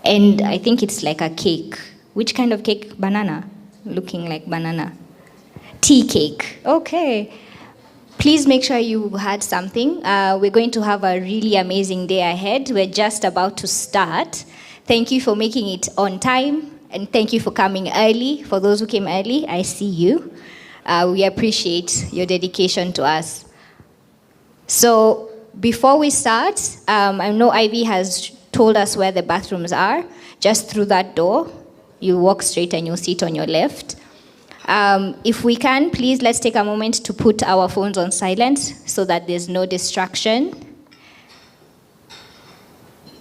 And I think it's like a cake. Which kind of cake? Banana. Looking like banana. Tea cake. Okay. Please make sure you had something. We're going to have a really amazing day ahead. We're just about to start. Thank you for making it on time, and thank you for coming early. For those who came early, I see you. We appreciate your dedication to us. So before we start, I know Ivy has told us where the bathrooms are. Just through that door, you walk straight and you'll sit on your left. If we can, please let's take a moment to put our phones on silent so that there's no distraction.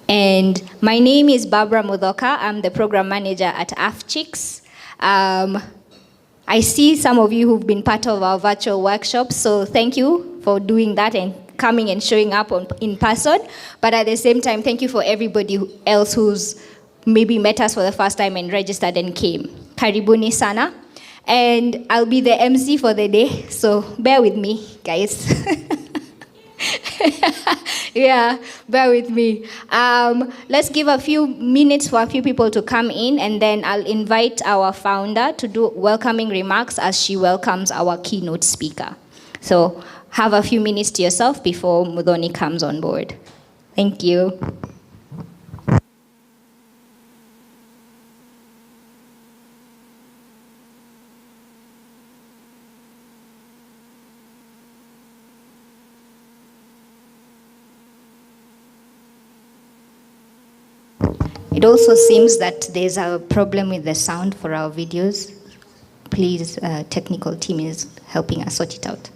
And my name is Barbara Mudoka. I'm the program manager at Afchix. I see some of you who've been part of our virtual workshops, so thank you for doing that and coming and showing up in person. But at the same time, thank you for everybody else who's maybe met us for the first time and registered and came. Karibuni sana. And I'll be the MC for the day, so bear with me, guys. Yeah, bear with me. Let's give a few minutes for a few people to come in, and then I'll invite our founder to do welcoming remarks as she welcomes our keynote speaker. So have a few minutes to yourself before Mudhoni comes on board. Thank you. It also seems that there's a problem with the sound for our videos. Please, technical team is helping us sort it out.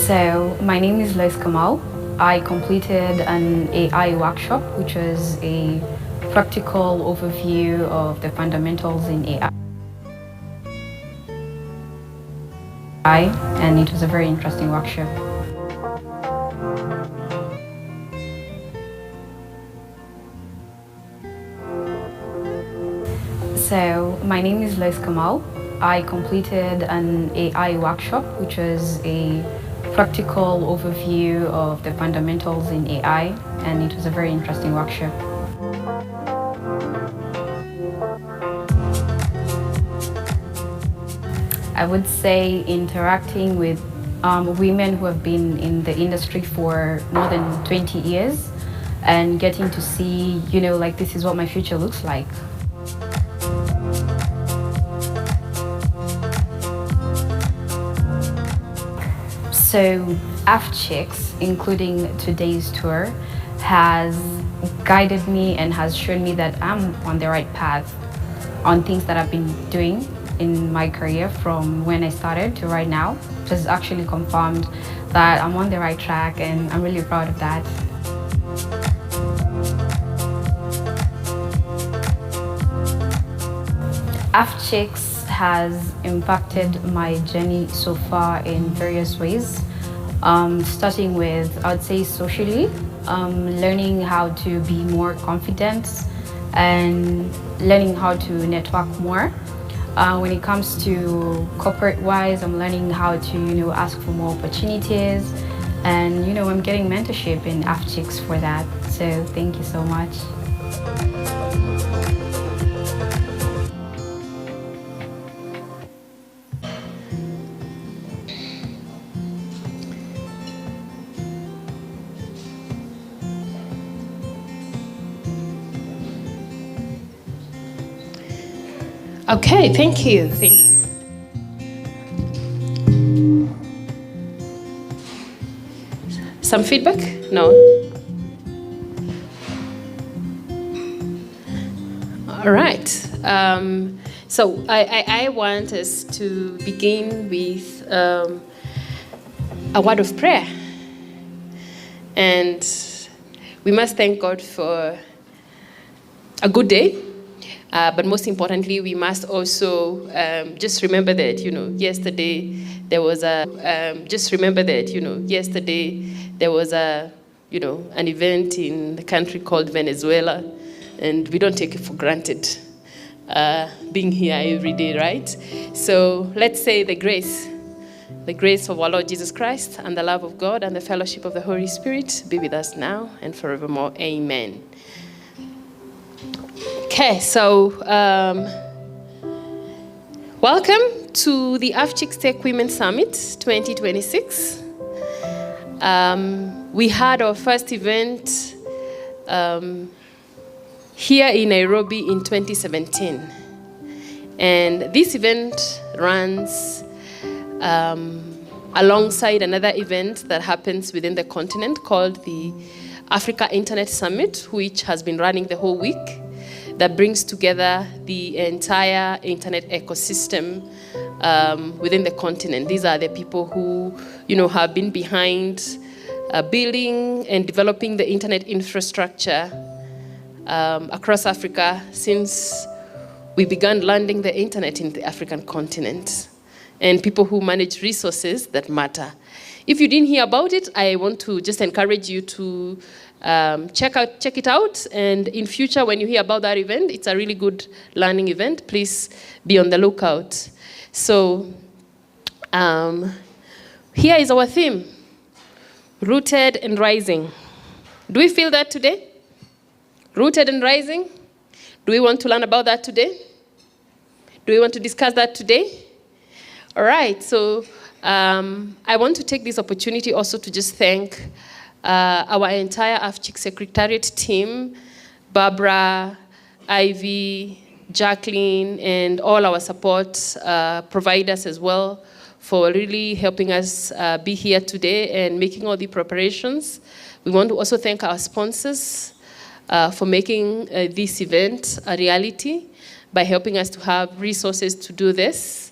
So my name is Lois Kamal. I completed an AI workshop, which was a practical overview of the fundamentals in AI. And it was a very interesting workshop. So my name is Lois Kamal. I completed an AI workshop, which was a practical overview of the fundamentals in AI, and it was a very interesting workshop. I would say interacting with women who have been in the industry for more than 20 years and getting to see, like this is what my future looks like. So Afchix, including today's tour, has guided me and has shown me that I'm on the right path on things that I've been doing in my career from when I started to right now. It has actually confirmed that I'm on the right track, and I'm really proud of that. Afchix has impacted my journey so far in various ways, starting with, I would say, socially, learning how to be more confident and learning how to network more. When it comes to corporate-wise, I'm learning how to, ask for more opportunities, and I'm getting mentorship in Afchix for that. So thank you so much. Okay, thank you. Thank you. Some feedback? No. All right. So I want us to begin with a word of prayer. And we must thank God for a good day. But most importantly, we must also just remember that, yesterday there was an event in the country called Venezuela, and we don't take it for granted being here every day, right? So let's say the grace of our Lord Jesus Christ and the love of God and the fellowship of the Holy Spirit be with us now and forevermore. Amen. Okay, so welcome to the Afchix Tech Women Summit 2026. We had our first event here in Nairobi in 2017. And this event runs alongside another event that happens within the continent called the Africa Internet Summit, which has been running the whole week, that brings together the entire internet ecosystem within the continent. These are the people who, have been behind building and developing the internet infrastructure across Africa since we began landing the internet in the African continent, and people who manage resources that matter. If you didn't hear about it, I want to just encourage you to check it out. And in future, when you hear about that event, it's a really good learning event. Please be on the lookout. So here is our theme, Rooted and Rising. Do we feel that today? Rooted and rising? Do we want to learn about that today? Do we want to discuss that today? All right, so I want to take this opportunity also to just thank our entire Afchix Secretariat team, Barbara, Ivy, Jacqueline, and all our support providers as well for really helping us be here today and making all the preparations. We want to also thank our sponsors for making this event a reality by helping us to have resources to do this.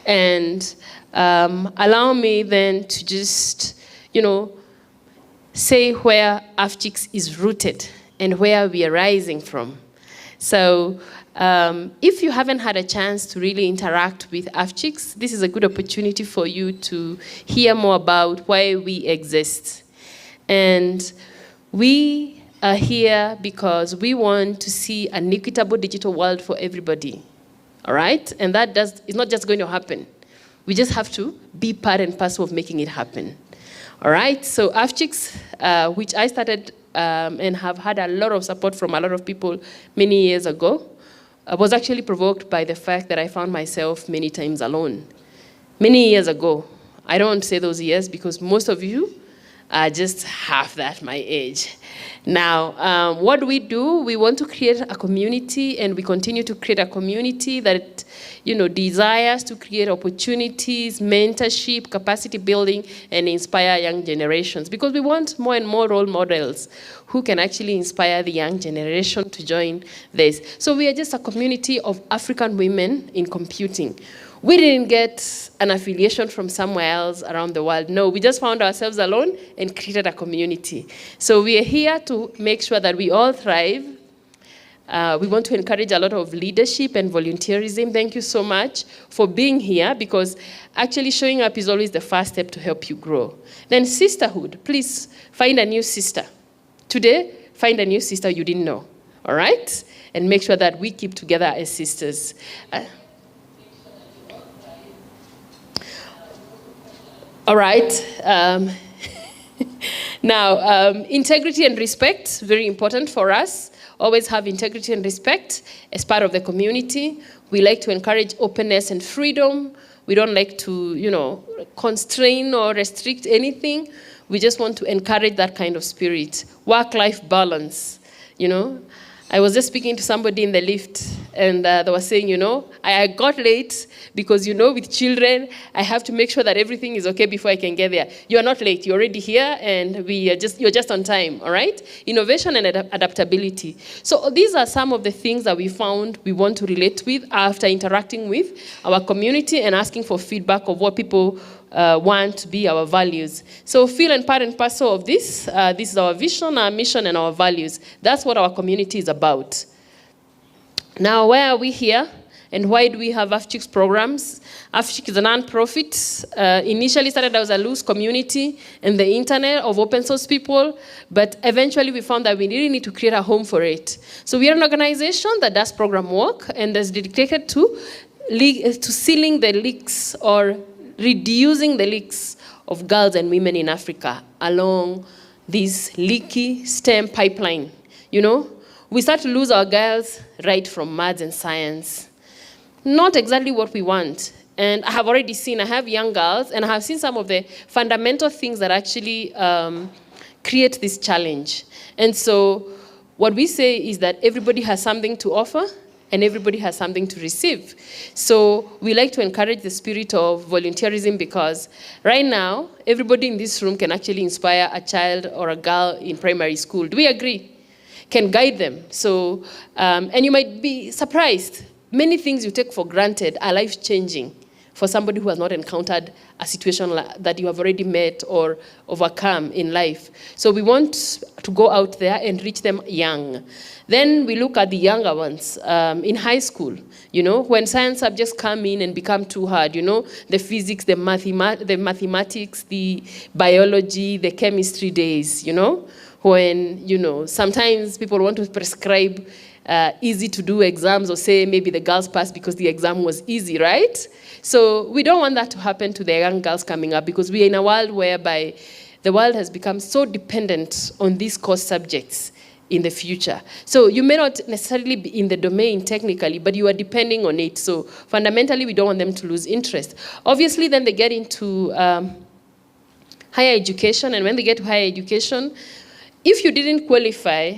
And allow me then to just, say where Afchix is rooted and where we are rising from. So if you haven't had a chance to really interact with Afchix, this is a good opportunity for you to hear more about why we exist. And we are here because we want to see an equitable digital world for everybody, all right? And that is not just going to happen. We just have to be part and parcel of making it happen. All right, so Afchix, which I started and have had a lot of support from a lot of people many years ago, was actually provoked by the fact that I found myself many times alone. Many years ago. I don't say those years because most of you are just half that my age. Now, what we do, we want to create a community, and we continue to create a community that, desires to create opportunities, mentorship, capacity building, and inspire young generations. Because we want more and more role models who can actually inspire the young generation to join this. So we are just a community of African women in computing. We didn't get an affiliation from somewhere else around the world. No, we just found ourselves alone and created a community. So we are here to make sure that we all thrive. We want to encourage a lot of leadership and volunteerism. Thank you so much for being here, because actually showing up is always the first step to help you grow. Then sisterhood, please find a new sister. Today, find a new sister you didn't know, all right? And make sure that we keep together as sisters. All right. Now, integrity and respect, very important for us. Always have integrity and respect as part of the community. We like to encourage openness and freedom. We don't like to, constrain or restrict anything. We just want to encourage that kind of spirit. Work-life balance, I was just speaking to somebody in the lift, and they were saying, I got late because, with children, I have to make sure that everything is okay before I can get there. You are not late. You're already here, and you're just on time, all right? Innovation and adaptability. So these are some of the things that we found we want to relate with after interacting with our community and asking for feedback of what people want to be our values. So feel and part and parcel of this. This is our vision, our mission, and our values. That's what our community is about. Now, why are we here? And why do we have Afchix programs? Afchix is a non-profit. Initially started as a loose community in the internet of open source people, but eventually we found that we really need to create a home for it. So we are an organization that does program work and is dedicated to sealing the leaks or reducing the leaks of girls and women in Africa along this leaky STEM pipeline. We start to lose our girls right from maths and science. Not exactly what we want. And I have young girls, and I have seen some of the fundamental things that actually create this challenge. And so what we say is that everybody has something to offer, and everybody has something to receive. So we like to encourage the spirit of volunteerism, because right now, everybody in this room can actually inspire a child or a girl in primary school. Do we agree? Can guide them. So, and you might be surprised. Many things you take for granted are life-changing for somebody who has not encountered a situation that you have already met or overcome in life. So we want to go out there and reach them young. Then we look at the younger ones in high school, when science subjects come in and become too hard, the physics, the mathematics, the biology, the chemistry days, when, sometimes people want to prescribe easy to do exams or say maybe the girls passed because the exam was easy, right? So we don't want that to happen to the young girls coming up, because we are in a world whereby the world has become so dependent on these core subjects in the future. So you may not necessarily be in the domain technically, but you are depending on it. So fundamentally, we don't want them to lose interest. Obviously, then they get into higher education, and when they get to higher education, if you didn't qualify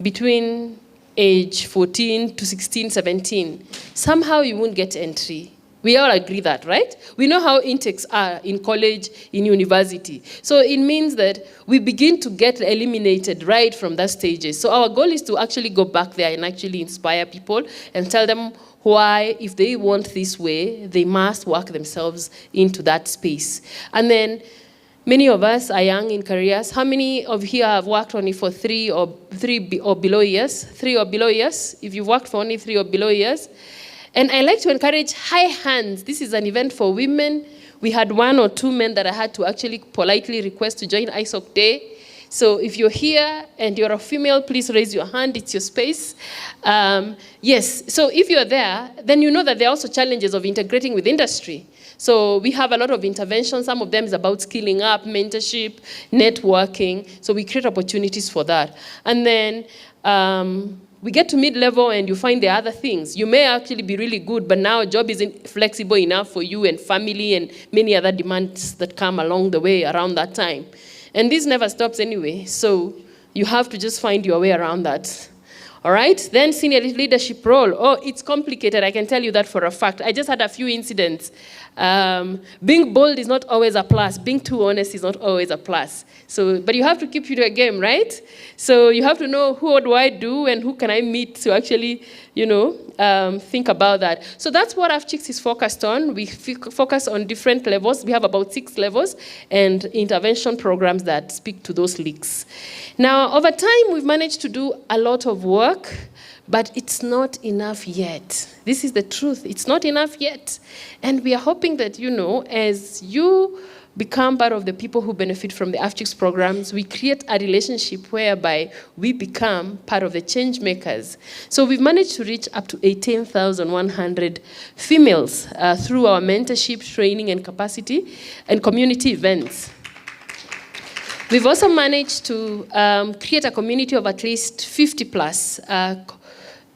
between age 14 to 16, 17, somehow you won't get entry We all agree that, right? We know how intakes are in college, in university. So it means that we begin to get eliminated right from that stages. So our goal is to actually go back there and actually inspire people and tell them why, if they want this way, they must work themselves into that space. And then many of us are young in careers. How many of you have worked only for 3 or below years? 3 or below years? If you've worked for only 3 or below years. And I like to encourage high hands. This is an event for women. We had 1 or 2 men that I had to actually politely request to join ISOC Day. So if you're here and you're a female, please raise your hand. It's your space. Yes, so if you're there, then you know that there are also challenges of integrating with industry. So we have a lot of interventions. Some of them is about skilling up, mentorship, networking. So we create opportunities for that. And then we get to mid-level and you find the other things. You may actually be really good, but now a job isn't flexible enough for you and family and many other demands that come along the way around that time. And this never stops anyway, so you have to just find your way around that. All right, then senior leadership role. Oh, it's complicated, I can tell you that for a fact. I just had a few incidents. Being bold is not always a plus. Being too honest is not always a plus. So, but you have to keep to your game, right? So you have to know who do I do and who can I meet to actually, think about that. So that's what Afchix is focused on. We focus on different levels. We have about 6 levels and intervention programs that speak to those leaks. Now, over time, we've managed to do a lot of work, but it's not enough yet. This is the truth. It's not enough yet. And we are hoping that, as you become part of the people who benefit from the Afchix programs, we create a relationship whereby we become part of the change makers. So we've managed to reach up to 18,100 females through our mentorship, training, and capacity and community events. We've also managed to create a community of at least 50 plus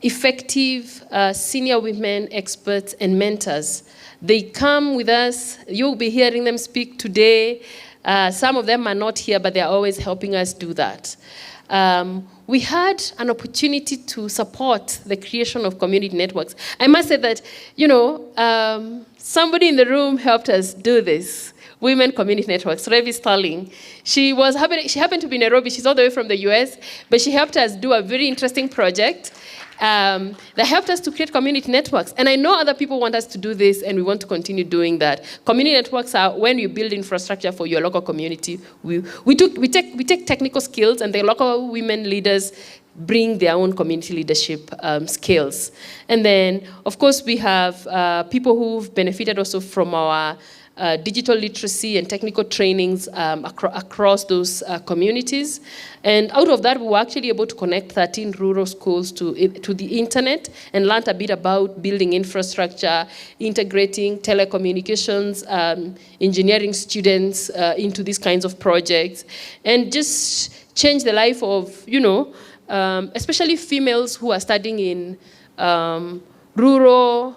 effective senior women experts and mentors. They come with us. You'll be hearing them speak today. Some of them are not here, but they're always helping us do that. We had an opportunity to support the creation of community networks. I must say that, somebody in the room helped us do this. Women Community Networks, Revi Starling. She happened to be in Nairobi. She's all the way from the US, but she helped us do a very interesting project that helped us to create community networks. And I know other people want us to do this, and we want to continue doing that. Community networks are when you build infrastructure for your local community. We take technical skills, and the local women leaders bring their own community leadership skills. And then, of course, we have people who've benefited also from our digital literacy and technical trainings across those communities. And out of that, we were actually able to connect 13 rural schools to the internet and learned a bit about building infrastructure, integrating telecommunications, engineering students into these kinds of projects, and just change the life of, especially females who are studying in rural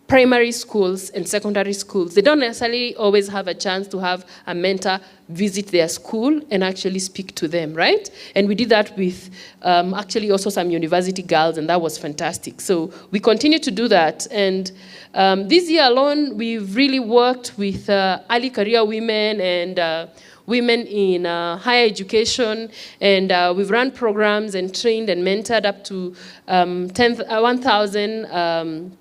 primary schools and secondary schools. They don't necessarily always have a chance to have a mentor visit their school and actually speak to them, right? And we did that with actually also some university girls, and that was fantastic. So we continue to do that. And this year alone, we've really worked with early career women and women in higher education, and we've run programs and trained and mentored up to 1,000.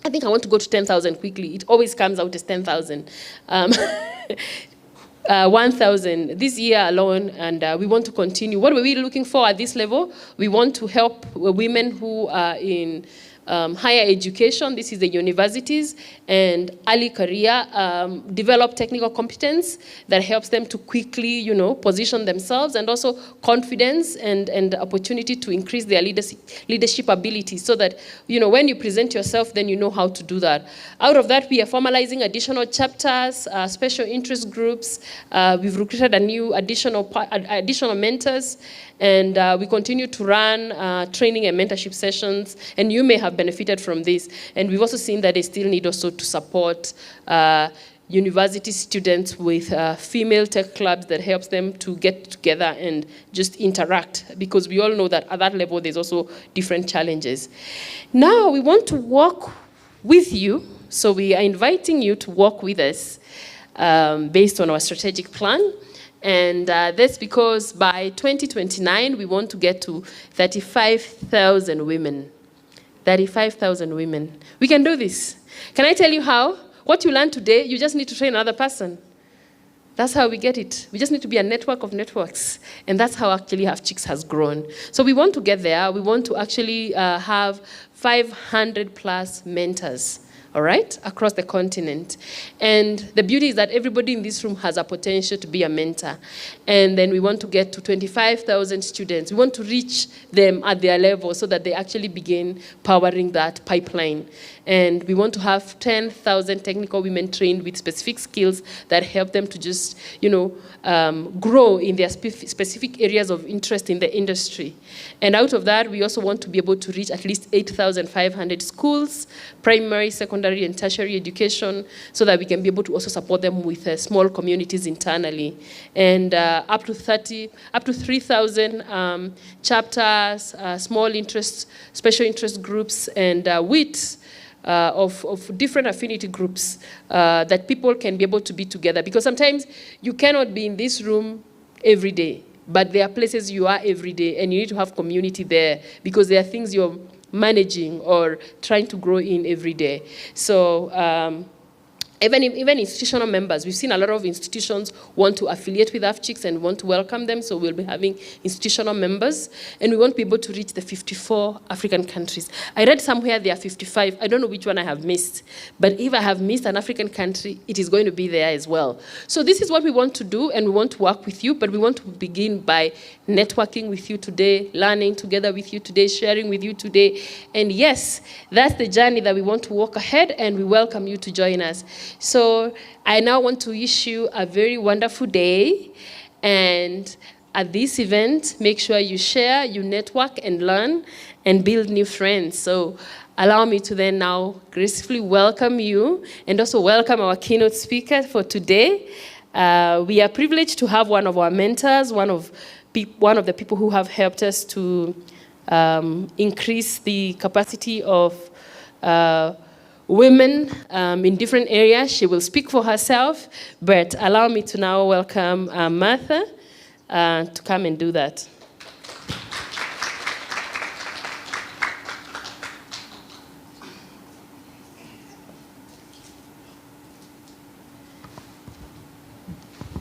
I think I want to go to 10,000 quickly. It always comes out as 10,000. 1,000 this year alone, and we want to continue. What are we looking for at this level? We want to help women who are in higher education, this is the universities, and early career, develop technical competence that helps them to quickly, position themselves, and also confidence and opportunity to increase their leadership abilities, so that, when you present yourself, then you know how to do that. Out of that, we are formalizing additional chapters, special interest groups. We've recruited additional mentors, and we continue to run training and mentorship sessions, and you may have benefited from this. And we've also seen that they still need also to support university students with female tech clubs that helps them to get together and just interact, because we all know that at that level there's also different challenges. Now we want to work with you So we are inviting you to work with us based on our strategic plan. And that's because by 2029, we want to get to 35,000 women. 35,000 women. We can do this. Can I tell you how? What you learn today, you just need to train another person. That's how we get it. We just need to be a network of networks. And that's how actually Afchix has grown. So we want to get there. We want to actually have 500 plus mentors, all right, across the continent. And the beauty is that everybody in this room has a potential to be a mentor. And then we want to get to 25,000 students. We want to reach them at their level so that they actually begin powering that pipeline. And we want to have 10,000 technical women trained with specific skills that help them to just, grow in their specific areas of interest in the industry. And out of that, we also want to be able to reach at least 8,500 schools, primary, secondary, and tertiary education, so that we can be able to also support them with small communities internally. And up to 3,000 chapters, small interest, special interest groups, and WITs, of different affinity groups that people can be able to be together. Because sometimes you cannot be in this room every day, but there are places you are every day, and you need to have community there because there are things you're managing or trying to grow in every day. So even institutional members, we've seen a lot of institutions want to affiliate with Afchix and want to welcome them, so we'll be having institutional members, and we want people to reach the 54 African countries. I read somewhere there are 55. I don't know which one I have missed, but if I have missed an African country, it is going to be there as well. So this is what we want to do, and we want to work with you, but we want to begin by networking with you today, learning together with you today, sharing with you today, and yes, that's the journey that we want to walk ahead, and we welcome you to join us. So I now want to wish you a very wonderful day. And at this event, make sure you share, you network and learn and build new friends. So allow me to then now gracefully welcome you and also welcome our keynote speaker for today. We are privileged to have one of our mentors, one of the people who have helped us to increase the capacity of women in different areas. She will speak for herself, but allow me to now welcome Martha to come and do that.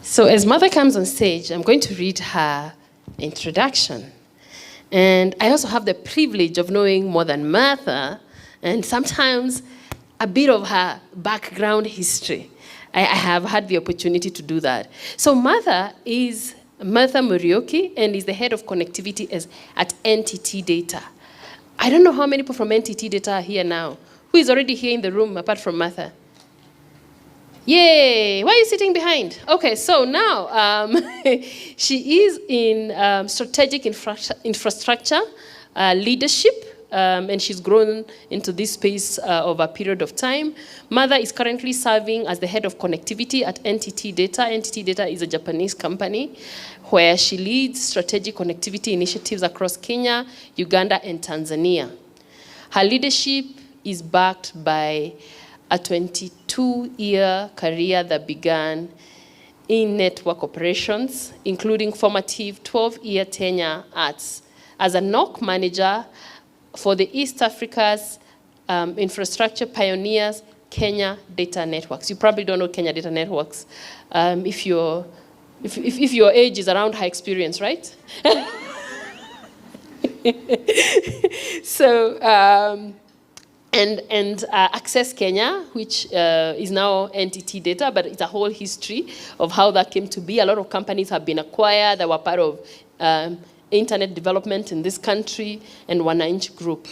So as Martha comes on stage, I'm going to read her introduction. And I also have the privilege of knowing more than Martha, and sometimes a bit of her background history. I have had the opportunity to do that. So Martha is Martha Murioki and is the head of connectivity at NTT Data. I don't know how many people from NTT Data are here now. Who is already here in the room apart from Martha? Yay! Why are you sitting behind? Okay, so now she is in strategic infrastructure leadership. And she's grown into this space over a period of time. Martha is currently serving as the head of connectivity at NTT Data. NTT Data is a Japanese company where she leads strategic connectivity initiatives across Kenya, Uganda, and Tanzania. Her leadership is backed by a 22-year career that began in network operations, including formative 12-year tenure as a NOC manager for the East Africa's infrastructure pioneers, Kenya Data Networks. You probably don't know Kenya Data Networks if your age is around high experience, right? So, Access Kenya, which is now NTT Data, but it's a whole history of how that came to be. A lot of companies have been acquired that were part of internet development in this country, and Wananchi Group.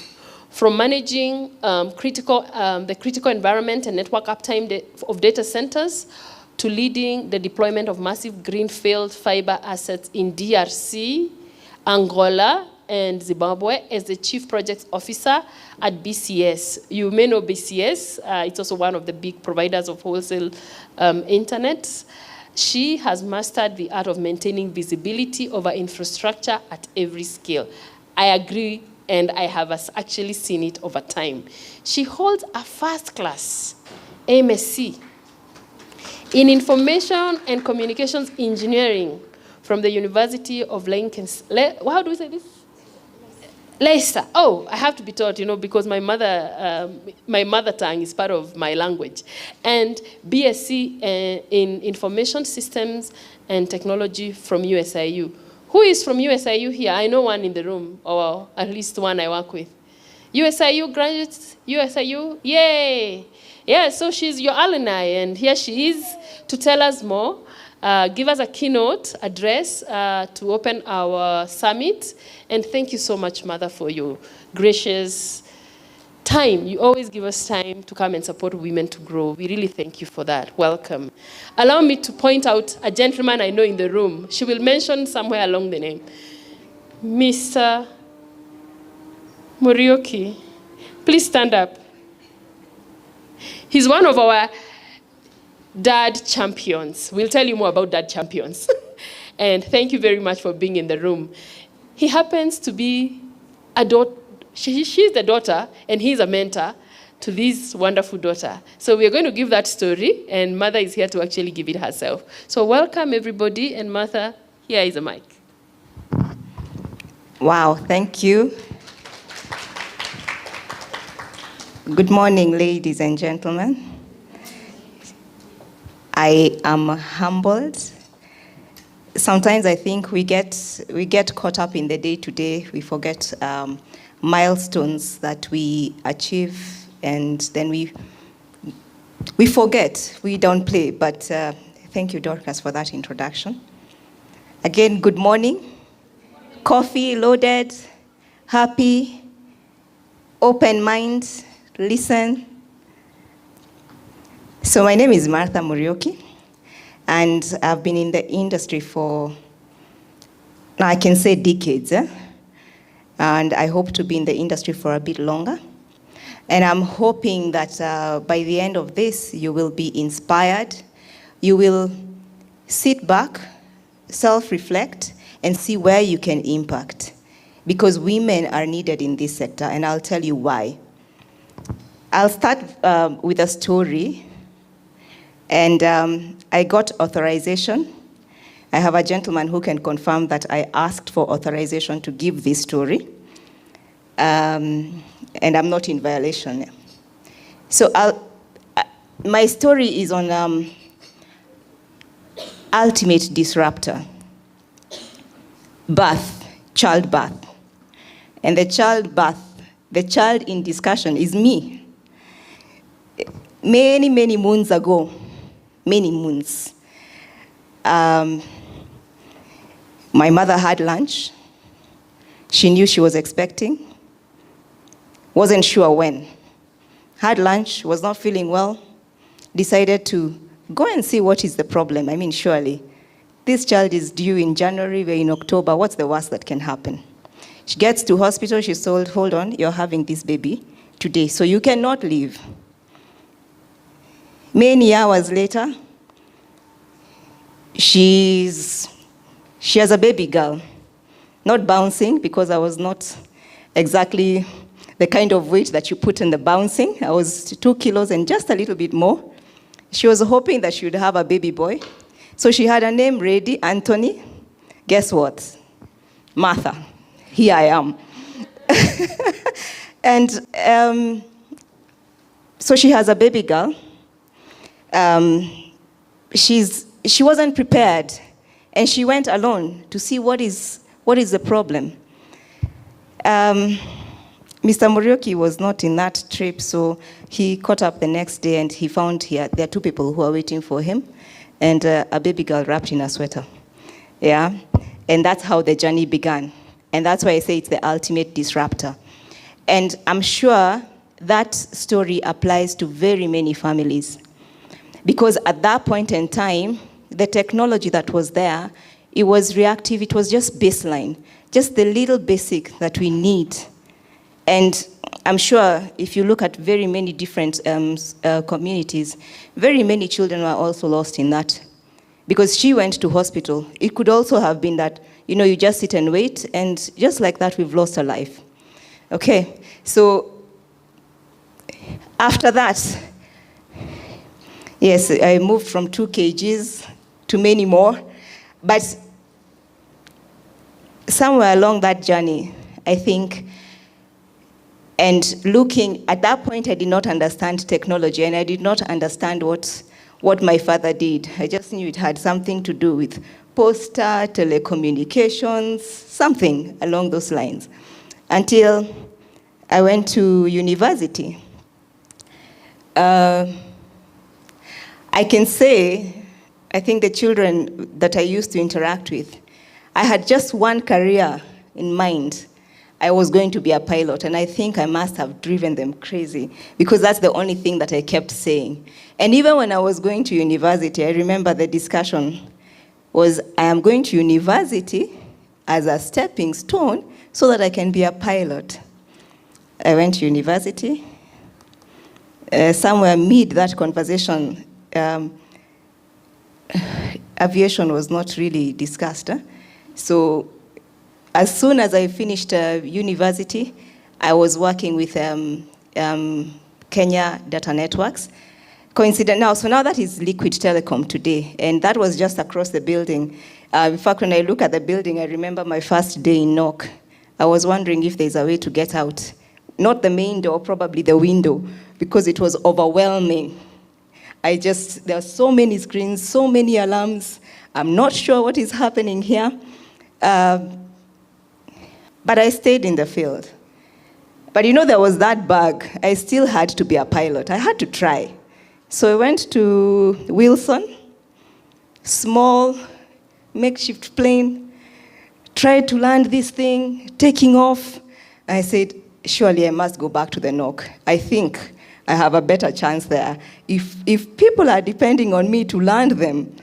From managing the critical environment and network uptime of data centers to leading the deployment of massive greenfield fiber assets in DRC, Angola, and Zimbabwe as the Chief Projects Officer at BCS. You may know BCS. It's also one of the big providers of wholesale internet. She has mastered the art of maintaining visibility over infrastructure at every scale. I agree and I have actually seen it over time. She holds a first class MSc in Information and Communications Engineering from the University of Lincoln. How do we say this? Leicester. Oh, I have to be taught, because my mother tongue is part of my language. And BSc in Information Systems and Technology from USIU. Who is from USIU here? I know one in the room, or at least one I work with. USIU graduates? USIU? Yay! Yeah, so she's your alumni, and here she is to tell us more. Give us a keynote address to open our summit. And thank you so much, Mother, for your gracious time. You always give us time to come and support women to grow. We really thank you for that. Welcome. Allow me to point out a gentleman I know in the room. She will mention somewhere along the name. Mr. Morioki. Please stand up. He's one of our dad champions. We'll tell you more about dad champions. And thank you very much for being in the room. He happens to be a daughter. She's the daughter, and he's a mentor to this wonderful daughter. So we're going to give that story, and Mother is here to actually give it herself. So welcome, everybody, and Martha, here is a mic. Wow, thank you. Good morning, ladies and gentlemen. I am humbled. Sometimes I think we get caught up in the day-to-day. We forget milestones that we achieve, and then we forget, we don't play. But thank you, Dorcas, for that introduction. Again, good morning. Coffee loaded, happy, open mind, listen. So my name is Martha Morioki, and I've been in the industry for, now I can say decades, and I hope to be in the industry for a bit longer. And I'm hoping that by the end of this, you will be inspired, you will sit back, self-reflect, and see where you can impact. Because women are needed in this sector, and I'll tell you why. I'll start with a story. And I got authorization. I have a gentleman who can confirm that I asked for authorization to give this story. And I'm not in violation. So my story is on ultimate disruptor, childbirth. And the child in discussion is me. Many, many moons ago, many moons. My mother had lunch. She knew she was expecting. Wasn't sure when. Had lunch, was not feeling well. Decided to go and see what is the problem. I mean, surely, this child is due in January, we're in October. What's the worst that can happen? She gets to hospital, she's told, hold on, you're having this baby today, so you cannot leave. Many hours later, she has a baby girl. Not bouncing, because I was not exactly the kind of weight that you put in the bouncing. I was 2 kilos and just a little bit more. She was hoping that she would have a baby boy. So she had a name ready, Anthony. Guess what? Martha. Here I am. And so she has a baby girl. She wasn't prepared, and she went alone to see what is the problem. Mr. Morioki was not in that trip, so he caught up the next day, and he found there are 2 people who are waiting for him, and a baby girl wrapped in a sweater. Yeah, and that's how the journey began, and that's why I say it's the ultimate disruptor. And I'm sure that story applies to very many families. Because at that point in time, the technology that was there, it was reactive, it was just baseline, just the little basic that we need. And I'm sure if you look at very many different communities, very many children were also lost in that. Because she went to hospital. It could also have been that, you just sit and wait, and just like that, we've lost a life. Okay, so after that, yes, I moved from 2 kgs to many more. But somewhere along that journey, I think, and looking, at that point I did not understand technology, and I did not understand what my father did. I just knew it had something to do with poster, telecommunications, something along those lines, until I went to university. I can say, I think the children that I used to interact with, I had just one career in mind. I was going to be a pilot, and I think I must have driven them crazy, because that's the only thing that I kept saying. And even when I was going to university, I remember the discussion was, I am going to university as a stepping stone so that I can be a pilot. I went to university. Somewhere mid that conversation, aviation was not really discussed. So as soon as I finished university, I was working with Kenya Data Networks. Coincident now, so now that is Liquid Telecom today, and that was just across the building. In fact, when I look at the building, I remember my first day in NOC. I was wondering if there's a way to get out. Not the main door, probably the window, because it was overwhelming. There are so many screens, so many alarms. I'm not sure what is happening here. But I stayed in the field. But there was that bug. I still had to be a pilot. I had to try. So I went to Wilson, small makeshift plane, tried to land this thing, taking off. I said, surely I must go back to the NOC. I think I have a better chance there. If people are depending on me to land them,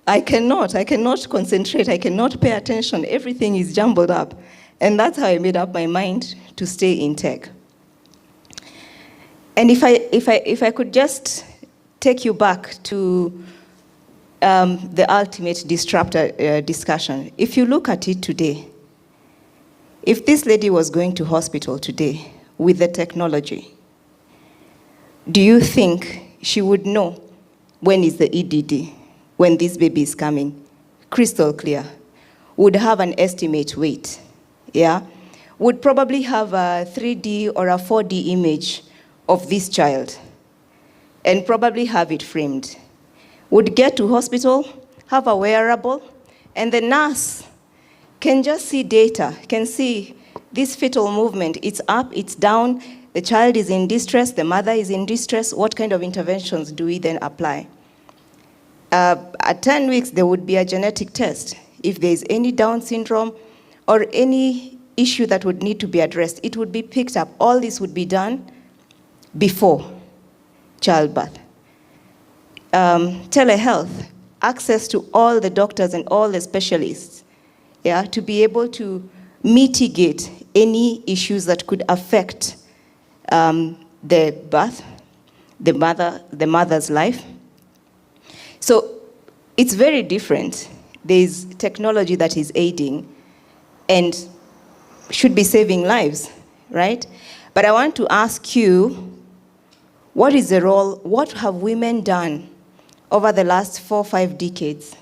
I cannot concentrate, I cannot pay attention, everything is jumbled up. And that's how I made up my mind to stay in tech. And if I could just take you back to the ultimate disruptor discussion. If you look at it today, if this lady was going to hospital today with the technology, do you think she would know when is the EDD, when this baby is coming? Crystal clear. Would have an estimate weight, yeah? Would probably have a 3D or a 4D image of this child and probably have it framed. Would get to hospital, have a wearable, and the nurse can just see data, can see this fetal movement. It's up, it's down, the child is in distress, the mother is in distress. What kind of interventions do we then apply? At 10 weeks, there would be a genetic test. If there is any Down syndrome or any issue that would need to be addressed, it would be picked up. All this would be done before childbirth. Telehealth, access to all the doctors and all the specialists, yeah, to be able to mitigate any issues that could affect the birth, the mother's life. So it's very different. There's technology that is aiding and should be saving lives, right? But I want to ask you, what is the role, what have women done over the last 4 or 5 decades?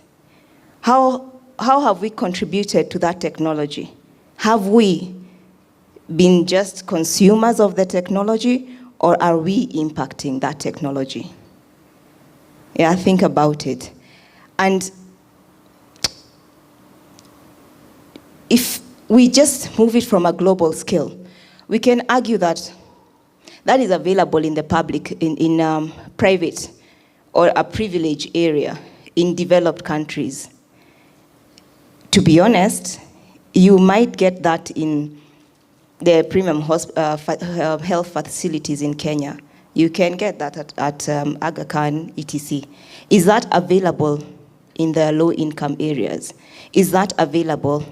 How have we contributed to that technology? Have we been just consumers of the technology, or are we impacting that technology? Yeah, think about it. And if we just move it from a global scale, we can argue that that is available in the public, in private or a privileged area in developed countries. To be honest, you might get that in the premium health facilities in Kenya. You can get that at Aga Khan, etc. Is that available in the low-income areas? Is that available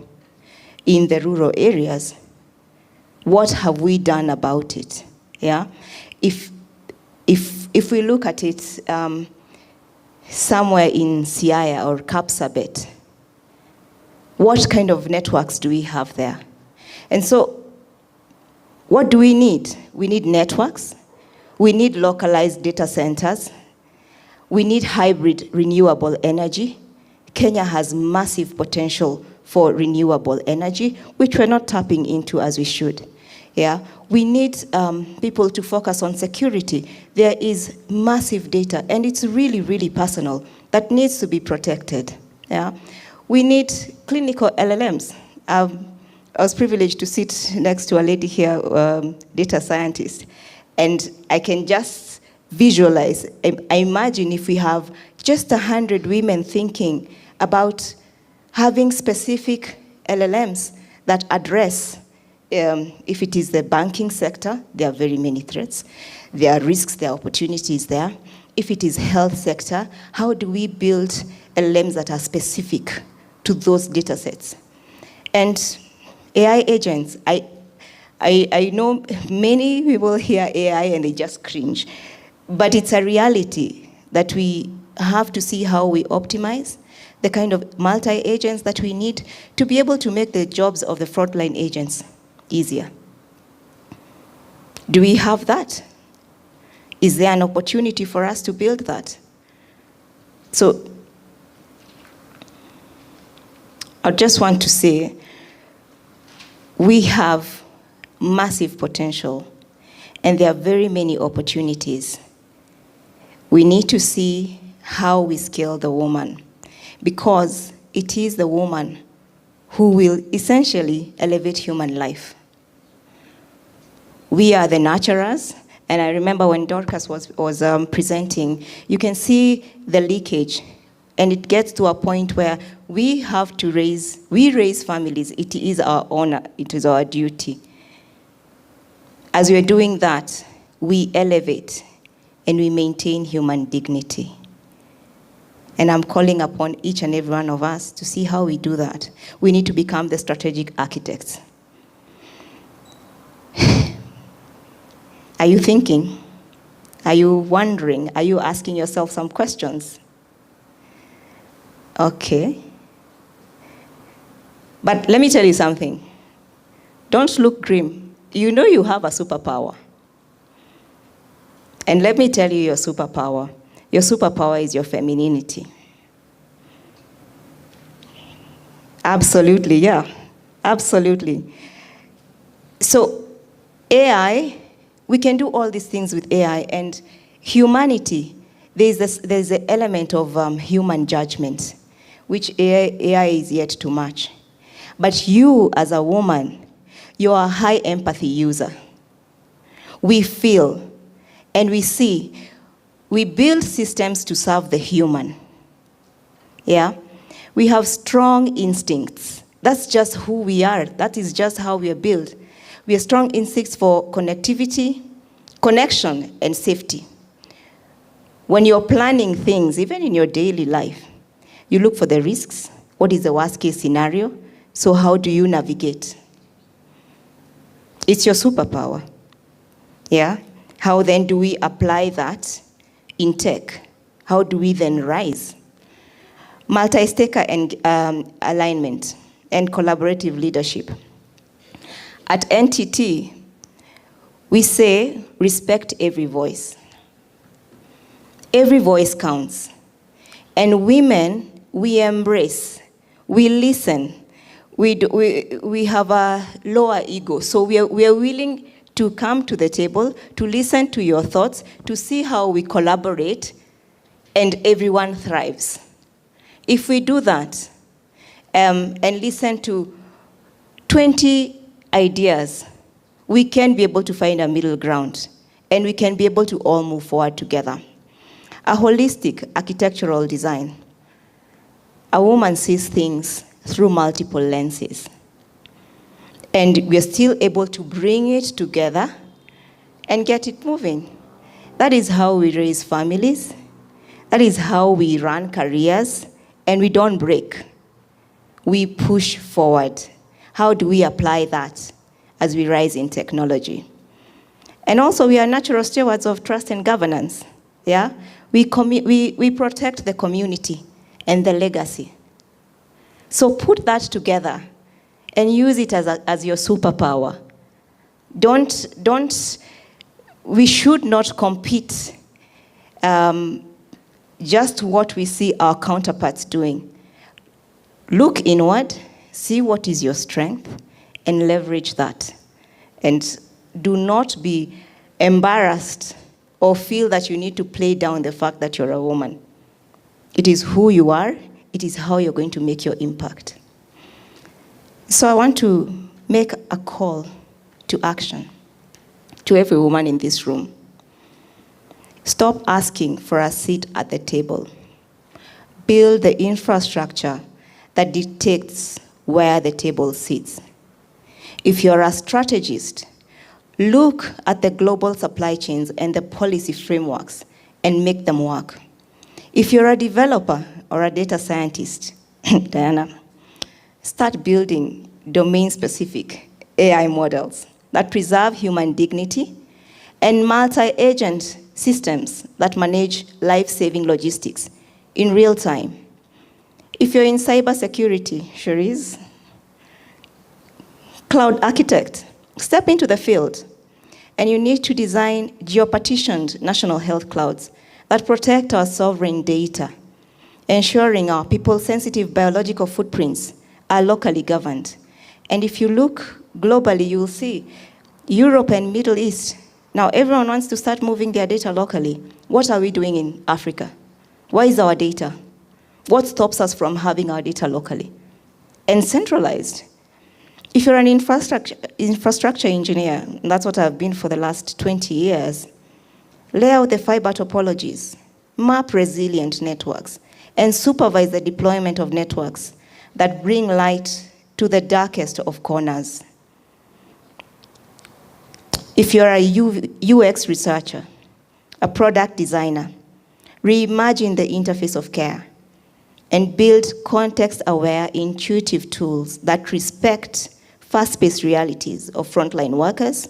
in the rural areas? What have we done about it? Yeah, if we look at it somewhere in Siaya or Kapsabet, what kind of networks do we have there? And so What do we need? We need networks. We need localized data centers. We need hybrid renewable energy. Kenya has massive potential for renewable energy, which we're not tapping into as we should. Yeah, we need people to focus on security. There is massive data, and it's really, really personal, that needs to be protected. Yeah, we need clinical LLMs. I was privileged to sit next to a lady here, data scientist, and I can just visualize. I imagine if we have just 100 women thinking about having specific LLMs that address, if it is the banking sector, there are very many threats. There are risks, there are opportunities there. If it is health sector, how do we build LLMs that are specific to those data sets? And AI agents, I know many people hear AI and they just cringe, but it's a reality that we have to see how we optimize the kind of multi-agents that we need to be able to make the jobs of the frontline agents easier. Do we have that? Is there an opportunity for us to build that? So I just want to say we have massive potential and there are very many opportunities. We need to see how we scale the woman, because it is the woman who will essentially elevate human life. We are the nurturers, and I remember when Dorcas was presenting, you can see the leakage, and it gets to a point where we raise families. It is our honor, it is our duty. As we're doing that, we elevate and we maintain human dignity. And I'm calling upon each and every one of us to see how we do that. We need to become the strategic architects. Are you thinking? Are you wondering? Are you asking yourself some questions? Okay. But let me tell you something. Don't look grim. You know you have a superpower. And let me tell you your superpower. Your superpower is your femininity. Absolutely, yeah. Absolutely. So AI, we can do all these things with AI, and humanity, there's the element of human judgment, which AI is yet to match. But you, as a woman, you are a high empathy user. We feel and we see. We build systems to serve the human. Yeah? We have strong instincts. That's just who we are. That is just how we are built. We have strong instincts for connectivity, connection, and safety. When you're planning things, even in your daily life, you look for the risks. What is the worst case scenario? So how do you navigate? It's your superpower. Yeah? How then do we apply that in tech? How do we then rise? Multi-stakeholder and alignment and collaborative leadership. At NTT, we say respect every voice. Every voice counts. And women, we embrace, we listen, we have a lower ego. So we are willing to come to the table, to listen to your thoughts, to see how we collaborate, and everyone thrives. If we do that, and listen to 20 ideas, we can be able to find a middle ground, and we can be able to all move forward together. A holistic architectural design. A woman sees things through multiple lenses. And we are still able to bring it together and get it moving. That is how we raise families. That is how we run careers, and we don't break. We push forward. How do we apply that as we rise in technology? And also, we are natural stewards of trust and governance. Yeah? We protect the community and the legacy. So put that together and use it as your superpower. We should not compete just what we see our counterparts doing. Look inward, see what is your strength, and leverage that. And do not be embarrassed or feel that you need to play down the fact that you're a woman. It is who you are, it is how you're going to make your impact. So I want to make a call to action to every woman in this room. Stop asking for a seat at the table. Build the infrastructure that dictates where the table sits. If you're a strategist, look at the global supply chains and the policy frameworks and make them work. If you're a developer or a data scientist, Diana, start building domain-specific AI models that preserve human dignity and multi-agent systems that manage life-saving logistics in real time. If you're in cybersecurity, Cherise, cloud architect, step into the field, and you need to design geo-partitioned national health clouds that protect our sovereign data, ensuring our people's sensitive biological footprints are locally governed. And if you look globally, you'll see Europe and Middle East. Now, everyone wants to start moving their data locally. What are we doing in Africa? Where is our data? What stops us from having our data locally? And centralized. If you're an infrastructure engineer, and that's what I've been for the last 20 years, lay out the fiber topologies, map resilient networks, and supervise the deployment of networks that bring light to the darkest of corners. If you're a UX researcher, a product designer, reimagine the interface of care and build context-aware, intuitive tools that respect fast-paced realities of frontline workers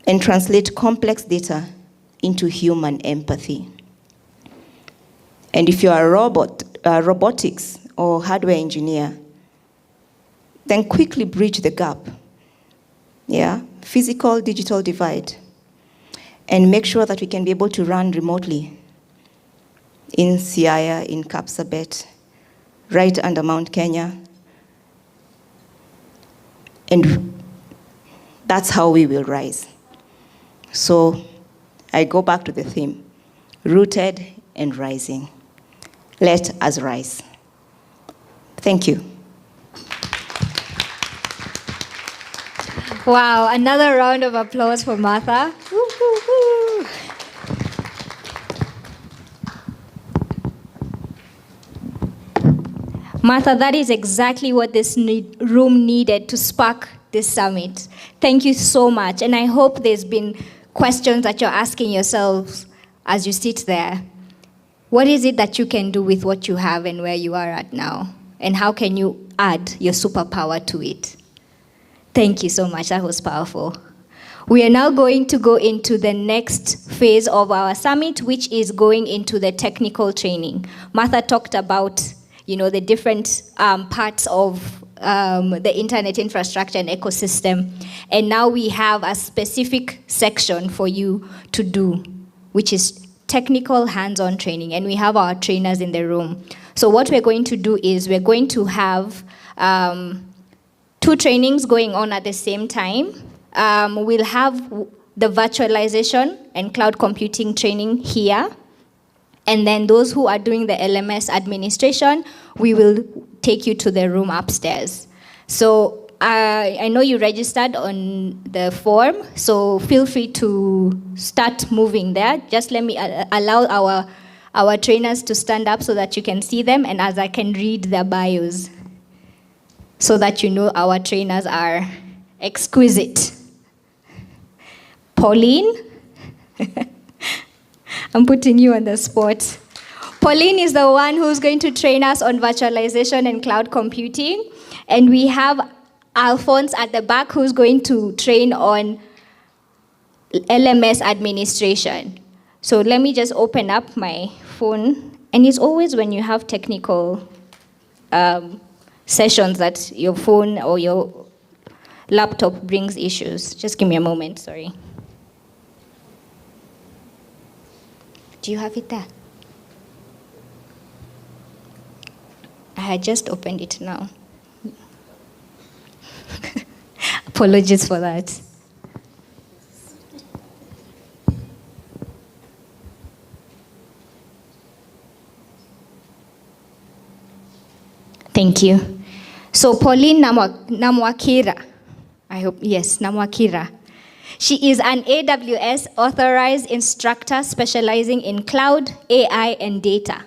and translate complex data into human empathy. And if you're a robotics or hardware engineer, then quickly bridge the gap, physical-digital divide, and make sure that we can be able to run remotely in Siaya, in Kapsabet, right under Mount Kenya. And that's how we will rise. So I go back to the theme, rooted and rising. Let us rise. Thank you. Wow, another round of applause for Martha. Woo, woo, woo. Martha, that is exactly what this room needed to spark this summit. Thank you so much. And I hope there's been questions that you're asking yourselves as you sit there. What is it that you can do with what you have and where you are at now? And how can you add your superpower to it? Thank you so much. That was powerful. We are now going to go into the next phase of our summit, which is going into the technical training. Martha talked about the different parts of the internet infrastructure and ecosystem. And now we have a specific section for you to do, which is technical hands-on training. And we have our trainers in the room. So what we're going to do is we're going to have 2 trainings going on at the same time. We'll have the virtualization and cloud computing training here. And then those who are doing the LMS administration, we will take you to the room upstairs. So I know you registered on the form, so feel free to start moving there. Just let me allow our trainers to stand up so that you can see them, and as I can read their bios, so that you know our trainers are exquisite. Pauline? I'm putting you on the spot. Pauline is the one who's going to train us on virtualization and cloud computing. And we have Alphonse at the back who's going to train on LMS administration. So let me just open up my phone. And it's always when you have technical sessions that your phone or your laptop brings issues. Just give me a moment, sorry. Do you have it there? I had just opened it now. Apologies for that. Thank you. So Pauline Namwakira, I hope, yes, Namwakira. She is an AWS authorized instructor specializing in cloud, AI, and data.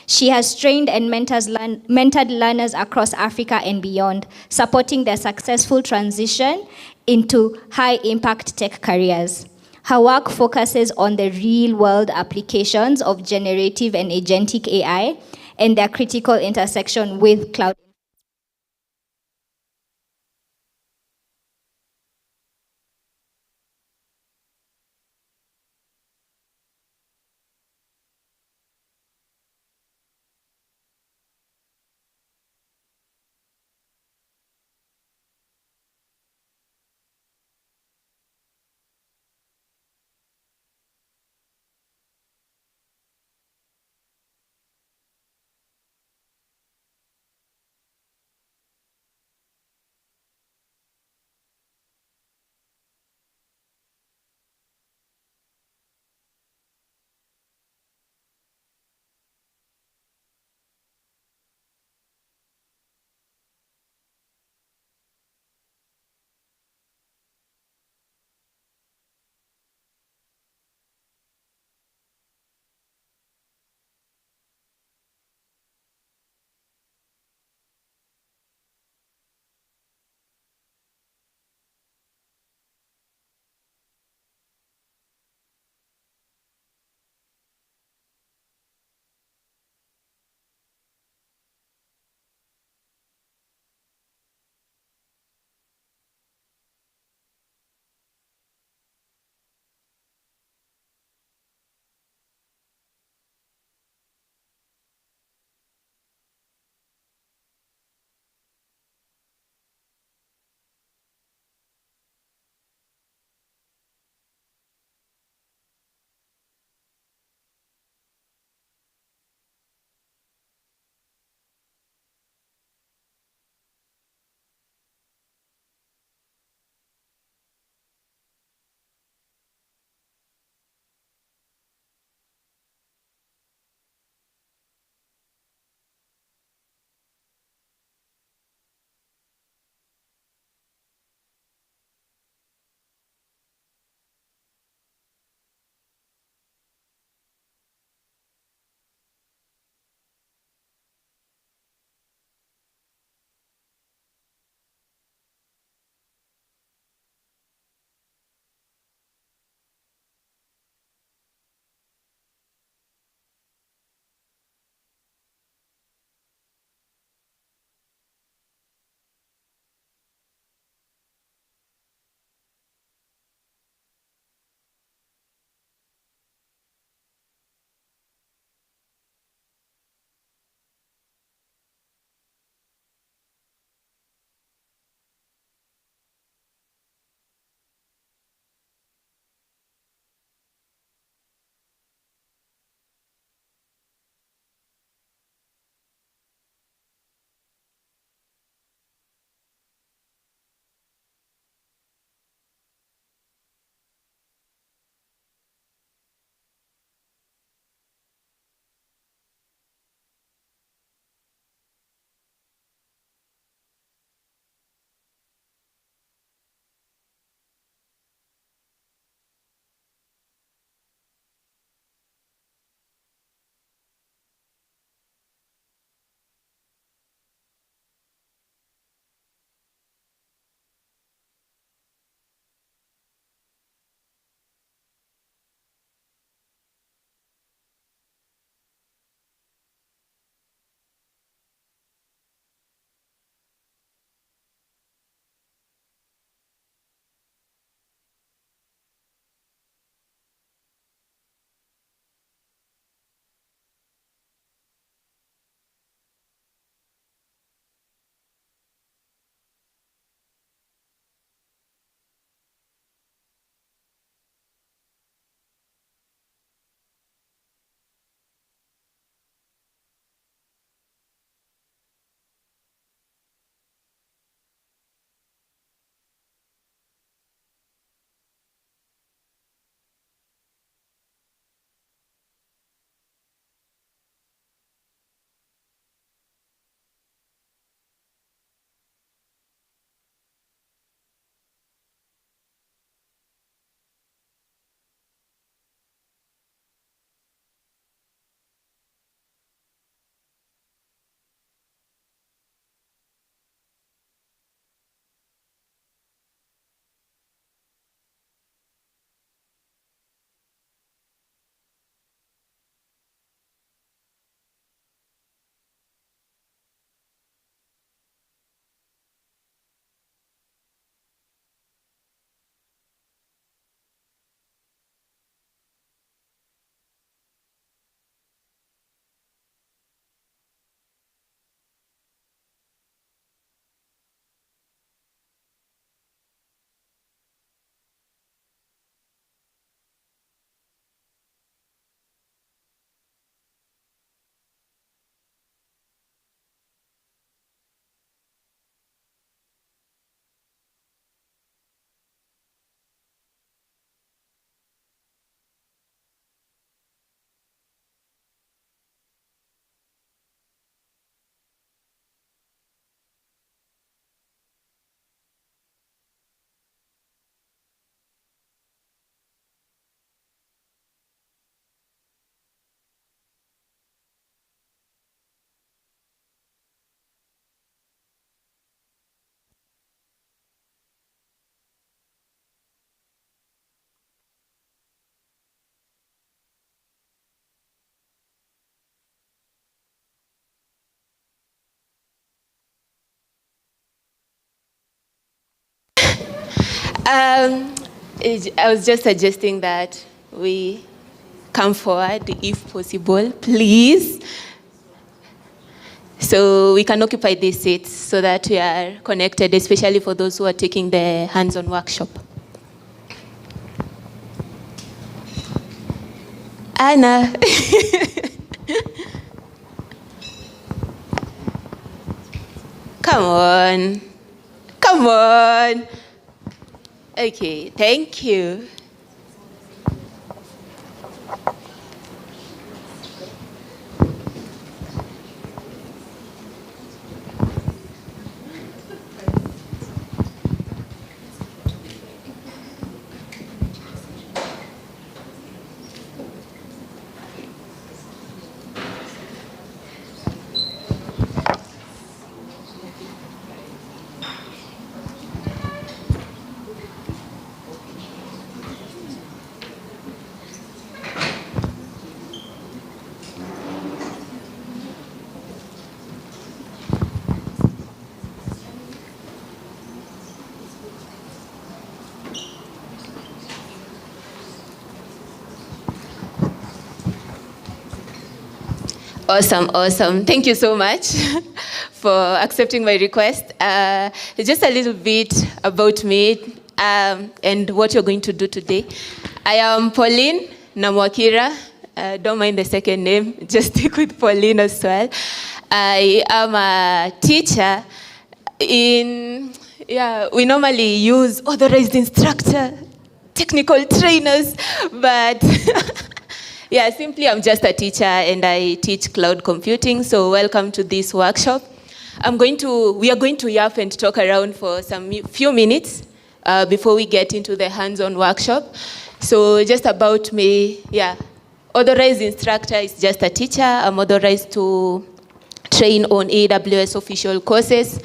She has trained and mentored learners across Africa and beyond, supporting their successful transition into high-impact tech careers. Her work focuses on the real-world applications of generative and agentic AI and their critical intersection with cloud. I was just suggesting that we come forward if possible, please. So we can occupy these seats so that we are connected, especially for those who are taking the hands-on workshop. Anna. Come on. Come on. Okay, thank you. Awesome, awesome. Thank you so much for accepting my request. Just a little bit about me and what you're going to do today. I am Pauline Namwakira. Don't mind the second name, just stick with Pauline as well. I am a teacher we normally use authorized instructor, technical trainers, but yeah, simply I'm just a teacher and I teach cloud computing. So welcome to this workshop. We are going to yap and talk around for few minutes before we get into the hands-on workshop. So just about me, authorized instructor is just a teacher. I'm authorized to train on AWS official courses.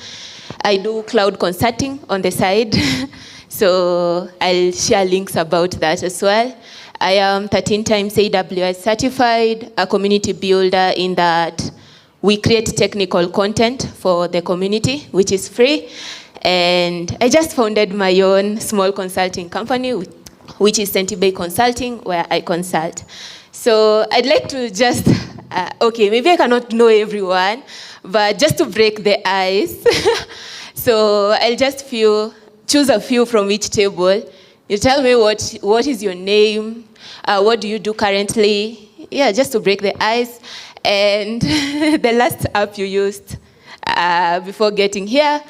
I do cloud consulting on the side. So I'll share links about that as well. I am 13 times AWS certified, a community builder in that we create technical content for the community, which is free. And I just founded my own small consulting company, which is Sentibay Consulting, where I consult. So I'd like to just, maybe I cannot know everyone, but just to break the ice. So I'll just choose a few from each table. You tell me what is your name, what do you do currently? Yeah, just to break the ice. And the last app you used before getting here.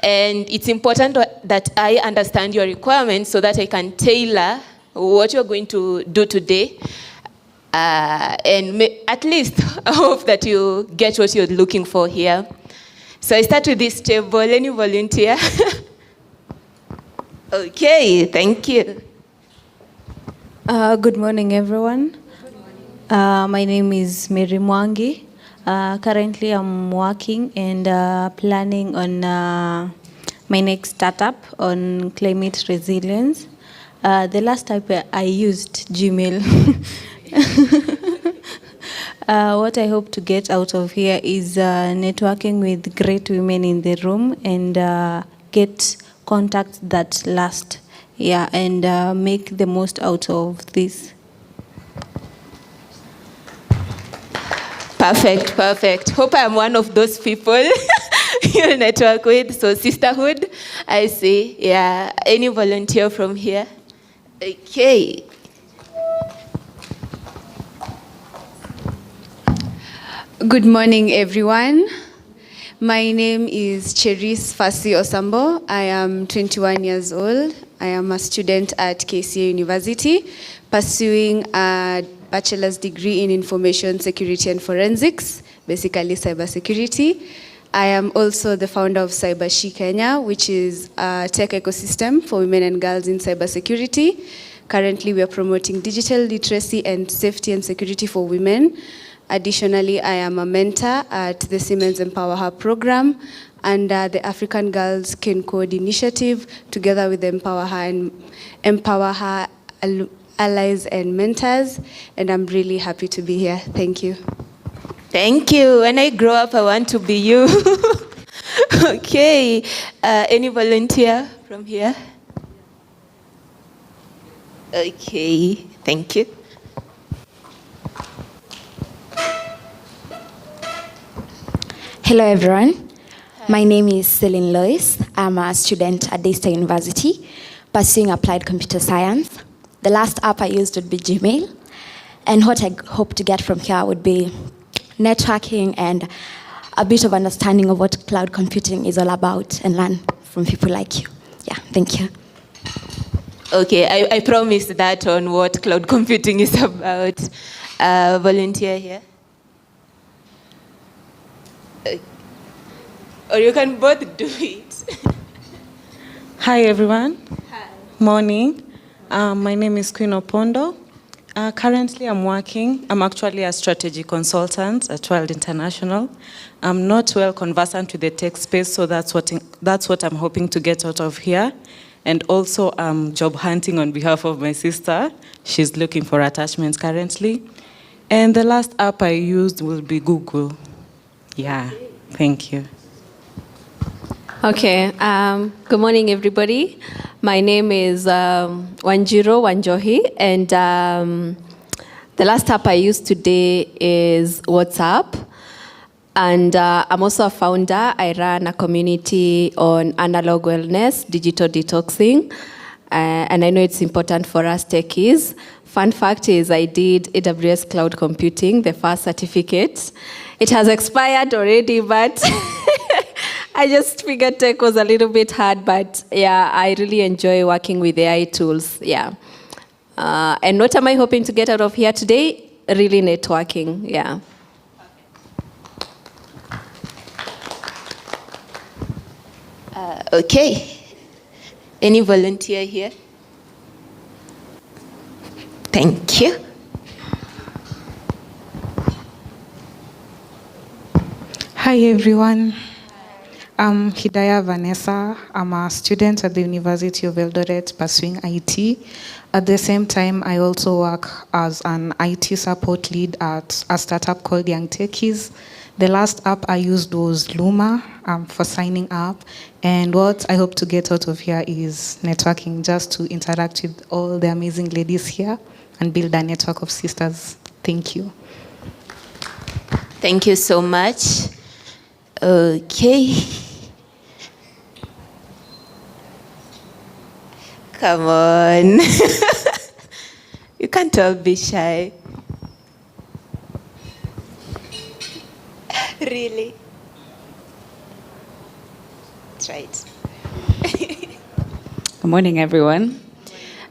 And it's important that I understand your requirements so that I can tailor what you're going to do today. And at least I hope that you get what you're looking for here. So I start with this table. Any volunteer? Okay, thank you. Good morning, everyone. My name is Mary Mwangi. Currently, I'm working and planning on my next startup on climate resilience. The last time I used Gmail. What I hope to get out of here is networking with great women in the room and get contacts that last, and make the most out of this. Perfect. Hope I'm one of those people you network with. So sisterhood, I see. Yeah, any volunteer from here? Okay. Good morning, everyone. My name is Cherise Fasi Osambo. I am 21 years old. I am a student at KCA University, pursuing a bachelor's degree in information security and forensics, basically cybersecurity. I am also the founder of CyberShe Kenya, which is a tech ecosystem for women and girls in cybersecurity. Currently, we are promoting digital literacy and safety and security for women. Additionally, I am a mentor at the Siemens Empower Her program under the African Girls Can Code initiative, together with Empower Her allies and mentors. And I'm really happy to be here. Thank you. Thank you. When I grow up, I want to be you. Okay. Any volunteer from here? Okay, thank you. Hello everyone. My name is Celine Lois. I'm a student at Daystar University pursuing applied computer science. The last app I used would be Gmail. And what I hope to get from here would be networking and a bit of understanding of what cloud computing is all about and learn from people like you. Yeah, thank you. Okay, I promised that on what cloud computing is about. Volunteer here. Or you can both do it. Hi, everyone. Hi. Morning. My name is Queen Opondo. Currently, I'm actually a strategy consultant at World International. I'm not well conversant with the tech space, so that's what I'm hoping to get out of here. And also, I'm job hunting on behalf of my sister. She's looking for attachments currently. And the last app I used will be Google. Yeah, thank you. Okay, good morning, everybody. My name is Wanjiro Wanjohi, and the last app I used today is WhatsApp. And I'm also a founder. I run a community on analog wellness, digital detoxing, and I know it's important for us techies. Fun fact is I did AWS Cloud Computing, the first certificate. It has expired already, but I just figured tech was a little bit hard, but yeah, I really enjoy working with AI tools, yeah. And what am I hoping to get out of here today? Really networking, yeah. Okay. Any volunteer here? Thank you. Hi, everyone. I'm Hidaya Vanessa. I'm a student at the University of Eldoret pursuing IT. At the same time, I also work as an IT support lead at a startup called Young Techies. The last app I used was Luma for signing up. And what I hope to get out of here is networking, just to interact with all the amazing ladies here and build a network of sisters. Thank you. Thank you so much. Okay. Come on. You can't all be shy. Really? Try it. Good morning, everyone.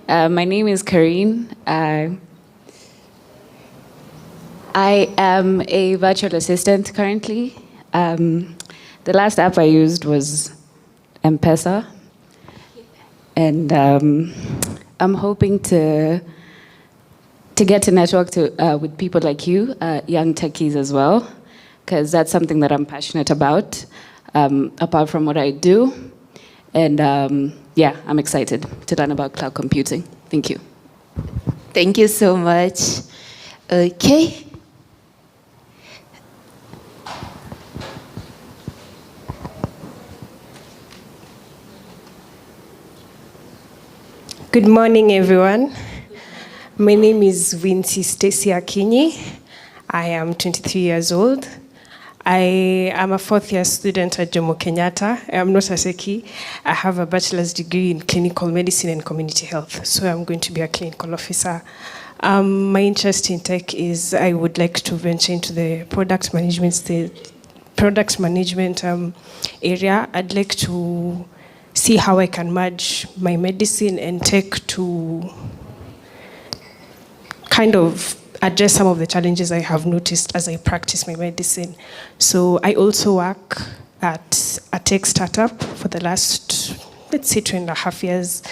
My name is Karine. I am a virtual assistant currently. The last app I used was M-Pesa. And I'm hoping to get to network with people like you, young techies as well, because that's something that I'm passionate about, apart from what I do. And yeah, I'm excited to learn about cloud computing. Thank you. Thank you so much. Okay. Good morning, everyone. My name is Vinci Stacy Akinyi. I am 23 years old. I am a fourth-year student at Jomo Kenyatta. I am not a Seki. I have a bachelor's degree in clinical medicine and community health, so I'm going to be a clinical officer. My interest in tech is I would like to venture into the product management area. I'd like to see how I can merge my medicine and tech to kind of address some of the challenges I have noticed as I practice my medicine. So I also work at a tech startup for the last, let's say, 2.5 years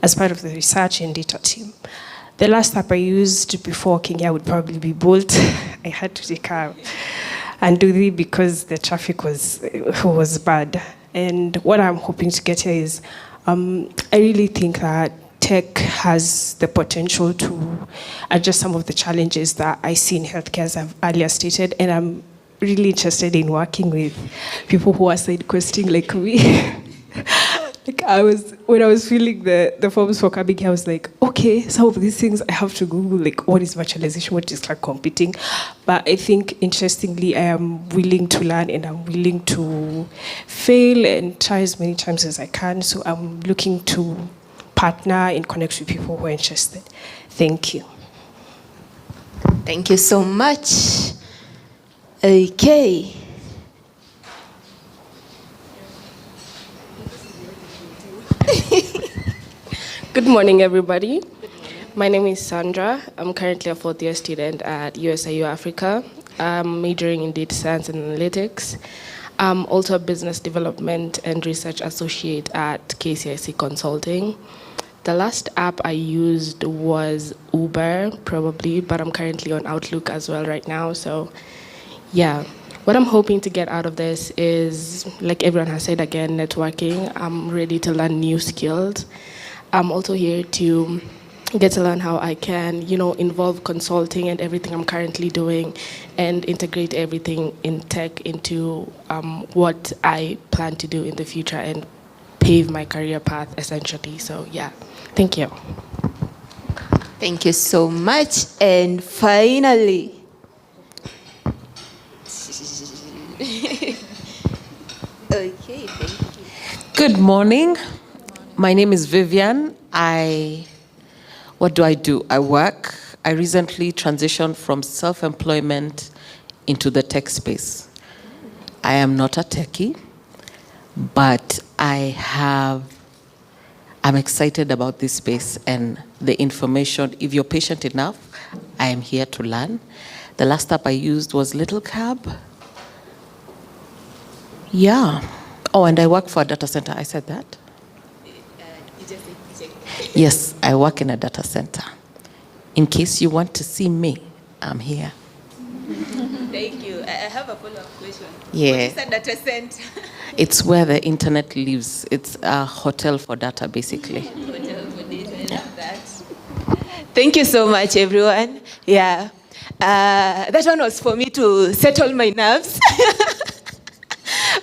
as part of the research and data team. The last app I used before working here would probably be Bolt. I had to take a Anduri because the traffic was bad. And what I'm hoping to get here is, I really think that tech has the potential to address some of the challenges that I see in healthcare, as I've earlier stated, and I'm really interested in working with people who are side questing like me. When I was filling the forms for coming here, I was like, okay, some of these things I have to Google, like what is virtualization, what is cloud computing. But I think, interestingly, I am willing to learn and I'm willing to fail and try as many times as I can. So I'm looking to partner and connect with people who are interested. Thank you. Thank you so much. Okay. Good morning, everybody. My name is Sandra. I'm currently a fourth-year student at USIU Africa. I'm majoring in data science and analytics. I'm also a business development and research associate at KCIC Consulting. The last app I used was Uber, probably, but I'm currently on Outlook as well right now. So, yeah. What I'm hoping to get out of this is, like everyone has said again, networking. I'm ready to learn new skills. I'm also here to get to learn how I can, involve consulting and everything I'm currently doing and integrate everything in tech into what I plan to do in the future and pave my career path, essentially. So, yeah. Thank you. Thank you so much. And finally, okay, thank you. Good morning. My name is Vivian. What do? I work. I recently transitioned from self-employment into the tech space. I am not a techie, but I'm excited about this space and the information. If you're patient enough, I am here to learn. The last app I used was Little Cab. Yeah. Oh, and I work for a data center. I said that? Yes, I work in a data center. In case you want to see me, I'm here. Thank you. I have a follow-up question. Yeah. What is a data center? It's where the internet lives. It's a hotel for data, basically. Hotel for data. I love that. Thank you so much, everyone. Yeah. That one was for me to settle my nerves.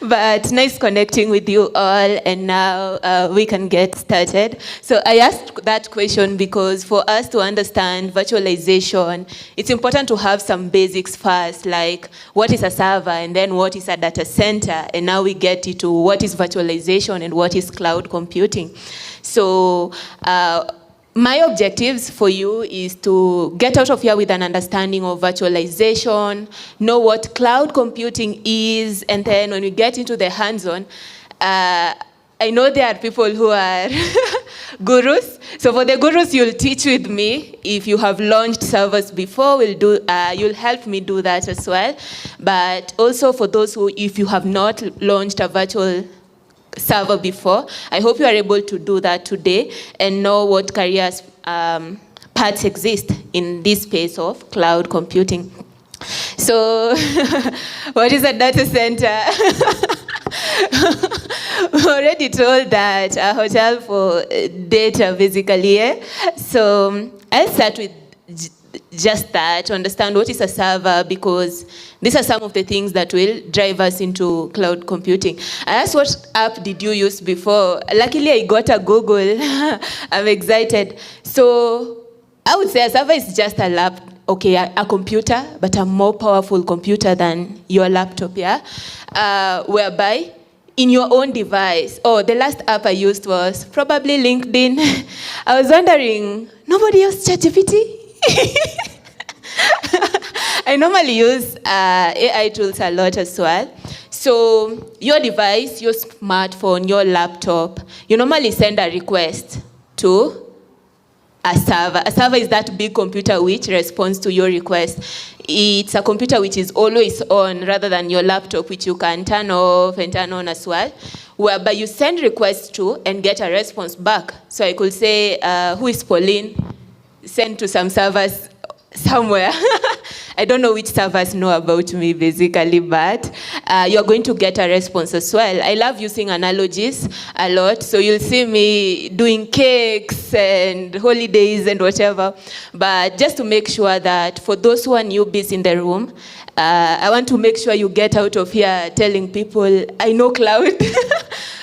But nice connecting with you all, and now we can get started. So I asked that question because for us to understand virtualization, it's important to have some basics first, like what is a server and then what is a data center, and now we get into what is virtualization and what is cloud computing. So my objectives for you is to get out of here with an understanding of virtualization, know what cloud computing is, and then when we get into the hands-on, I know there are people who are gurus. So for the gurus, you'll teach with me. If you have launched servers before, you'll help me do that as well. But also for those who, if you have not launched a virtual server before, I hope you are able to do that today and know what careers paths exist in this space of cloud computing. So, what is a data center? We already told that a hotel for data, basically. Yeah? So, I'll start with just that, to understand what is a server, because these are some of the things that will drive us into cloud computing. I asked, what app did you use before? Luckily, I got a Google. I'm excited. So I would say a server is just a computer, but a more powerful computer than your laptop, yeah? Whereby in your own device, the last app I used was probably LinkedIn. I was wondering, nobody used ChatGPT? I normally use AI tools a lot as well. So your device, your smartphone, your laptop, you normally send a request to a server. A server is that big computer which responds to your request. It's a computer which is always on rather than your laptop, which you can turn off and turn on as well, whereby you send requests to and get a response back. So I could say, who is Pauline? Send to some servers somewhere. I don't know which servers know about me, basically, but you're going to get a response as well. I love using analogies a lot, so you'll see me doing cakes and holidays and whatever. But just to make sure that for those who are newbies in the room, I want to make sure you get out of here telling people, I know cloud,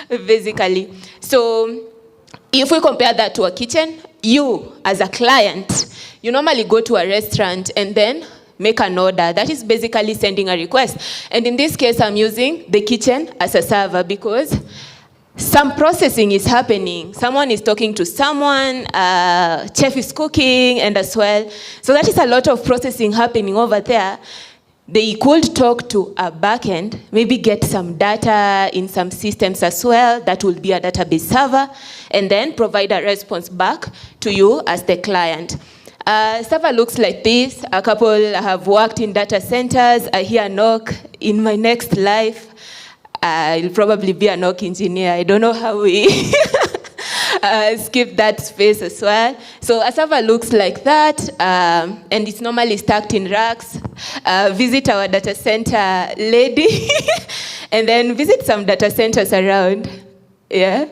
basically. So if we compare that to a kitchen, you as a client, you normally go to a restaurant and then make an order. That is basically sending a request. And in this case, I'm using the kitchen as a server because some processing is happening. Someone is talking to someone, chef is cooking, and as well. So that is a lot of processing happening over there. They could talk to a backend, maybe get some data in some systems as well. That will be a database server, and then provide a response back to you as the client. Server looks like this. A couple have worked in data centers. I hear a knock. In my next life, I'll probably be a knock engineer. I don't know how we skip that space as well. So a server looks like that, and it's normally stacked in racks. Visit our data center lady, and then visit some data centers around. Yeah.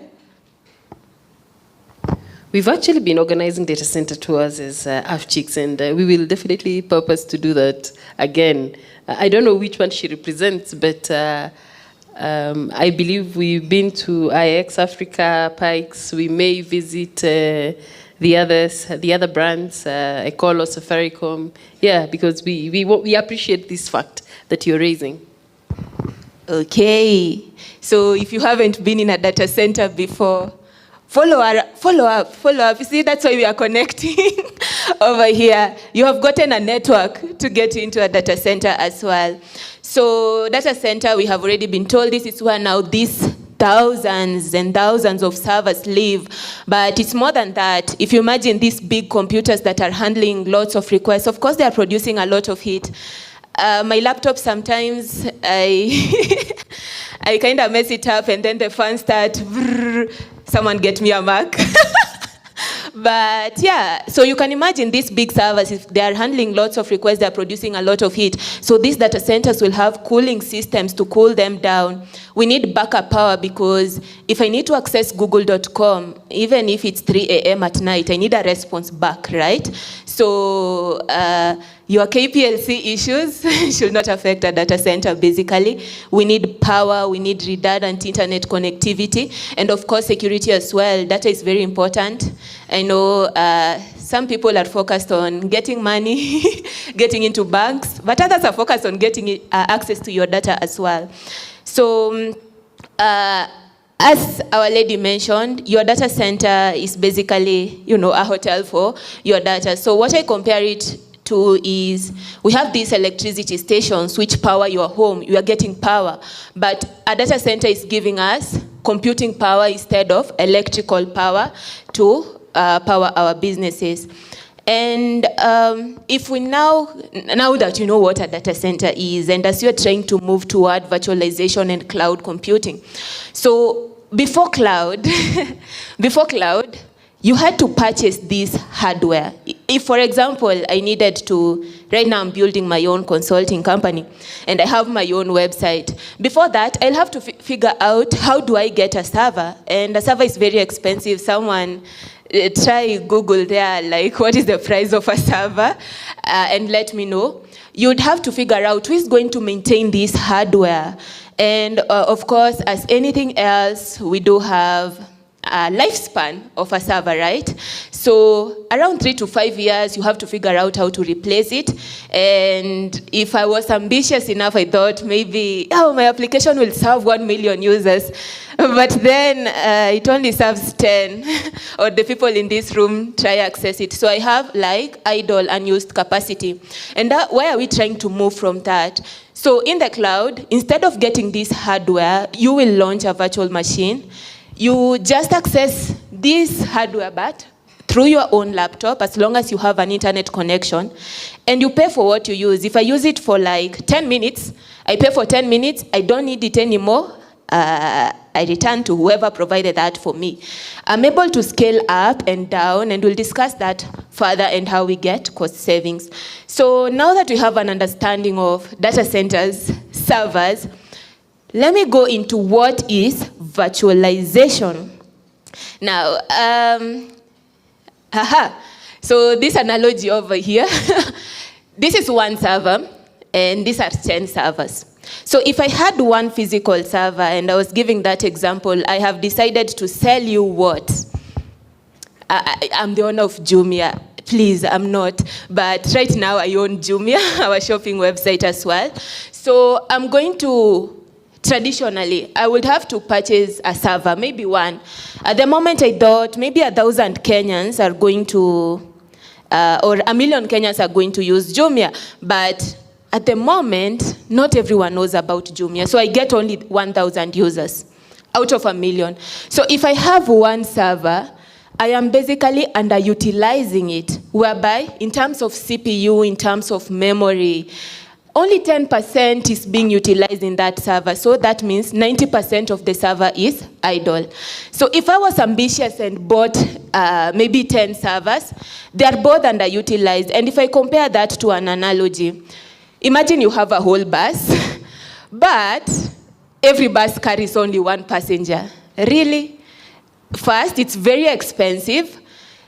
We've actually been organizing data center tours as Afchix, and we will definitely purpose to do that again. I don't know which one she represents, but I believe we've been to IX Africa, Pikes. We may visit the other brands, Ecolo, Safaricom. Yeah, because we appreciate this fact that you're raising. Okay. So if you haven't been in a data center before, follow up. You see, that's why we are connecting over here. You have gotten a network to get into a data center as well. So data center, we have already been told this is where now these thousands and thousands of servers live. But it's more than that. If you imagine these big computers that are handling lots of requests, of course they are producing a lot of heat. My laptop sometimes, I kind of mess it up and then the fans start, someone get me a Mac. But yeah, so you can imagine these big servers, if they are handling lots of requests, they are producing a lot of heat. So these data centers will have cooling systems to cool them down. We need backup power because if I need to access google.com, even if it's 3 a.m. at night, I need a response back, right? So your KPLC issues should not affect a data center, basically. We need power, we need redundant internet connectivity, and of course security as well. Data is very important. I know some people are focused on getting money, getting into banks, but others are focused on getting access to your data as well. So as our lady mentioned, your data center is basically, a hotel for your data. So what I compare it to is we have these electricity stations which power your home. You are getting power, but a data center is giving us computing power instead of electrical power to power our businesses. And if we now that you know what a data center is, and as you're trying to move toward virtualization and cloud computing, so before cloud, you had to purchase this hardware. If, for example, I needed to, right now I'm building my own consulting company, and I have my own website. Before that, I'll have to figure out how do I get a server, and a server is very expensive. Someone try Google there, like what is the price of a server, and let me know. You'd have to figure out who is going to maintain this hardware. And of course, as anything else, we do have a lifespan of a server, right? So around 3 to 5 years, you have to figure out how to replace it. And if I was ambitious enough, I thought maybe, my application will serve 1 million users. But then it only serves 10, or the people in this room try access it. So I have like idle unused capacity. And why are we trying to move from that? So in the cloud, instead of getting this hardware, you will launch a virtual machine. You just access this hardware, but through your own laptop, as long as you have an internet connection, and you pay for what you use. If I use it for like 10 minutes, I pay for 10 minutes, I don't need it anymore, I return to whoever provided that for me. I'm able to scale up and down, and we'll discuss that further and how we get cost savings. So now that we have an understanding of data centers, servers, let me go into what is virtualization. Now, so this analogy over here, this is one server, and these are 10 servers. So if I had one physical server, and I was giving that example, I have decided to sell you what? I'm the owner of Jumia. Please, I'm not. But right now I own Jumia, our shopping website as well. So I'm going to, traditionally, I would have to purchase a server, maybe one. At the moment I thought maybe 1,000 Kenyans are going to, or 1 million Kenyans are going to use Jumia. But at the moment, not everyone knows about Jumia. So I get only 1,000 users out of 1 million. So if I have one server, I am basically underutilizing it, whereby in terms of CPU, in terms of memory, only 10% is being utilized in that server. So that means 90% of the server is idle. So if I was ambitious and bought maybe 10 servers, they are both underutilized. And if I compare that to an analogy, imagine you have a whole bus, but every bus carries only one passenger. Really? First, it's very expensive.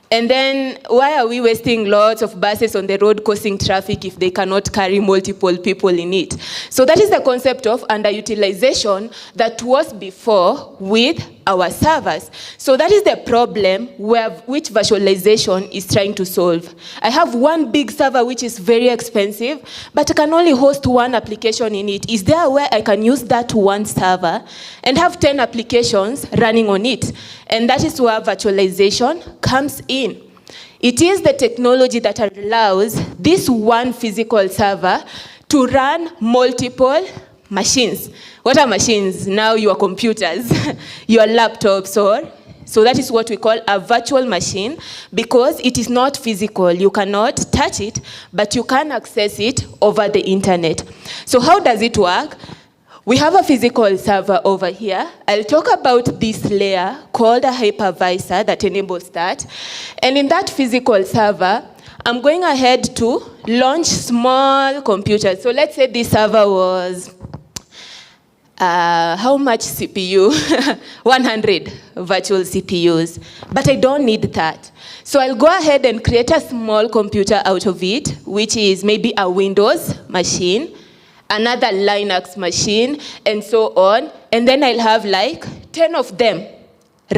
And then, why are we wasting lots of buses on the road causing traffic if they cannot carry multiple people in it? So that is the concept of underutilization that was before with our servers. So that is the problem which virtualization is trying to solve. I have one big server which is very expensive, but I can only host one application in it. Is there a way I can use that one server and have 10 applications running on it? And that is where virtualization comes in. It is the technology that allows this one physical server to run multiple machines. What are machines? Now your computers, your laptops, or so that is what we call a virtual machine, because it is not physical. You cannot touch it, but you can access it over the internet. So how does it work? We have a physical server over here. I'll talk about this layer called a hypervisor that enables that. And in that physical server, I'm going ahead to launch small computers. So let's say this server was, how much CPU? 100 virtual CPUs. But I don't need that. So I'll go ahead and create a small computer out of it, which is maybe a Windows machine, another Linux machine, and so on. And then I'll have like 10 of them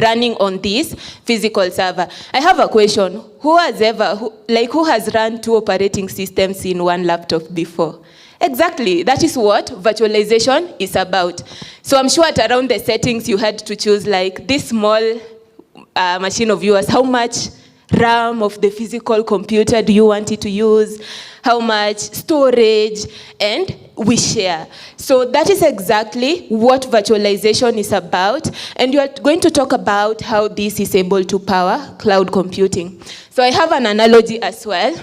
running on this physical server. I have a question. Who has run 2 operating systems in one laptop before? Exactly, that is what virtualization is about. So I'm sure at around the settings you had to choose like this small machine of yours, how much RAM of the physical computer do you want it to use, how much storage, and we share. So that is exactly what virtualization is about, and you are going to talk about how this is able to power cloud computing. So I have an analogy as well.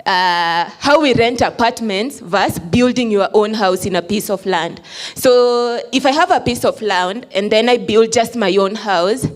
How we rent apartments versus building your own house in a piece of land. So if I have a piece of land and then I build just my own house,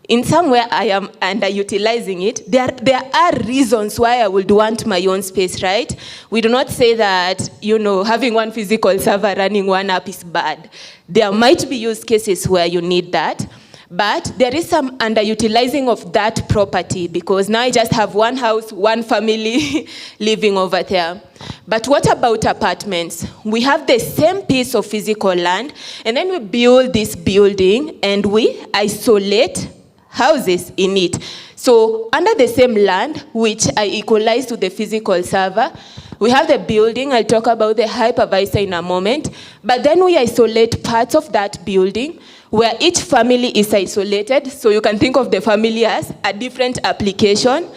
in somewhere I am underutilizing it. There are reasons why I would want my own space, right? We do not say that, having one physical server running one app is bad. There might be use cases where you need that. But there is some underutilizing of that property because now I just have one house, one family living over there. But what about apartments? We have the same piece of physical land, and then we build this building and we isolate houses in it. So under the same land, which I equalize to the physical server, we have the building. I'll talk about the hypervisor in a moment. But then we isolate parts of that building where each family is isolated. So you can think of the family as a different application.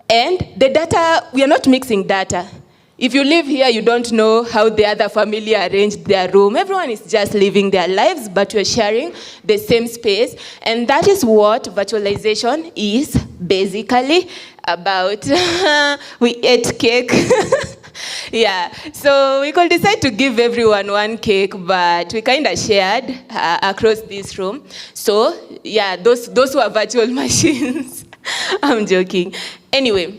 And the data, we are not mixing data. If you live here, you don't know how the other family arranged their room. Everyone is just living their lives, but we're sharing the same space. And that is what virtualization is basically about. We ate cake. Yeah, so we could decide to give everyone one cake, but we kind of shared across this room. So yeah, those were virtual machines. I'm joking. Anyway,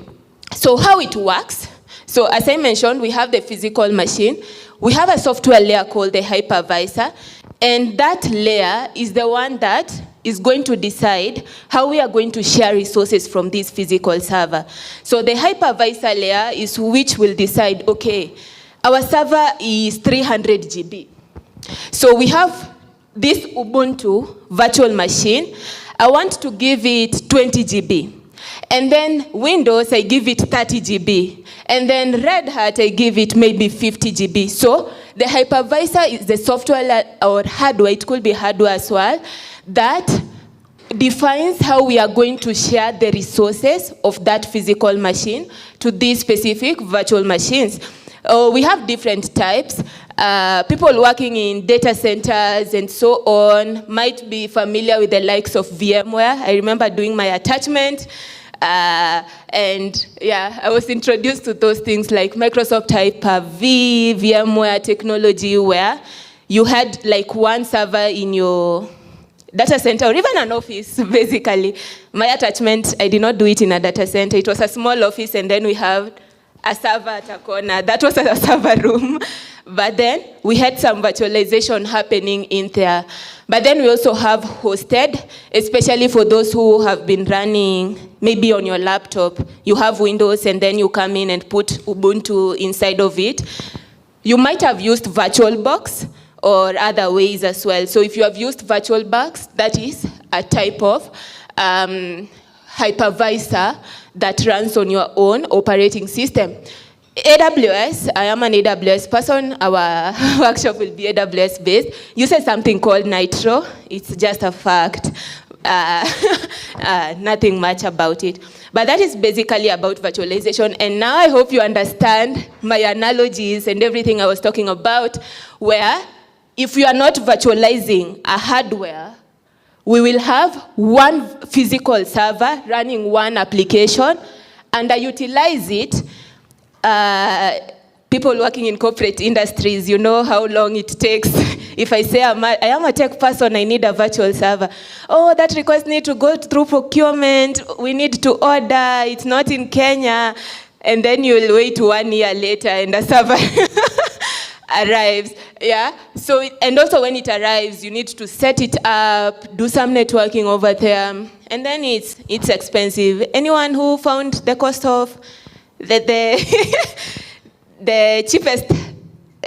so how it works. So as I mentioned, we have the physical machine. We have a software layer called the hypervisor. And that layer is the one that is going to decide how we are going to share resources from this physical server. So the hypervisor layer is which will decide, okay, our server is 300 GB. So we have this Ubuntu virtual machine. I want to give it 20 GB. And then Windows, I give it 30 GB. And then Red Hat, I give it maybe 50 GB. So the hypervisor is the software or hardware, it could be hardware as well, that defines how we are going to share the resources of that physical machine to these specific virtual machines. We have different types. People working in data centers and so on might be familiar with the likes of VMware. I remember doing my attachment. And yeah, I was introduced to those things like Microsoft Hyper-V, VMware technology, where you had like one server in your data center or even an office, basically. My attachment, I did not do it in a data center. It was a small office, and then we have a server at a corner. That was a server room. But then we had some virtualization happening in there. But then we also have hosted, especially for those who have been running maybe on your laptop. You have Windows, and then you come in and put Ubuntu inside of it. You might have used VirtualBox or other ways as well. So if you have used VirtualBox, that is a type of hypervisor that runs on your own operating system. AWS, I am an AWS person. Our workshop will be AWS based. Uses something called Nitro. It's just a fact. Nothing much about it. But that is basically about virtualization. And now I hope you understand my analogies and everything I was talking about, where if we are not virtualizing a hardware, we will have one physical server running one application, and I utilize it. People working in corporate industries, you know how long it takes. If I say I am a tech person, I need a virtual server. Oh, that request need to go through procurement. We need to order. It's not in Kenya. And then you'll wait 1 year later and the server arrives. Yeah. So, and also when it arrives, you need to set it up, do some networking over there, and then it's expensive. Anyone who found the cost of the cheapest,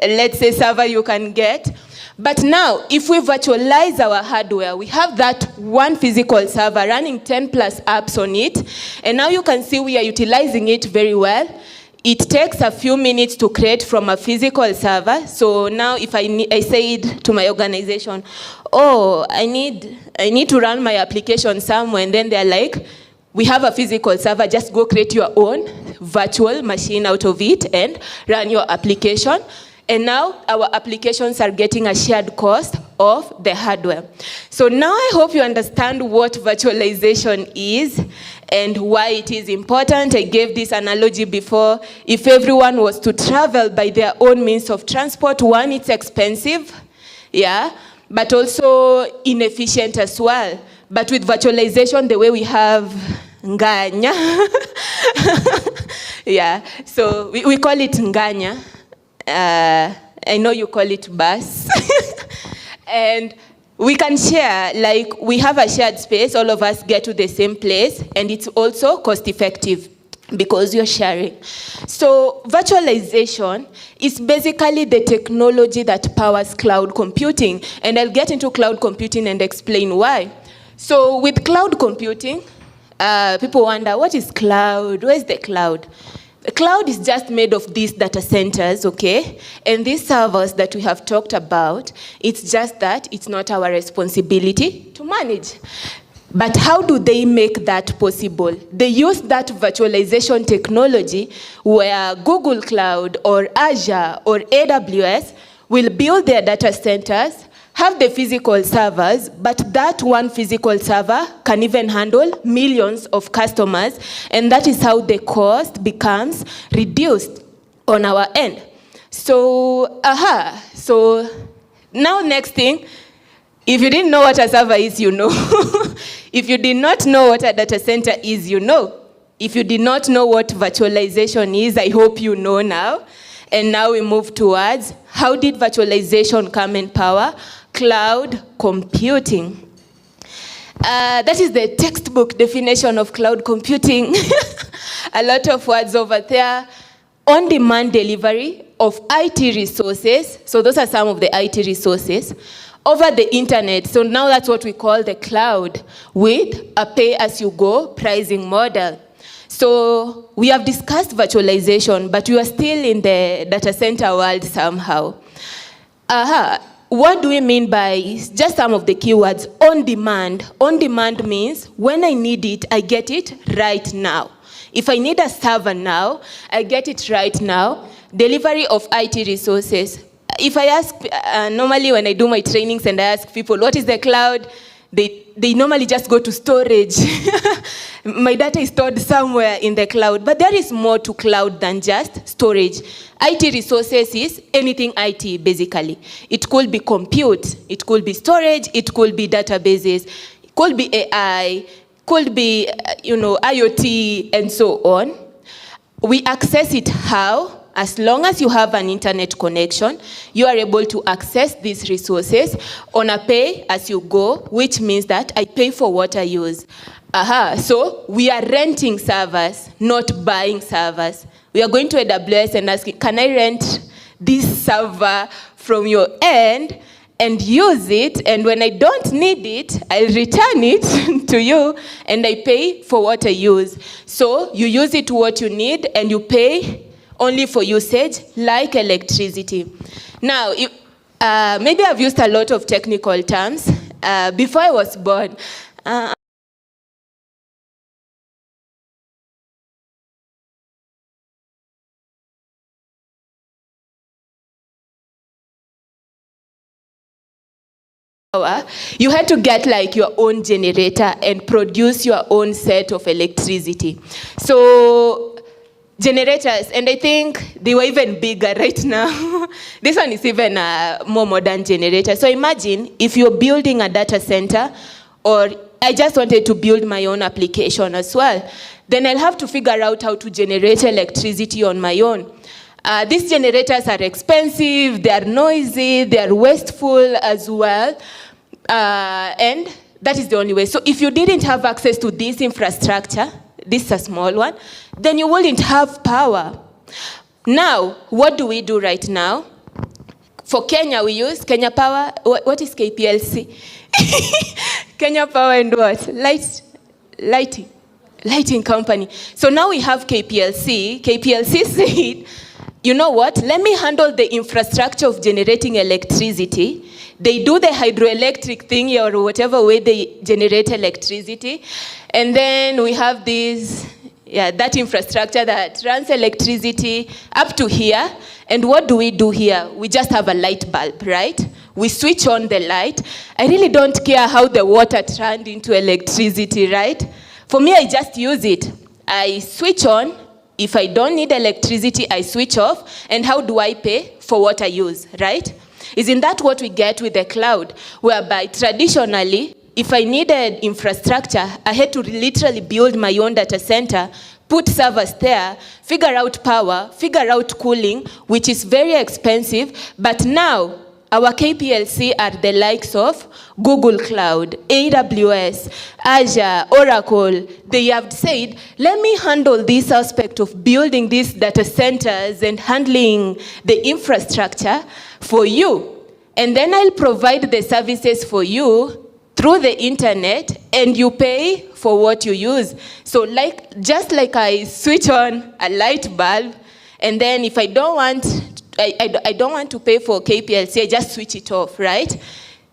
let's say, server you can get? But now, if we virtualize our hardware, we have that one physical server running 10 plus apps on it, and now you can see we are utilizing it very well. It takes a few minutes to create from a physical server. So now if I said to my organization, oh, I need to run my application somewhere, and then they're like, we have a physical server, just go create your own virtual machine out of it and run your application. And now our applications are getting a shared cost of the hardware. So now I hope you understand what virtualization is and why it is important. I gave this analogy before. If everyone was to travel by their own means of transport, one, it's expensive, yeah, but also inefficient as well. But with virtualization, the way we have nganya, yeah, so we call it nganya. I know you call it bus. And we can share, like we have a shared space, all of us get to the same place, and it's also cost effective because you're sharing. So virtualization is basically the technology that powers cloud computing, and I'll get into cloud computing and explain why. So with cloud computing, people wonder, what is cloud? Where's the cloud? The cloud is just made of these data centers, okay? And these servers that we have talked about, it's just that it's not our responsibility to manage. But how do they make that possible? They use that virtualization technology where Google Cloud or Azure or AWS will build their data centers, have the physical servers, but that one physical server can even handle millions of customers, and that is how the cost becomes reduced on our end. So, so now next thing, if you didn't know what a server is, you know. If you did not know what a data center is, you know. If you did not know what virtualization is, I hope you know now. And now we move towards, how did virtualization come in power? Cloud computing. That is the textbook definition of cloud computing. A lot of words over there. On-demand delivery of IT resources, so those are some of the IT resources, over the internet. So now that's what we call the cloud, with a pay-as-you-go pricing model. So we have discussed virtualization, but we are still in the data center world somehow. What do we mean by just some of the keywords? On demand. On demand means when I need it, I get it right now. If I need a server now, I get it right now. Delivery of IT resources. If I ask, normally when I do my trainings and I ask people, what is the cloud? They normally just go to storage. My data is stored somewhere in the cloud, but there is more to cloud than just storage. IT resources is anything IT, basically. It could be compute, it could be storage, it could be databases, it could be AI, could be IoT, and so on. We access it how? As long as you have an internet connection, you are able to access these resources on a pay-as-you-go, which means that I pay for what I use. So we are renting servers, not buying servers. We are going to AWS and asking, can I rent this server from your end and use it? And when I don't need it, I'll return it to you and I pay for what I use. So you use it to what you need and you pay only for usage, like electricity. Now, maybe I've used a lot of technical terms. Before I was born, you had to get like your own generator and produce your own set of electricity. So generators, and I think they were even bigger right now. This one is even a more modern generator. So imagine if you're building a data center, or I just wanted to build my own application as well, then I'll have to figure out how to generate electricity on my own. These generators are expensive, they are noisy, they are wasteful as well, and that is the only way. So if you didn't have access to this infrastructure, this is a small one, then you wouldn't have power. Now, what do we do right now? For Kenya, we use Kenya Power. What is KPLC? Kenya Power and what? Lighting company. So now we have KPLC. KPLC said, you know what? Let me handle the infrastructure of generating electricity. They do the hydroelectric thing or whatever way they generate electricity. And then we have that infrastructure that runs electricity up to here. And what do we do here? We just have a light bulb, right? We switch on the light. I really don't care how the water turned into electricity, right? For me, I just use it. I switch on. If I don't need electricity, I switch off. And how do I pay? For what I use, right? Isn't that what we get with the cloud? Whereby traditionally, if I needed infrastructure, I had to literally build my own data center, put servers there, figure out power, figure out cooling, which is very expensive. But now, our KPLC are the likes of Google Cloud, AWS, Azure, Oracle. They have said, let me handle this aspect of building these data centers and handling the infrastructure for you. And then I'll provide the services for you through the internet, and you pay for what you use. So just like I switch on a light bulb, and then if I don't want to pay for KPLC, I just switch it off, right?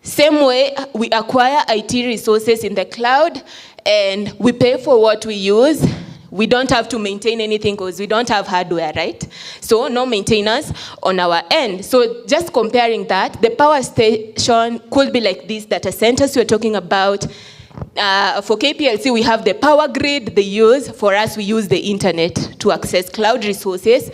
Same way, we acquire IT resources in the cloud, and we pay for what we use. We don't have to maintain anything because we don't have hardware, right? So no maintenance on our end. So just comparing that, the power station could be like these data centers we're talking about. For KPLC, we have the power grid they use. For us, we use the internet to access cloud resources.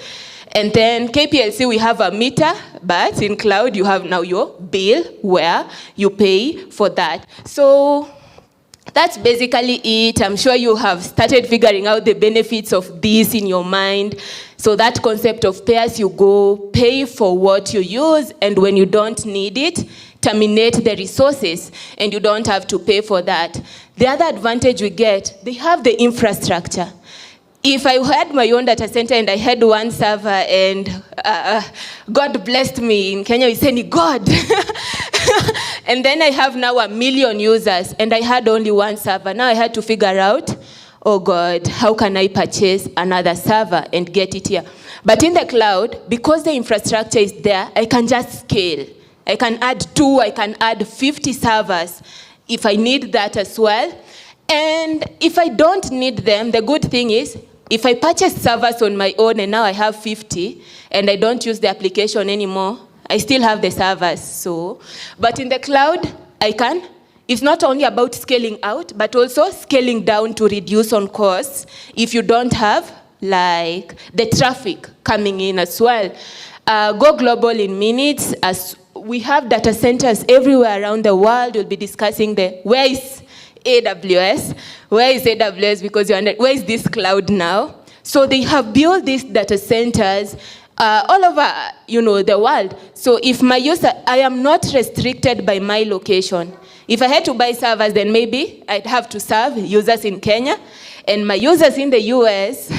And then KPLC, we have a meter, but in cloud, you have now your bill where you pay for that. So that's basically it. I'm sure you have started figuring out the benefits of this in your mind. So that concept of pay as you go, pay for what you use, and when you don't need it, terminate the resources, and you don't have to pay for that. The other advantage we get, they have the infrastructure. if I had my own data center and I had one server and God blessed me in Kenya, we say, God. And then I have now 1 million users and I had only one server. Now I had to figure out, oh God, how can I purchase another server and get it here? But in the cloud, because the infrastructure is there, I can just scale. I can add 2, I can add 50 servers if I need that as well. And if I don't need them, the good thing is, if I purchase servers on my own and now I have 50 and I don't use the application anymore, I still have the servers. So, but in the cloud, I can. It's not only about scaling out, but also scaling down to reduce on costs if you don't have like the traffic coming in as well. Go global in minutes. As we have data centers everywhere around the world, we'll be discussing where is AWS? Where is AWS? Because where is this cloud now? So they have built these data centers all over, the world. So if my user, I am not restricted by my location. If I had to buy servers, then maybe I'd have to serve users in Kenya, and my users in the US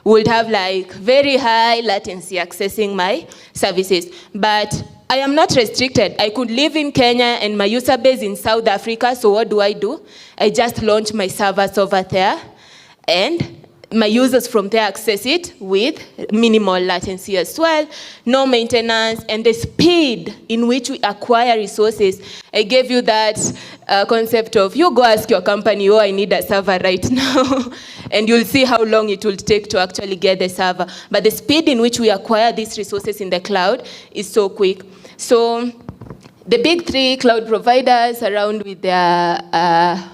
would have like very high latency accessing my services. But I am not restricted. I could live in Kenya and my user base in South Africa, so what do? I just launch my servers over there, and my users from there access it with minimal latency as well, no maintenance, and the speed in which we acquire resources. I gave you that concept of, you go ask your company, oh, I need a server right now, and you'll see how long it will take to actually get the server. But the speed in which we acquire these resources in the cloud is so quick. So the big 3 cloud providers around with their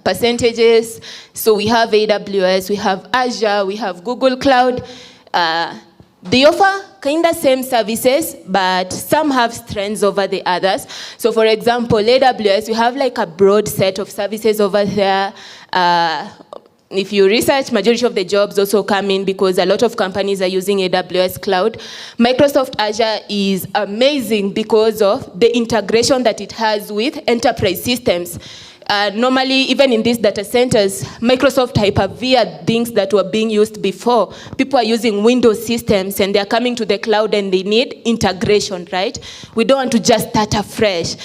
percentages. So we have AWS, we have Azure, we have Google Cloud. They offer kind of same services, but some have strengths over the others. So for example, AWS, we have like a broad set of services over there. If you research, majority of the jobs also come in because a lot of companies are using AWS Cloud. Microsoft Azure is amazing because of the integration that it has with enterprise systems. Normally, even in these data centers, Microsoft Hyper-V are things that were being used before. People are using Windows systems and they're coming to the cloud and they need integration, right? We don't want to just start afresh.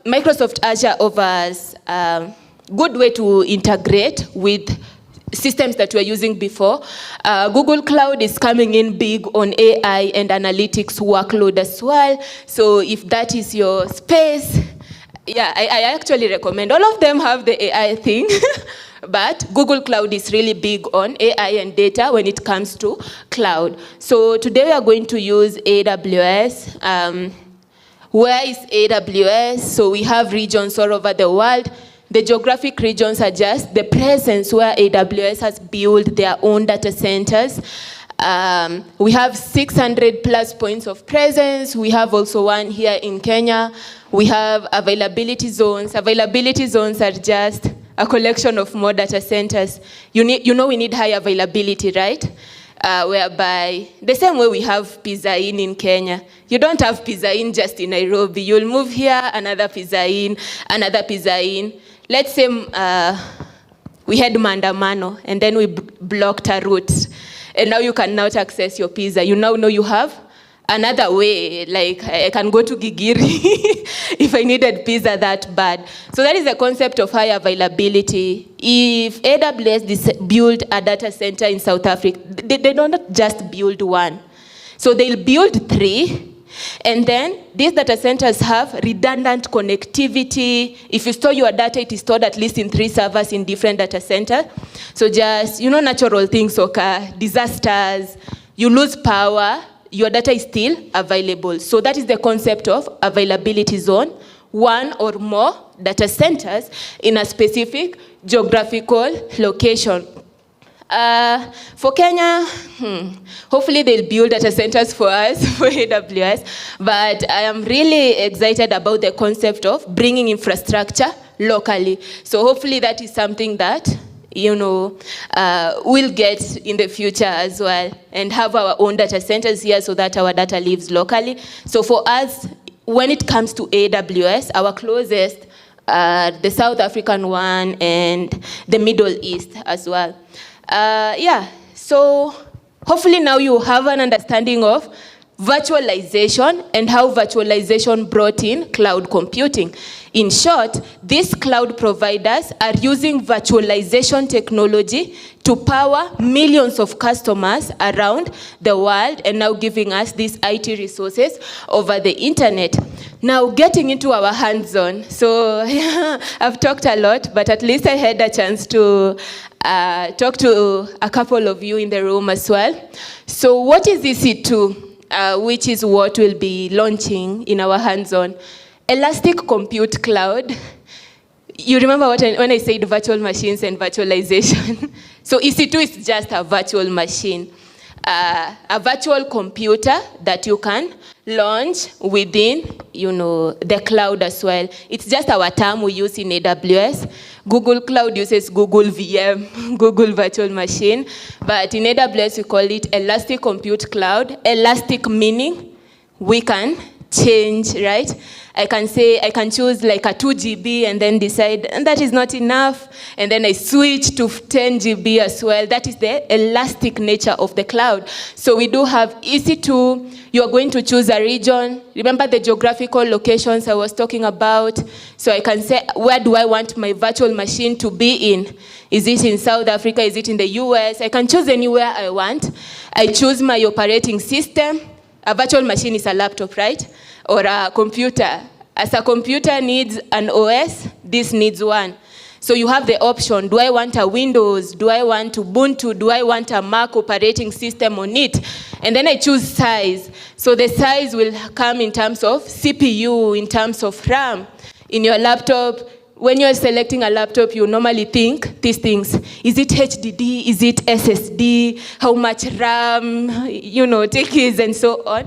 Microsoft Azure offers a good way to integrate with systems that we're using before. Google Cloud is coming in big on AI and analytics workload as well. So if that is your space, yeah, I actually recommend. All of them have the AI thing, but Google Cloud is really big on AI and data when it comes to cloud. So today we are going to use AWS. Where is AWS? So we have regions all over the world. The geographic regions are just the presence where AWS has built their own data centers. We have 600 plus points of presence. We have also one here in Kenya. We have availability zones. Availability zones are just a collection of more data centers. We need high availability, right? Whereby the same way we have Pizza Inn in Kenya. You don't have Pizza Inn just in Nairobi. You'll move here, another Pizza Inn, another Pizza Inn. Let's say we had Mandamano and then we blocked a route. And now you cannot access your pizza. You now know you have another way, like I can go to Gigiri if I needed pizza that bad. So that is the concept of high availability. If AWS build a data center in South Africa, they don't just build one. So they'll build 3, and then these data centers have redundant connectivity. If you store your data, it is stored at least in 3 servers in different data centers. So just, natural things occur, disasters, you lose power, your data is still available. So that is the concept of availability zone, 1 or more data centers in a specific geographical location. For Kenya, hopefully they'll build data centers for us, for AWS, but I am really excited about the concept of bringing infrastructure locally. So hopefully that is something that, we'll get in the future as well, and have our own data centers here so that our data lives locally. So for us, when it comes to AWS, our closest, the South African one and the Middle East as well. Yeah, so hopefully now you have an understanding of virtualization and how virtualization brought in cloud computing. In short, these cloud providers are using virtualization technology to power millions of customers around the world and now giving us these IT resources over the internet. Now getting into our hands-on. So I've talked a lot, but at least I had a chance to talk to a couple of you in the room as well. So what is EC2? Which is what we'll be launching in our hands-on. Elastic Compute Cloud. You remember when I said virtual machines and virtualization? So EC2 is just a virtual machine, a virtual computer that you can launch within, the cloud as well. It's just our term we use in AWS. Google Cloud uses Google VM, Google Virtual Machine, but in AWS we call it Elastic Compute Cloud. Elastic meaning we can change, right? I can choose like a 2 GB and then decide, and that is not enough, and then I switch to 10 GB as well. That is the elastic nature of the cloud. So we do have EC2. You are going to choose a region. Remember the geographical locations I was talking about? So I can say, where do I want my virtual machine to be in? Is it in South Africa? Is it in the US? I can choose anywhere I want. I choose my operating system. A virtual machine is a laptop, right? Or a computer. As a computer needs an OS, this needs one. So you have the option, do I want a Windows? Do I want Ubuntu? Do I want a Mac operating system on it? And then I choose size. So the size will come in terms of CPU, in terms of RAM. In your laptop, when you're selecting a laptop, you normally think these things. Is it HDD? Is it SSD? How much RAM? Techies and so on.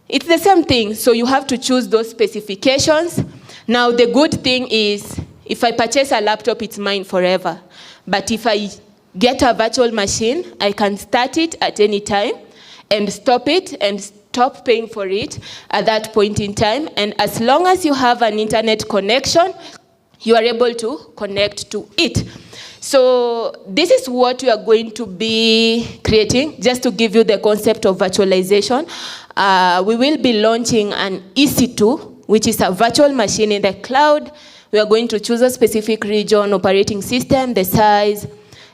It's the same thing. So you have to choose those specifications. Now, the good thing is, if I purchase a laptop, it's mine forever. But if I get a virtual machine, I can start it at any time and stop it and stop paying for it at that point in time. And as long as you have an internet connection, you are able to connect to it. So this is what we are going to be creating, just to give you the concept of virtualization. We will be launching an EC2, which is a virtual machine in the cloud. We are going to choose a specific region, operating system, the size,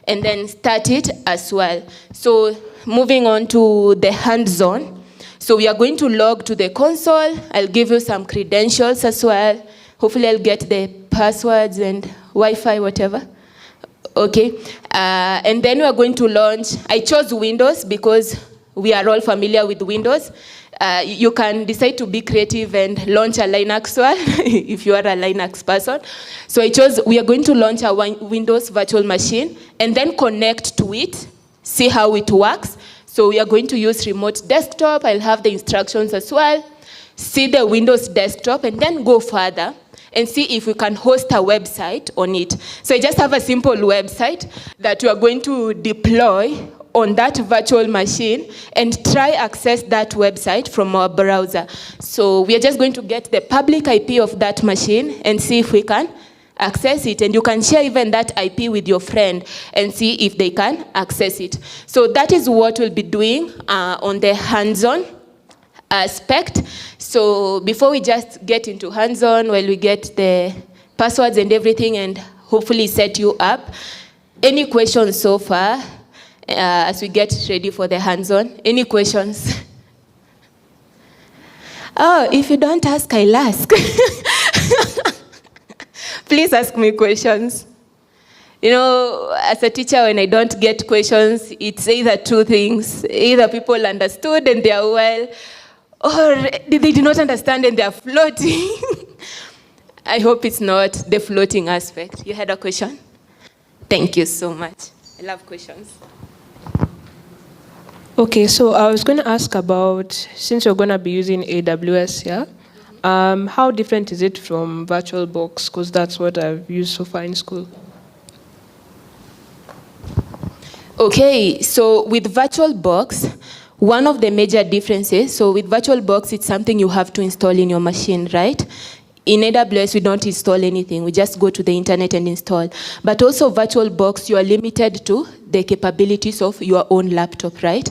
and then start it as well. So moving on to the hands-on. So we are going to log to the console. I'll give you some credentials as well. Hopefully I'll get the passwords and Wi-Fi, whatever. Okay. And then we are going to launch. I chose Windows because we are all familiar with Windows. You can decide to be creative and launch a Linux one if you are a Linux person. So we are going to launch a Windows virtual machine and then connect to it, see how it works. So we are going to use remote desktop. I'll have the instructions as well. See the Windows desktop and then go further and see if we can host a website on it. So I just have a simple website that we are going to deploy on that virtual machine and try access that website from our browser. So we are just going to get the public IP of that machine and see if we can access it. And you can share even that IP with your friend and see if they can access it. So that is what we'll be doing on the hands-on aspect. So before we just get into hands-on, while we get the passwords and everything and hopefully set you up, any questions so far? As we get ready for the hands-on. Any questions? Oh, if you don't ask, I'll ask. Please ask me questions. As a teacher, when I don't get questions, it's either two things. Either people understood and they are well, or they did not understand and they are floating. I hope it's not the floating aspect. You had a question? Thank you so much. I love questions. Okay, so I was going to ask about, since you're going to be using AWS, yeah? How different is it from VirtualBox? Because that's what I've used so far in school. Okay, so with VirtualBox, one of the major differences, so with VirtualBox, it's something you have to install in your machine, right? In AWS, we don't install anything. We just go to the internet and install. But also VirtualBox, you are limited to the capabilities of your own laptop, right?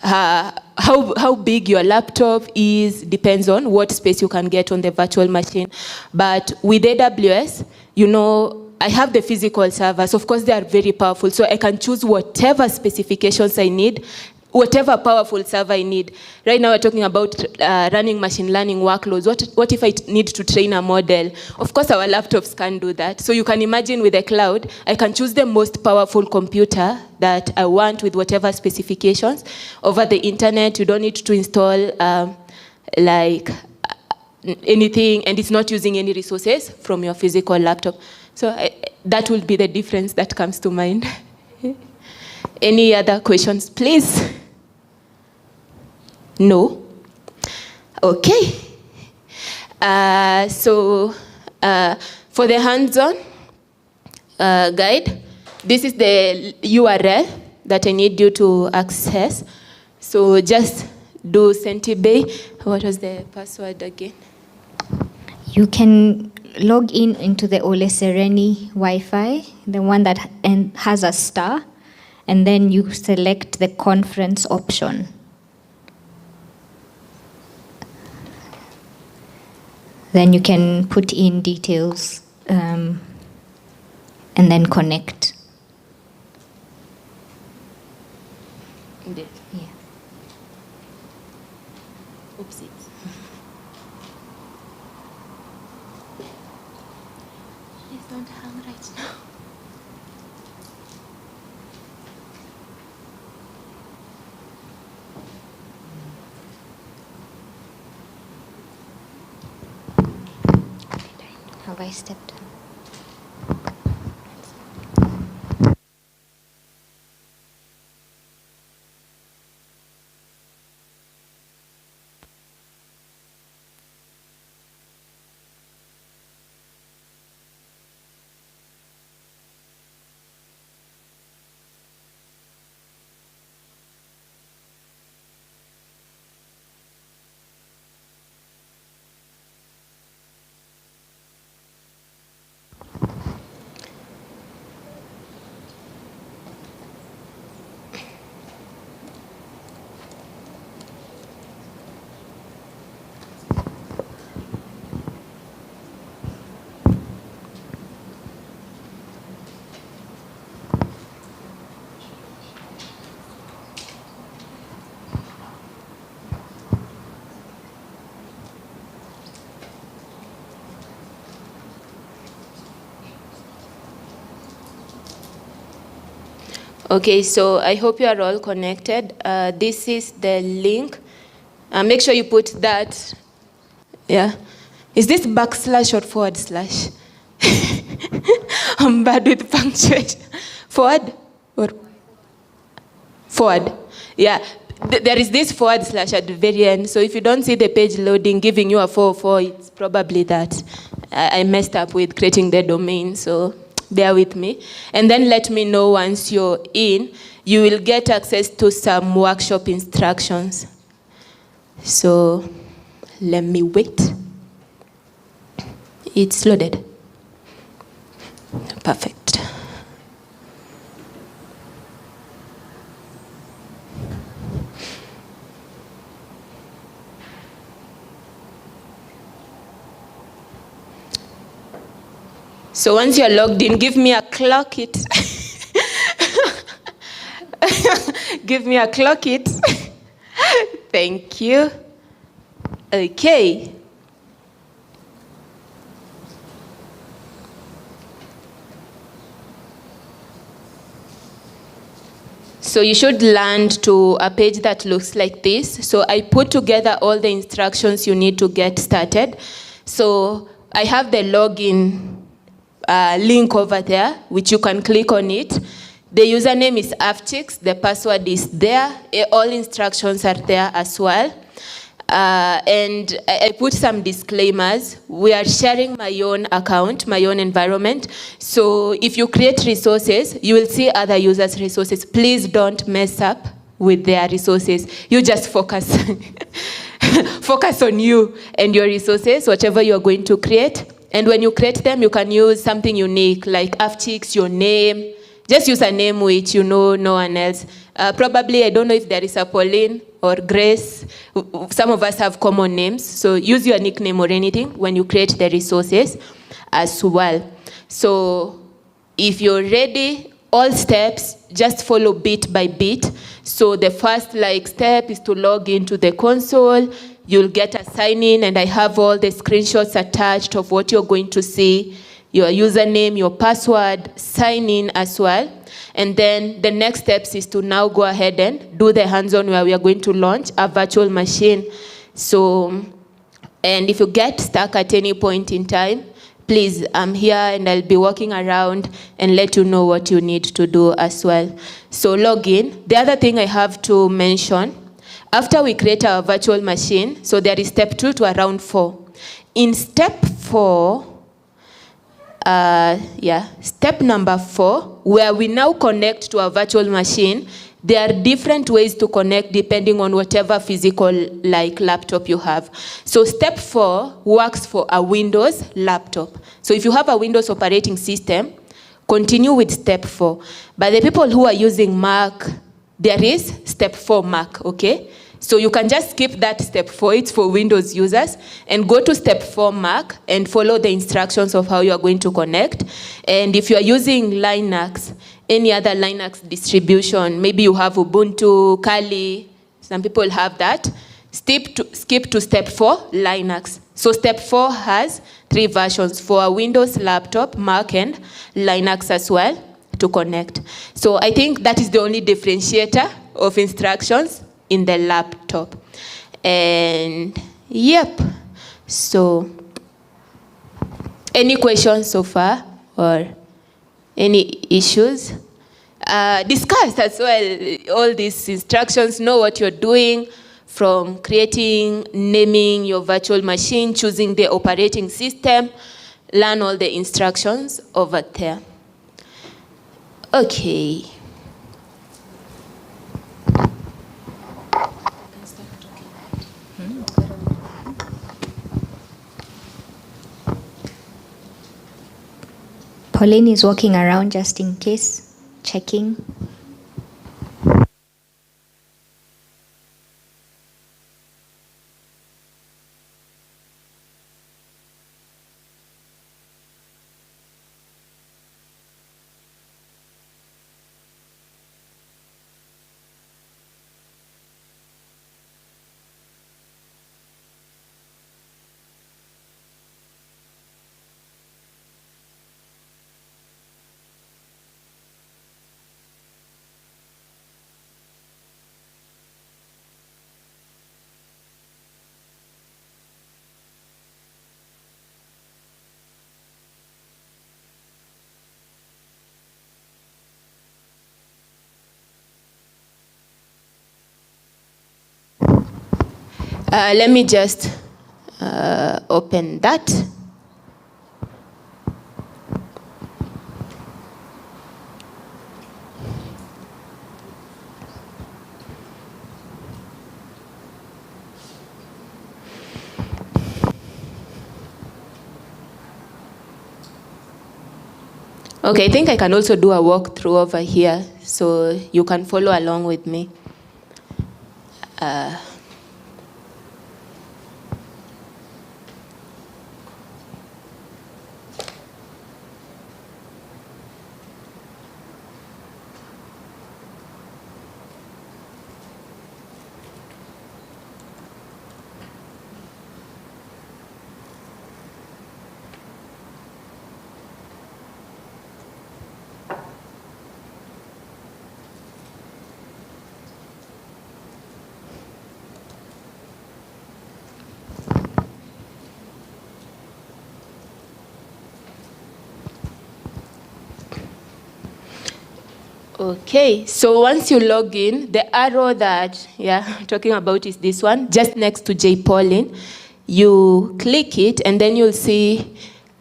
How big your laptop is depends on what space you can get on the virtual machine. But with AWS, you know, I have the physical servers. Of course, they are very powerful, so I can choose whatever specifications I need, whatever powerful server I need. Right now, we're talking about running machine learning workloads. What if I need to train a model? Of course, our laptops can do that. So you can imagine with the cloud, I can choose the most powerful computer that I want with whatever specifications. Over the internet, you don't need to install anything, and it's not using any resources from your physical laptop. So that will be the difference that comes to mind. Any other questions, please? No? Okay. For the hands-on guide, this is the URL that I need you to access. So just do Sentibay. What was the password again? You can log in into the Ole Sereni Wi-Fi, the one that has a star, and then you select the conference option. Then you can put in details and then connect. Indeed. Yeah. Oopsies. Please don't hang right now. Have I stepped on? Okay, so I hope you are all connected. This is the link. Make sure you put that. Yeah. Is this backslash or forward slash? I'm bad with punctuation. Forward or forward? Yeah. There is this forward slash at the very end. So if you don't see the page loading giving you a 404, it's probably that I messed up with creating the domain. So bear with me. And then let me know once you're in. You will get access to some workshop instructions. So let me wait. It's loaded. Perfect. So once you're logged in, give me a clock it. Give me a clock it. Thank you. Okay. So you should land to a page that looks like this. So I put together all the instructions you need to get started. So I have the login link over there, which you can click on it. The username is Afchix. The password is there. All instructions are there as well. And I put some disclaimers. We are sharing my own account, my own environment. So if you create resources, you will see other users' resources. Please don't mess up with their resources. You just focus. focus on you and your resources, whatever you're going to create. And when you create them, you can use something unique like Afchix, your name. Just use a name which you know no one else. Probably, I don't know if there is a Pauline or Grace. Some of us have common names. So use your nickname or anything when you create the resources as well. So if you're ready, all steps, just follow bit by bit. So the first step is to log into the console. You'll get a sign in, and I have all the screenshots attached of what you're going to see, your username, your password, sign in as well. And then the next steps is to now go ahead and do the hands-on where we are going to launch a virtual machine. So, and if you get stuck at any point in time, please, I'm here and I'll be walking around and let you know what you need to do as well. So log in. The other thing I have to mention, after we create our virtual machine, so there is step 2 to around 4. In step 4, step number 4, where we now connect to our virtual machine, there are different ways to connect depending on whatever physical laptop you have. So step 4 works for a Windows laptop. So if you have a Windows operating system, continue with step 4. But the people who are using Mac, there is step 4 Mac, okay? So you can just skip that step 4, it's for Windows users, and go to step 4 Mac and follow the instructions of how you are going to connect. And if you are using Linux, any other Linux distribution, maybe you have Ubuntu, Kali, some people have that, skip to step 4, Linux. So step 4 has 3 versions for a Windows laptop, Mac, and Linux as well to connect. So I think that is the only differentiator of instructions in the laptop. And yep, so any questions so far or any issues? Discuss as well all these instructions, know what you're doing from creating, naming your virtual machine, choosing the operating system, learn all the instructions over there. Okay. Pauline is walking around just in case, checking. Let me just open that. Okay, I think I can also do a walkthrough over here, so you can follow along with me. Okay, so once you log in, the arrow that I'm talking about is this one, just next to J. Pauline. You click it, and then you'll see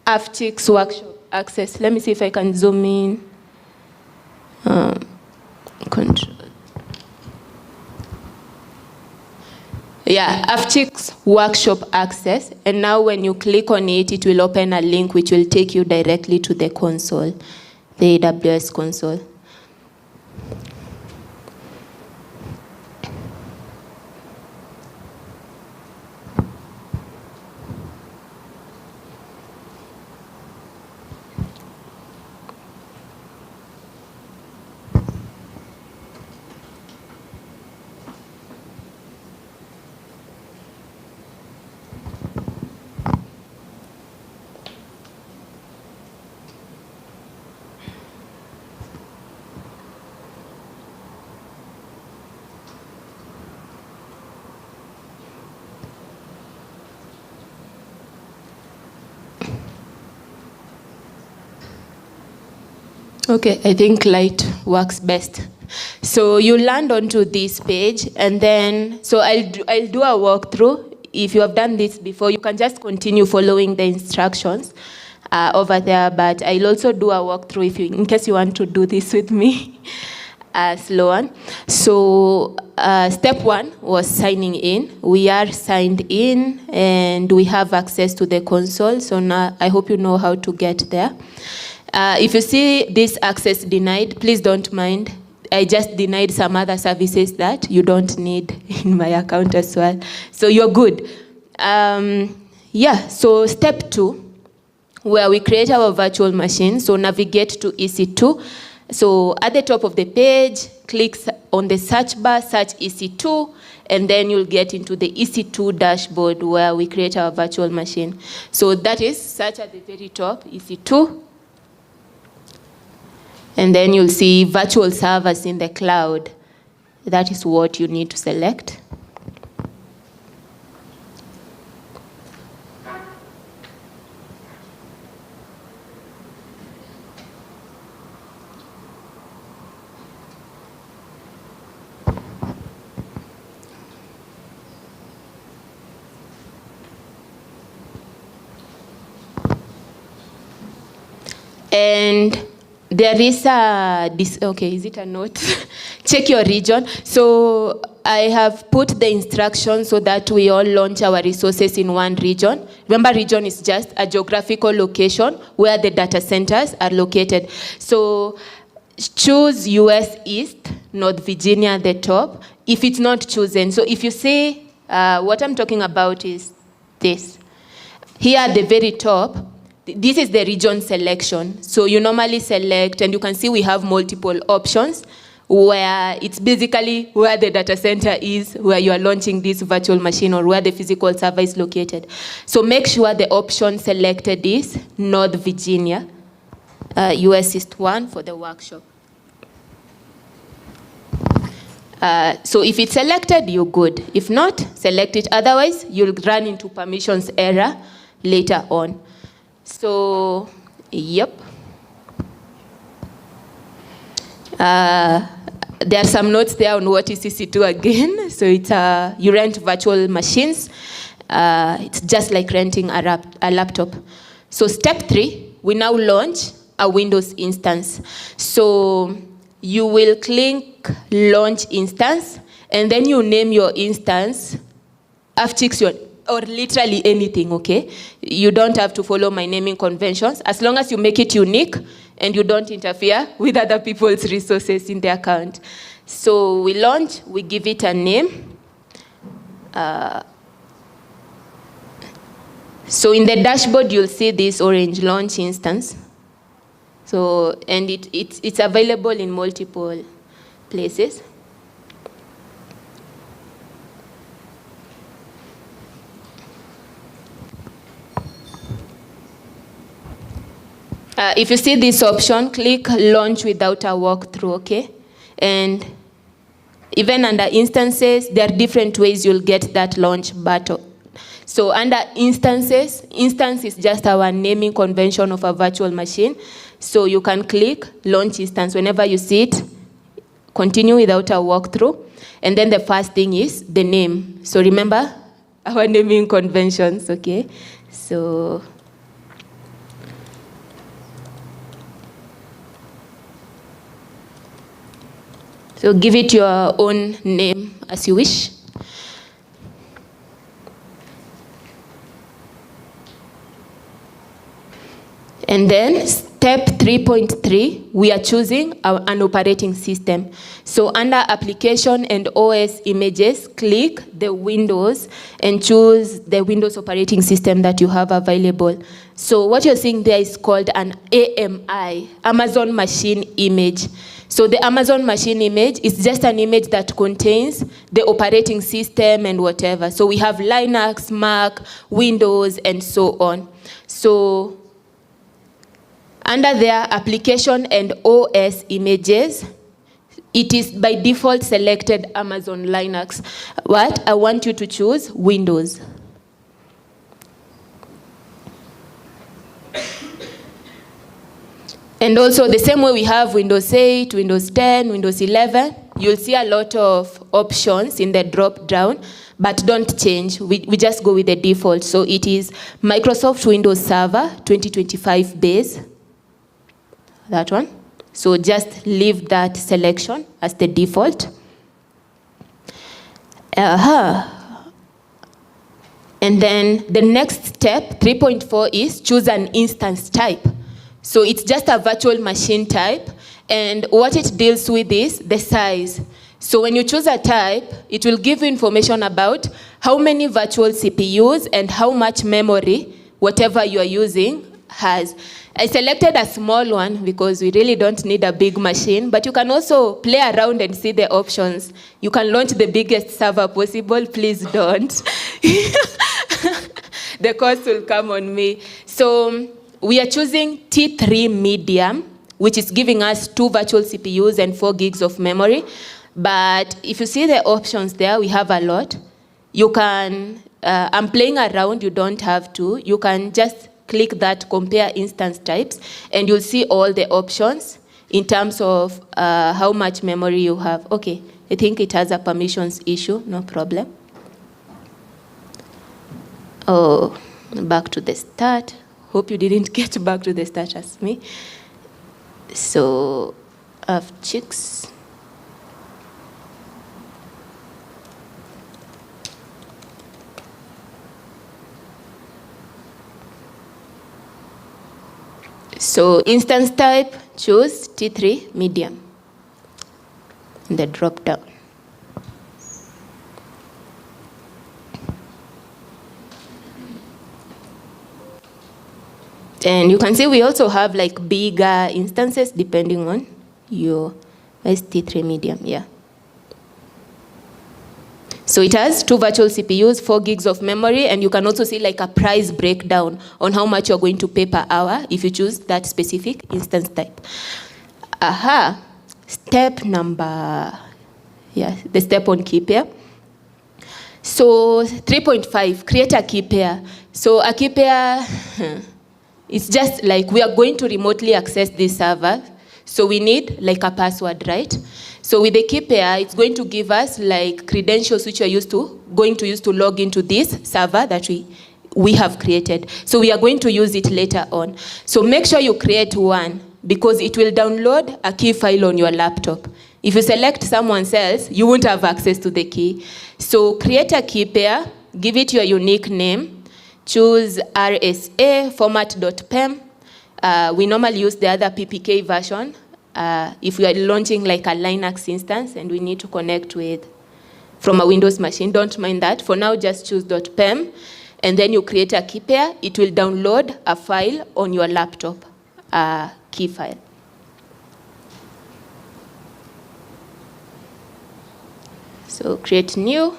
Afchix Workshop Access. Let me see if I can zoom in. Control. Yeah, Afchix workshop access. And now when you click on it, it will open a link which will take you directly to the console, the AWS console. Okay, I think light works best. So you land onto this page, and then, so I'll do a walkthrough. If you have done this before, you can just continue following the instructions over there, but I'll also do a walkthrough if you, in case you want to do this with me. Slow on. So step 1 was signing in. We are signed in, and we have access to the console. So now I hope you know how to get there. If you see this access denied, please don't mind. I just denied some other services that you don't need in my account as well. So you're good. Yeah, so step 2, where we create our virtual machine. So navigate to EC2. So at the top of the page, click on the search bar, search EC2, and then you'll get into the EC2 dashboard where we create our virtual machine. So that is search at the very top, EC2. And then you'll see virtual servers in the cloud. That is what you need to select. And there is okay, is it a note? Check your region. So I have put the instructions so that we all launch our resources in one region. Remember, region is just a geographical location where the data centers are located. So choose US East, North Virginia at the top, if it's not chosen. So if you say, what I'm talking about is this. Here at the very top, this is the region selection. So you normally select, and you can see we have multiple options where it's basically where the data center is, where you are launching this virtual machine, or where the physical server is located. So make sure the option selected is North Virginia, US East 1 for the workshop. So if it's selected, you're good. If not, select it. Otherwise, you'll run into permissions error later on. So, yep. There are some notes there on what is EC2 again. So it's you rent virtual machines. It's just like renting a laptop. So step 3, we now launch a Windows instance. So you will click launch instance, and then you name your instance Afchix or literally anything, okay? You don't have to follow my naming conventions, as long as you make it unique and you don't interfere with other people's resources in the account. So we launch, we give it a name. So in the dashboard, you'll see this orange launch instance. So, and it's available in multiple places. If you see this option, click launch without a walkthrough, okay? And even under instances, there are different ways you'll get that launch button. So under instances, instance is just our naming convention of a virtual machine. So you can click launch instance whenever you see it, continue without a walkthrough. And then the first thing is the name. So remember our naming conventions, okay? So give it your own name as you wish. And then step 3.3, we are choosing an operating system. So under application and OS images, click the Windows and choose the Windows operating system that you have available. So what you're seeing there is called an AMI, Amazon Machine Image. So the Amazon Machine Image is just an image that contains the operating system and whatever. So we have Linux, Mac, Windows, and so on. So under their application and OS images, it is by default selected Amazon Linux. What? I want you to choose Windows. And also the same way we have Windows 8, Windows 10, Windows 11, you'll see a lot of options in the drop down, but don't change. We just go with the default. So it is Microsoft Windows Server 2025 base. That one. So just leave that selection as the default. And then the next step, 3.4, is choose an instance type. So it's just a virtual machine type, and what it deals with is the size. So when you choose a type, it will give you information about how many virtual CPUs and how much memory whatever you are using has. I selected a small one because we really don't need a big machine, but you can also play around and see the options. You can launch the biggest server possible. Please don't. The cost will come on me. So we are choosing T3 medium, which is giving us 2 virtual CPUs and 4 gigs of memory. But if you see the options there, we have a lot. You can, I'm playing around, you don't have to. You can just click that compare instance types, and you'll see all the options in terms of how much memory you have. Okay, I think it has a permissions issue, no problem. Oh, back to the start. Hope you didn't get back to the start as me. So, Afchix. So, instance type, choose T3 medium in the drop down. And you can see we also have like bigger instances depending on your T3 medium, yeah. So it has 2 virtual CPUs, 4 gigs of memory, and you can also see like a price breakdown on how much you're going to pay per hour if you choose that specific instance type. Step number, the step on key pair. So 3.5, create a key pair. So a key pair, it's just like we are going to remotely access this server, so we need like a password, right? So with the key pair, it's going to give us like credentials which you're going to use to log into this server that we have created. So we are going to use it later on. So make sure you create one, because it will download a key file on your laptop. If you select someone else, you won't have access to the key. So create a key pair, give it your unique name. Choose RSA format.pem. We normally use the other PPK version if we are launching like a Linux instance and we need to connect with from a Windows machine. Don't mind that. For now, just choose .pem, and then you create a key pair. It will download a file on your laptop, a key file. So create new.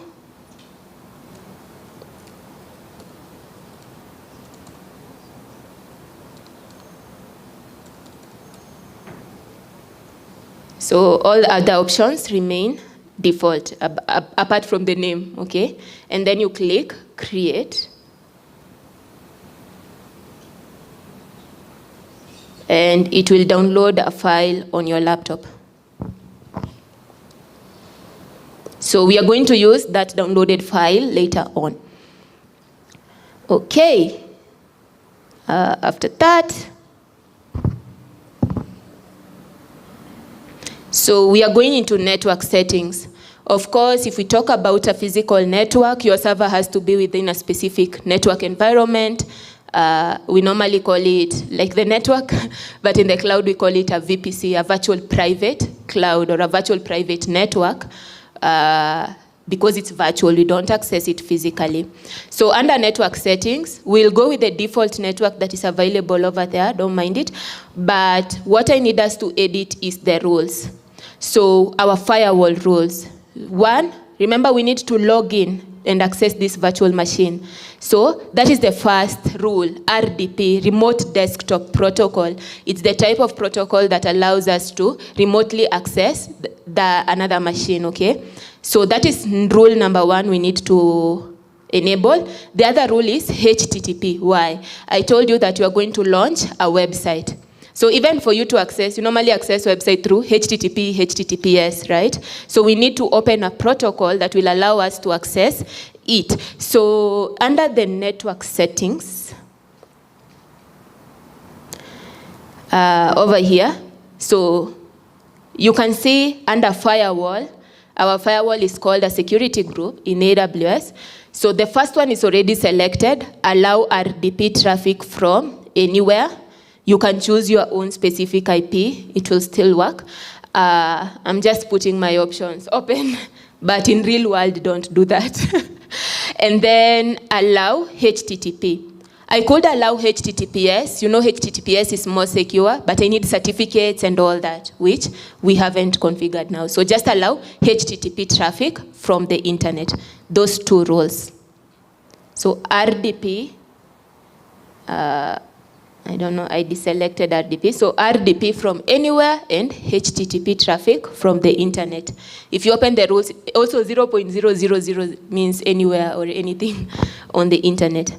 So all other options remain default, apart from the name, okay? And then you click create. And it will download a file on your laptop. So we are going to use that downloaded file later on. Okay. After that, so we are going into network settings. Of course, if we talk about a physical network, your server has to be within a specific network environment. We normally call it like the network, but in the cloud we call it a VPC, a virtual private cloud or a virtual private network. Because it's virtual, we don't access it physically. So under network settings, we'll go with the default network that is available over there, don't mind it. But what I need us to edit is the rules. So our firewall rules. One, remember we need to log in and access this virtual machine. So that is the first rule, RDP, Remote Desktop Protocol. It's the type of protocol that allows us to remotely access another machine, okay? So that is rule number one we need to enable. The other rule is HTTP. Why? I told you that you are going to launch a website. So even for you to access, you normally access website through HTTP, HTTPS, right? So we need to open a protocol that will allow us to access it. So under the network settings, over here, so you can see under firewall, our firewall is called a security group in AWS. So the first one is already selected, allow RDP traffic from anywhere. You can choose your own specific IP, it will still work. I'm just putting my options open, but in real world, don't do that. And then allow HTTP. I could allow HTTPS. You know HTTPS is more secure, but I need certificates and all that, which we haven't configured now. So just allow HTTP traffic from the internet. Those two rules. So RDP, I don't know, I deselected RDP. So RDP from anywhere and HTTP traffic from the internet. If you open the rules, also 0.000 means anywhere or anything on the internet.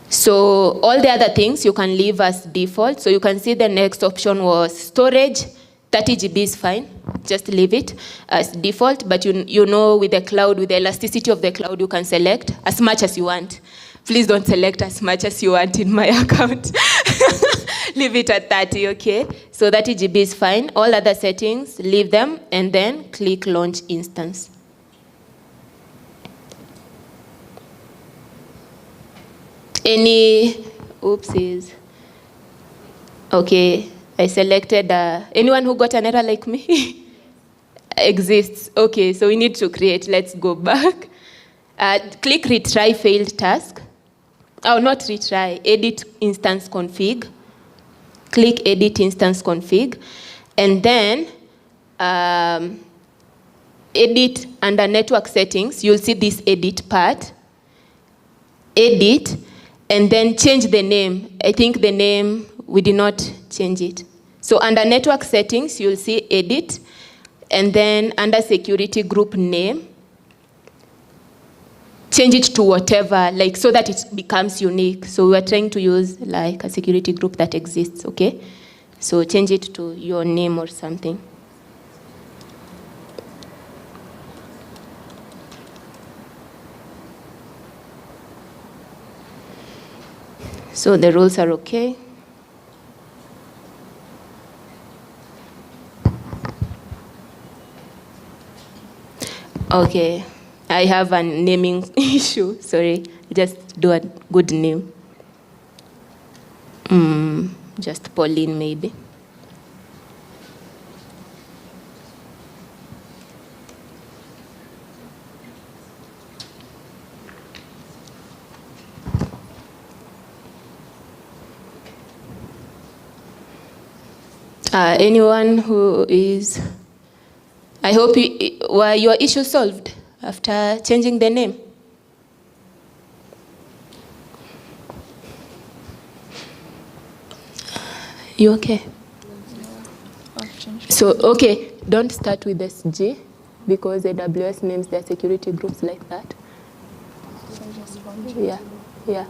So all the other things you can leave as default. So you can see the next option was storage. 30 GB is fine, just leave it as default, but you know with the cloud, with the elasticity of the cloud, you can select as much as you want. Please don't select as much as you want in my account. Leave it at 30, okay? So 30 GB is fine. All other settings, leave them, and then click Launch Instance. Any oopsies? Okay. I selected, anyone who got an error like me? Exists. Okay, so we need to create. Let's go back. Click retry failed task. Oh, not retry. Edit instance config. Click edit instance config. And then edit under network settings. You'll see this edit part. Edit. And then change the name. I think the name, we did not change it. So under network settings, you'll see edit, and then under security group name, change it to whatever, like so that it becomes unique. So we're trying to use like a security group that exists, okay? So change it to your name or something. So the rules are okay. Okay, I have a naming issue, sorry. Just do a good name. Just Pauline, maybe. Anyone who is... I hope were your issue solved after changing the name? You okay? So, okay, don't start with SG because AWS names their security groups like that. Yeah.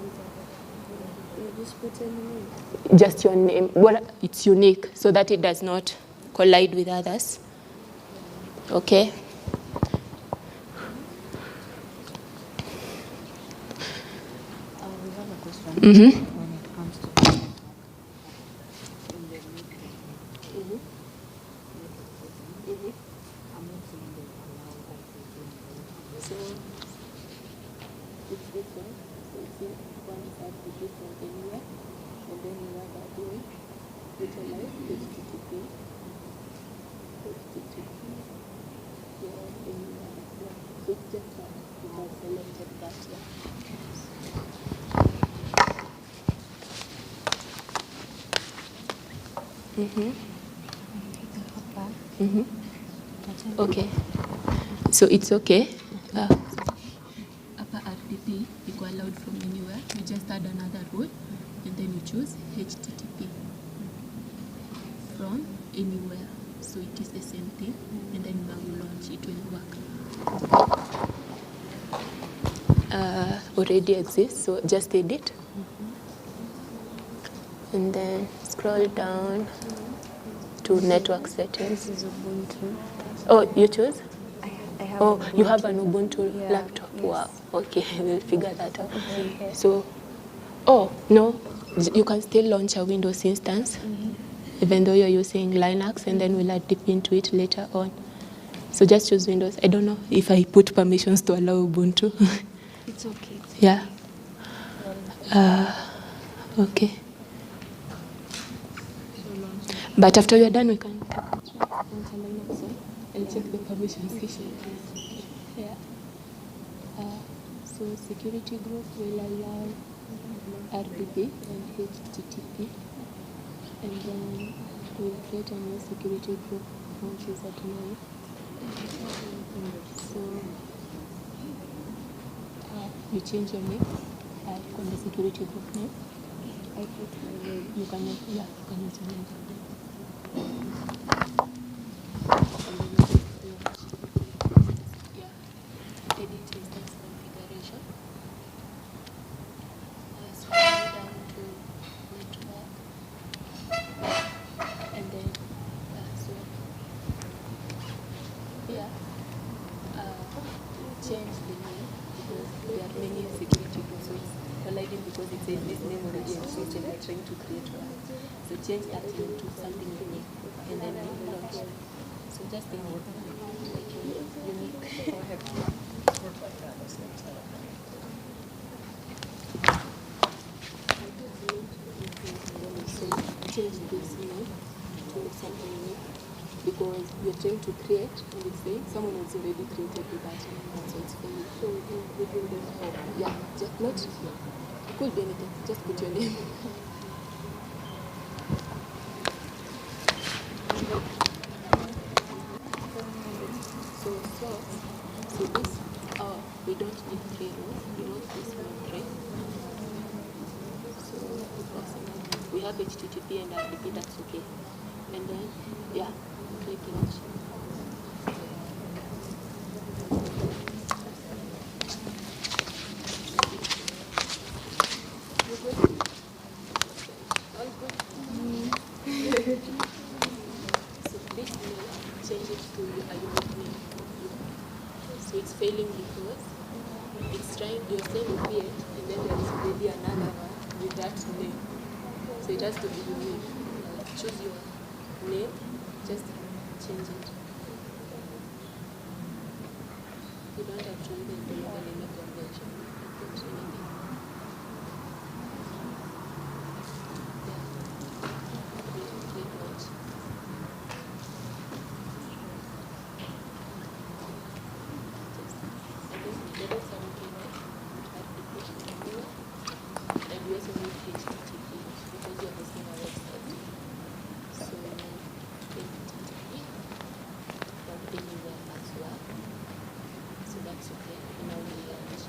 Just your name. Well, it's unique so that it does not collide with others. Okay. We have a question. When it comes to I'm not saying they allow Okay. So it's okay. Upper RDP, you go allowed from anywhere. You just add another rule, and then you choose HTTP from anywhere. So it is the same thing, and then when you launch, it will work. Already exists, so just edit. And then scroll down to network settings. This is Ubuntu. Oh, you choose? I have Oh, Ubuntu. you have an Ubuntu Yeah, laptop. yes. Wow. Okay, we'll figure that out. Okay. So, oh, no, you can still launch a Windows instance, even though you're using Linux, and then we'll add deep into it later on. So just choose Windows. I don't know if I put permissions to allow Ubuntu. It's okay. Yeah. Okay. But after you're done, we can launch a Linux one and check the permissions here. Yeah. So security group will allow RDP and HTTP, and then we'll create a new security group once is at 9. So you change your name on the security group name. I put my name. You can use your name. Edit instance configuration. Scroll down to network, and then so here change the name because there are many security groups, so it's colliding because it says this name already exists and we're trying to create one. So change that into something unique, and then you launch. So just think like unique. So change this name to something new because we're trying to create and it's saying someone has already created with that, so it's failing. So we do this. Yeah, just not. It could be anything. Just put your name. So this, we don't need 3 rows. We want this one tray. So we have HTTP and RDP, that's okay. And then, yeah, click launch. So this name, change it to a unique name. So it's failing because it's trying, you're saying create, and then there is already another one with that name. So it has to be unique. Choose your name, just change it. You don't have to even do the name convention. Put anything. Click launch. And we also need HTTP because you're hosting a website. So HTTP from anywhere as well. So that's okay. Now we launch.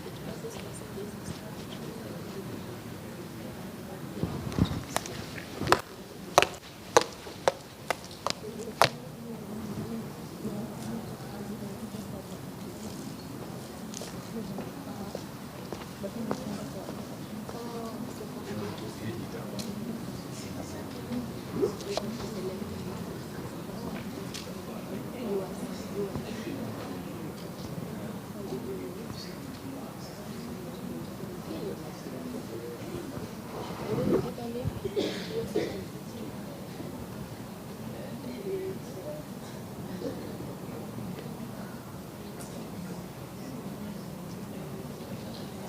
It passes messages.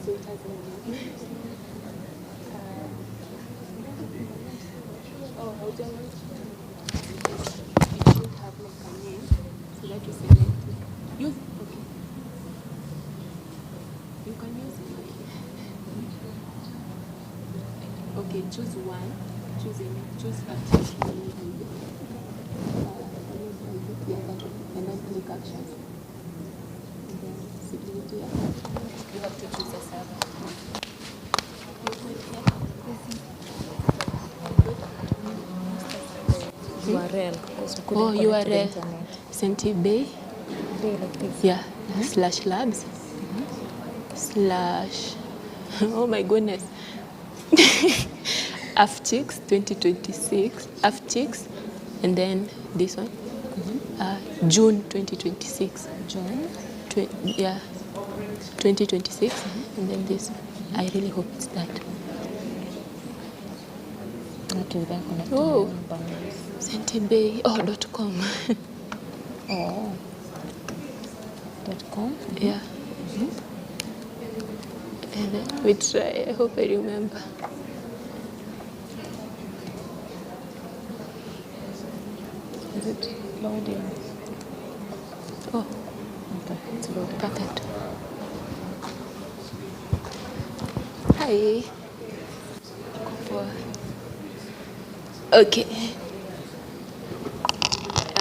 So it has no name. Okay, choose one. Choose a name. Choose Afchix. And then click actions. And then simply to your you have to choose a server. URL. Oh, URL. Sentibay. Like this. Yeah. Slash labs. Slash. Oh my goodness. Afchix 2026. Afchix. And then this one. June 2026. June? Yeah. 2026. And then this. I really hope it's that. That will then connect Oh. to the boundaries. Sentibay. Oh, .com. Oh. .com? Yeah. And then we try. I hope I remember. Is it loading? Oh. Okay, it's loading. Perfect. Hi. Okay.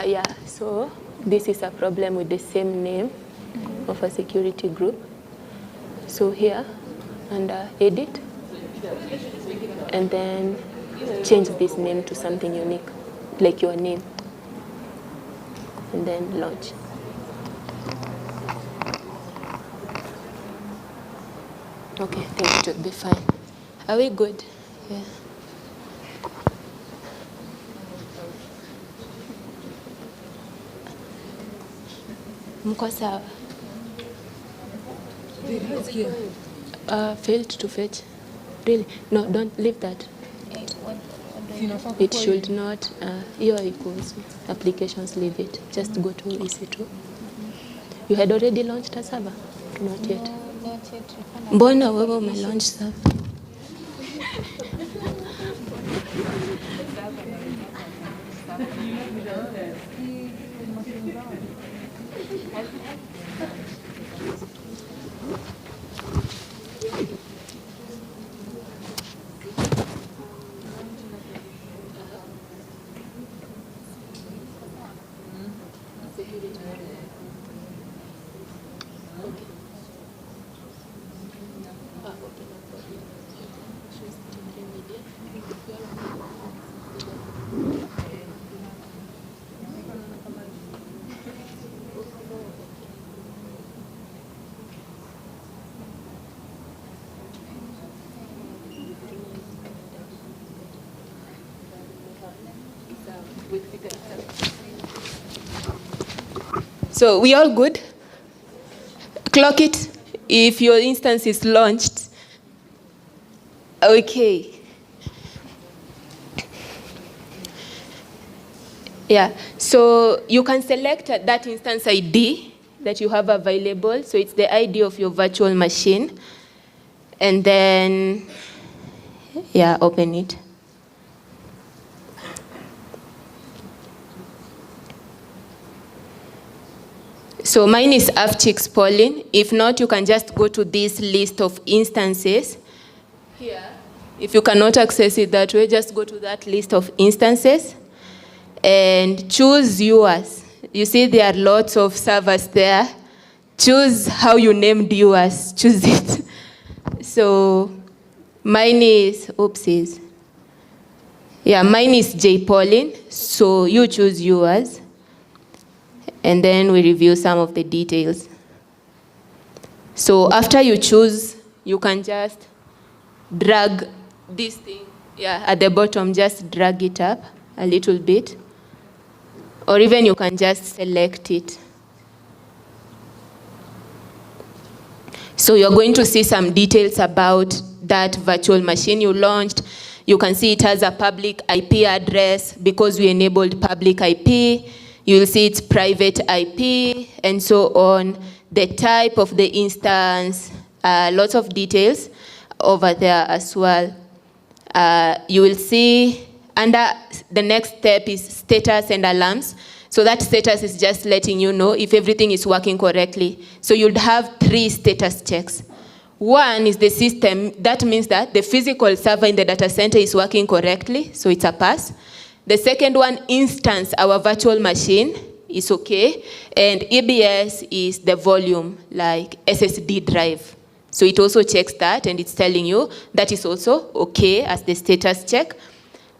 Yeah, so this is a problem with the same name of a security group. So here, under edit, and then change this name to something unique, like your name, and then launch. Okay, I think it should be fine. Are we good? Yeah. Mko sawa? Failed to fetch. Really? No, don't leave that. It should not. Here equals applications, leave it. Just go to EC2. You had already launched a server? Not yet. Not yet. Mbona wewe umelaunch server? So we all good? Clock it if your instance is launched. Okay. Yeah, so you can select that instance ID that you have available. So it's the ID of your virtual machine. And then, yeah, open it. So mine is Afchix Pauline. If not, you can just go to this list of instances. Here, if you cannot access it that way, just go to that list of instances and choose yours. You see there are lots of servers there. Choose how you named yours. Choose it. So mine is, oopsies. Yeah, mine is J Pauline. So you choose yours. And then we review some of the details. So after you choose, you can just drag this thing, yeah, at the bottom, just drag it up a little bit. Or even you can just select it. So you're going to see some details about that virtual machine you launched. You can see it has a public IP address because we enabled public IP. You'll see its private IP and so on. The type of the instance, lots of details over there as well. You will see under the next step is status and alarms. So that status is just letting you know if everything is working correctly. So you'd have 3 status checks. One is the system. That means that the physical server in the data center is working correctly, so it's a pass. The second one, instance, our virtual machine, is okay. And EBS is the volume, like SSD drive. So it also checks that, and it's telling you that is also okay as the status check.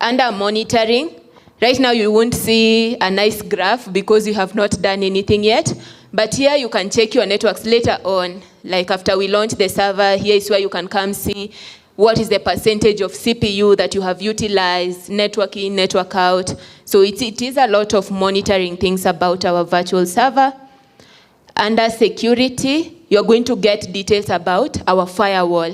Under monitoring, right now you won't see a nice graph because you have not done anything yet. But here you can check your networks later on. Like after we launch the server, here is where you can come see what is the percentage of CPU that you have utilized, network in, network out. So it is a lot of monitoring things about our virtual server. Under security, you're going to get details about our firewall.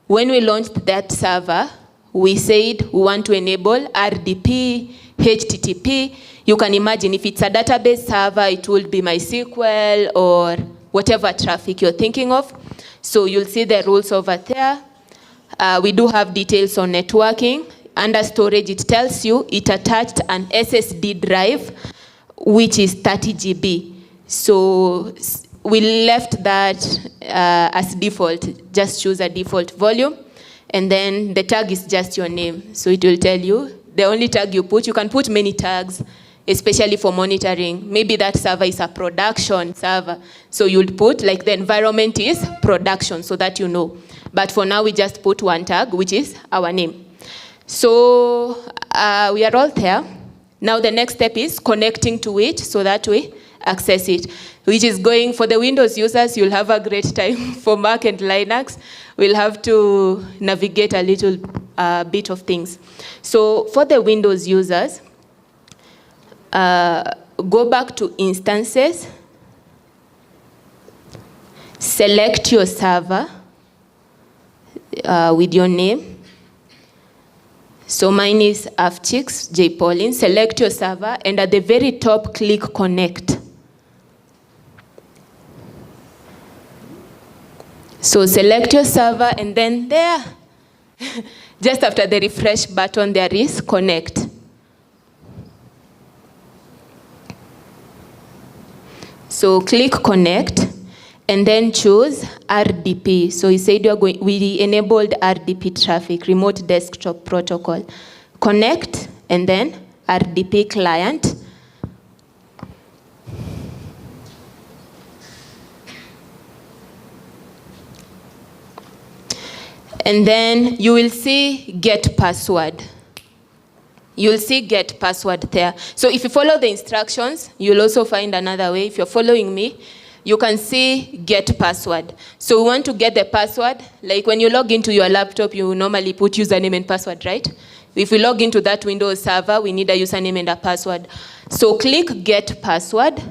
When we launched that server, we said we want to enable RDP, HTTP. You can imagine if it's a database server, it will be MySQL or whatever traffic you're thinking of. So you'll see the rules over there. We do have details on networking. Under storage, it tells you it attached an SSD drive, which is 30 GB. So we left that as default. Just choose a default volume. And then the tag is just your name. So it will tell you the only tag you put. You can put many tags, especially for monitoring. Maybe that server is a production server. So you'll put, like the environment is production, so that you know. But for now, we just put one tag, which is our name. So we are all there. Now the next step is connecting to it so that we access it, which is going for the Windows users. You'll have a great time. For Mac and Linux, we'll have to navigate a little bit of things. So for the Windows users, go back to instances, select your server with your name. So mine is Afchix, J. Pauline. Select your server, and at the very top, click Connect. So select your server, and then there, just after the refresh button, there is Connect. So click Connect, and then choose RDP. So you said we enabled RDP traffic, remote desktop protocol. Connect, and then RDP client. And then you will see get password. You'll see get password there. So if you follow the instructions, you'll also find another way. If you're following me, you can see get password. So we want to get the password. Like when you log into your laptop, you normally put username and password, right? If we log into that Windows server, we need a username and a password. So click get password.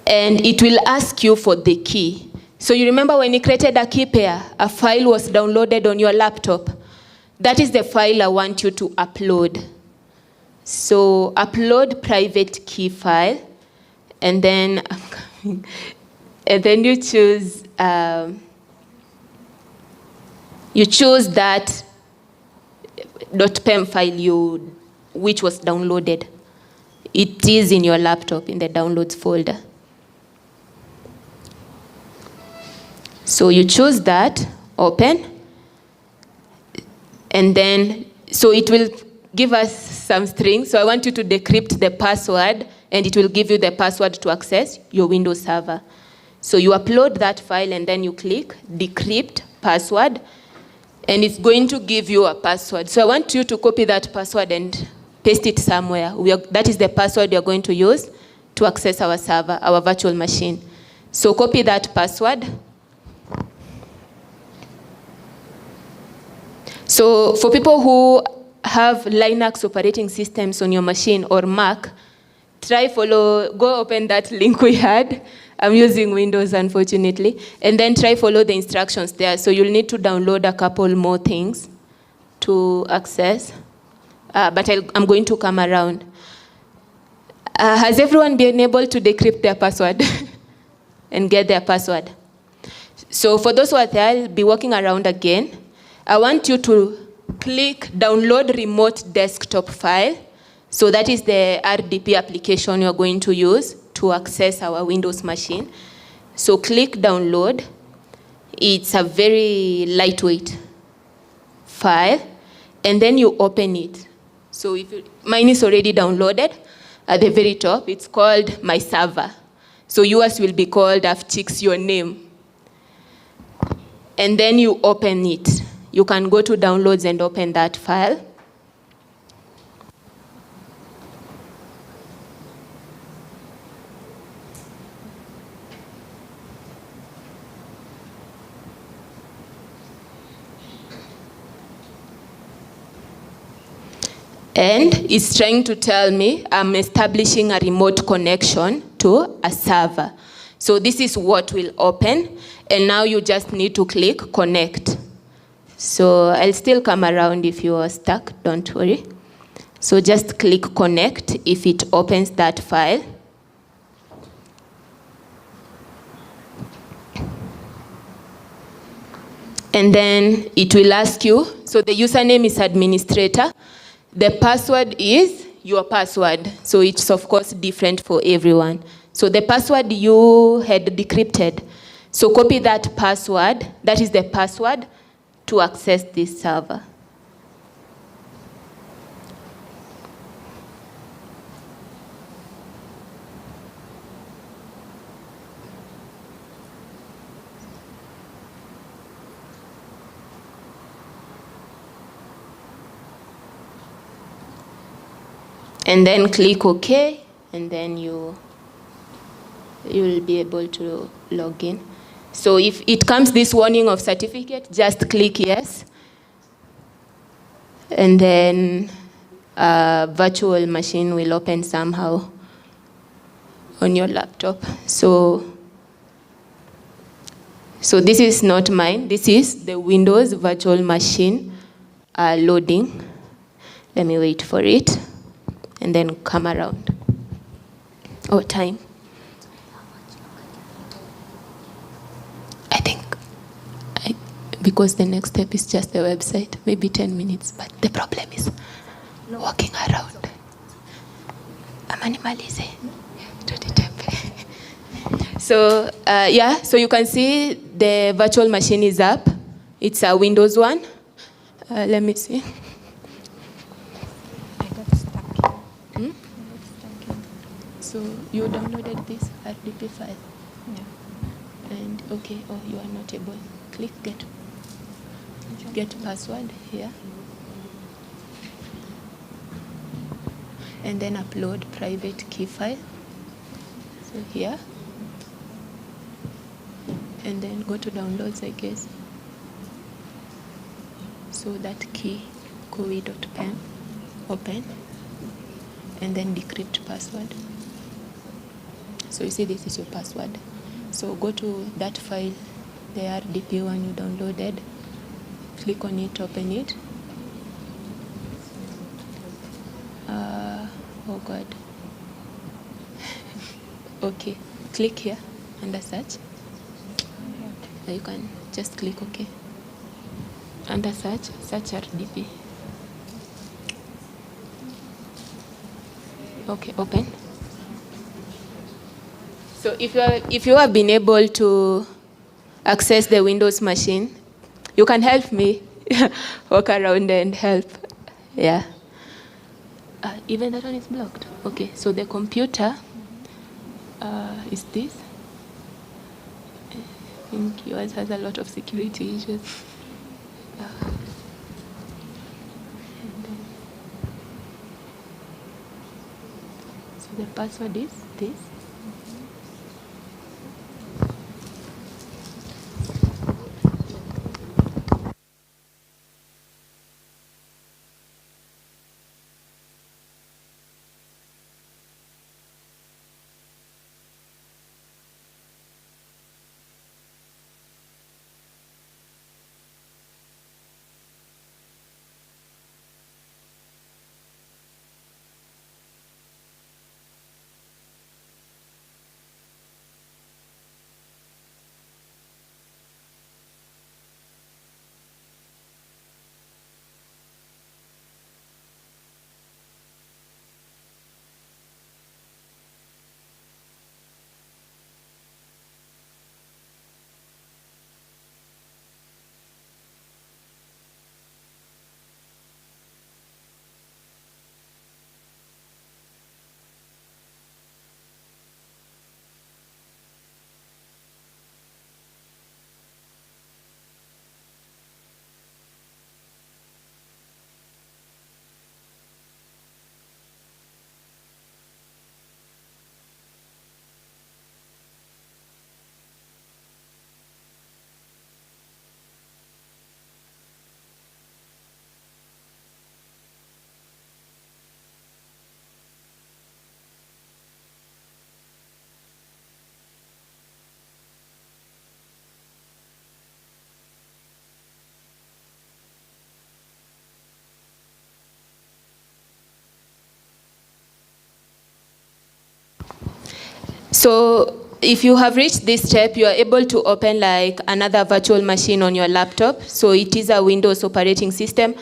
And it will ask you for the key. So you remember when you created a key pair, a file was downloaded on your laptop. That is the file I want you to upload. So upload private key file, and then you choose that .pem file which was downloaded. It is in your laptop in the downloads folder. So you choose that, open, and then so it will give us some strings. So I want you to decrypt the password, and it will give you the password to access your Windows server. So you upload that file, and then you click decrypt password, and it's going to give you a password. So I want you to copy that password and paste it somewhere. That is the password you're going to use to access our server, our virtual machine. So copy that password. So for people who have Linux operating systems on your machine or Mac, go open that link we had. I'm using Windows, unfortunately. And then try follow the instructions there. So you'll need to download a couple more things to access. But I'm going to come around. Has everyone been able to decrypt their password and get their password? So for those who are there, I'll be walking around again. I want you to click download remote desktop file. So that is the RDP application you're going to use to access our Windows machine. So click download. It's a very lightweight file, and then you open it. So mine is already downloaded at the very top. It's called My Server. So yours will be called Afchix, your name. And then you open it. You can go to downloads and open that file. And it's trying to tell me I'm establishing a remote connection to a server. So this is what will open, and now you just need to click connect. So I'll still come around if you are stuck, don't worry. So just click connect if it opens that file. And then it will ask you, so the username is administrator. The password is your password. So it's of course different for everyone. So the password you had decrypted. So copy that password, that is the password to access this server. And then click OK, and then you will be able to log in. So if it comes this warning of certificate, just click yes. And then a virtual machine will open somehow on your laptop. So this is not mine. This is the Windows virtual machine loading. Let me wait for it and then come around. Oh, time. Because the next step is just the website, maybe 10 minutes, but the problem is walking around. So, so you can see the virtual machine is up. It's a Windows one. Let me see. I got stuck here. So you downloaded this RDP file? Yeah. And okay, you are not able. Click get password here. And then upload private key file. So here. And then go to downloads, I guess. So that key, kowi.pem, open. And then decrypt password. So you see this is your password. So go to that file, the RDP one you downloaded. Click on it, open it. Oh God. Okay, click here under search. You can just click OK. Under search RDP. Okay, open. So if you have been able to access the Windows machine, you can help me walk around and help. Yeah. Even that one is blocked. Okay, so the computer is this. I think yours has a lot of security issues. So the password is this. So if you have reached this step, you are able to open like another virtual machine on your laptop. So it is a Windows operating system.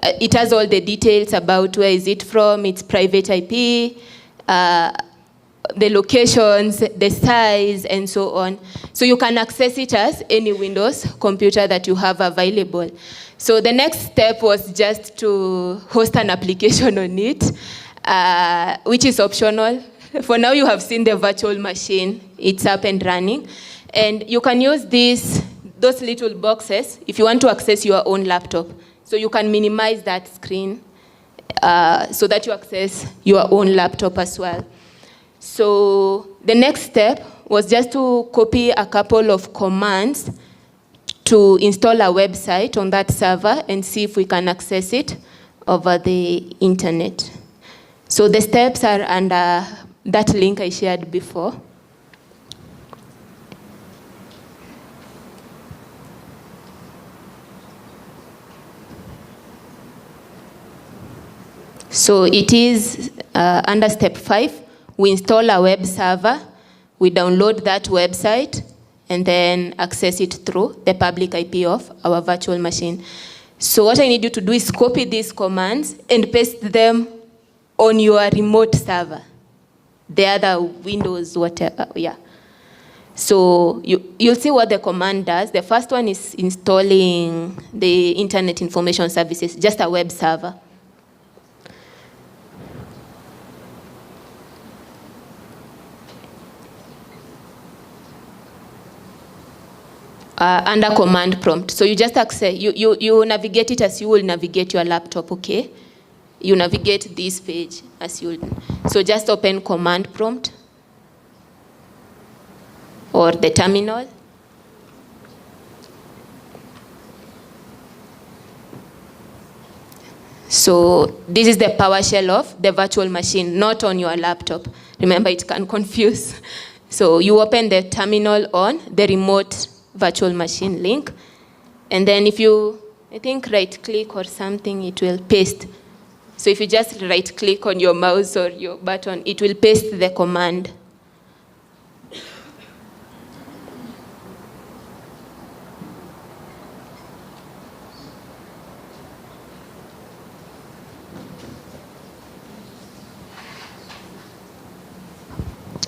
It has all the details about where is it from, its private IP, the locations, the size, and so on. So you can access it as any Windows computer that you have available. So the next step was just to host an application on it, which is optional. For now, you have seen the virtual machine. It's up and running. And you can use those little boxes if you want to access your own laptop. So you can minimize that screen so that you access your own laptop as well. So the next step was just to copy a couple of commands to install a website on that server and see if we can access it over the internet. So the steps are under that link I shared before. So it is under step 5. We install a web server, we download that website, and then access it through the public IP of our virtual machine. So what I need you to do is copy these commands and paste them on your remote server, the other Windows, whatever, yeah. So you'll see what the command does. The first one is installing the Internet Information Services, just a web server. Under command prompt. So you just access, you navigate it as you will navigate your laptop, okay? You navigate this page as you will. So just open command prompt or the terminal. So this is the PowerShell of the virtual machine, not on your laptop. Remember, it can confuse. So you open the terminal on the remote virtual machine link. And then if you, I think, right-click or something, it will paste. So if you just right-click on your mouse or your button, it will paste the command.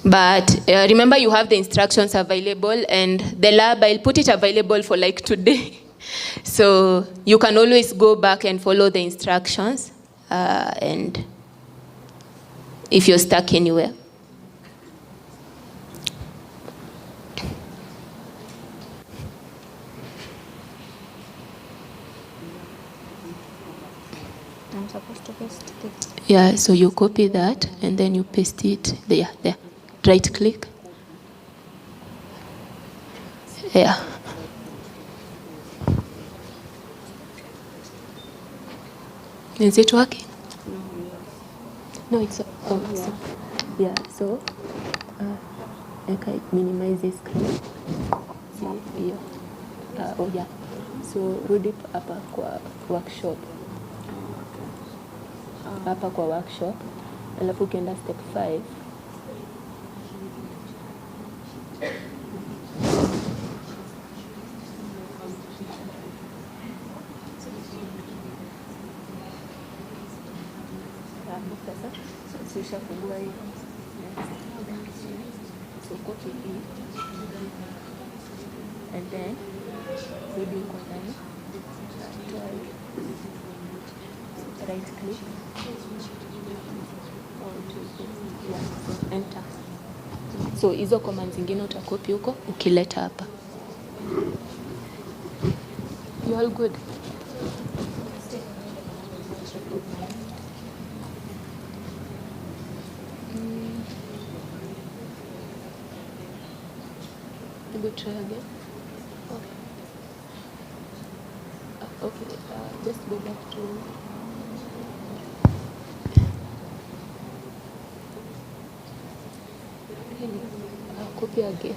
But remember, you have the instructions available, and the lab, I'll put it available for like today. So you can always go back and follow the instructions, and if you're stuck anywhere. I'm supposed to paste it. Yeah, so you copy that, and then you paste it there. Right click. Yeah. Is it working? No, it's yeah. So I minimize this screen. See here. Oh yeah. So rudi hapa kwa workshop. Hapa kwa workshop. Alafu ukienda step 5. Ushafungua hii. So copy hii. And then rudi huko ndani. Right click. Enter. So hizo commands zingine utakopi huko ukileta hapa. You all good? Maybe try again. Okay, just go back to copy again.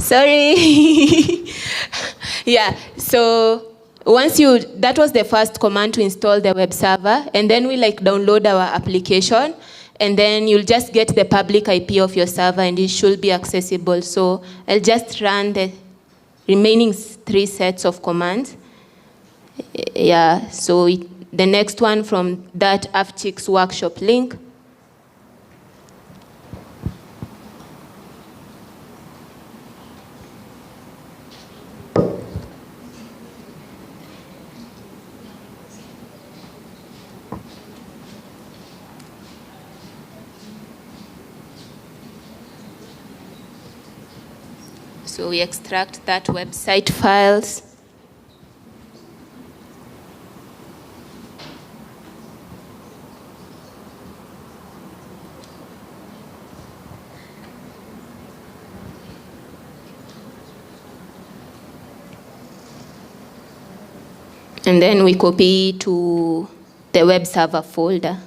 Sorry. Yeah, so that was the first command to install the web server, and then we download our application, and then you'll just get the public IP of your server and it should be accessible. So I'll just run the remaining 3 sets of commands. Yeah, so the next one from that Afchix workshop link. So we extract that website files. And then we copy to the web server folder.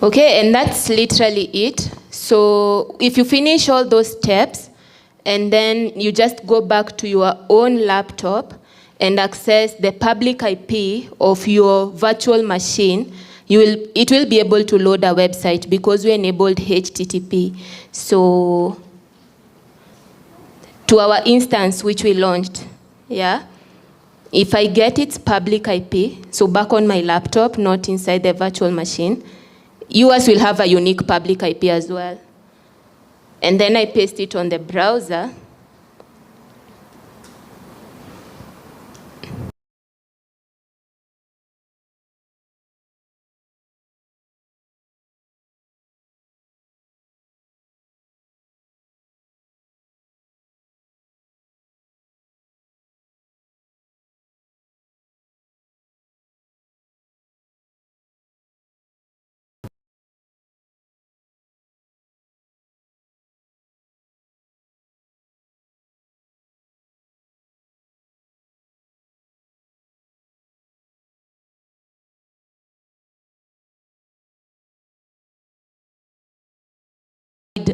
Okay, and that's literally it. So if you finish all those steps, and then you just go back to your own laptop and access the public IP of your virtual machine, it will be able to load a website because we enabled HTTP. So to our instance, which we launched, yeah? If I get its public IP, so back on my laptop, not inside the virtual machine, yours will have a unique public IP as well. And then I paste it on the browser.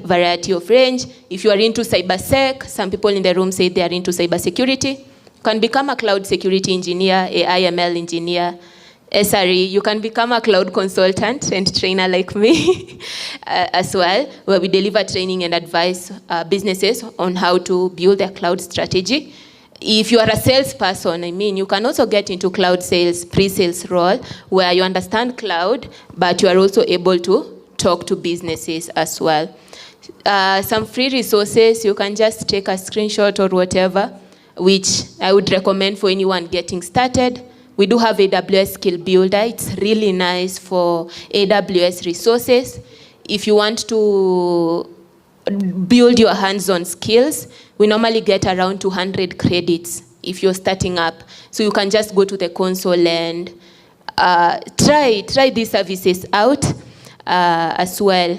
Variety of range. If you are into cybersec, some people in the room say they are into cybersecurity. You can become a cloud security engineer, AI ML engineer, SRE. You can become a cloud consultant and trainer like me as well, where we deliver training and advise businesses on how to build their cloud strategy. If you are a salesperson, you can also get into cloud sales, pre-sales role, where you understand cloud, but you are also able to talk to businesses as well. Some free resources, you can just take a screenshot or whatever, which I would recommend for anyone getting started. We do have AWS Skill Builder. It's really nice for AWS resources. If you want to build your hands-on skills, we normally get around 200 credits if you're starting up. So you can just go to the console and try these services out as well.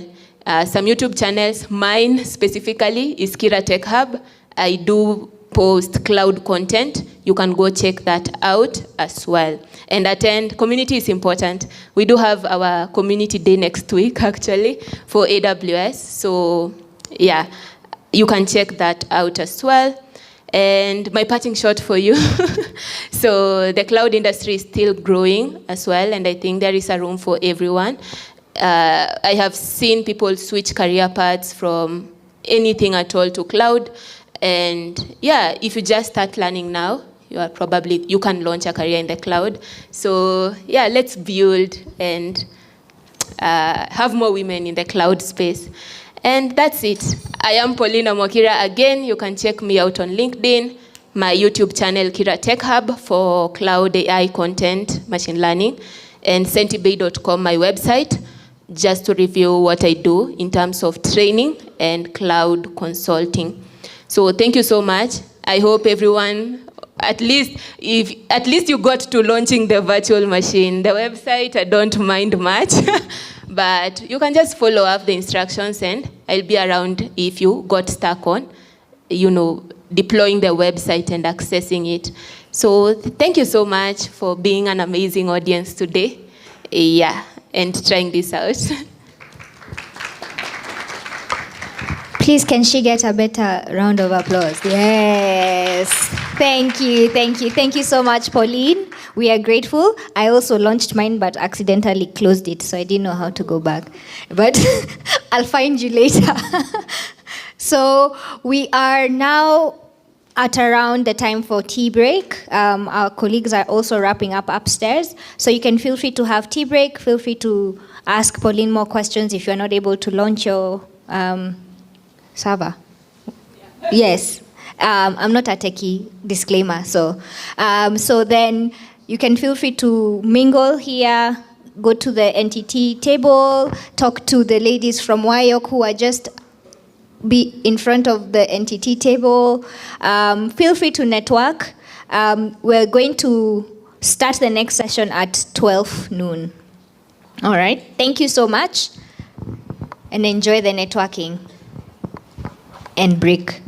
Some YouTube channels, mine specifically is Kira Tech Hub. I do post cloud content. You can go check that out as well. And attend, community is important. We do have our community day next week actually for AWS. So yeah, you can check that out as well. And my parting shot for you. So the cloud industry is still growing as well, and I think there is a room for everyone. I have seen people switch career paths from anything at all to cloud. And yeah, if you just start learning now, you can launch a career in the cloud. So yeah, let's build and have more women in the cloud space. And that's it. I am Paulina Mwakira again. You can check me out on LinkedIn, my YouTube channel, Kira Tech Hub, for cloud AI content, machine learning, and sentibay.com, my website, just to review what I do in terms of training and cloud consulting. So thank you so much. I hope everyone, at least you got to launching the virtual machine. The website, I don't mind much, but you can just follow up the instructions and I'll be around if you got stuck on, deploying the website and accessing it. So thank you so much for being an amazing audience today. Yeah, and trying this out. Please, can she get a better round of applause? Yes. Thank you, thank you. Thank you so much, Pauline. We are grateful. I also launched mine, but accidentally closed it, so I didn't know how to go back. But I'll find you later. So we are now at around the time for tea break. Our colleagues are also wrapping up upstairs. So you can feel free to have tea break. Feel free to ask Pauline more questions if you're not able to launch your server. Yeah. Yes. I'm not a techie, disclaimer. So then you can feel free to mingle here, go to the NTT table, talk to the ladies from WIOC who are just be in front of the NTT table. Feel free to network. We're going to start the next session at 12 noon. All right. Thank you so much. and enjoy the networking and break.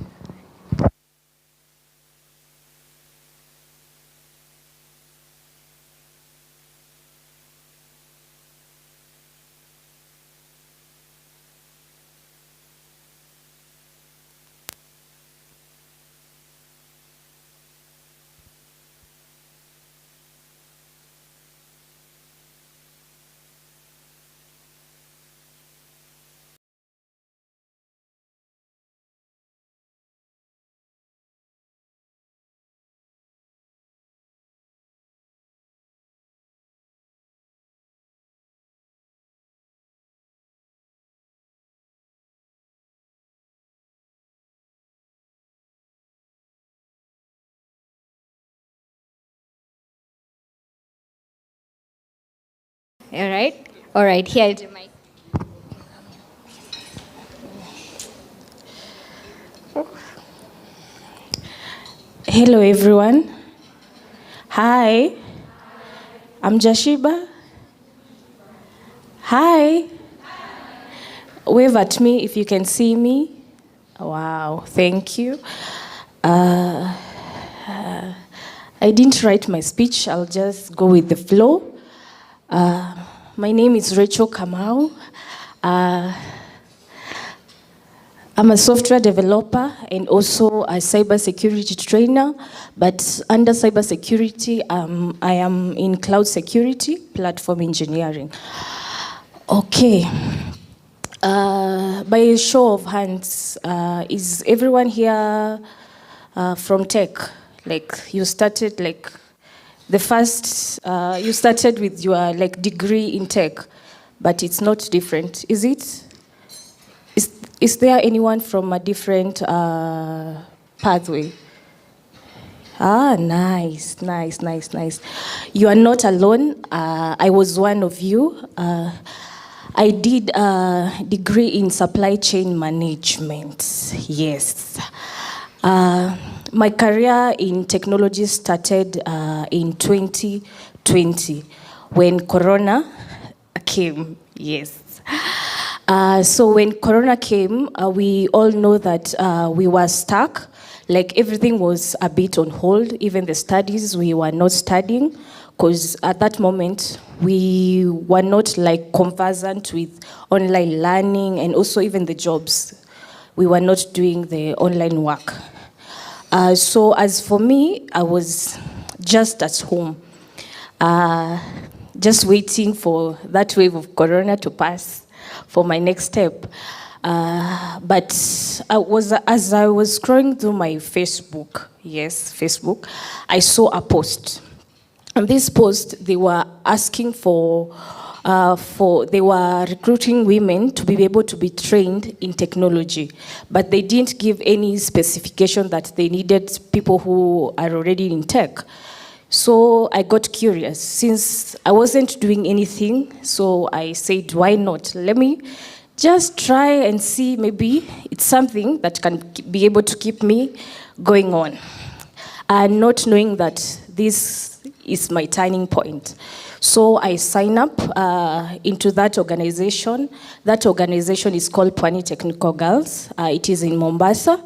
All right? All right, here is the mic. Hello, everyone. Hi, I'm Jashiba. Hi. Wave at me if you can see me. Wow, thank you. I didn't write my speech, I'll just go with the flow. My name is Rachel Kamau. I'm a software developer and also a cybersecurity trainer, but under cybersecurity, I am in cloud security, platform engineering. Okay. By a show of hands, is everyone here from tech? Like you started like the first, you started with your like degree in tech, but it's not different, is it? Is there anyone from a different pathway? Ah, nice, nice, nice, nice. You are not alone. I was one of you. I did a degree in supply chain management. Yes. My career in technology started in 2020 when Corona came. Yes. So when Corona came, we all know that we were stuck. Like everything was a bit on hold, even the studies, we were not studying, because at that moment, we were not like conversant with online learning and also even the jobs. We were not doing the online work. So as for me, I was just at home, just waiting for that wave of Corona to pass for my next step. But as I was scrolling through my Facebook, yes, Facebook, I saw a post. On this post, they were asking they were recruiting women to be able to be trained in technology, but they didn't give any specification that they needed people who are already in tech. So I got curious. Since I wasn't doing anything, so I said, why not? Let me just try and see, maybe it's something that can be able to keep me going on. And not knowing that this is my turning point. So I signed up into that organization. That organization is called Pwani Technical Girls. It is in Mombasa.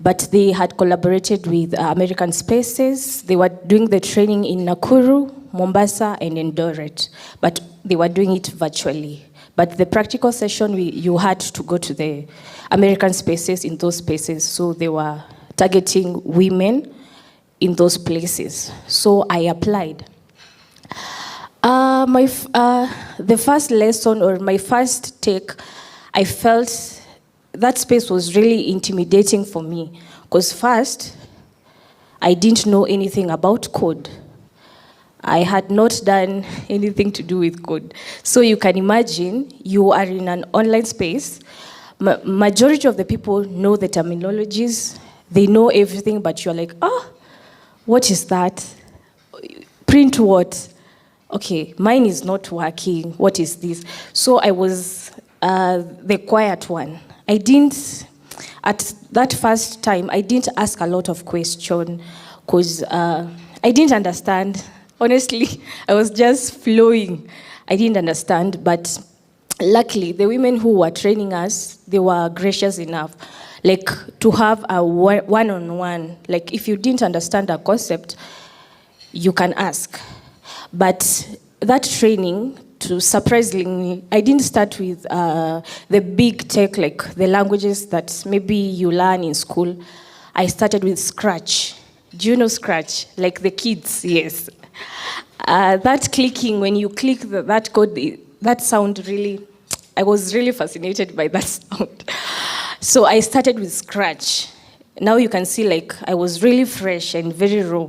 But they had collaborated with American Spaces. They were doing the training in Nakuru, Mombasa, and Eldoret. But they were doing it virtually. But the practical session, you had to go to the American Spaces in those spaces. So they were targeting women in those places. So I applied. The first lesson or my first take, I felt that space was really intimidating for me. Because first, I didn't know anything about code. I had not done anything to do with code. So you can imagine, you are in an online space. Majority of the people know the terminologies. They know everything, but you're like, what is that? Print what? Okay, mine is not working. What is this? So I was the quiet one. At that first time, I didn't ask a lot of questions because I didn't understand. Honestly, I was just flowing. I didn't understand, but luckily, the women who were training us, they were gracious enough, like to have a one-on-one. Like if you didn't understand a concept, you can ask. But that training, surprisingly, I didn't start with the big tech, like the languages that maybe you learn in school. I started with Scratch. Do you know Scratch? Like the kids, yes. That clicking, when you click that code, that sound really, I was really fascinated by that sound. So I started with Scratch. Now you can see like I was really fresh and very raw.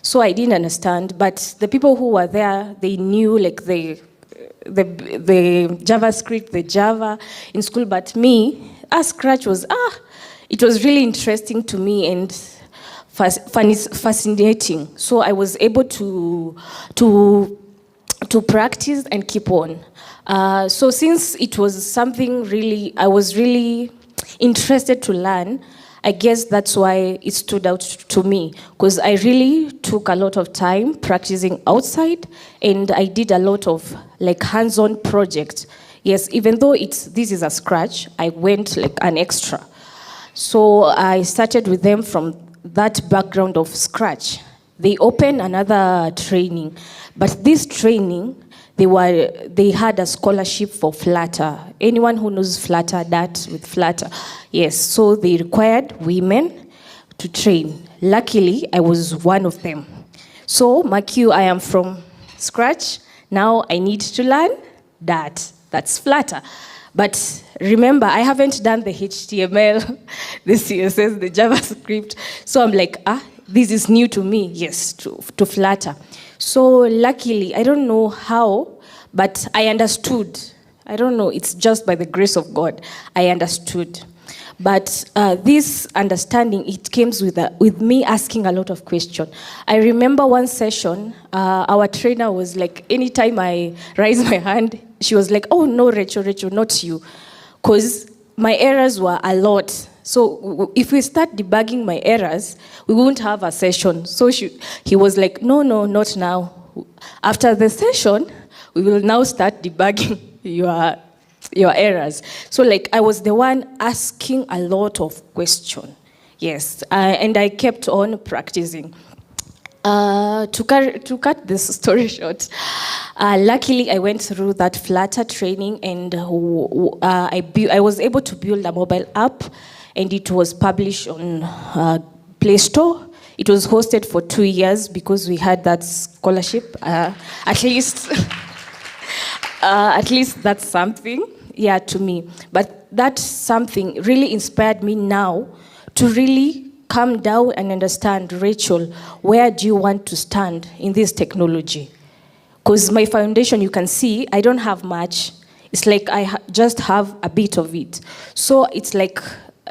So I didn't understand, but the people who were there, they knew like the JavaScript, the Java in school, but me, Scratch was, it was really interesting to me and fascinating. So I was able to practice and keep on. So since it was something really, I was really interested to learn, I guess that's why it stood out to me, because I really took a lot of time practicing outside, and I did a lot of like hands-on projects. Yes, even though this is a Scratch, I went like an extra. So I started with them from that background of Scratch. They opened another training, but this training, they had a scholarship for Flutter. Anyone who knows Flutter, that with Flutter, yes. So they required women to train. Luckily, I was one of them. So, Makyu, I am from Scratch. Now I need to learn that. That's Flutter. But remember, I haven't done the HTML, the CSS, the JavaScript. So I'm like, this is new to me, yes, to Flutter. So luckily, I don't know how, but I understood. I don't know, it's just by the grace of God, I understood. But this understanding, it came with me asking a lot of questions. I remember one session, our trainer was like, anytime I raise my hand, she was like, oh no, Rachel, not you. Because my errors were a lot. So if we start debugging my errors, we won't have a session. So he was like, no, not now. After the session, we will now start debugging your errors. So like I was the one asking a lot of questions. Yes, and I kept on practicing. To cut this story short, luckily I went through that Flutter training, and I was able to build a mobile app, and it was published on Play Store. It was hosted for 2 years because we had that scholarship. At least that's something, yeah, to me. But that something really inspired me now to really come down and understand, Rachel, where do you want to stand in this technology? Because my foundation, you can see, I don't have much. It's like I just have a bit of it. So it's like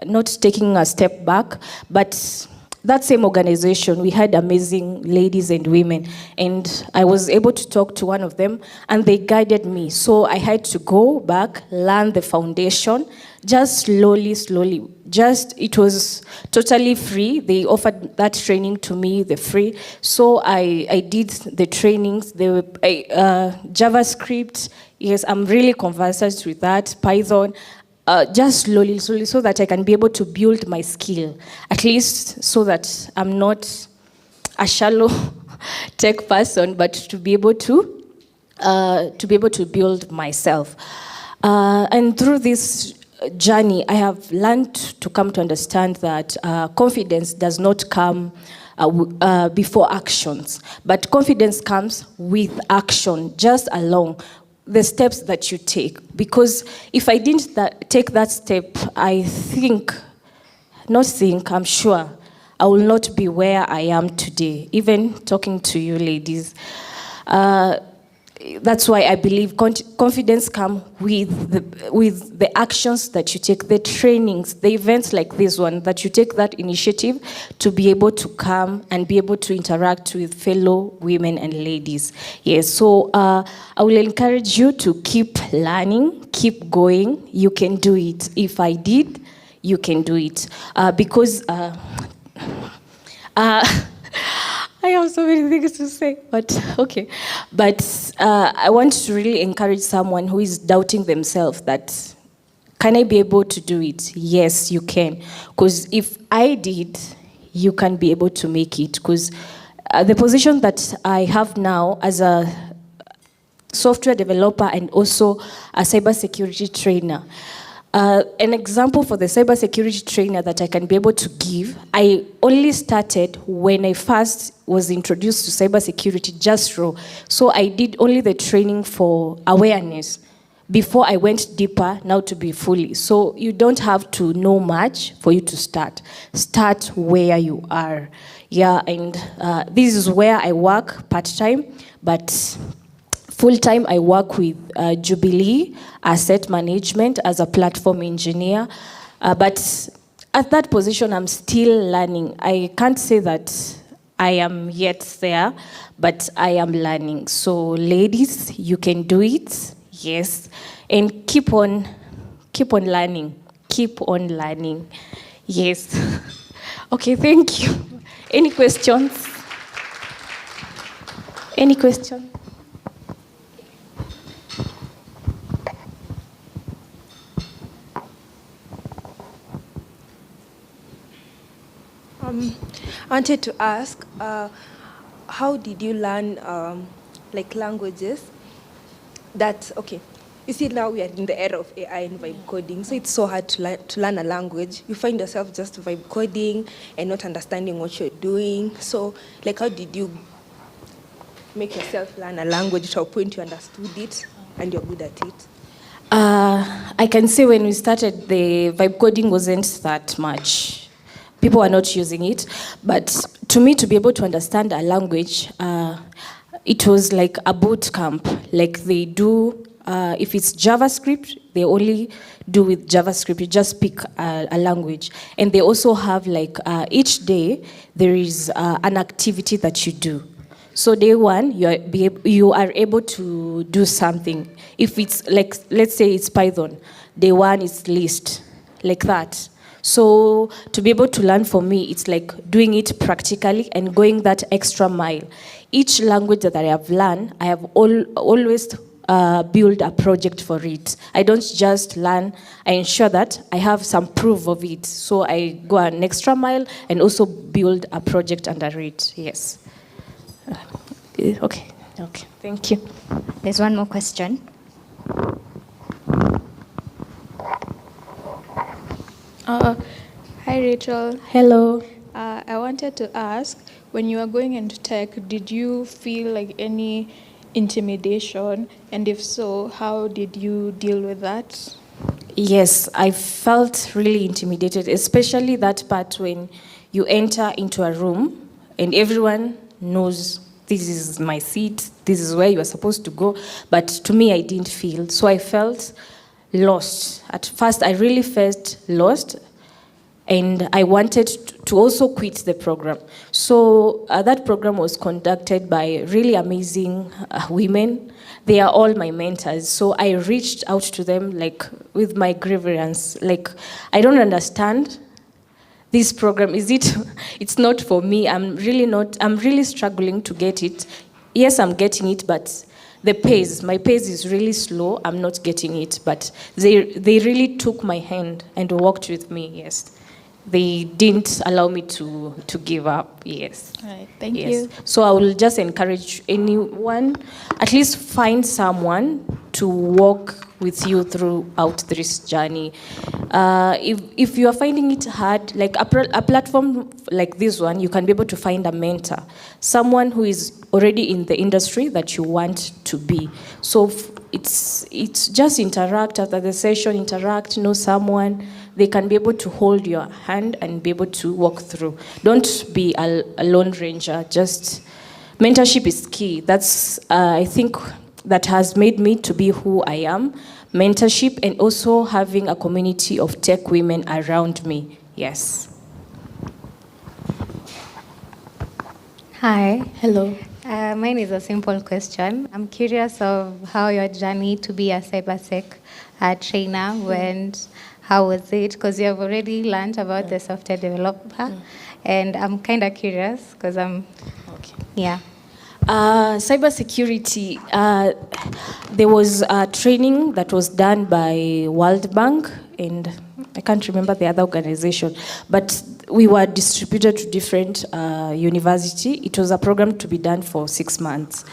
not taking a step back, but that same organization, we had amazing ladies and women, and I was able to talk to one of them, and they guided me. So I had to go back, learn the foundation, just slowly. It was totally free. They offered that training to me, the free. So I did the trainings, the JavaScript. Yes, I'm really conversant with that, Python. Just slowly, so that I can be able to build my skill, at least so that I'm not a shallow tech person, but to be able to build myself. And through this journey, I have learned to come to understand that confidence does not come before actions, but confidence comes with action, just along the steps that you take. Because if I didn't take that step, I'm sure I will not be where I am today, even talking to you ladies. That's why I believe confidence comes with the actions that you take, the trainings, the events like this one, that you take that initiative to be able to come and be able to interact with fellow women and ladies. Yes, so I will encourage you to keep learning, keep going. You can do it. If I did, you can do it. Because I am have so many things to say, but okay. But I want to really encourage someone who is doubting themselves that, can I be able to do it? Yes, you can. Because if I did, you can be able to make it. Because the position that I have now as a software developer and also a cybersecurity trainer. An example for the cybersecurity trainer that I can be able to give, I only started when I first was introduced to cybersecurity, just raw. So I did only the training for awareness before I went deeper now to be fully. So you don't have to know much for you to start. Start where you are. Yeah, and this is where I work part-time, but full-time, I work with Jubilee Asset Management as a platform engineer. But at that position, I'm still learning. I can't say that I am yet there, but I am learning. So ladies, you can do it, yes. And keep on learning. Keep on learning, yes. Okay, thank you. Any questions? Any questions? I wanted to ask, how did you learn like languages that, okay, you see now we are in the era of AI and vibe coding, so it's so hard to learn a language. You find yourself just vibe coding and not understanding what you're doing. So like how did you make yourself learn a language to a point you understood it and you're good at it? I can say when we started, the vibe coding wasn't that much. People are not using it. But to me, to be able to understand a language, it was like a boot camp. Like they do, if it's JavaScript, they only do with JavaScript. You just pick a language. And they also have like, each day, there is an activity that you do. So day one, you are able to do something. If it's like, let's say it's Python, day one is list, like that. So to be able to learn for me, it's like doing it practically and going that extra mile. Each language that I have learned, I have always build a project for it. I don't just learn, I ensure that I have some proof of it. So I go an extra mile and also build a project under it, yes. Okay, thank you. There's one more question. Hi, Rachel. Hello. I wanted to ask, when you were going into tech, did you feel like any intimidation? And if so, how did you deal with that? Yes, I felt really intimidated, especially that part when you enter into a room and everyone knows this is my seat, this is where you are supposed to go. But to me, I didn't feel. So I felt lost. At first, I really felt lost. And I wanted to also quit the program. So that program was conducted by really amazing women. They are all my mentors. So I reached out to them like with my grievance. Like, I don't understand this program. It's not for me. I'm really struggling to get it. Yes, I'm getting it, but my pace is really slow. I'm not getting it. But they really took my hand and walked with me, yes. They didn't allow me to give up, yes. All right, thank you. So I will just encourage anyone, at least find someone to walk with you throughout this journey. If you are finding it hard, like a platform like this one, you can be able to find a mentor, someone who is already in the industry that you want to be. So it's just interact after the session, know someone. They can be able to hold your hand and be able to walk through. Don't be a lone ranger. Just mentorship is key. That's I think that has made me to be who I am. Mentorship and also having a community of tech women around me. Yes. Hi. Hello. Mine is a simple question. I'm curious of how your journey to be a cybersec trainer went. How was it? Because you have already learned about the software developer, and I'm kind of curious because I'm Yeah. Cybersecurity, there was a training that was done by World Bank, and I can't remember the other organization, but we were distributed to different university. It was a program to be done for 6 months.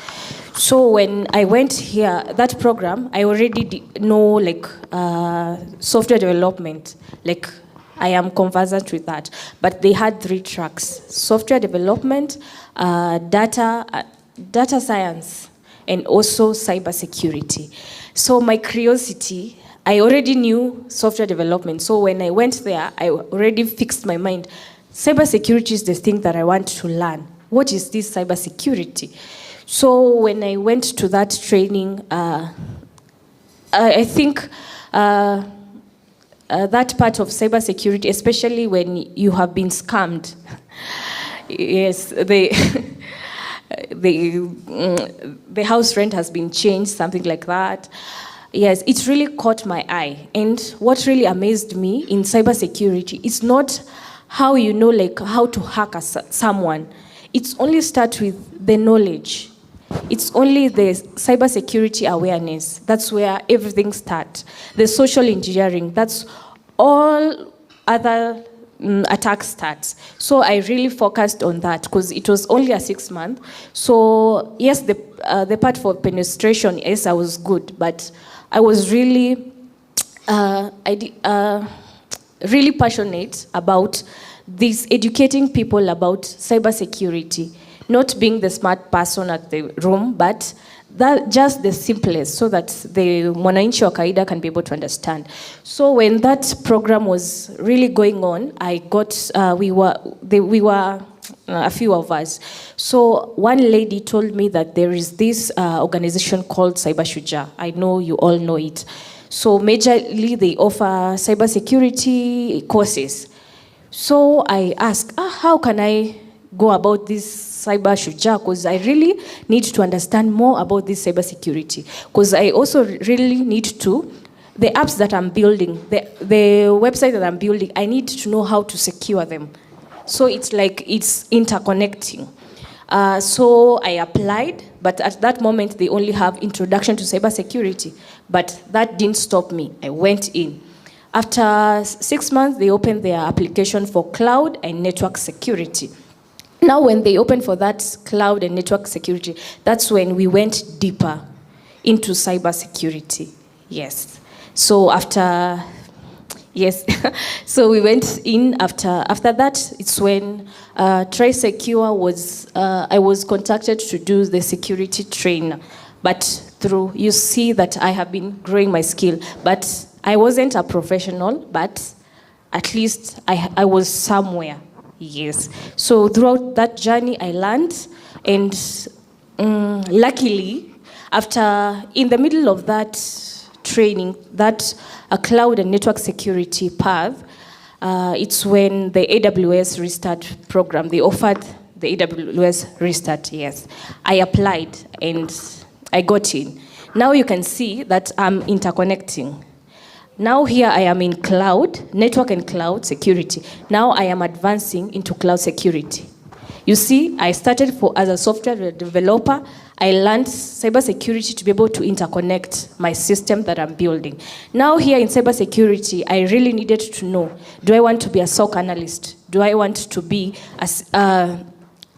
So when I went here, that program, I already know like software development, like I am conversant with that. But they had 3 tracks: software development, data science, and also cybersecurity. So my curiosity, I already knew software development. So when I went there, I already fixed my mind. Cybersecurity is the thing that I want to learn. What is this cybersecurity? So when I went to that training, I think that part of cybersecurity, especially when you have been scammed, yes, the house rent has been changed, something like that. Yes, it really caught my eye. And what really amazed me in cybersecurity is not how you know like how to hack someone. It's only start with the knowledge. It's only the cybersecurity awareness. That's where everything starts. The social engineering, that's all other attack starts. So I really focused on that because it was only a 6 month. So yes, the part for penetration, yes, I was good, but I was really, really passionate about this, educating people about cybersecurity, not being the smart person at the room, but that just the simplest, so that the mwananchi wa kawaida can be able to understand. So when that program was really going on, I got, we were a few of us. So one lady told me that there is this organization called Cyber Shujaa. I know you all know it. So majorly they offer cybersecurity courses. So I asked, how can I go about this Cyber Shujaa? Because I really need to understand more about this cybersecurity. Because I also really need to, the apps that I'm building, the website that I'm building, I need to know how to secure them. So it's like it's interconnecting. So I applied, but at that moment they only have introduction to cybersecurity. But that didn't stop me. I went in. After 6 months, they opened their application for cloud and network security. Now when they opened for that cloud and network security, that's when we went deeper into cybersecurity. Yes. So after, yes. So we went in after that, it's when TriSecure was, I was contacted to do the security train. But through, you see that I have been growing my skill. But I wasn't a professional, but at least I was somewhere. Yes. So throughout that journey, I learned, and luckily, in the middle of that training, that cloud and network security path, it's when the AWS Restart program, they offered the AWS Restart, yes. I applied and I got in. Now you can see that I'm interconnecting. Now here I am in cloud, network and cloud security. Now I am advancing into cloud security. You see, I started as a software developer. I learned cybersecurity to be able to interconnect my system that I'm building. Now here in cybersecurity, I really needed to know, do I want to be a SOC analyst? Do I want to be a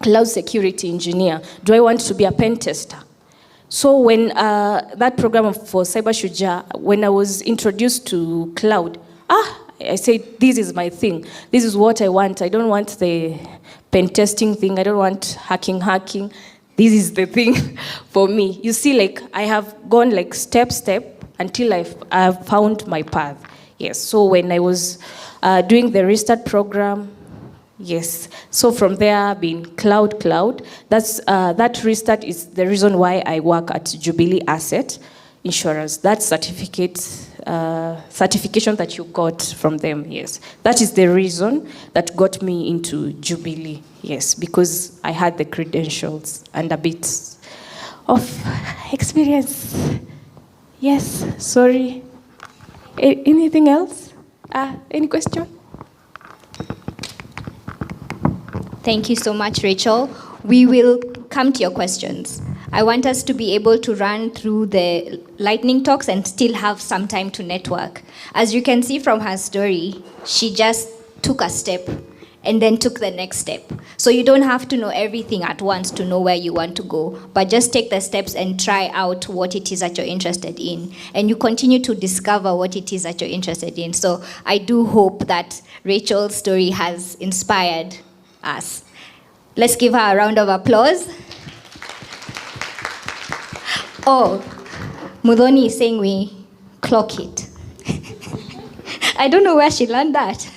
cloud security engineer? Do I want to be a pen tester? So when that program for Cyber Shujaa, when I was introduced to cloud, I said, this is my thing. This is what I want. I don't want the pen testing thing. I don't want hacking. This is the thing for me. You see, like, I have gone like step until I've found my path. Yes, so when I was doing the Restart program, yes. So from there, being cloud. That's that Restart is the reason why I work at Jubilee Asset Insurance. That certification that you got from them. Yes, that is the reason that got me into Jubilee. Yes, because I had the credentials and a bit of experience. Yes. Sorry. Anything else? Any question? Thank you so much, Rachel. we will come to your questions. I want us to be able to run through the lightning talks and still have some time to network. As you can see from her story, she just took a step and then took the next step. So you don't have to know everything at once to know where you want to go, but just take the steps and try out what it is that you're interested in. And you continue to discover what it is that you're interested in. So I do hope that Rachel's story has inspired us. Let's give her a round of applause. Oh, Mudhoni is saying we clock it. I don't know where she learned that.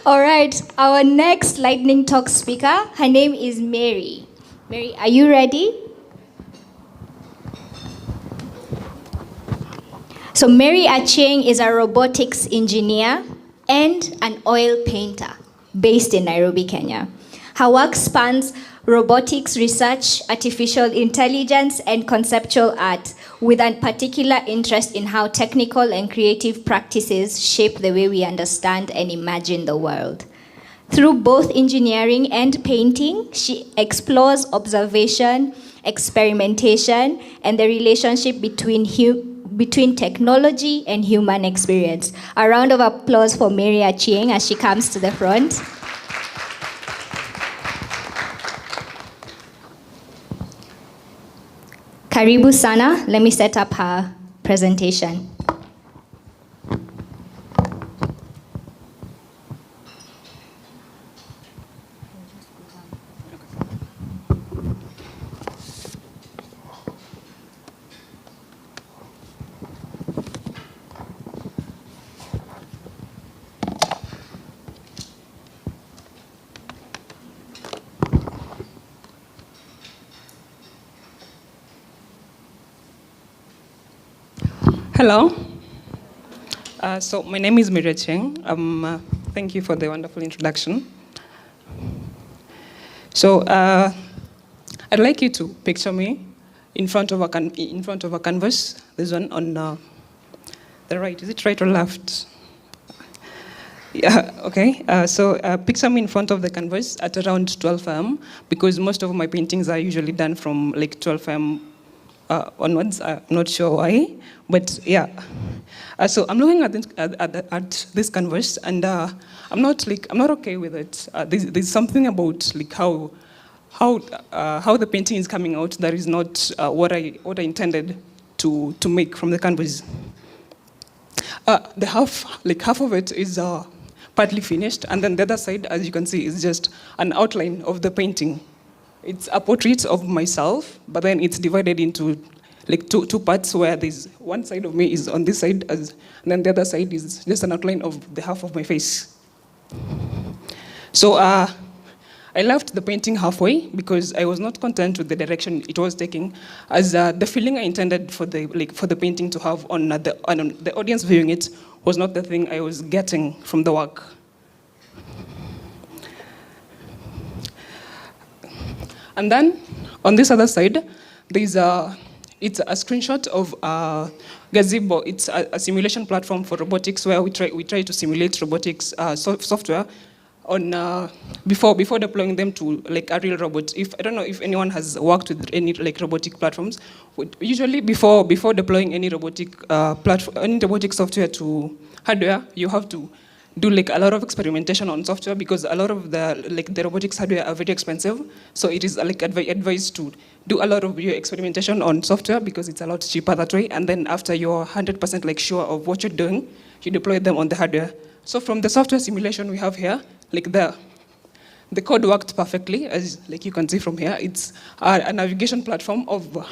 All right, our next lightning talk speaker, her name is Mary. Mary, are you ready? So Mary Achieng is a robotics engineer and an oil painter based in Nairobi, Kenya. Her work spans robotics research, artificial intelligence, and conceptual art, with a particular interest in how technical and creative practices shape the way we understand and imagine the world. Through both engineering and painting, she explores observation, experimentation, and the relationship between technology and human experience. A round of applause for Mary Achieng as she comes to the front. Karibu sana. Let me set up her presentation. Hello. So my name is Mary Cheng. Thank you for the wonderful introduction. So I'd like you to picture me in front of a canvas. This one on the right. Is it right or left? Yeah. Okay. So picture me in front of the canvas at around 12 am, because most of my paintings are usually done from like 12 am. Onwards. I'm not sure why, but yeah. So I'm looking at this canvas, and I'm not okay with it. There's something about like how the painting is coming out that is not what I intended to make from the canvas. The half of it is partly finished, and then the other side, as you can see, is just an outline of the painting. It's a portrait of myself, but then it's divided into like two parts, where there's one side of me is on this side, and then the other side is just an outline of the half of my face. So I left the painting halfway because I was not content with the direction it was taking, as the feeling I intended for the painting to have on the audience viewing it was not the thing I was getting from the work. And then, on this other side, it's a screenshot of Gazebo. It's a simulation platform for robotics, where we try to simulate robotics software on before deploying them to like a real robot. I don't know if anyone has worked with any like robotic platforms. Usually, before deploying any robotic any robotic software to hardware, you have to do like a lot of experimentation on software, because a lot of the robotics hardware are very expensive. So it is like advised to do a lot of your experimentation on software, because it's a lot cheaper that way. And then after you're 100% like sure of what you're doing, you deploy them on the hardware. So from the software simulation we have here, like the code worked perfectly, as like you can see from here. It's a navigation platform of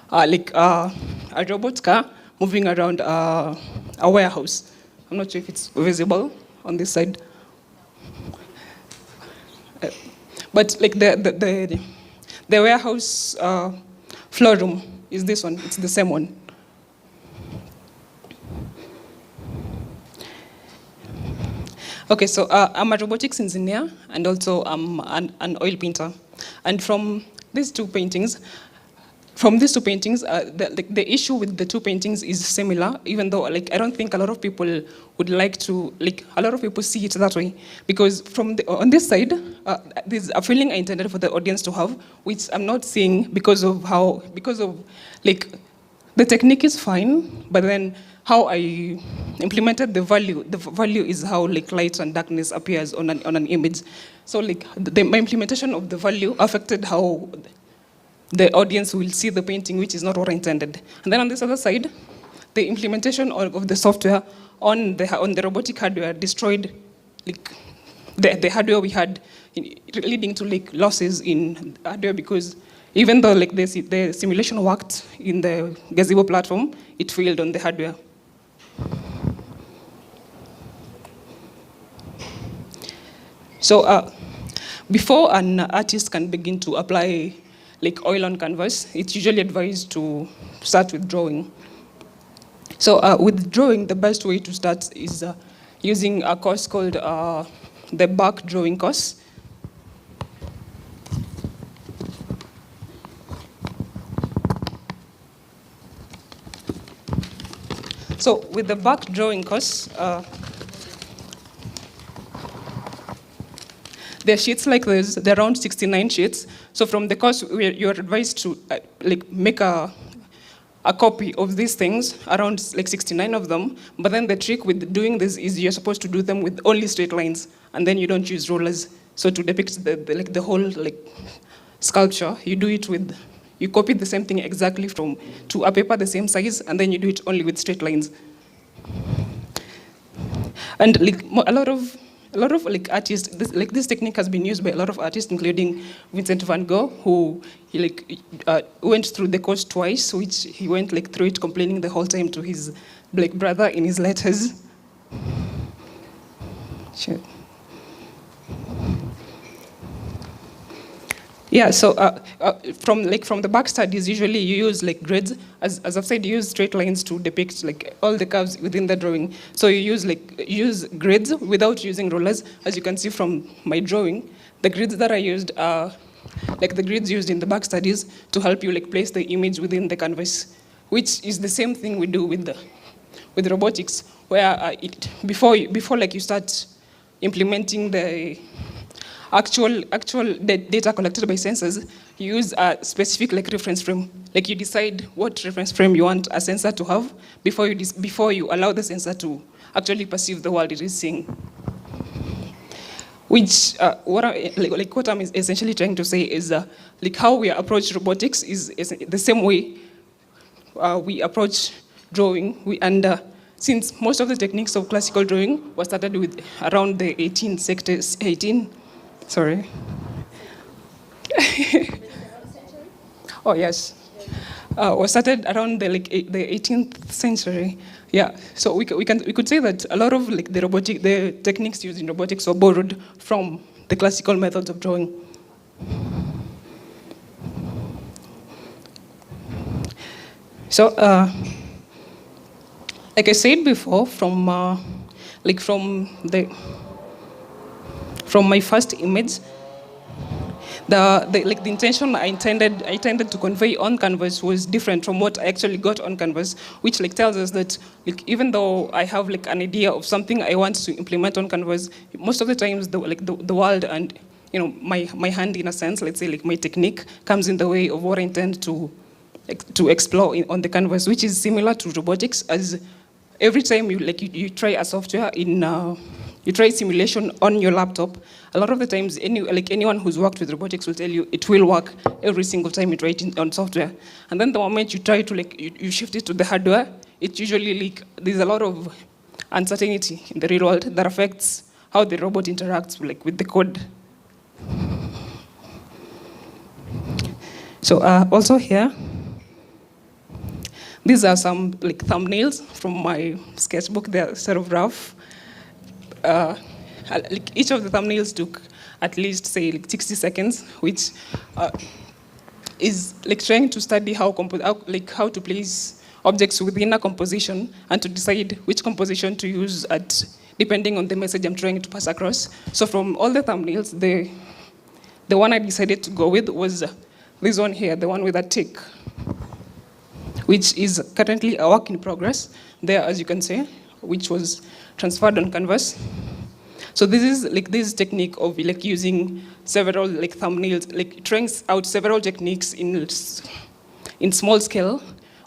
a robot car moving around a warehouse. I'm not sure if it's visible on this side. But like the warehouse floor room is this one. It's the same one. Okay, so I'm a robotics engineer, and also I'm an oil painter. And from these two paintings, from these two paintings, the issue with the two paintings is similar, even though I don't think a lot of people would like to, a lot of people see it that way. Because on this side, there's a feeling I intended for the audience to have, which I'm not seeing because of the technique is fine, but then how I implemented the value is how light and darkness appears on an image. So my implementation of the value affected how the audience will see the painting, which is not what I intended. And then on this other side, the implementation of the software on the robotic hardware destroyed the hardware we had, leading to losses in hardware, because even though the simulation worked in the gazebo platform, it failed on the hardware. So before an artist can begin to apply oil on canvas, it's usually advised to start with drawing. So with drawing, the best way to start is using a course called the Back Drawing course. So with the Back Drawing course, there are sheets like this. There are around 69 sheets. So from the course, you're advised to make a copy of these things, around 69 of them. But then the trick with doing this is you're supposed to do them with only straight lines, and then you don't use rulers. So to depict the whole sculpture, you copy the same thing exactly to a paper the same size, and then you do it only with straight lines. And a lot of artists, this technique has been used by a lot of artists, including Vincent van Gogh, who went through the course twice, which he went through it complaining the whole time to his brother in his letters. Sure. Yeah, so from the back studies, usually you use grids. As I've said, you use straight lines to depict all the curves within the drawing. So you use grids without using rulers. As you can see from my drawing, the grids that I used are the grids used in the back studies to help you place the image within the canvas, which is the same thing we do with robotics, where before you start implementing the actual data collected by sensors, you use a specific reference frame. You decide what reference frame you want a sensor to have before you allow the sensor to actually perceive the world it is seeing. Which what I'm essentially trying to say is how we approach robotics is the same way we approach drawing. Since most of the techniques of classical drawing were started with around the 18. Sorry. Oh yes, was started around the 18th century. Yeah, so we could say that a lot of the techniques used in robotics were borrowed from the classical methods of drawing. So, like I said before, from my first image, the intention I intended to convey on canvas was different from what I actually got on canvas, which tells us that even though I have an idea of something I want to implement on canvas, most of the times the world and my hand, in a sense, let's say my technique, comes in the way of what I intend to explore on the canvas, which is similar to robotics. As every time you try a software you try simulation on your laptop, a lot of the times anyone who's worked with robotics will tell you it will work every single time you try it on software. And then the moment you try to you shift it to the hardware, it usually there's a lot of uncertainty in the real world that affects how the robot interacts with the code. So also here, these are some thumbnails from my sketchbook. They're sort of rough. Each of the thumbnails took at least, say, 60 seconds, which is trying to study how to place objects within a composition and to decide which composition to use depending on the message I'm trying to pass across. So from all the thumbnails, the one I decided to go with was this one here, the one with a tick. which is currently a work in progress there, as you can see, which was transferred on canvas. So this is like this technique of like using several like thumbnails, like trying out several techniques in small scale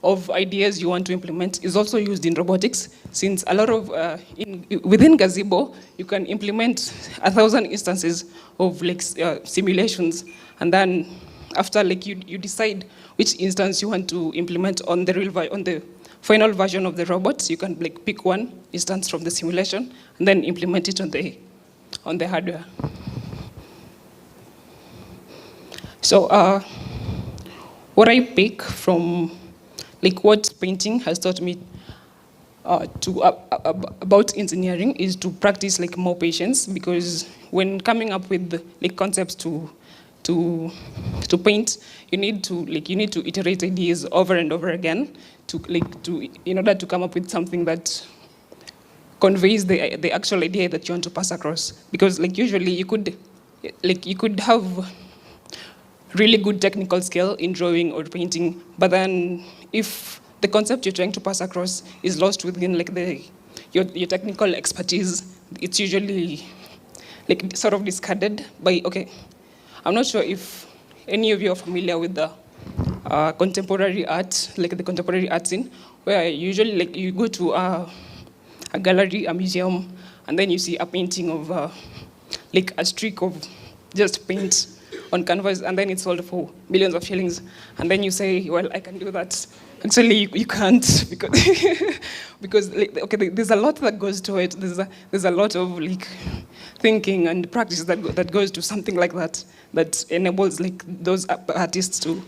of ideas you want to implement is also used in robotics, since a lot of, within Gazebo, you can implement 1,000 instances of like simulations, and then after like you decide which instance you want to implement on the final version of the robot, you can like pick one instance from the simulation and then implement it on the hardware. So what I pick from like what painting has taught me about engineering is to practice like more patience, because when coming up with like concepts to paint, you need to iterate ideas over and over again in order to come up with something that conveys the actual idea that you want to pass across. Because like usually you could have really good technical skill in drawing or painting, but then if the concept you're trying to pass across is lost within like your technical expertise, it's usually like sort of discarded by, okay, I'm not sure if any of you are familiar with the contemporary art, like the contemporary art scene, where usually like you go to a gallery, a museum, and then you see a painting of like a streak of just paint on canvas, and then it's sold for millions of shillings, and then you say, well, I can do that. Actually, you can't, because like, okay, there's a lot that goes to it. There's a lot of like thinking and practice that goes to something like that enables like those artists to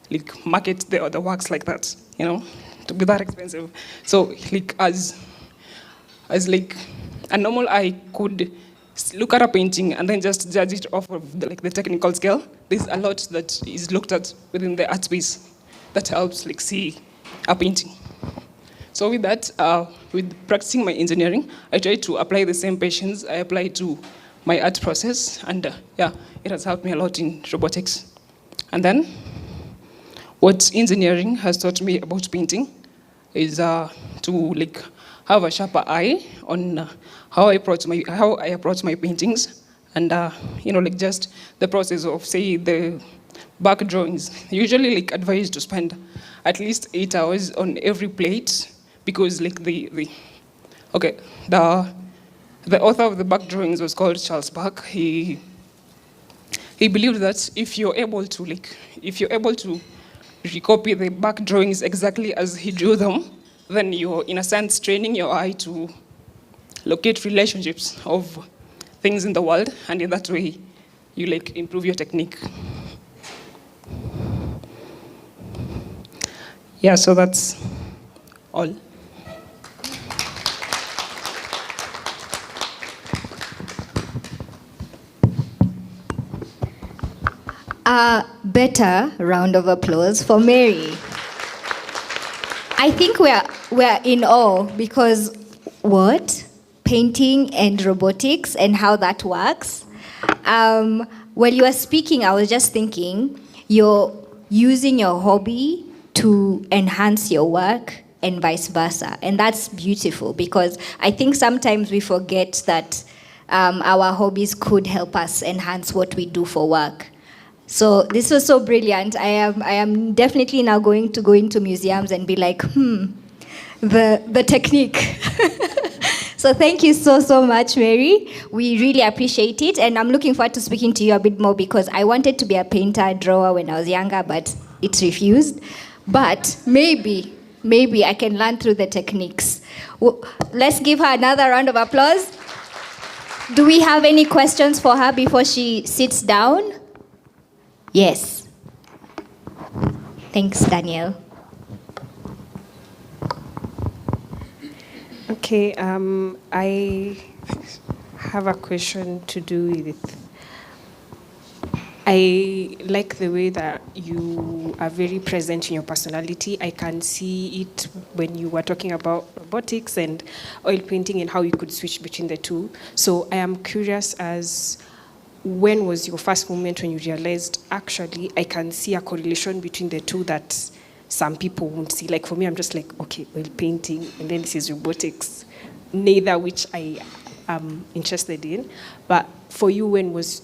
like market the works like that, you know, to be that expensive. So like as like a normal eye could look at a painting and then just judge it off of the technical scale, there's a lot that is looked at within the art space that helps like see a painting. So with that, with practicing my engineering, I try to apply the same patience I apply to my art process, and yeah, it has helped me a lot in robotics. And then, what engineering has taught me about painting is to like have a sharper eye on how I approach my paintings, and you know, like just the process of, say, the back drawings. Usually like advised to spend at least 8 hours on every plate, because like the author of the back drawings was called Charles Bach. He believed that if you're able to recopy the back drawings exactly as he drew them, then you're in a sense training your eye to locate relationships of things in the world, and in that way you like improve your technique. Yeah, so that's all. A better round of applause for Mary. I think we're in awe, because what? Painting and robotics and how that works. While you were speaking, I was just thinking, you're using your hobby to enhance your work and vice versa. And that's beautiful, because I think sometimes we forget that our hobbies could help us enhance what we do for work. So this was so brilliant. I am definitely now going to go into museums and be like, the technique. So thank you so much, Mary. We really appreciate it, and I'm looking forward to speaking to you a bit more, because I wanted to be a painter, drawer when I was younger, but it's refused. But maybe I can learn through the techniques. Let's give her another round of applause. Do we have any questions for her before she sits down? Yes. Thanks, Danielle. Okay, I have a question to do with, I like the way that you are very present in your personality. I can see it when you were talking about robotics and oil painting and how you could switch between the two. So I am curious as, when was your first moment when you realized, actually, I can see a correlation between the two, that some people won't see. Like for me, I'm just like, okay, oil painting, and then this is robotics, neither which I am interested in. But for you, when was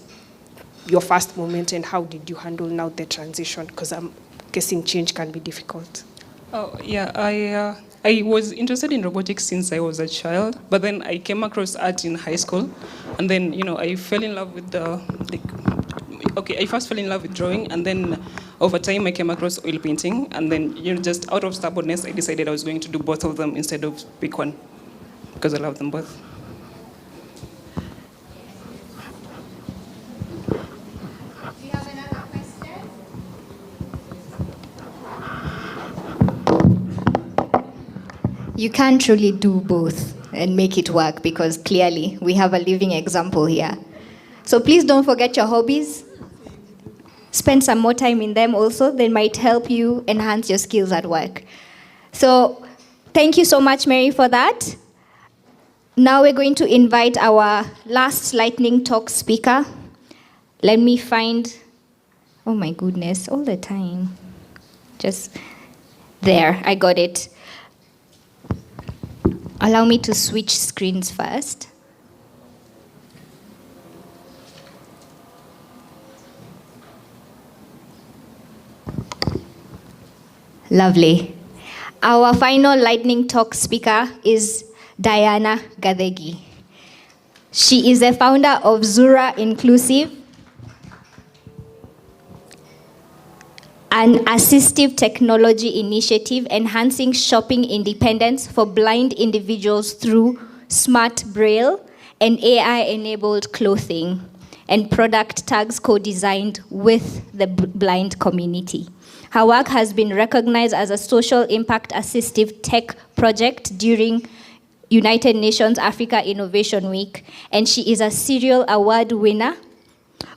your first moment, and how did you handle now the transition? Because I'm guessing change can be difficult. Oh, yeah, I was interested in robotics since I was a child, but then I came across art in high school, and then, I fell in love with I first fell in love with drawing, and then over time I came across oil painting, and then, just out of stubbornness, I decided I was going to do both of them instead of pick one, because I love them both. You can't truly do both and make it work because clearly we have a living example here. So please don't forget your hobbies. Spend some more time in them also. They might help you enhance your skills at work. So thank you so much, Mary, for that. Now we're going to invite our last lightning talk speaker. Let me find, oh my goodness, all the time. Just there, I got it. Allow me to switch screens first. Lovely. Our final lightning talk speaker is Diana Gadegi. She is the founder of Zura Inclusive, an assistive technology initiative enhancing shopping independence for blind individuals through smart braille and AI-enabled clothing and product tags co-designed with the blind community. Her work has been recognized as a social impact assistive tech project during United Nations Africa Innovation Week, and she is a serial award winner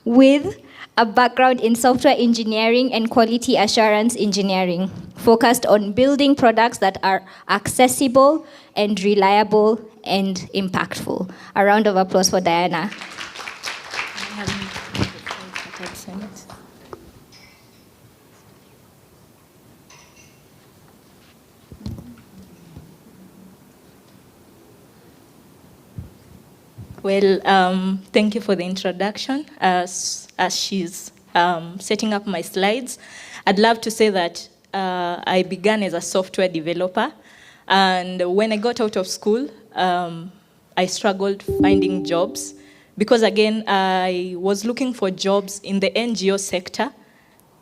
with a background in software engineering and quality assurance engineering, focused on building products that are accessible and reliable and impactful. A round of applause for Diana. Well, thank you for the introduction. As she's setting up my slides, I'd love to say that I began as a software developer, and when I got out of school, I struggled finding jobs because, again, I was looking for jobs in the NGO sector.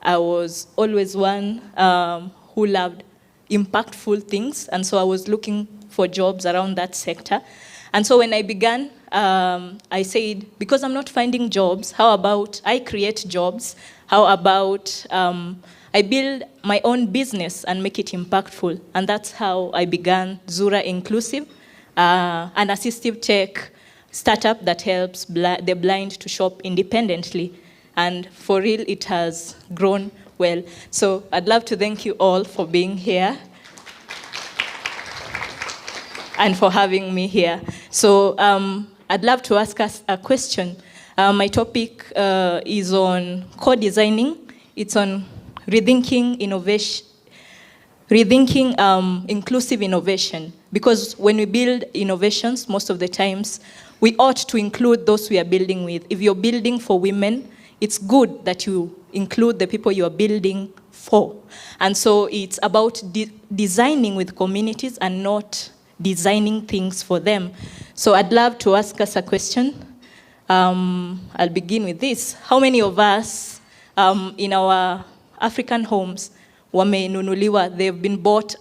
I was always one who loved impactful things, and so I was looking for jobs around that sector. And so when I began, I said, because I'm not finding jobs, how about I create jobs? How about I build my own business and make it impactful? And that's how I began Zura Inclusive, an assistive tech startup that helps the blind to shop independently. And for real, it has grown well. So I'd love to thank you all for being here and for having me here. So I'd love to ask us a question. My topic is on co-designing. It's on rethinking innovation, inclusive innovation. Because when we build innovations, most of the times, we ought to include those we are building with. If you're building for women, it's good that you include the people you are building for. And so it's about designing with communities and not designing things for them. So I'd love to ask us a question. I'll begin with this. How many of us in our African homes, wamenunuliwa, they've been bought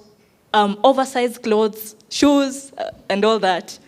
oversized clothes, shoes, and all that?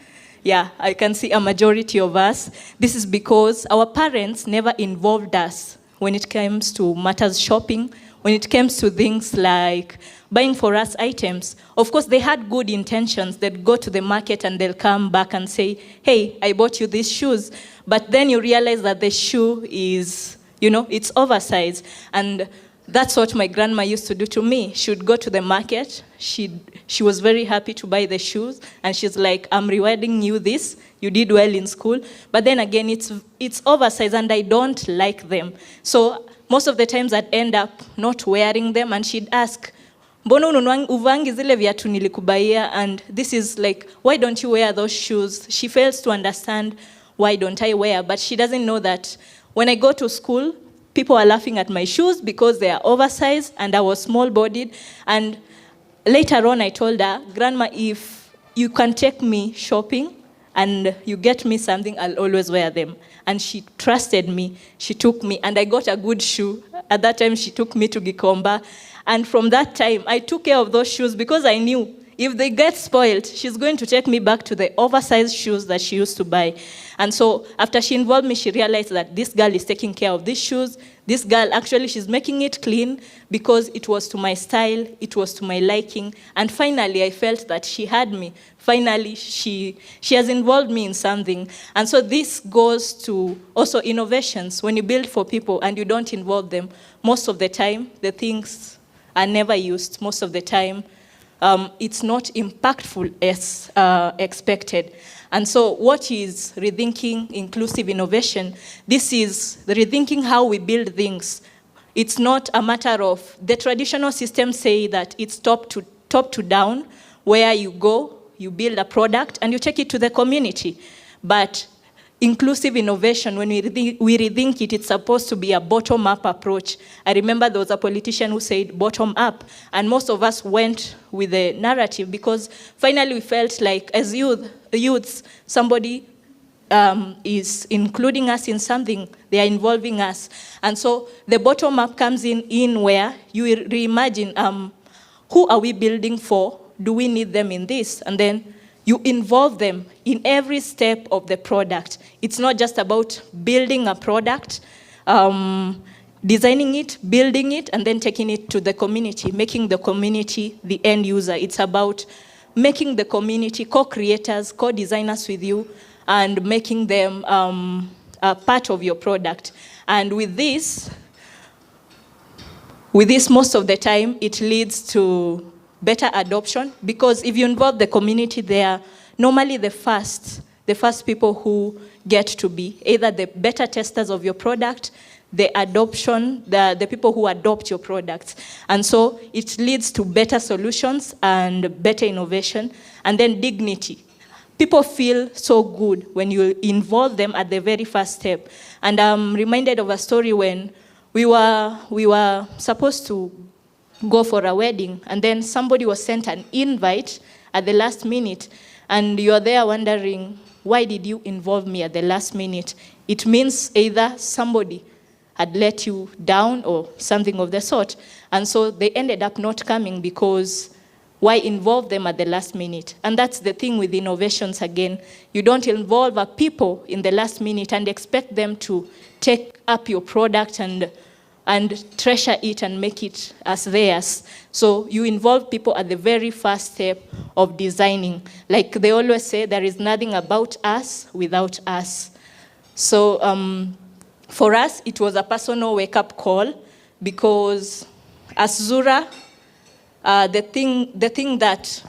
Yeah, I can see a majority of us. This is because our parents never involved us when it comes to matters shopping, when it comes to things like buying for us items. Of course, they had good intentions. They'd go to the market and they'll come back and say, hey, I bought you these shoes. But then you realize that the shoe is, it's oversized. And that's what my grandma used to do to me. She would go to the market. She was very happy to buy the shoes. And she's like, I'm rewarding you this. You did well in school. But then again, it's oversized and I don't like them. So most of the times I'd end up not wearing them. And she'd ask, mbona uvangi zile viatu nilikubaia, and this is like, why don't you wear those shoes? She fails to understand why don't I wear, but she doesn't know that when I go to school, people are laughing at my shoes because they are oversized and I was small-bodied. And later on, I told her, Grandma, if you can take me shopping and you get me something, I'll always wear them. And she trusted me. She took me, and I got a good shoe. At that time, she took me to Gikomba. And from that time, I took care of those shoes because I knew if they get spoiled, she's going to take me back to the oversized shoes that she used to buy. And so after she involved me, she realized that this girl is taking care of these shoes. This girl, actually, she's making it clean because it was to my style, it was to my liking. And finally, I felt that she had me. Finally, she has involved me in something. And so this goes to also innovations. When you build for people and you don't involve them, most of the time, the things are never used. Most of the time, it's not impactful as expected. And so what is rethinking inclusive innovation? This is rethinking how we build things. It's not a matter of, the traditional systems say that it's top to down, where you go, you build a product, and you take it to the community. But inclusive innovation, when we rethink it, it's supposed to be a bottom-up approach. I remember there was a politician who said bottom-up, and most of us went with the narrative because finally we felt like as youths, somebody is including us in something, they are involving us. And so the bottom-up comes in where you reimagine, who are we building for? Do we need them in this? And then you involve them in every step of the product. It's not just about building a product, designing it, building it, and then taking it to the community, making the community the end user. It's about making the community co-creators, co-designers with you, and making them a part of your product. And with this, most of the time, it leads to better adoption, because if you involve the community, they are normally the first people who get to be either the beta testers of your product, the adoption, the people who adopt your products. And so it leads to better solutions and better innovation, and then dignity. People feel so good when you involve them at the very first step. And I'm reminded of a story when we were supposed to go for a wedding, and then somebody was sent an invite at the last minute, and you're there wondering, why did you involve me at the last minute? It means either somebody had let you down or something of the sort. And so they ended up not coming because why involve them at the last minute? And that's the thing with innovations again. You don't involve a people in the last minute and expect them to take up your product and treasure it and make it as theirs. So you involve people at the very first step of designing. Like they always say, there is nothing about us without us. So for us, it was a personal wake-up call, because as Zura, the thing that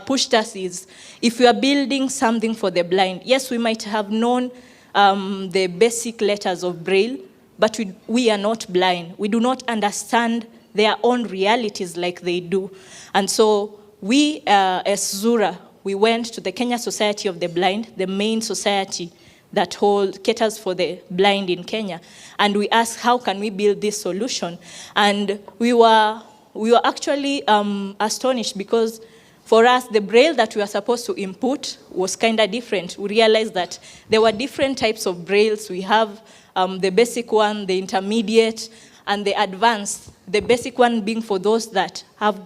pushed us is, if we are building something for the blind, yes, we might have known the basic letters of Braille, but we are not blind. We do not understand their own realities like they do. And so we, as Zura, we went to the Kenya Society of the Blind, the main society that caters for the blind in Kenya. And we asked, how can we build this solution? And we were actually astonished, because for us, the Braille that we were supposed to input was kind of different. We realized that there were different types of Brailles. We have the basic one, the intermediate, and the advanced. The basic one being for those that have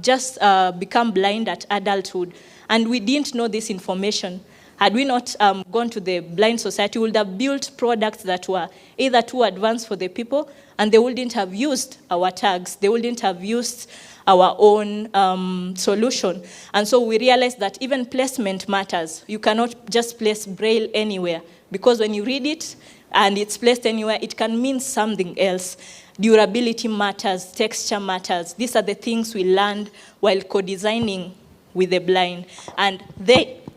just become blind at adulthood. And we didn't know this information. Had we not gone to the Blind Society, we would have built products that were either too advanced for the people, and they wouldn't have used our tags. They wouldn't have used our own solution. And so we realized that even placement matters. You cannot just place Braille anywhere, because when you read it and it's placed anywhere, it can mean something else. Durability matters, texture matters. These are the things we learned while co-designing with the blind. And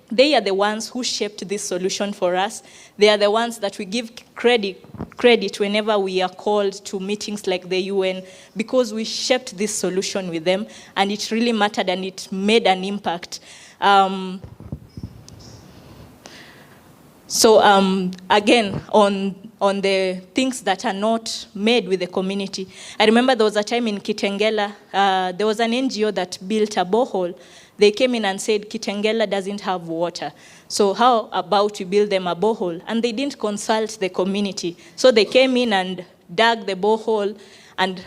they are the ones who shaped this solution for us. They are the ones that we give credit whenever we are called to meetings like the UN, because we shaped this solution with them, and it really mattered and it made an impact. Again, on the things that are not made with the community. I remember there was a time in Kitengela, there was an NGO that built a borehole. They came in and said, Kitengela doesn't have water. So how about we build them a borehole? And they didn't consult the community. So they came in and dug the borehole. And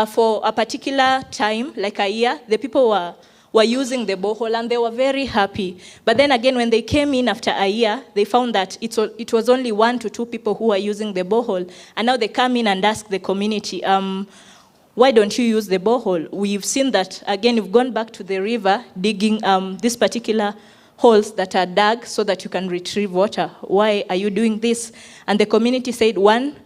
for a particular time, like a year, the people were using the borehole and they were very happy. But then again, when they came in after a year, they found that it was only 1 to 2 people who were using the borehole. And now they come in and ask the community, why don't you use the borehole? We've seen that, again, you've gone back to the river, digging these particular holes that are dug so that you can retrieve water. Why are you doing this? And the community said, one,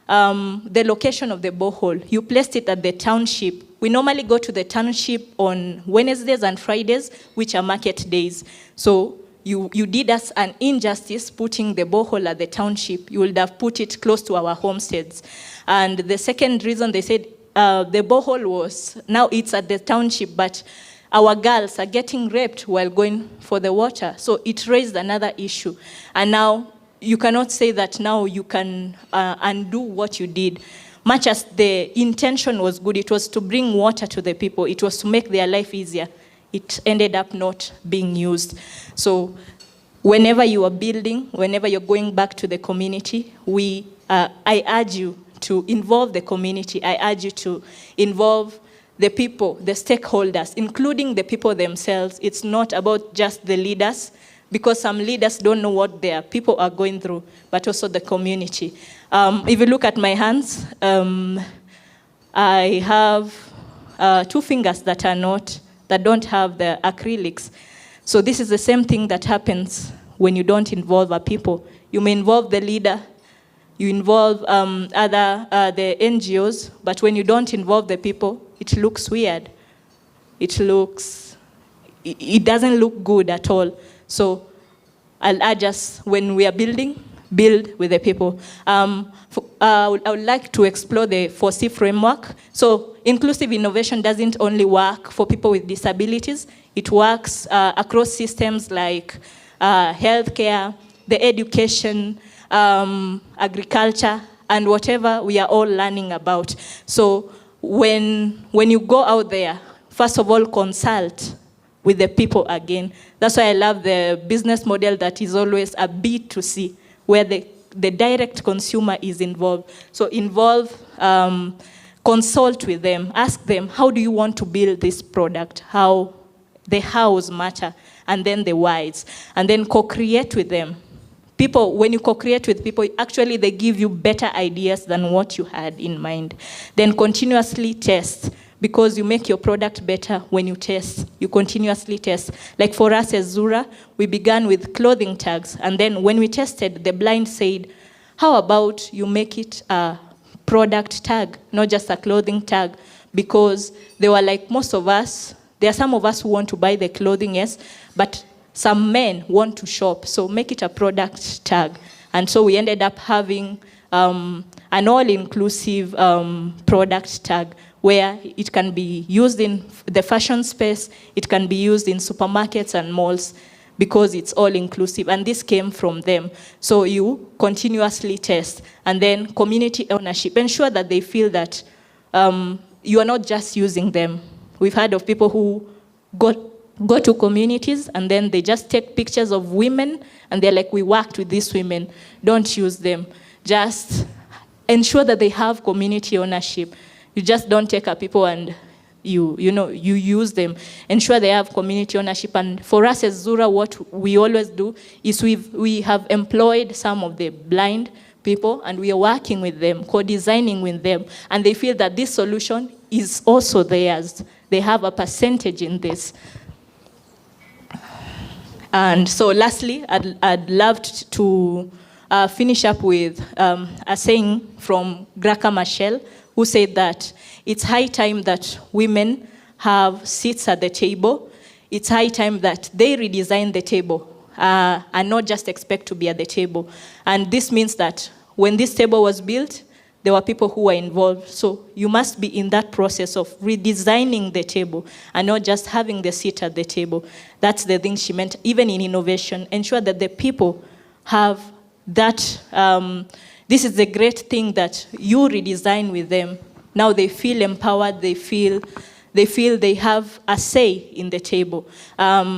the location of the borehole. You placed it at the township. We normally go to the township on Wednesdays and Fridays, which are market days. So you did us an injustice putting the borehole at the township. You would have put it close to our homesteads. And the second reason, they said the borehole was, now it's at the township, but our girls are getting raped while going for the water. So it raised another issue. And now you cannot say that now you can undo what you did. Much as the intention was good, it was to bring water to the people. It was to make their life easier. It ended up not being used. So whenever you are building, whenever you're going back to the community, I urge you to involve the community. I urge you to involve the people, the stakeholders, including the people themselves. It's not about just the leaders, because some leaders don't know what their people are going through, but also the community. If you look at my hands, I have 2 fingers that don't have the acrylics. So this is the same thing that happens when you don't involve a people. You may involve the leader, you involve the NGOs, but when you don't involve the people, it looks weird. It doesn't look good at all. So I'll urge us, when we are building, build with the people. I would like to explore the 4C framework. So inclusive innovation doesn't only work for people with disabilities. It works across systems like healthcare, the education, agriculture, and whatever we are all learning about. So when you go out there, first of all, consult with the people again. That's why I love the business model that is always a B2C, where the direct consumer is involved. So involve, consult with them, ask them, how do you want to build this product? How the hows matter, and then the whys, and then co-create with them. People, when you co-create with people, actually they give you better ideas than what you had in mind. Then continuously test, because you make your product better when you test. You continuously test. Like for us as Zura, we began with clothing tags, and then when we tested, the blind said, how about you make it a product tag, not just a clothing tag? Because they were like, most of us, there are some of us who want to buy the clothing, yes, but some men want to shop, so make it a product tag. And so we ended up having an all-inclusive product tag, where it can be used in the fashion space, it can be used in supermarkets and malls, because it's all-inclusive, and this came from them. So you continuously test, and then community ownership. Ensure that they feel that you are not just using them. We've heard of people who go to communities and then they just take pictures of women and they're like, we worked with these women. Don't use them. Just ensure that they have community ownership. You just don't take up people and you use them. Ensure they have community ownership. And for us as Zura, what we always do is we have employed some of the blind people and we are working with them, co-designing with them, and they feel that this solution is also theirs. They have a percentage in this. And so lastly, I'd love to finish up with a saying from Graca Machel, who said that it's high time that women have seats at the table. It's high time that they redesign the table. and not just expect to be at the table. And this means that when this table was built, there were people who were involved. So you must be in that process of redesigning the table and not just having the seat at the table. That's the thing she meant, even in innovation. Ensure that the people have that. This is the great thing that you redesign with them. Now they feel empowered, they feel they have a say in the table.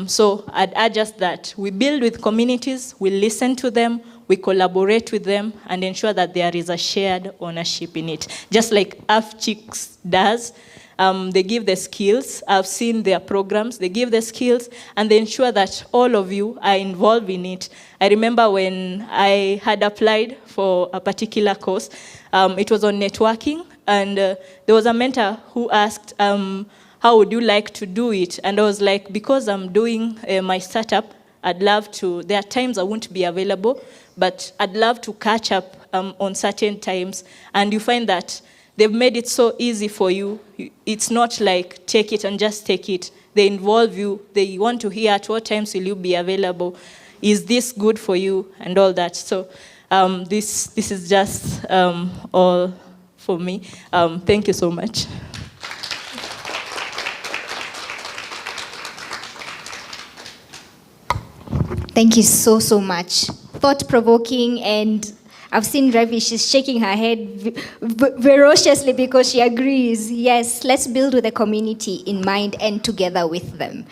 So I'd add just that. We build with communities, we listen to them, we collaborate with them, and ensure that there is a shared ownership in it. Just like Afchix does, they give the skills. I've seen their programs. They give the skills, and they ensure that all of you are involved in it. I remember when I had applied for a particular course, it was on networking, and there was a mentor who asked, how would you like to do it? And I was like, because I'm doing my startup, I'd love to, there are times I won't be available, but I'd love to catch up on certain times. And you find that they've made it so easy for you. It's not like take it and just take it. They involve you. They want to hear at what times will you be available. Is this good for you? And all that. So this is just all for me. Thank you so much. Thank you so much. Thought-provoking, and I've seen Ravi, she's shaking her head ferociously because she agrees. Yes, let's build with the community in mind and together with them.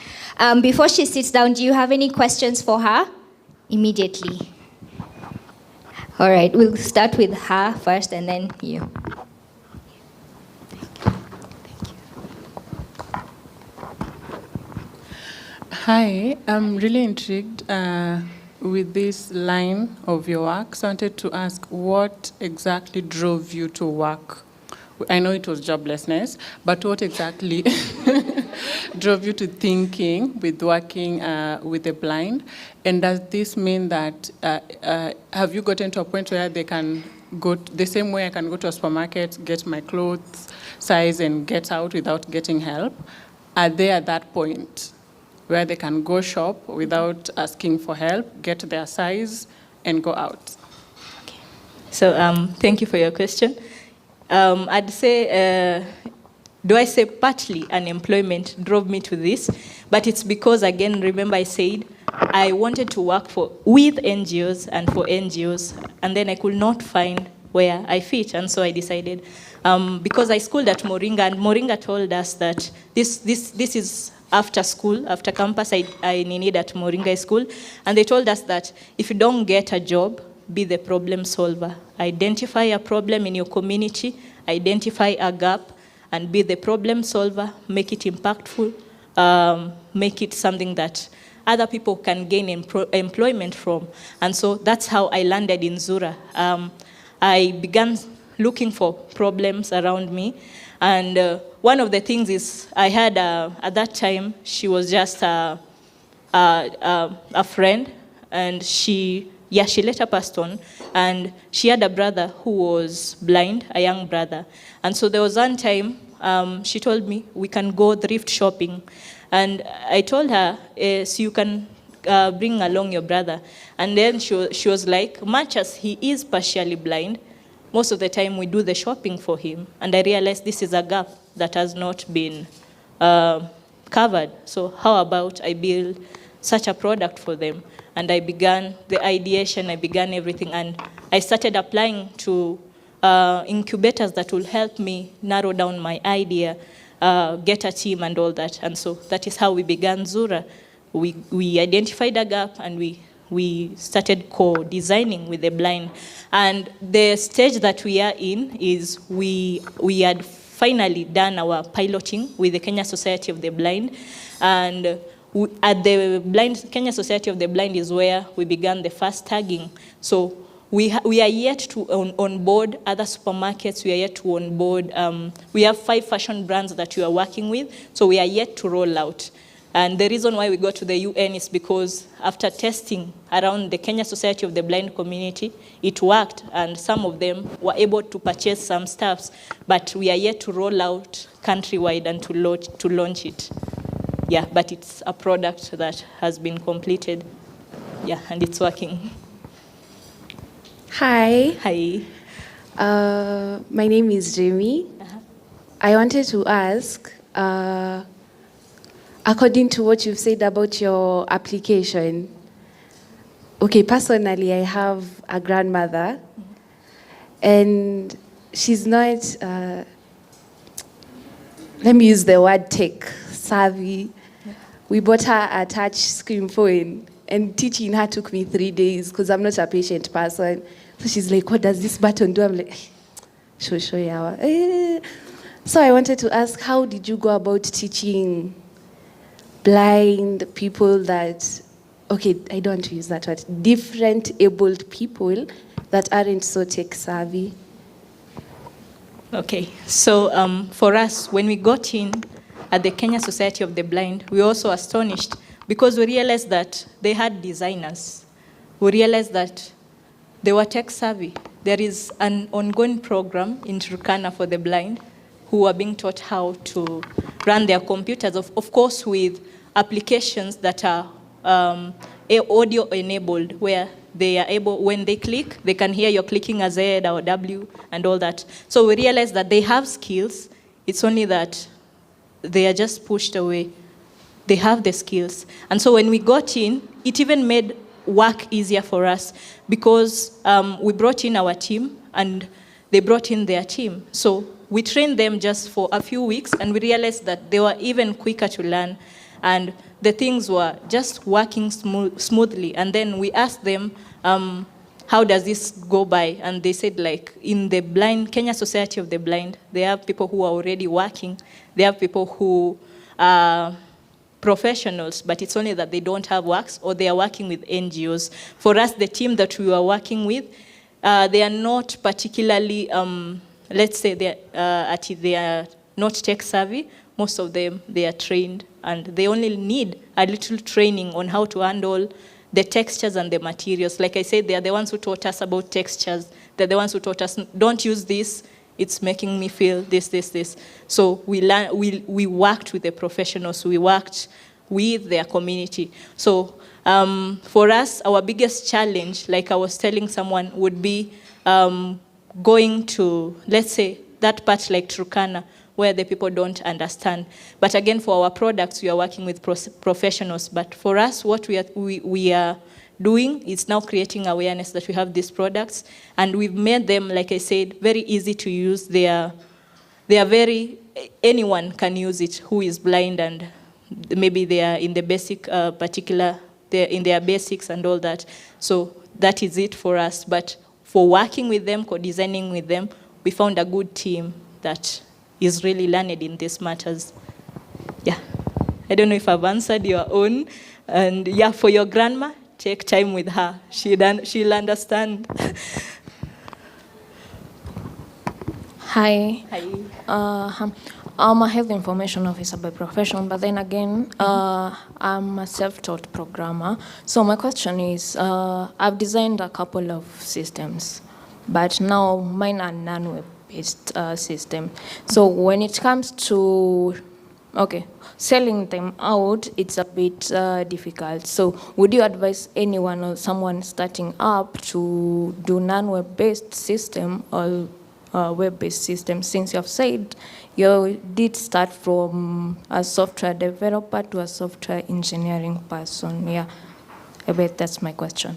Before she sits down, do you have any questions for her? Immediately. All right, we'll start with her first and then you. Hi, I'm really intrigued with this line of your work. So I wanted to ask, what exactly drove you to work? I know it was joblessness, but what exactly drove you to thinking with working with the blind? And does this mean that, have you gotten to a point where they can go, the same way I can go to a supermarket, get my clothes size and get out without getting help? Are they at that point where they can go shop without asking for help, get their size, and go out? Okay. So thank you for your question. I'd say, do I say partly unemployment drove me to this? But it's because, again, remember I said, I wanted to work with NGOs and for NGOs, and then I could not find where I fit, and so I decided, because I schooled at Moringa, and Moringa told us that this is after school, after campus, I needed at Moringa School, and they told us that if you don't get a job, be the problem solver. Identify a problem in your community, identify a gap, and be the problem solver, make it impactful, make it something that other people can gain employment from. And so that's how I landed in Zura. I began looking for problems around me, and one of the things is I had, at that time, she was just a friend, and she later passed on, and she had a brother who was blind, a young brother. And so there was one time she told me, we can go thrift shopping. And I told her, so you can bring along your brother. And then she was like, much as he is partially blind, most of the time we do the shopping for him. And I realized this is a gap that has not been covered. So how about I build such a product for them? And I began the ideation, I began everything, and I started applying to incubators that will help me narrow down my idea, get a team and all that. And so that is how we began Zura. We identified a gap, and we started co-designing with the blind. And the stage that we are in is we had finally done our piloting with the Kenya Society of the Blind. And at the Kenya Society of the Blind is where we began the first tagging. So we are yet to onboard other supermarkets. We are yet to onboard. We have 5 fashion brands that we are working with. So we are yet to roll out. And the reason why we got to the UN is because after testing around the Kenya Society of the Blind community, it worked, and some of them were able to purchase some stuffs, but we are yet to roll out countrywide and to launch it. Yeah, but it's a product that has been completed. yeah, and it's working. Hi. Hi. My name is Jamie. I wanted to ask, according to what you've said about your application, okay, personally, I have a grandmother, and she's not, let me use the word tech savvy. We bought her a touch screen phone, and teaching her took me 3 days because I'm not a patient person. So she's like, what does this button do? I'm like, show yawa. So I wanted to ask, how did you go about teaching blind people that, okay, I don't want to use that word, different abled people that aren't so tech savvy? Okay, so for us, when we got in at the Kenya Society of the Blind, we were also astonished because we realized that they had designers. We realized that they were tech savvy. There is an ongoing program in Turkana for the blind who are being taught how to run their computers, of course with applications that are audio enabled, where they are able, when they click, they can hear you're clicking a Z or W and all that. So we realized that they have skills, it's only that they are just pushed away. They have the skills. And so when we got in, it even made work easier for us because we brought in our team and they brought in their team. So we trained them just for a few weeks and we realized that they were even quicker to learn and the things were just working smoothly. And then we asked them, how does this go by? And they said, like, in the blind, Kenya Society of the Blind, they have people who are already working. They have people who are professionals, but it's only that they don't have works or they are working with NGOs. For us, the team that we were working with, they are not particularly, let's say they are not tech savvy. Most of them, they are trained and they only need a little training on how to handle the textures and the materials. Like I said, they are the ones who taught us about textures. They're the ones who taught us, don't use this, it's making me feel this. So we worked with the professionals, we worked with their community. So for us, our biggest challenge, like I was telling someone, would be going to, let's say, that part like Turkana, where the people don't understand. But again, for our products, we are working with professionals. But for us, what we are doing is now creating awareness that we have these products. And we've made them, like I said, very easy to use. They are anyone can use it who is blind and maybe they are in the basic, they're in their basics and all that. So that is it for us. But for working with them, co-designing with them, we found a good team that is really learned in these matters. Yeah. I don't know if I've answered your own. And yeah, for your grandma, take time with her. She'll understand. Hi. Hi. I'm a health information officer by profession, but then again, I'm a self-taught programmer. So my question is, I've designed a couple of systems, but now mine are non-web-based system. So when it comes to, selling them out, it's a bit difficult. So would you advise anyone or someone starting up to do non-web-based system or web-based system, since you have said you did start from a software developer to a software engineering person? Yeah, I bet that's my question.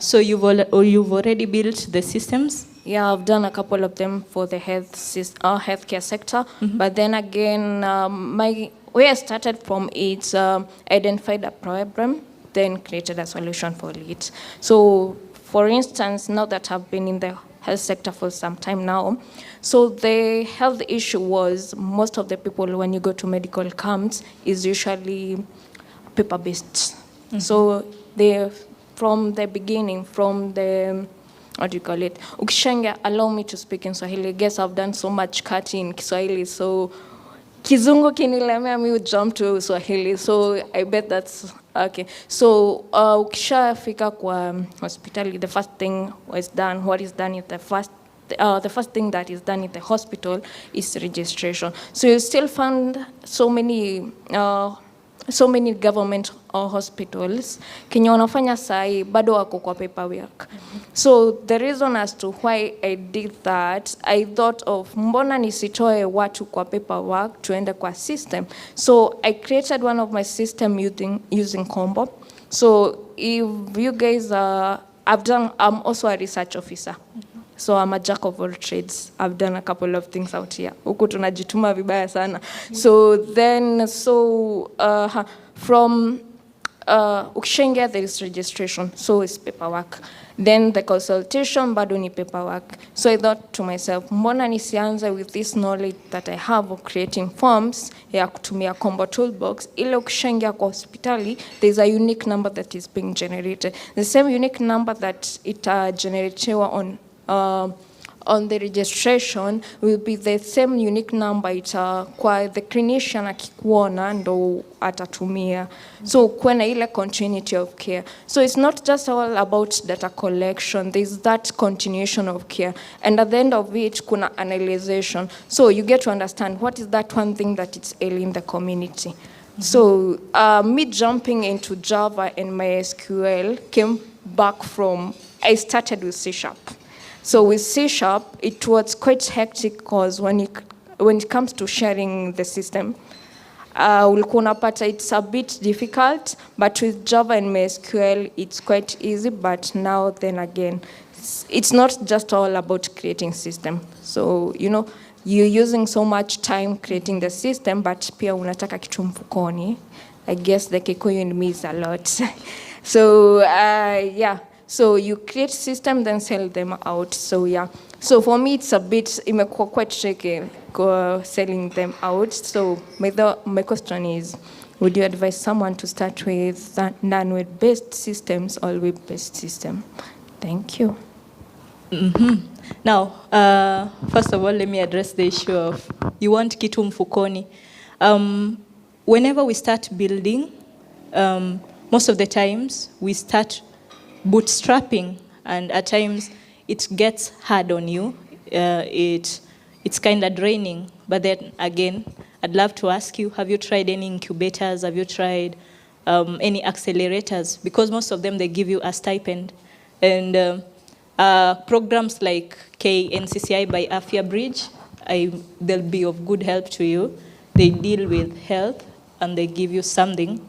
So you've already built the systems? Yeah, I've done a couple of them for the healthcare sector. But then again, where I started from is identified a problem, then created a solution for it. So, for instance, now that I've been in the health sector for some time now, so the health issue was most of the people when you go to medical camps is usually paper-based. So from the beginning, from the what do you call it? Ukishanga, allow me to speak in Swahili. I guess I've done so much cutting in Kiswahili, so Kizungu kinilemea mi would jump to Swahili, so I bet that's okay. So ukishafika kwa hospitali, the first thing was done. What is done is the first thing that is done in the hospital is registration. So you still find so many so many government or hospitals kenye wanafanya sahi bado wako kwa paperwork. So the reason as to why I did that, I thought of mbona nisitoe watu kwa paperwork tuende kwa system. So I created one of my system using Combo. So if you guys I'm also a research officer. So I'm a jack of all trades. I've done a couple of things out here. Huku tunajituma vibaya sana. So then, from ukishaingia there is registration. So it's paperwork. Then the consultation bado ni paperwork. So I thought to myself, mbona nisianze with this knowledge that I have of creating forms ya kutumia Combo Toolbox, ile ukishaingia kwa hospitali, there's a unique number that is being generated. The same unique number that it generated on the registration will be the same unique number kwa the clinician akikuona ndo atatumia. So kuna ile continuity of care. So it's not just all about data collection, there's that continuation of care. And at the end of it, kuna analyzation. So you get to understand what is that one thing that it's ailing the community. So me jumping into Java and MySQL came back from, I started with C#. So with C#, it was quite hectic because when it comes to sharing the system, ulikuwa unapata it's a bit difficult, but with Java and MySQL, it's quite easy. But now then again, it's not just all about creating system. So, you're using so much time creating the system, but pia unataka kitu mfukoni. I guess the Kikuyu in me is a lot. So, yeah. So you create system, then sell them out. So yeah. So for me, it's a bit quite tricky selling them out. So my question is, would you advise someone to start with non-web-based systems or web-based system? Thank you. Mm-hmm. Now, first of all, let me address the issue of you want kitu mfukoni. Whenever we start building, most of the times we start bootstrapping, and at times it gets hard on you. It's kind of draining. But then again, I'd love to ask you, have you tried any incubators? Have you tried any accelerators? Because most of them, they give you a stipend. And programs like KNCCI by Afia Bridge, they'll be of good help to you. They deal with health, and they give you something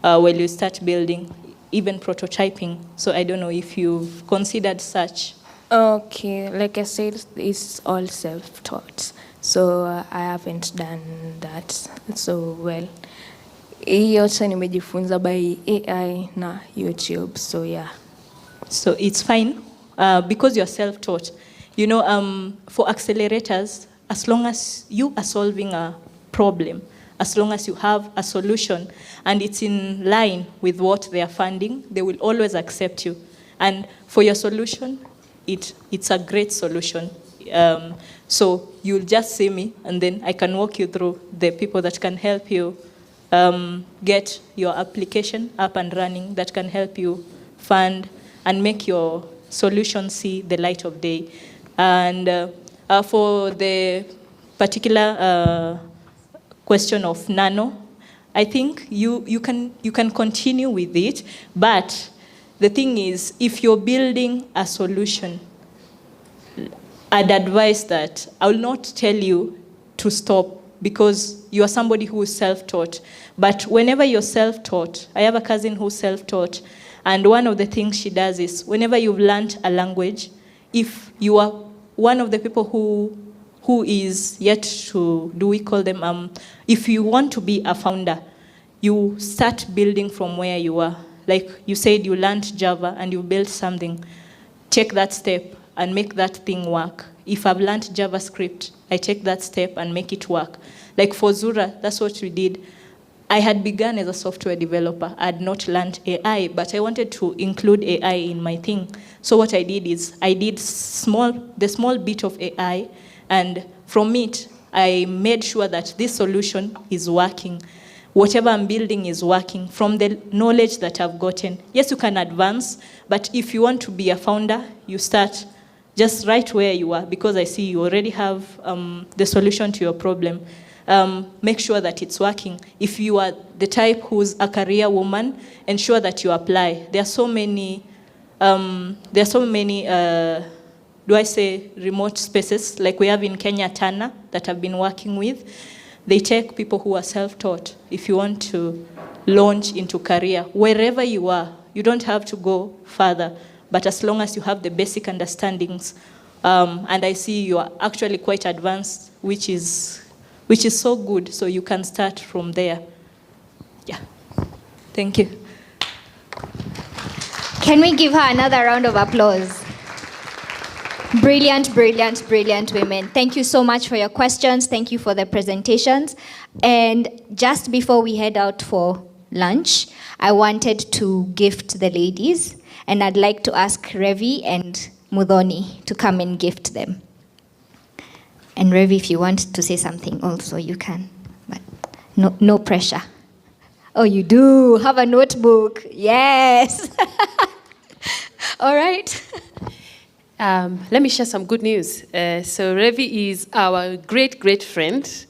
while you start building, even prototyping. So I don't know if you've considered such. Okay, like I said, it's all self-taught. So I haven't done that so well. Yote nimejifunza by AI na YouTube, so yeah. So it's fine because you're self-taught. For accelerators, as long as you are solving a problem, as long as you have a solution and it's in line with what they are funding, they will always accept you. And for your solution, it's a great solution. So you'll just see me, and then I can walk you through the people that can help you get your application up and running, that can help you fund and make your solution see the light of day. And for the particular question of nano, I think you can continue with it, but the thing is, if you're building a solution, I'd advise that I will not tell you to stop because you are somebody who is self-taught. But whenever you're self-taught, I have a cousin who's self-taught, and one of the things she does is whenever you've learned a language, if you are one of the people who is yet to, do we call them, if you want to be a founder, you start building from where you are. Like you said, you learned Java and you built something. Take that step and make that thing work. If I've learned JavaScript, I take that step and make it work. Like for Zura, that's what we did. I had begun as a software developer. I had not learned AI, but I wanted to include AI in my thing. So what I did is I did the small bit of AI, and from it, I made sure that this solution is working. Whatever I'm building is working from the knowledge that I've gotten. Yes, you can advance, but if you want to be a founder, you start just right where you are, because I see you already have the solution to your problem. make sure that it's working. If you are the type who's a career woman, ensure that you apply. There are so many, do I say remote spaces, like we have in Kenya, Tana, that I've been working with. They take people who are self-taught. If you want to launch into career, wherever you are, you don't have to go further, but as long as you have the basic understandings, and I see you are actually quite advanced, which is so good, so you can start from there. Yeah, thank you. Can we give her another round of applause? Brilliant, brilliant, brilliant women. Thank you so much for your questions. Thank you for the presentations. And just before we head out for lunch, I wanted to gift the ladies, and I'd like to ask Revi and Mudhoni to come and gift them. And Revi, if you want to say something also, you can, but no pressure. Oh, you do have a notebook. Yes. All right. Let me share some good news. So Revi is our great, great friend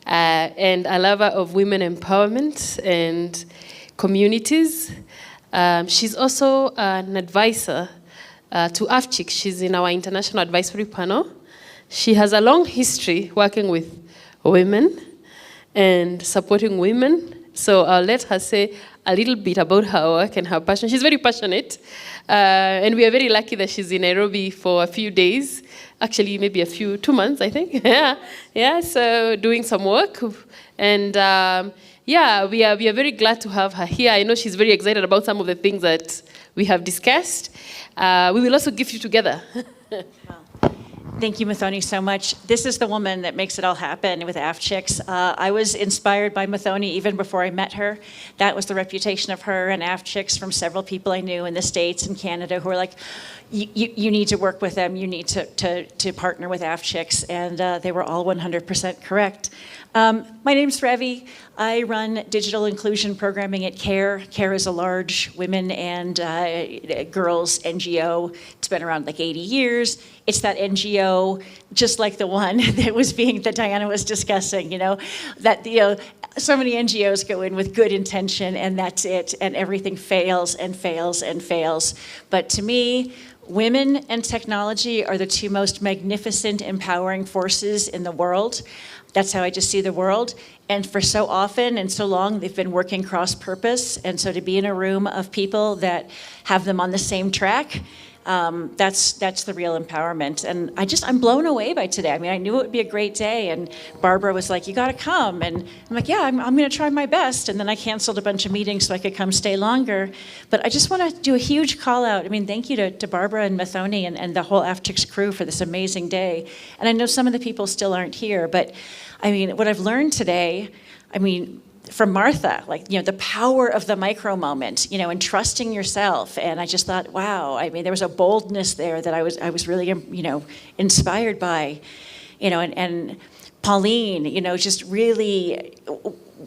and a lover of women empowerment and communities. She's also an advisor to Afchix. She's in our international advisory panel. She has a long history working with women and supporting women. So I'll let her say a little bit about her work and her passion. She's very passionate. And we are very lucky that she's in Nairobi for a few days. Actually, maybe 2 months, I think. Yeah, so doing some work. And yeah, we are very glad to have her here. I know she's very excited about some of the things that we have discussed. We will also gift you together. Thank you, Mudhoni, so much. This is the woman that makes it all happen with Afchix. I was inspired by Mudhoni even before I met her. That was the reputation of her and Afchix from several people I knew in the States and Canada who were like, you need to work with them, you need to partner with Afchix, and they were all 100% correct. My name's Revi. I run digital inclusion programming at CARE. CARE is a large women and girls NGO. It's been around like 80 years. It's that NGO, just like the one that Diana was discussing, so many NGOs go in with good intention and that's it, and everything fails and fails and fails. But to me, women and technology are the two most magnificent, empowering forces in the world. That's how I just see the world. And for so often and so long, they've been working cross-purpose. And so to be in a room of people that have them on the same track, that's the real empowerment. And I'm blown away by today. I mean, I knew it would be a great day. And Barbara was like, you got to come. And I'm like, yeah, I'm going to try my best. And then I canceled a bunch of meetings so I could come stay longer. But I just want to do a huge call out. I mean, thank you to Barbara and Mudhoni and the whole Afchix crew for this amazing day. And I know some of the people still aren't here, but I mean, what I've learned today, from Martha, the power of the micro moment, and trusting yourself. And I just thought, wow, there was a boldness there that I was really, inspired by, and Pauline, just really,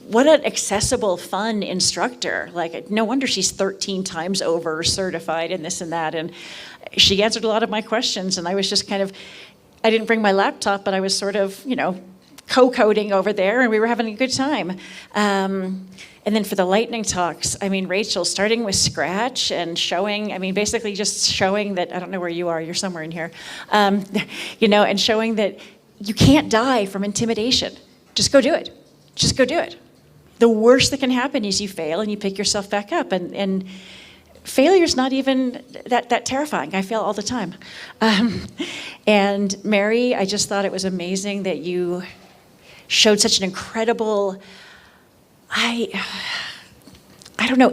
what an accessible, fun instructor. No wonder she's 13 times over certified and this and that. And she answered a lot of my questions, and I was just I didn't bring my laptop, but I was sort of, co-coding over there, and we were having a good time. And then for the lightning talks, Rachel, starting with scratch and showing, basically just showing that, I don't know where you are, you're somewhere in here, and showing that you can't die from intimidation. Just go do it. Just go do it. The worst that can happen is you fail and you pick yourself back up, and failure's not even that terrifying. I fail all the time. And Mary, I just thought it was amazing that you showed such an incredible,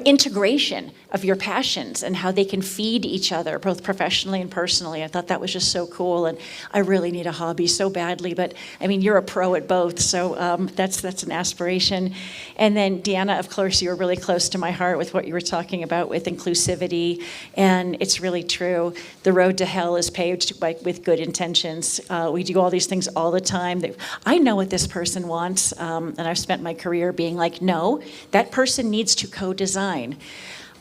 integration of your passions and how they can feed each other, both professionally and personally. I thought that was just so cool, and I really need a hobby so badly, but you're a pro at both, so that's an aspiration. And then Deanna, of course, you were really close to my heart with what you were talking about with inclusivity, and it's really true. The road to hell is paved with good intentions. We do all these things all the time. I know what this person wants, and I've spent my career being like, no, that person needs to co-design.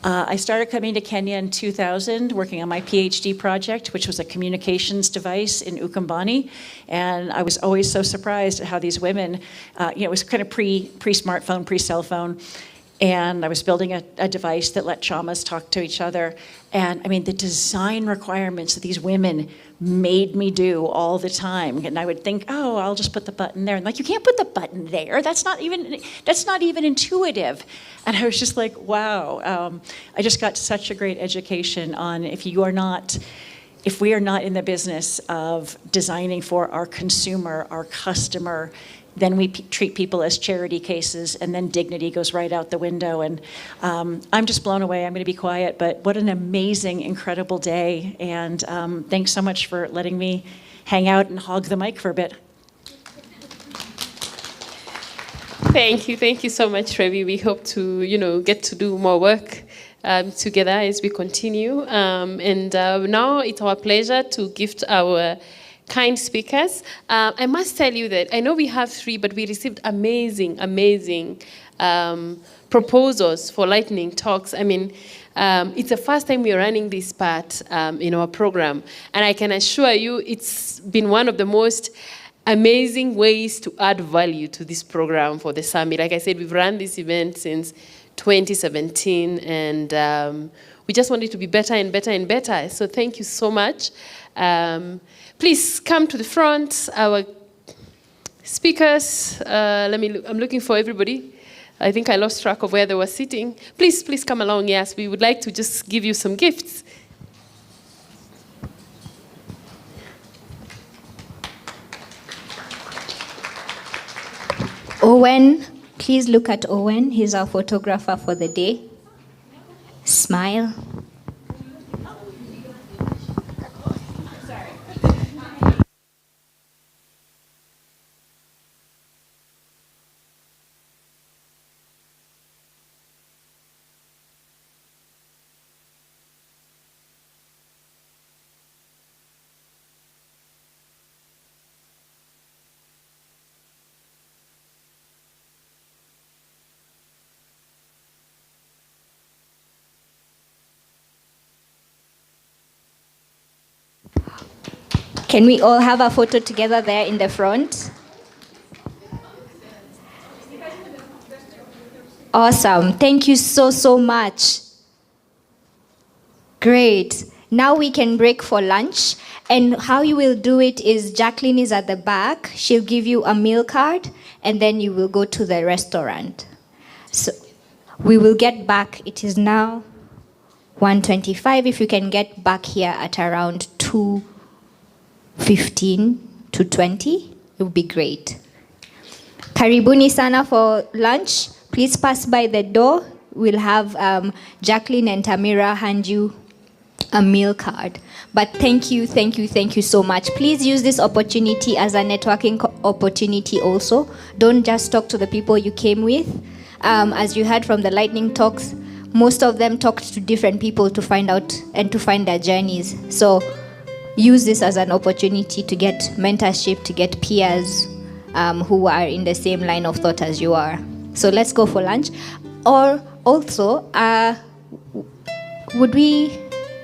I started coming to Kenya in 2000, working on my PhD project, which was a communications device in Ukambani. And I was always so surprised at how these women, it was kind of pre-smartphone, pre-cell phone. And I was building a device that let chamas talk to each other. And I mean, the design requirements that these women made me do all the time. And I would think, oh, I'll just put the button there. And like, you can't put the button there. That's not even intuitive. And I was just like, wow. I just got such a great education on if we are not in the business of designing for our consumer, our customer, then we treat people as charity cases, and then dignity goes right out the window. And I'm just blown away. I'm going to be quiet, but what an amazing, incredible day. And thanks so much for letting me hang out and hog the mic for a bit. Thank you so much, Trevi. We hope to, get to do more work together as we continue. And now it's our pleasure to gift our kind speakers. I must tell you that I know we have 3, but we received amazing proposals for lightning talks. I mean, it's the first time we're running this part in our program, and I can assure you it's been one of the most amazing ways to add value to this program for the summit. Like I said, we've run this event since 2017, and we just want it to be better and better and better. So thank you so much. Please come to the front. Our speakers, I'm looking for everybody. I think I lost track of where they were sitting. Please come along. Yes, we would like to just give you some gifts. Owen, please look at Owen. He's our photographer for the day. Smile. Can we all have a photo together there in the front? Awesome. Thank you so much. Great. Now we can break for lunch. And how you will do it is Jacqueline is at the back. She'll give you a meal card, and then you will go to the restaurant. So we will get back. It is now 1:25. If you can get back here at around 2:15 to 20, it would be great. Karibuni sana for lunch. Please pass by the door. We'll have Jacqueline and Tamira hand you a meal card. But thank you so much. Please use this opportunity as a networking opportunity also. Don't just talk to the people you came with. As you heard from the lightning talks, most of them talked to different people to find out and to find their journeys. So use this as an opportunity to get mentorship, to get peers who are in the same line of thought as you are. So let's go for lunch. Or also, would we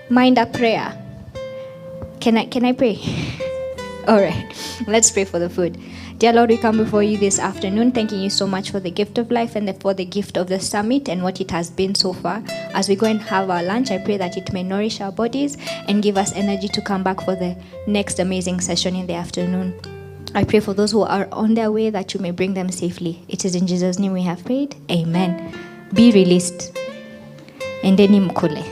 mind a prayer? Can I pray? All right, let's pray for the food. Dear Lord, we come before you this afternoon, thanking you so much for the gift of life and for the gift of the summit and what it has been so far. As we go and have our lunch, I pray that it may nourish our bodies and give us energy to come back for the next amazing session in the afternoon. I pray for those who are on their way that you may bring them safely. It is in Jesus' name we have prayed. Amen. Be released. Endeni mkule.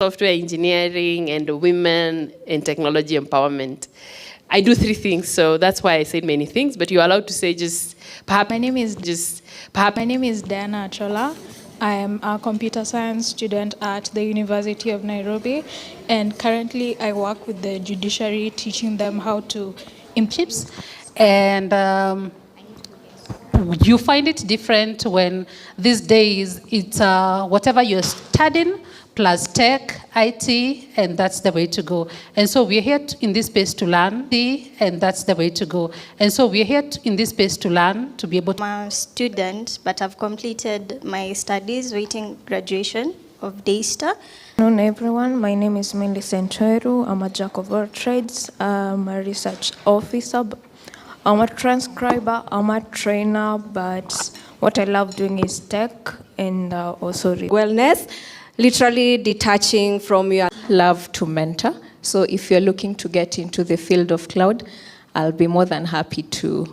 software engineering and women in technology empowerment. I do 3 things, so that's why I said many things, but you're allowed to say just perhaps. My name is Diana Achola. I am a computer science student at the University of Nairobi, and currently I work with the judiciary, teaching them how to chips. And you find it different when these days it's whatever you're studying plus tech, IT, and that's the way to go. And so we're here in this space to learn, and that's the way to go. And so we're here in this space to learn, to be able to. I'm a student, but I've completed my studies waiting graduation of DASTA. Good afternoon, everyone. My name is Millicent Cheru. I'm a jack of all trades. I'm a research officer. I'm a transcriber. I'm a trainer, but what I love doing is tech and also wellness. Literally detaching from your love to mentor. So if you're looking to get into the field of cloud, I'll be more than happy to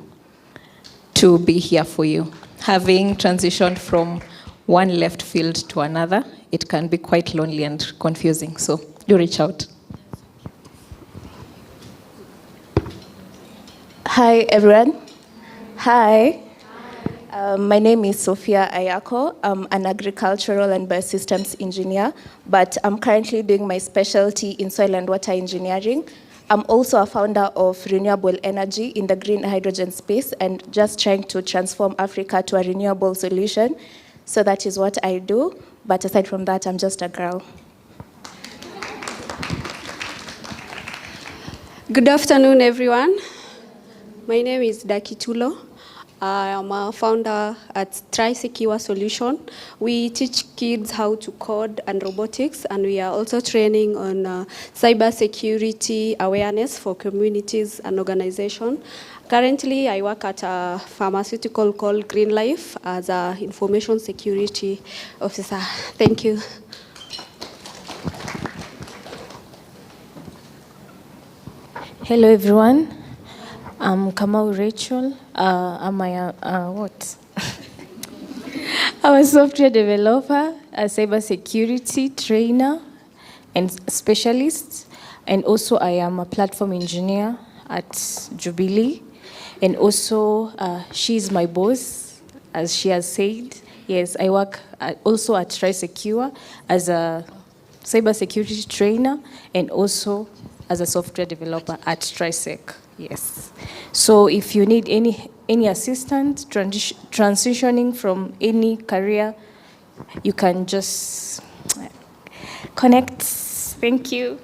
be here for you. Having transitioned from one left field to another, it can be quite lonely and confusing. So do reach out. Hi, everyone. Hi. My name is Sophia Ayako. I'm an agricultural and biosystems engineer, but I'm currently doing my specialty in soil and water engineering. I'm also a founder of renewable energy in the green hydrogen space and just trying to transform Africa to a renewable solution. So that is what I do. But aside from that, I'm just a girl. Good afternoon, everyone. My name is Daki Tulo. I am a founder at TriSecure Solution. We teach kids how to code and robotics, and we are also training on cybersecurity awareness for communities and organizations. Currently, I work at a pharmaceutical called Green Life as an information security officer. Thank you. Hello, everyone. I'm Kamau Rachel. I'm what? I'm a software developer, a cybersecurity trainer and specialist, and also I am a platform engineer at Jubilee. And also, she's my boss, as she has said. Yes, I work also at TriSecure as a cybersecurity trainer and also as a software developer at TriSec. Yes. So if you need any assistance transitioning from any career, you can just connect. Thank you.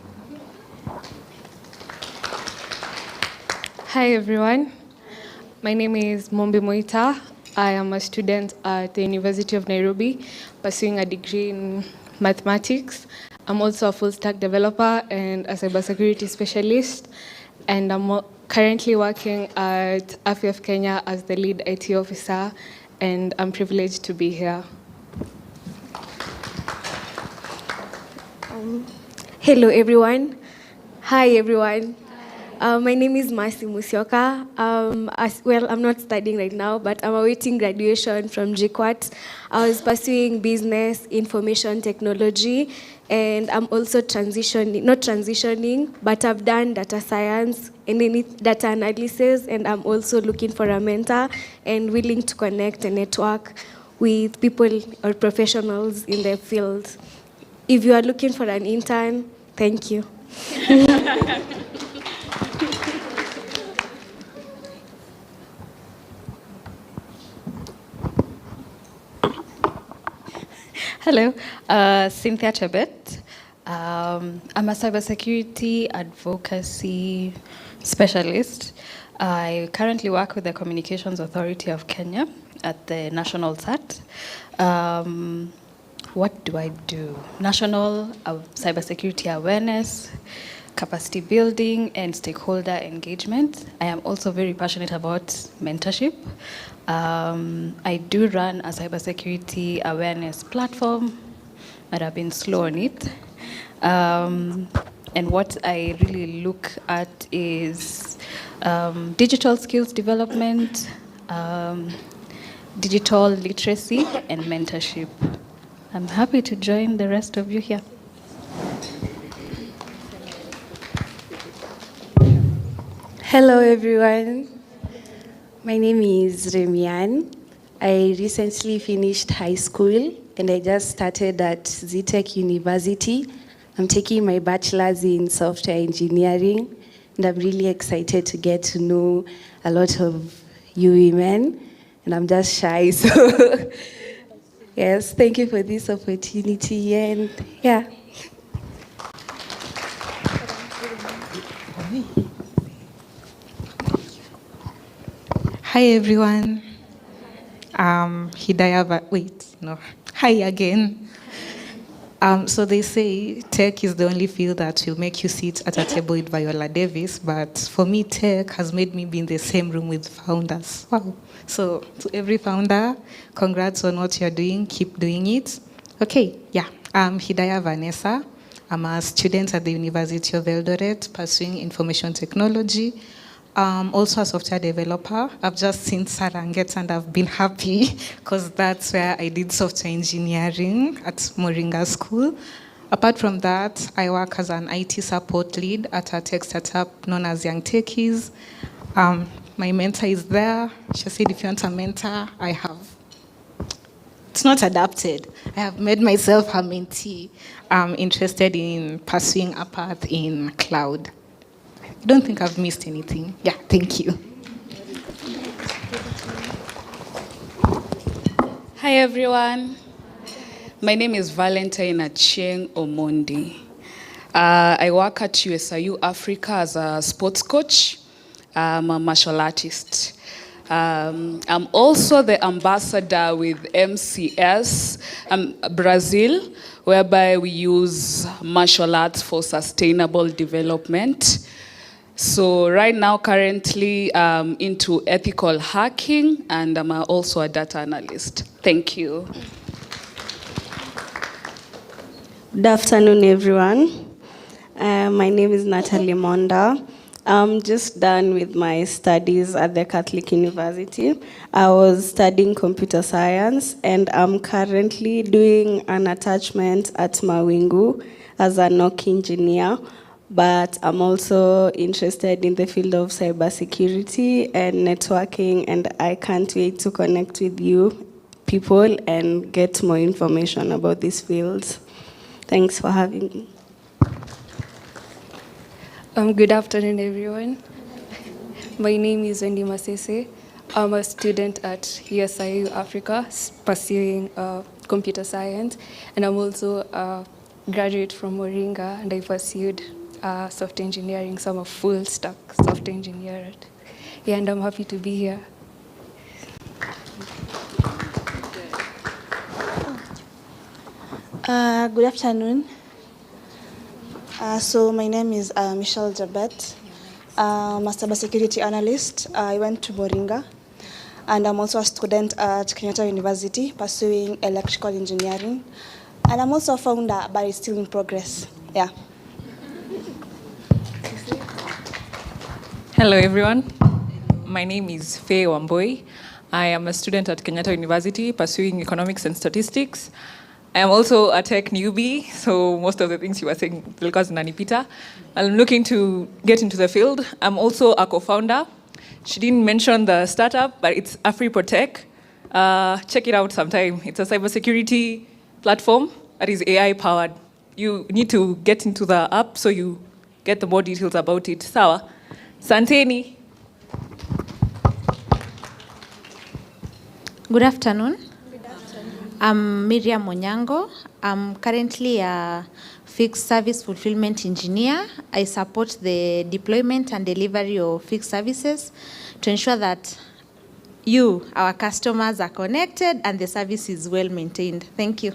Hi, everyone. My name is Mombi Moita. I am a student at the University of Nairobi, pursuing a degree in mathematics. I'm also a full-stack developer and a cybersecurity specialist, and I'm currently working at Afchix Kenya as the lead IT officer, and I'm privileged to be here. Hello, everyone. Hi, everyone. My name is Masi Musyoka. I'm not studying right now, but I'm awaiting graduation from GQuat. I was pursuing business, information technology, and I'm also not transitioning, but I've done data science and data analysis, and I'm also looking for a mentor and willing to connect and network with people or professionals in their field. If you are looking for an intern, thank you. Hello, Cynthia Chebet. I'm a cybersecurity advocacy specialist. I currently work with the Communications Authority of Kenya at the National SAT. What do I do? National cybersecurity awareness, capacity building, and stakeholder engagement. I am also very passionate about mentorship. I do run a cybersecurity awareness platform, but I've been slow on it. And what I really look at is digital skills development, digital literacy, and mentorship. I'm happy to join the rest of you here. Hello, everyone. My name is Remian. I recently finished high school and I just started at ZTech University. I'm taking my bachelor's in software engineering and I'm really excited to get to know a lot of you women. And I'm just shy, so yes, thank you for this opportunity. And yeah. Hi everyone. Hi again. So they say tech is the only field that will make you sit at a table with Viola Davis, but for me, tech has made me be in the same room with founders. Wow. So to every founder, congrats on what you're doing. Keep doing it. Okay, yeah. I'm Hidaya Vanessa. I'm a student at the University of Eldoret pursuing information technology. Also a software developer. I've just seen Saranget and I've been happy because that's where I did software engineering at Moringa School. Apart from that, I work as an IT support lead at a tech startup known as Young Techies. My mentor is there. She said, if you want a mentor, I have. It's not adapted. I have made myself a mentee. I'm interested in pursuing a path in cloud. I don't think I've missed anything. Yeah, thank you. Hi, everyone. My name is Valentine Achieng Omondi. I work at USIU Africa as a sports coach. I'm a martial artist. I'm also the ambassador with MCS Brazil, whereby we use martial arts for sustainable development. So right now, currently, into ethical hacking, and I'm also a data analyst. Thank you. Good afternoon, everyone. My name is Natalie Monda. I'm just done with my studies at the Catholic University. I was studying computer science, and I'm currently doing an attachment at Mawingu as a NOC engineer. But I'm also interested in the field of cybersecurity and networking, and I can't wait to connect with you people and get more information about these fields. Thanks for having me. Good afternoon, everyone. My name is Wendy Masese. I'm a student at USIU Africa pursuing computer science, and I'm also a graduate from Moringa, and I pursued software engineering, so I'm a full stack software engineer. Yeah, and I'm happy to be here. Good afternoon. So my name is Michelle Jabet. I'm a cybersecurity analyst. I went to Moringa, and I'm also a student at Kenyatta University pursuing electrical engineering. And I'm also a founder, but it's still in progress. Yeah. Hello, everyone. My name is Faye Wamboi. I am a student at Kenyatta University pursuing economics and statistics. I am also a tech newbie, so most of the things you were saying, Vilkas Nanipita. I'm looking to get into the field. I'm also a co-founder. She didn't mention the startup, but it's AfriProtech. Check it out sometime. It's a cybersecurity platform that is AI powered. You need to get into the app so you get the more details about it. Sawa. Santeni. Good afternoon. I'm Miriam Onyango. I'm currently a fixed service fulfillment engineer. I support the deployment and delivery of fixed services to ensure that you, our customers, are connected and the service is well maintained. Thank you.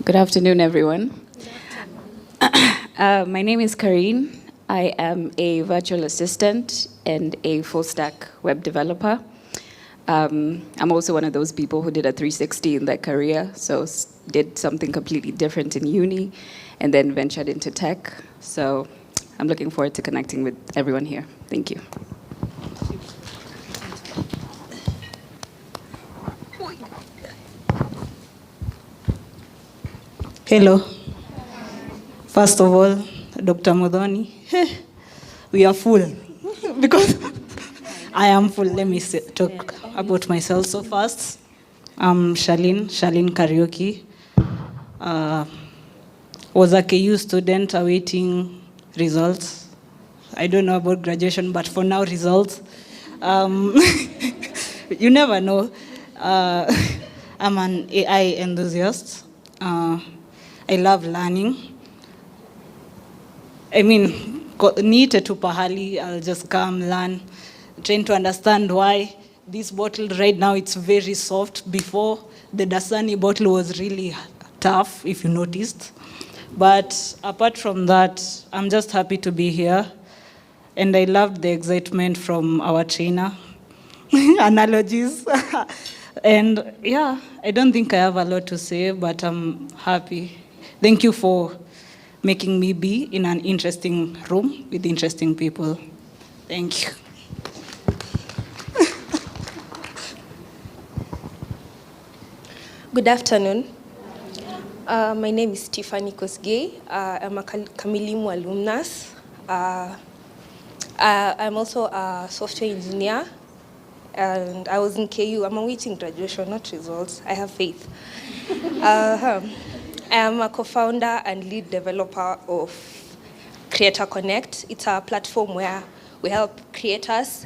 Good afternoon, everyone. My name is Karine. I am a virtual assistant and a full-stack web developer. I'm also one of those people who did a 360 in their career, so did something completely different in uni and then ventured into tech. So I'm looking forward to connecting with everyone here. Thank you. Hello. First of all, Dr. Modoni, we are full because I am full. Let me talk about myself. So first, I'm Shalin Karaoke. Was a KU student awaiting results. I don't know about graduation, but for now, results. You never know. I'm an AI enthusiast. I love learning. I mean, niite tu pahali, I'll just come learn, trying to understand why this bottle right now, it's very soft. Before, the Dasani bottle was really tough, if you noticed. But apart from that, I'm just happy to be here. And I loved the excitement from our trainer. Analogies. And yeah, I don't think I have a lot to say, but I'm happy. Thank you for making me be in an interesting room with interesting people. Thank you. Good afternoon. My name is Tiffany Kosgei. I'm a Kamilimu alumnus. I'm also a software engineer, and I was in KU. I'm awaiting graduation, not results. I have faith. I am a co-founder and lead developer of Creator Connect. It's a platform where we help creators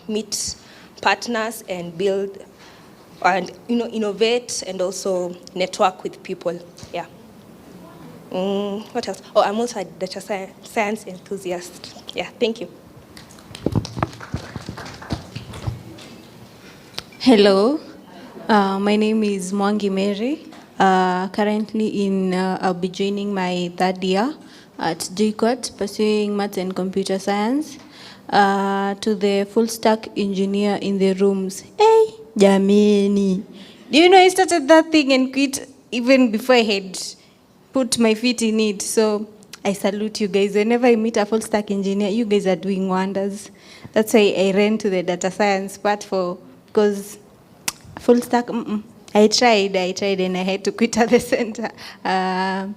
meet partners and build and innovate and also network with people. Yeah. What else? Oh, I'm also a data science enthusiast. Yeah, thank you. Hello, my name is Mwangi Mary. Currently I'll be joining my third year at GCOT, pursuing maths and computer science. To the full stack engineer in the rooms, hey, Jamini. Do you know I started that thing and quit even before I had put my feet in it? So I salute you guys. Whenever I meet a full stack engineer, you guys are doing wonders. That's why I ran to the data science part because full stack, I tried and I had to quit at the center. I'm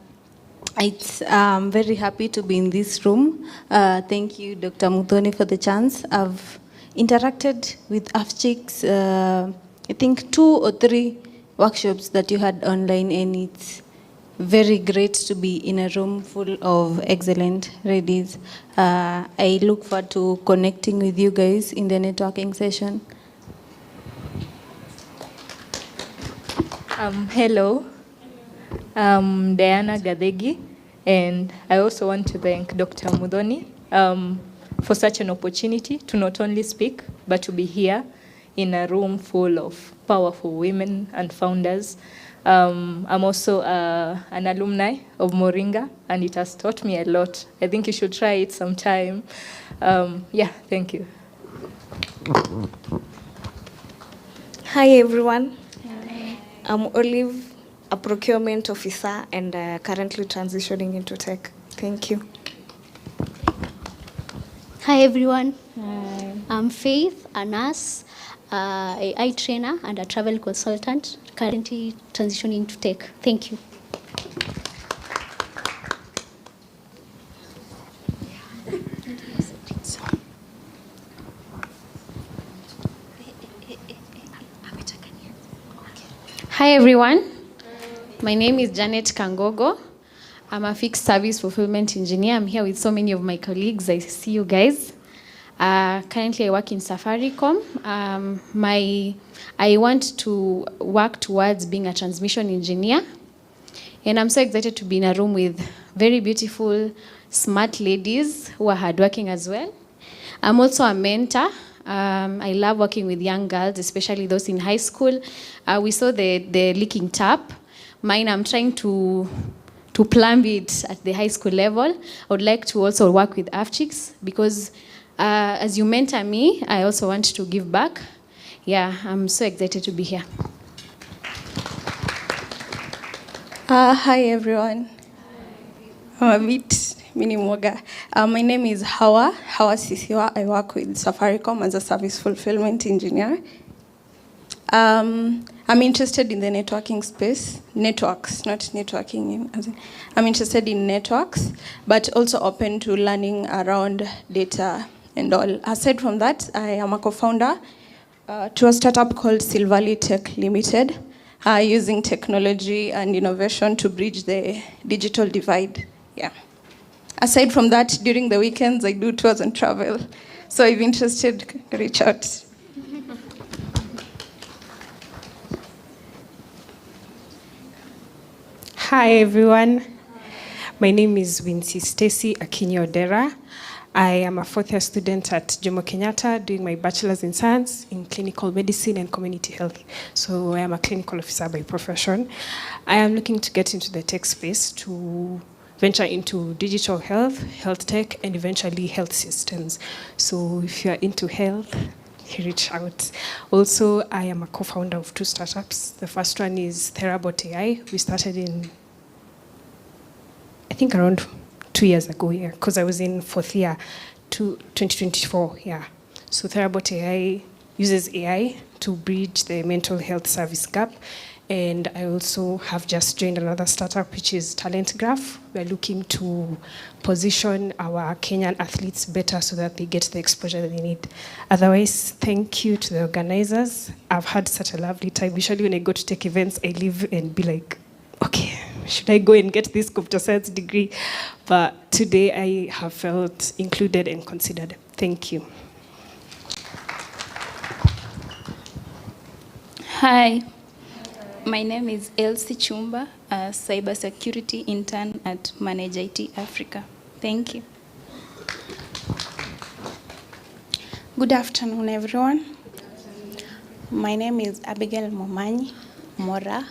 very happy to be in this room. Thank you, Dr. Muthoni, for the chance. I've interacted with Afchix, I think 2 or 3 workshops that you had online, and it's very great to be in a room full of excellent ladies. I look forward to connecting with you guys in the networking session. Hello, I'm Diana Gadegi, and I also want to thank Dr. Muthoni for such an opportunity to not only speak, but to be here in a room full of powerful women and founders. I'm also an alumni of Moringa, and it has taught me a lot. I think you should try it sometime. Yeah, thank you. Hi, everyone. I'm Olive, a procurement officer, and currently transitioning into tech. Thank you. Hi, everyone. Hi. I'm Faith, a nurse, a AI trainer, and a travel consultant, currently transitioning to tech. Thank you. Hi everyone, my name is Janet Kangogo. I'm a fixed service fulfillment engineer. I'm here with so many of my colleagues. I see you guys. Currently I work in Safaricom. I want to work towards being a transmission engineer. And I'm so excited to be in a room with very beautiful, smart ladies who are hardworking as well. I'm also a mentor. I love working with young girls, especially those in high school. We saw the leaking tap. Mine, I'm trying to plumb it at the high school level. I would like to also work with Afchix because as you mentor me, I also want to give back. Yeah, I'm so excited to be here. Hi everyone. I'm a bit Minimoga. My name is Hawa Sisiwa. I work with Safaricom as a service fulfillment engineer. I'm interested in the networking space, networks, not networking. I'm interested in networks, but also open to learning around data and all. Aside from that, I am a co-founder to a startup called Silverly Tech Limited, using technology and innovation to bridge the digital divide. Yeah. Aside from that, during the weekends, I do tours and travel. So if interested, reach out. Hi everyone, my name is Wincy Stacy Akinyi-Odera. I am a fourth-year student at Jomo Kenyatta doing my bachelor's in science in clinical medicine and community health. So I am a clinical officer by profession. I am looking to get into the tech space to venture into digital health, health tech, and eventually health systems. So if you are into health, reach out. Also, I am a co-founder of 2 startups. The first one is Therabot AI. We started in, I think, around 2 years ago, yeah, because I was in 4th year, 2024, yeah. So Therabot AI uses AI to bridge the mental health service gap. And I also have just joined another startup, which is Talent Graph. We're looking to position our Kenyan athletes better so that they get the exposure that they need. Otherwise, thank you to the organizers. I've had such a lovely time. Usually when I go to tech events, I leave and be like, okay, should I go and get this computer science degree? But today I have felt included and considered. Thank you. Hi. My name is Elsie Chumba, a cybersecurity intern at Manage IT Africa. Thank you. Good afternoon, everyone. My name is Abigail Momanyi Mora.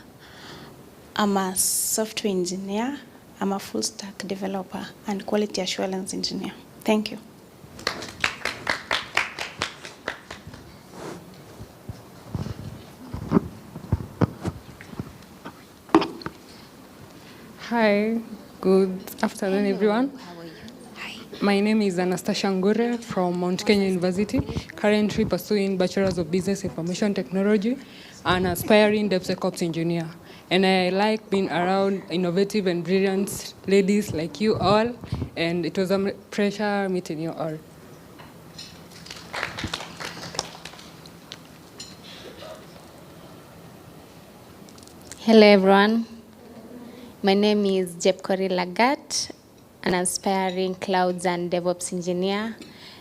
I'm a software engineer. I'm a full stack developer and quality assurance engineer. Thank you. Hi, good afternoon, everyone. How are you? Hi. My name is Anastasia Ngure from Mount Kenya University, currently pursuing Bachelor's of Business Information Technology and aspiring DevSecOps engineer. And I like being around innovative and brilliant ladies like you all, and it was a pleasure meeting you all. Hello, everyone. My name is Jepkori Lagat, an aspiring clouds and DevOps engineer,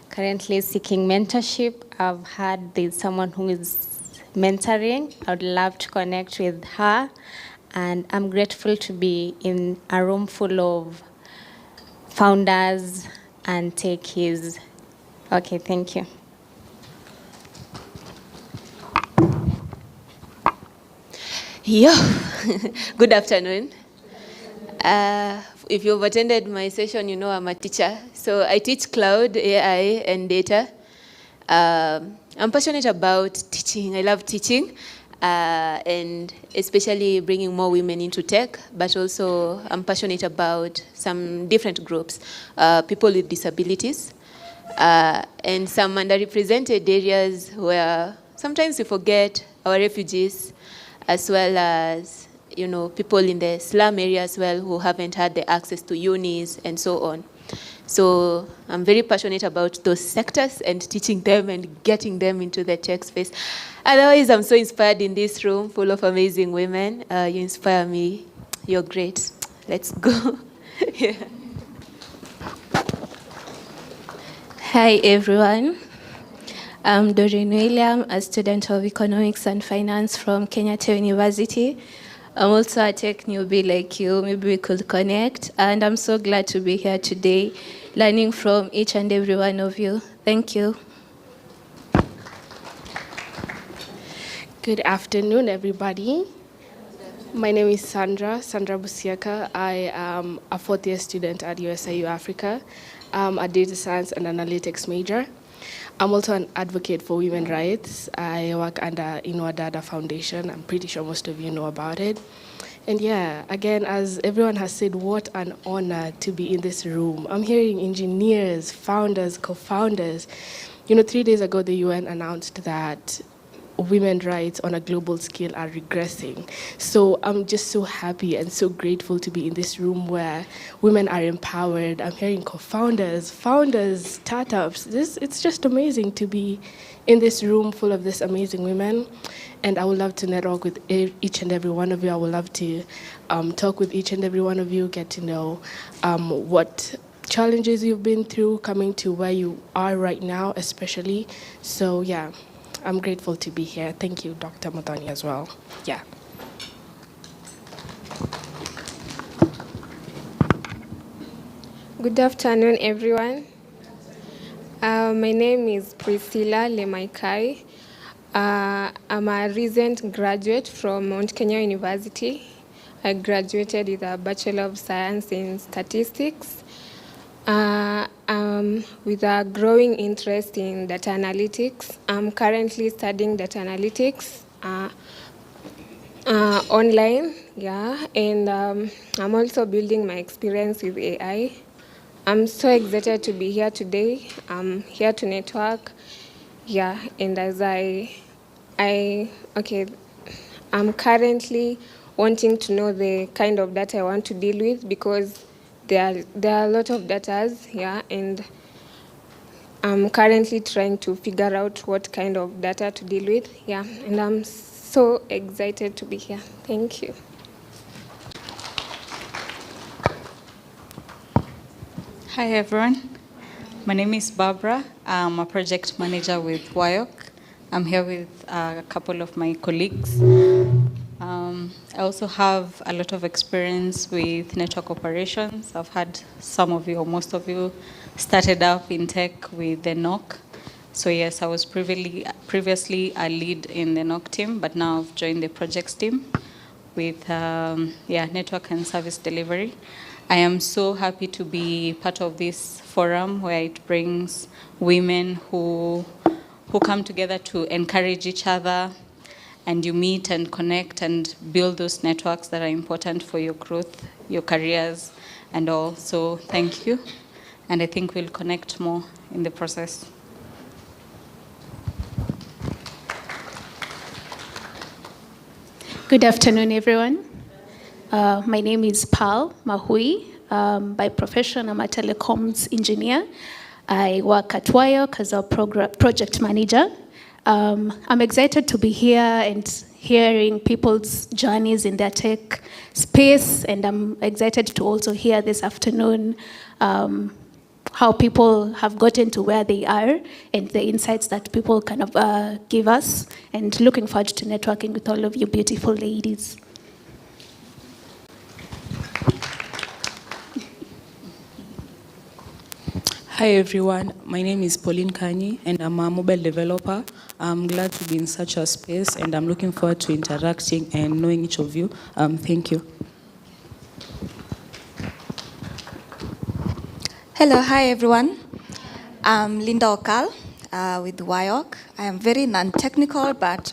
currently seeking mentorship. I've heard there's someone who is mentoring. I would love to connect with her, and I'm grateful to be in a room full of founders and techies. Okay, thank you. Yo, good afternoon. If you've attended my session, you know I'm a teacher. So I teach cloud, AI, and data. I'm passionate about teaching. I love teaching, and especially bringing more women into tech, but also I'm passionate about some different groups, people with disabilities, and some underrepresented areas where sometimes we forget our refugees, as well as people in the slum area as well who haven't had the access to unis and so on. So I'm very passionate about those sectors and teaching them and getting them into the tech space. Otherwise, I'm so inspired in this room full of amazing women. You inspire me. You're great. Let's go. Yeah. Hi, everyone. I'm Doreen William, a student of Economics and Finance from Kenyatta University. I'm also a tech newbie like you. Maybe we could connect. And I'm so glad to be here today, learning from each and every one of you. Thank you. Good afternoon, everybody. My name is Sandra Busiaka. I am a 4th-year student at USIU Africa. I'm a data science and analytics major. I'm also an advocate for women's rights. I work under Inua Dada Foundation. I'm pretty sure most of you know about it. And yeah, again, as everyone has said, what an honor to be in this room. I'm hearing engineers, founders, co-founders. 3 days ago, the UN announced that women's rights on a global scale are regressing. So I'm just so happy and so grateful to be in this room where women are empowered. I'm hearing co-founders, founders, startups. It's just amazing to be in this room full of these amazing women. And I would love to network with each and every one of you. I would love to talk with each and every one of you, get to know what challenges you've been through coming to where you are right now, especially. So yeah, I'm grateful to be here. Thank you, Dr. Muthoni, as well. Yeah. Good afternoon, everyone. My name is Priscilla Lemaikai. I'm a recent graduate from Mount Kenya University. I graduated with a Bachelor of Science in Statistics. With a growing interest in data analytics. I'm currently studying data analytics online, yeah, and I'm also building my experience with AI. I'm so excited to be here today. I'm here to network, yeah, and as I'm currently wanting to know the kind of data I want to deal with because there are a lot of data, yeah, and I'm currently trying to figure out what kind of data to deal with, yeah, and I'm so excited to be here. Thank you. Hi everyone, my name is Barbara. I'm a project manager with WIOC. I'm here with a couple of my colleagues. I also have a lot of experience with network operations. I've had some of you, or most of you, started up in tech with the NOC. So yes, I was previously a lead in the NOC team, but now I've joined the projects team with network and service delivery. I am so happy to be part of this forum where it brings women who come together to encourage each other, and you meet and connect and build those networks that are important for your growth, your careers, and all. So thank you. And I think we'll connect more in the process. Good afternoon, everyone. My name is Pal Mahui. By profession, I'm a telecoms engineer. I work at WIOC as a project manager. I'm excited to be here and hearing people's journeys in their tech space, and I'm excited to also hear this afternoon how people have gotten to where they are and the insights that people kind of give us, and looking forward to networking with all of you beautiful ladies. Hi everyone, my name is Pauline Kanyi and I'm a mobile developer. I'm glad to be in such a space and I'm looking forward to interacting and knowing each of you. Thank you. Hello, hi everyone. I'm Linda Okal with WIOC. I am very non-technical, but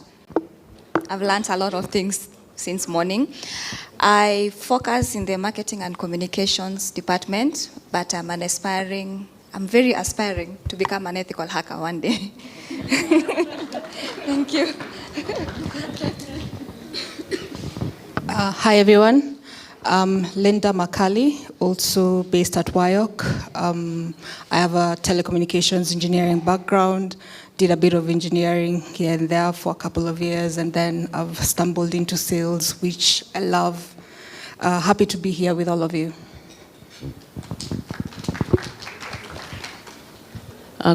I've learned a lot of things since morning. I focus in the marketing and communications department, but I'm very aspiring to become an ethical hacker one day. Thank you. Hi everyone. I'm Linda Makali, also based at WIOC. I have a telecommunications engineering background, did a bit of engineering here and there for a couple of years, and then I've stumbled into sales, which I love. Happy to be here with all of you.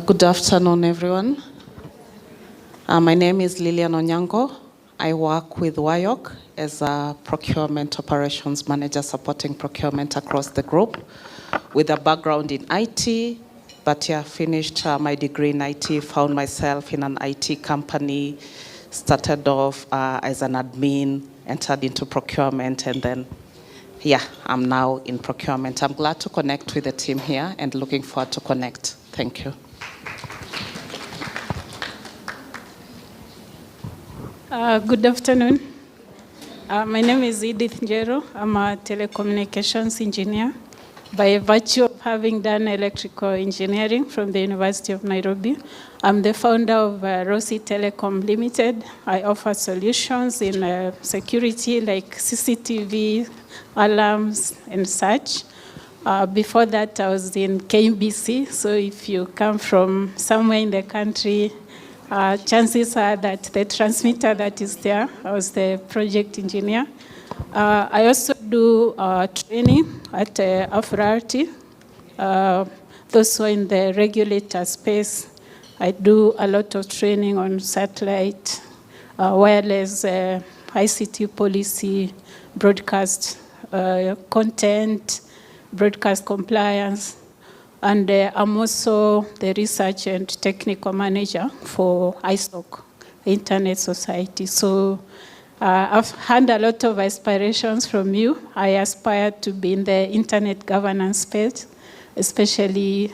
Good afternoon, everyone. My name is Lilian Onyango. I work with WIOC as a procurement operations manager supporting procurement across the group with a background in IT, but yeah, finished my degree in IT, found myself in an IT company, started off as an admin, entered into procurement, and then yeah, I'm now in procurement. I'm glad to connect with the team here and looking forward to connect. Thank you. Good afternoon. My name is Edith Njero. I'm a telecommunications engineer by virtue of having done electrical engineering from the University of Nairobi. I'm the founder of Rossi Telecom Limited. I offer solutions in security like CCTV, alarms, and such. Before that, I was in KBC, so if you come from somewhere in the country, chances are that the transmitter that is there, I was the project engineer. I also do training at Afchix. Those who are in the regulator space, I do a lot of training on satellite, wireless, ICT policy, broadcast content, broadcast compliance, and I'm also the research and technical manager for ISOC, Internet Society. So I've had a lot of aspirations from you. I aspire to be in the internet governance space, especially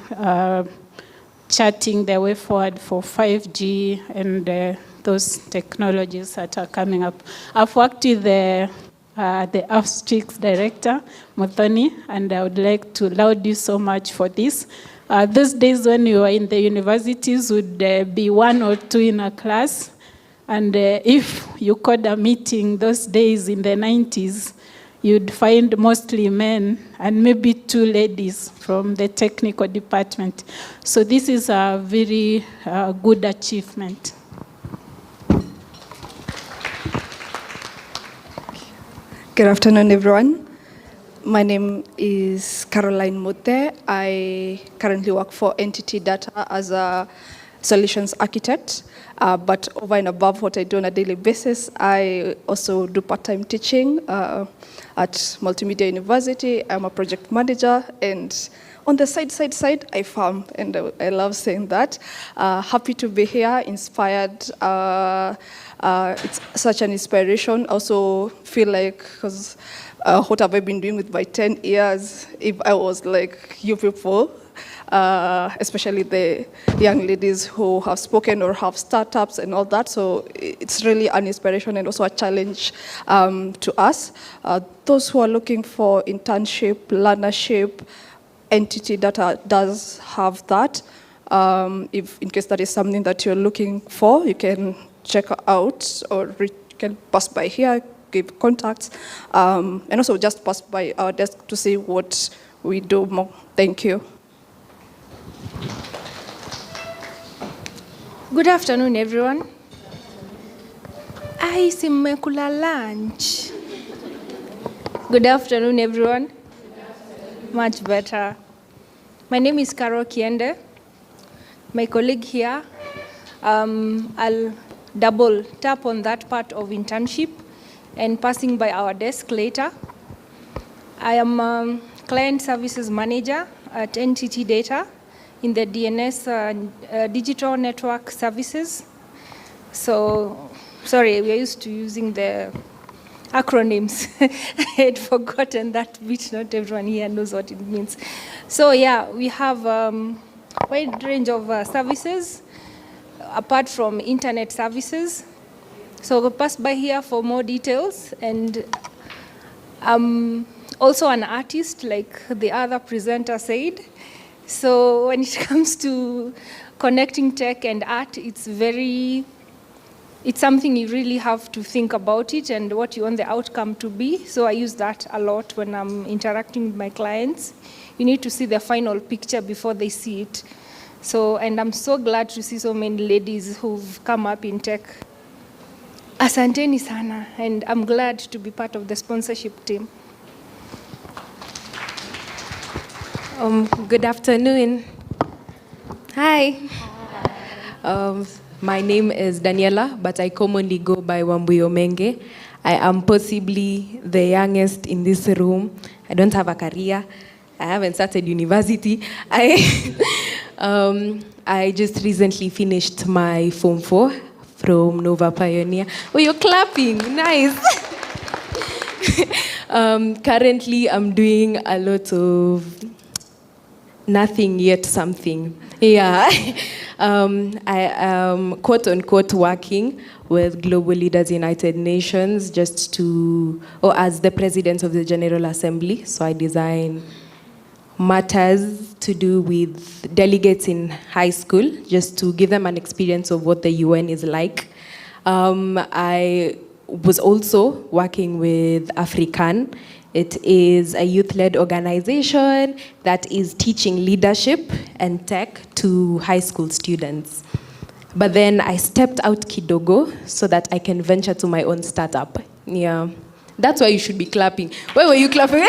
charting the way forward for 5G and those technologies that are coming up. I've worked with the Afchix director, Muthoni, and I would like to laud you so much for this. Those days when you were in the universities would be 1 or 2 in a class, and if you called a meeting those days in the 90s, you'd find mostly men and maybe 2 ladies from the technical department. So this is a very good achievement. Good afternoon, everyone. My name is Caroline Mute. I currently work for Entity Data as a solutions architect. But over and above what I do on a daily basis, I also do part-time teaching at Multimedia University. I'm a project manager, and on the side, I farm, and I love saying that. Happy to be here, inspired. It's such an inspiration. Also feel like, because what have I been doing with my 10 years, if I was like you people, especially the young ladies who have spoken or have startups and all that. So it's really an inspiration and also a challenge to us. Those who are looking for internship, learnership, Entity Data does have that. If in case that is something that you're looking for, you can check out, or you can pass by here, give contacts, and also just pass by our desk to see what we do more. Thank you. Good afternoon, everyone. I see mekula lunch. Good afternoon, everyone. Much better. My name is Carol Kiende. My colleague here, I'll double tap on that part of internship and passing by our desk later. I am Client Services Manager at NTT Data in the DNS Digital Network Services. So, sorry, we're used to using the acronyms. I had forgotten that bit. Not everyone here knows what it means. So yeah, we have a wide range of services apart from internet services. So we'll pass by here for more details. And I'm also an artist, like the other presenter said. So when it comes to connecting tech and art, it's something you really have to think about it and what you want the outcome to be. So I use that a lot when I'm interacting with my clients. You need to see the final picture before they see it. So, and I'm so glad to see so many ladies who've come up in tech. Asanteni sana, and I'm glad to be part of the sponsorship team. Good afternoon. Hi. My name is Daniela, but I commonly go by Wambuyo Menge. I am possibly the youngest in this room. I don't have a career. I haven't started university. I just recently finished my Form 4 from Nova Pioneer. Oh, you're clapping. Nice. Currently, I'm doing a lot of nothing yet something. Yeah. I am quote unquote working with Global Leaders United Nations as the president of the General Assembly. So I design matters to do with delegates in high school, just to give them an experience of what the UN is like. I was also working with African. It is a youth-led organization that is teaching leadership and tech to high school students. But then I stepped out kidogo so that I can venture to my own startup. Yeah, that's why you should be clapping. Why were you clapping?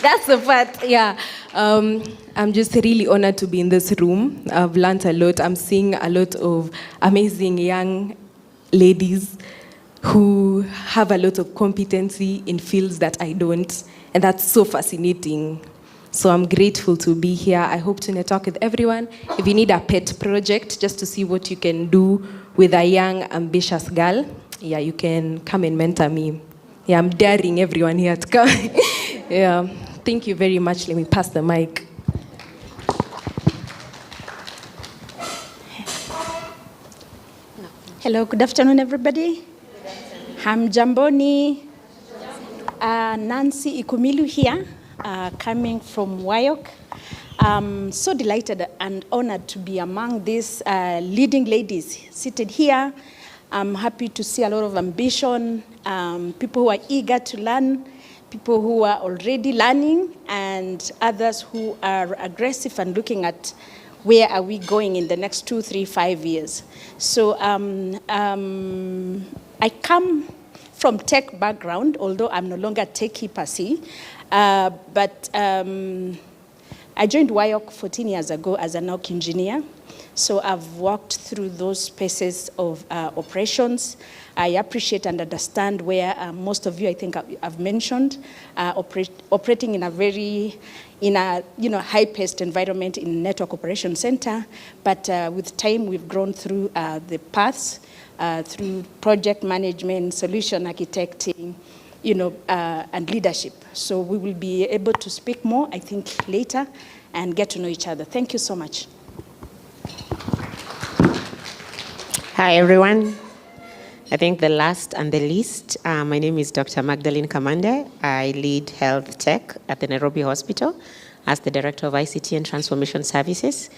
That's the part, yeah. I'm just really honored to be in this room. I've learned a lot. I'm seeing a lot of amazing young ladies who have a lot of competency in fields that I don't, and that's so fascinating. So I'm grateful to be here. I hope to network with everyone. If you need a pet project just to see what you can do with a young, ambitious girl, yeah, you can come and mentor me. Yeah, I'm daring everyone here to come. Yeah, thank you very much. Let me pass the mic. Hello, good afternoon, everybody. I'm Jamboni. Nancy Ikumilu here, coming from Wayok. I'm so delighted and honored to be among these leading ladies seated here. I'm happy to see a lot of ambition, people who are eager to learn, people who are already learning, and others who are aggressive and looking at where are we going in the next 2, 3, 5 years. So I come from tech background, although I'm no longer techie per se, but I joined WIOC 14 years ago as a NOC engineer. So I've walked through those spaces of operations. I appreciate and understand where most of you, I think, I've mentioned, operating in a very, high-paced environment in Network Operations Center. But with time, we've grown through the paths, through project management, solution architecting, and leadership. So we will be able to speak more, I think, later and get to know each other. Thank you so much. Hi, everyone. I think the last and the least, my name is Dr. Magdalene Kamande. I lead health tech at the Nairobi Hospital as the Director of ICT and Transformation Services.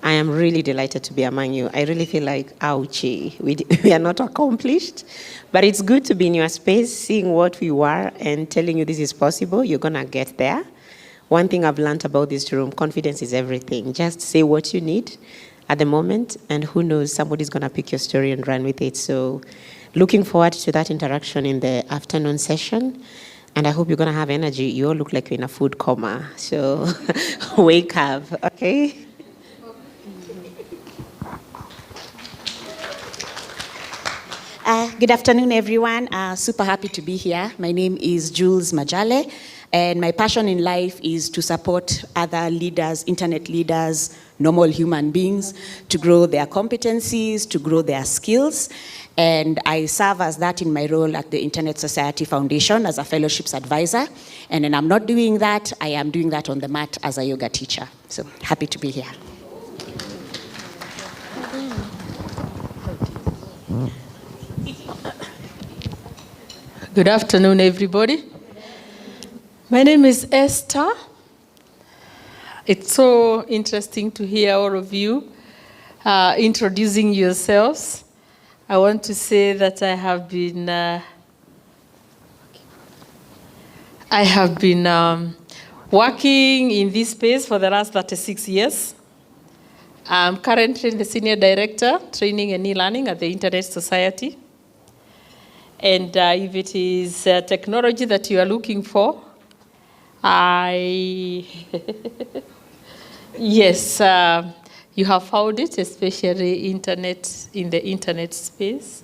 I am really delighted to be among you. I really feel like, ouchie, we are not accomplished, but it's good to be in your space, seeing what we were and telling you this is possible. You're gonna get there. One thing I've learned about this room, confidence is everything. Just say what you need at the moment, and who knows, somebody's gonna pick your story and run with it. So looking forward to that interaction in the afternoon session. And I hope you're gonna have energy. You all look like you're in a food coma. So wake up, okay? Good afternoon, everyone. Super happy to be here. My name is Jules Majale, and my passion in life is to support other leaders, internet leaders, normal human beings, to grow their competencies, to grow their skills. And I serve as that in my role at the Internet Society Foundation as a fellowships advisor. And when I'm not doing that, I am doing that on the mat as a yoga teacher. So happy to be here. Good afternoon, everybody. My name is Esther. It's so interesting to hear all of you introducing yourselves. I want to say that I have been working in this space for the last 36 years. I'm currently the Senior Director, Training and E-Learning at the Internet Society. And if it is technology that you are looking for, yes, you have found it, especially internet, in the internet space.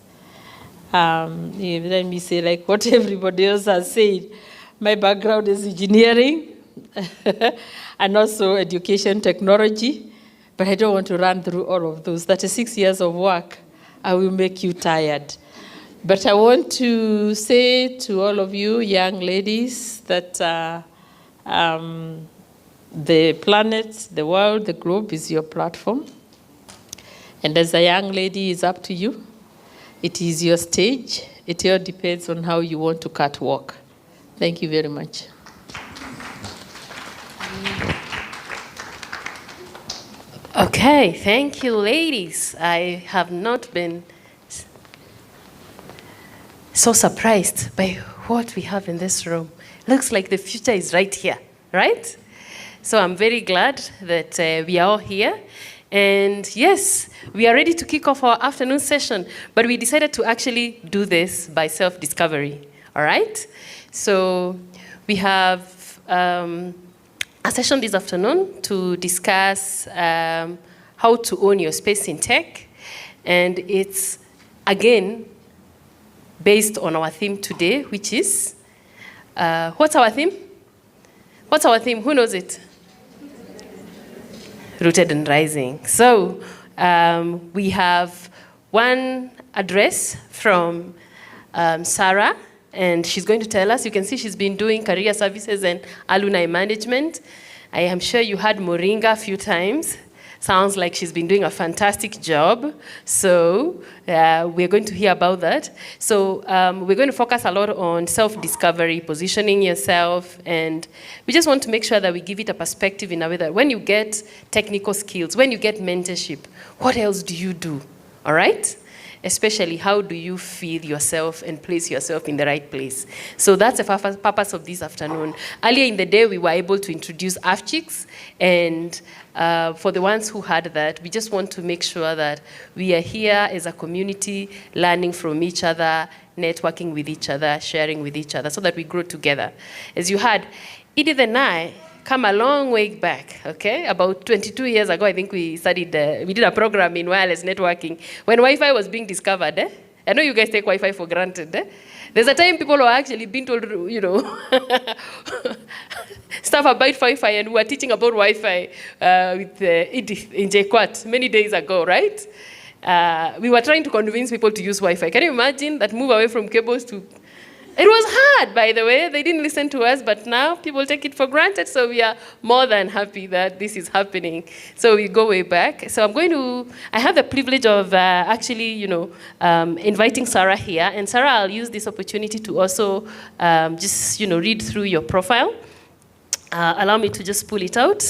Let me say, like what everybody else has said, my background is engineering and also education technology, but I don't want to run through all of those. 36 years of work, I will make you tired. But I want to say to all of you young ladies that the planet, the world, the globe is your platform. And as a young lady, it's up to you. It is your stage. It all depends on how you want to catwalk. Thank you very much. Okay, thank you, ladies. I have not been so surprised by what we have in this room. Looks like the future is right here, right? So I'm very glad that we are all here. And yes, we are ready to kick off our afternoon session, but we decided to actually do this by self-discovery, all right? So we have a session this afternoon to discuss how to own your space in tech. And it's, again, based on our theme today, which is, what's our theme? What's our theme? Who knows it? Rooted and Rising. So we have one address from Sarah, and she's going to tell us. You can see she's been doing career services and alumni management. I am sure you heard Moringa a few times. Sounds like she's been doing a fantastic job. So we're going to hear about that. So we're going to focus a lot on self-discovery, positioning yourself, and we just want to make sure that we give it a perspective in a way that when you get technical skills, when you get mentorship, what else do you do, all right? Especially, how do you feel yourself and place yourself in the right place? So that's the purpose of this afternoon. Earlier in the day, we were able to introduce Afchix, and for the ones who had that, we just want to make sure that we are here as a community, learning from each other, networking with each other, sharing with each other, so that we grow together. As you heard, Edith and I come a long way back, okay? About 22 years ago, I think we studied, we did a program in wireless networking when Wi-Fi was being discovered. I know you guys take Wi-Fi for granted. There's a time people were actually being told, you know, stuff about Wi-Fi, and we were teaching about Wi-Fi with Edith in JKUAT many days ago, right? We were trying to convince people to use Wi-Fi. Can you imagine that move away from cables to... It was hard, by the way. They didn't listen to us, but now people take it for granted, so we are more than happy that this is happening. So we go way back. So I have the privilege of actually, you know, inviting Sarah here. And Sarah, I'll use this opportunity to also just, you know, read through your profile. Allow me to just pull it out.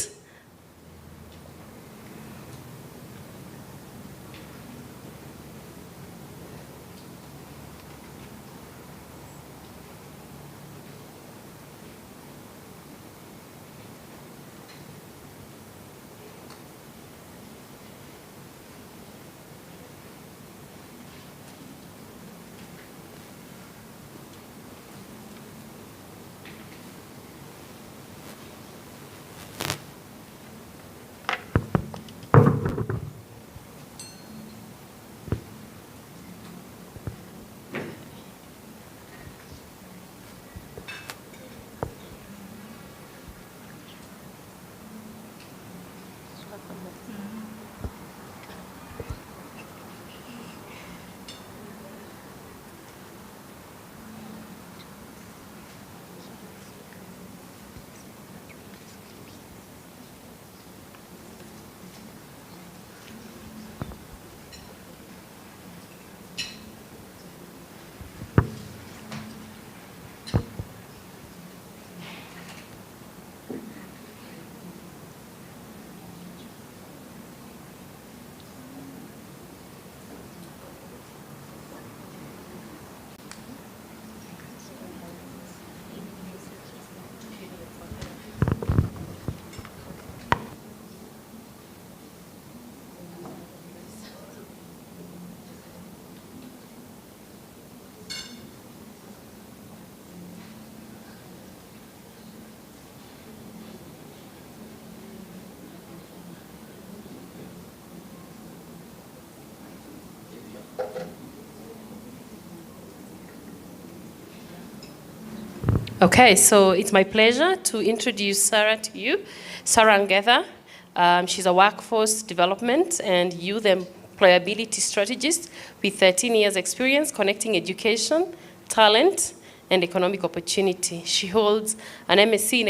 Okay, so it's my pleasure to introduce Sarah to you. Sarah Ngetha. She's a workforce development and youth employability strategist with 13 years experience connecting education, talent, and economic opportunity. She holds an MSc in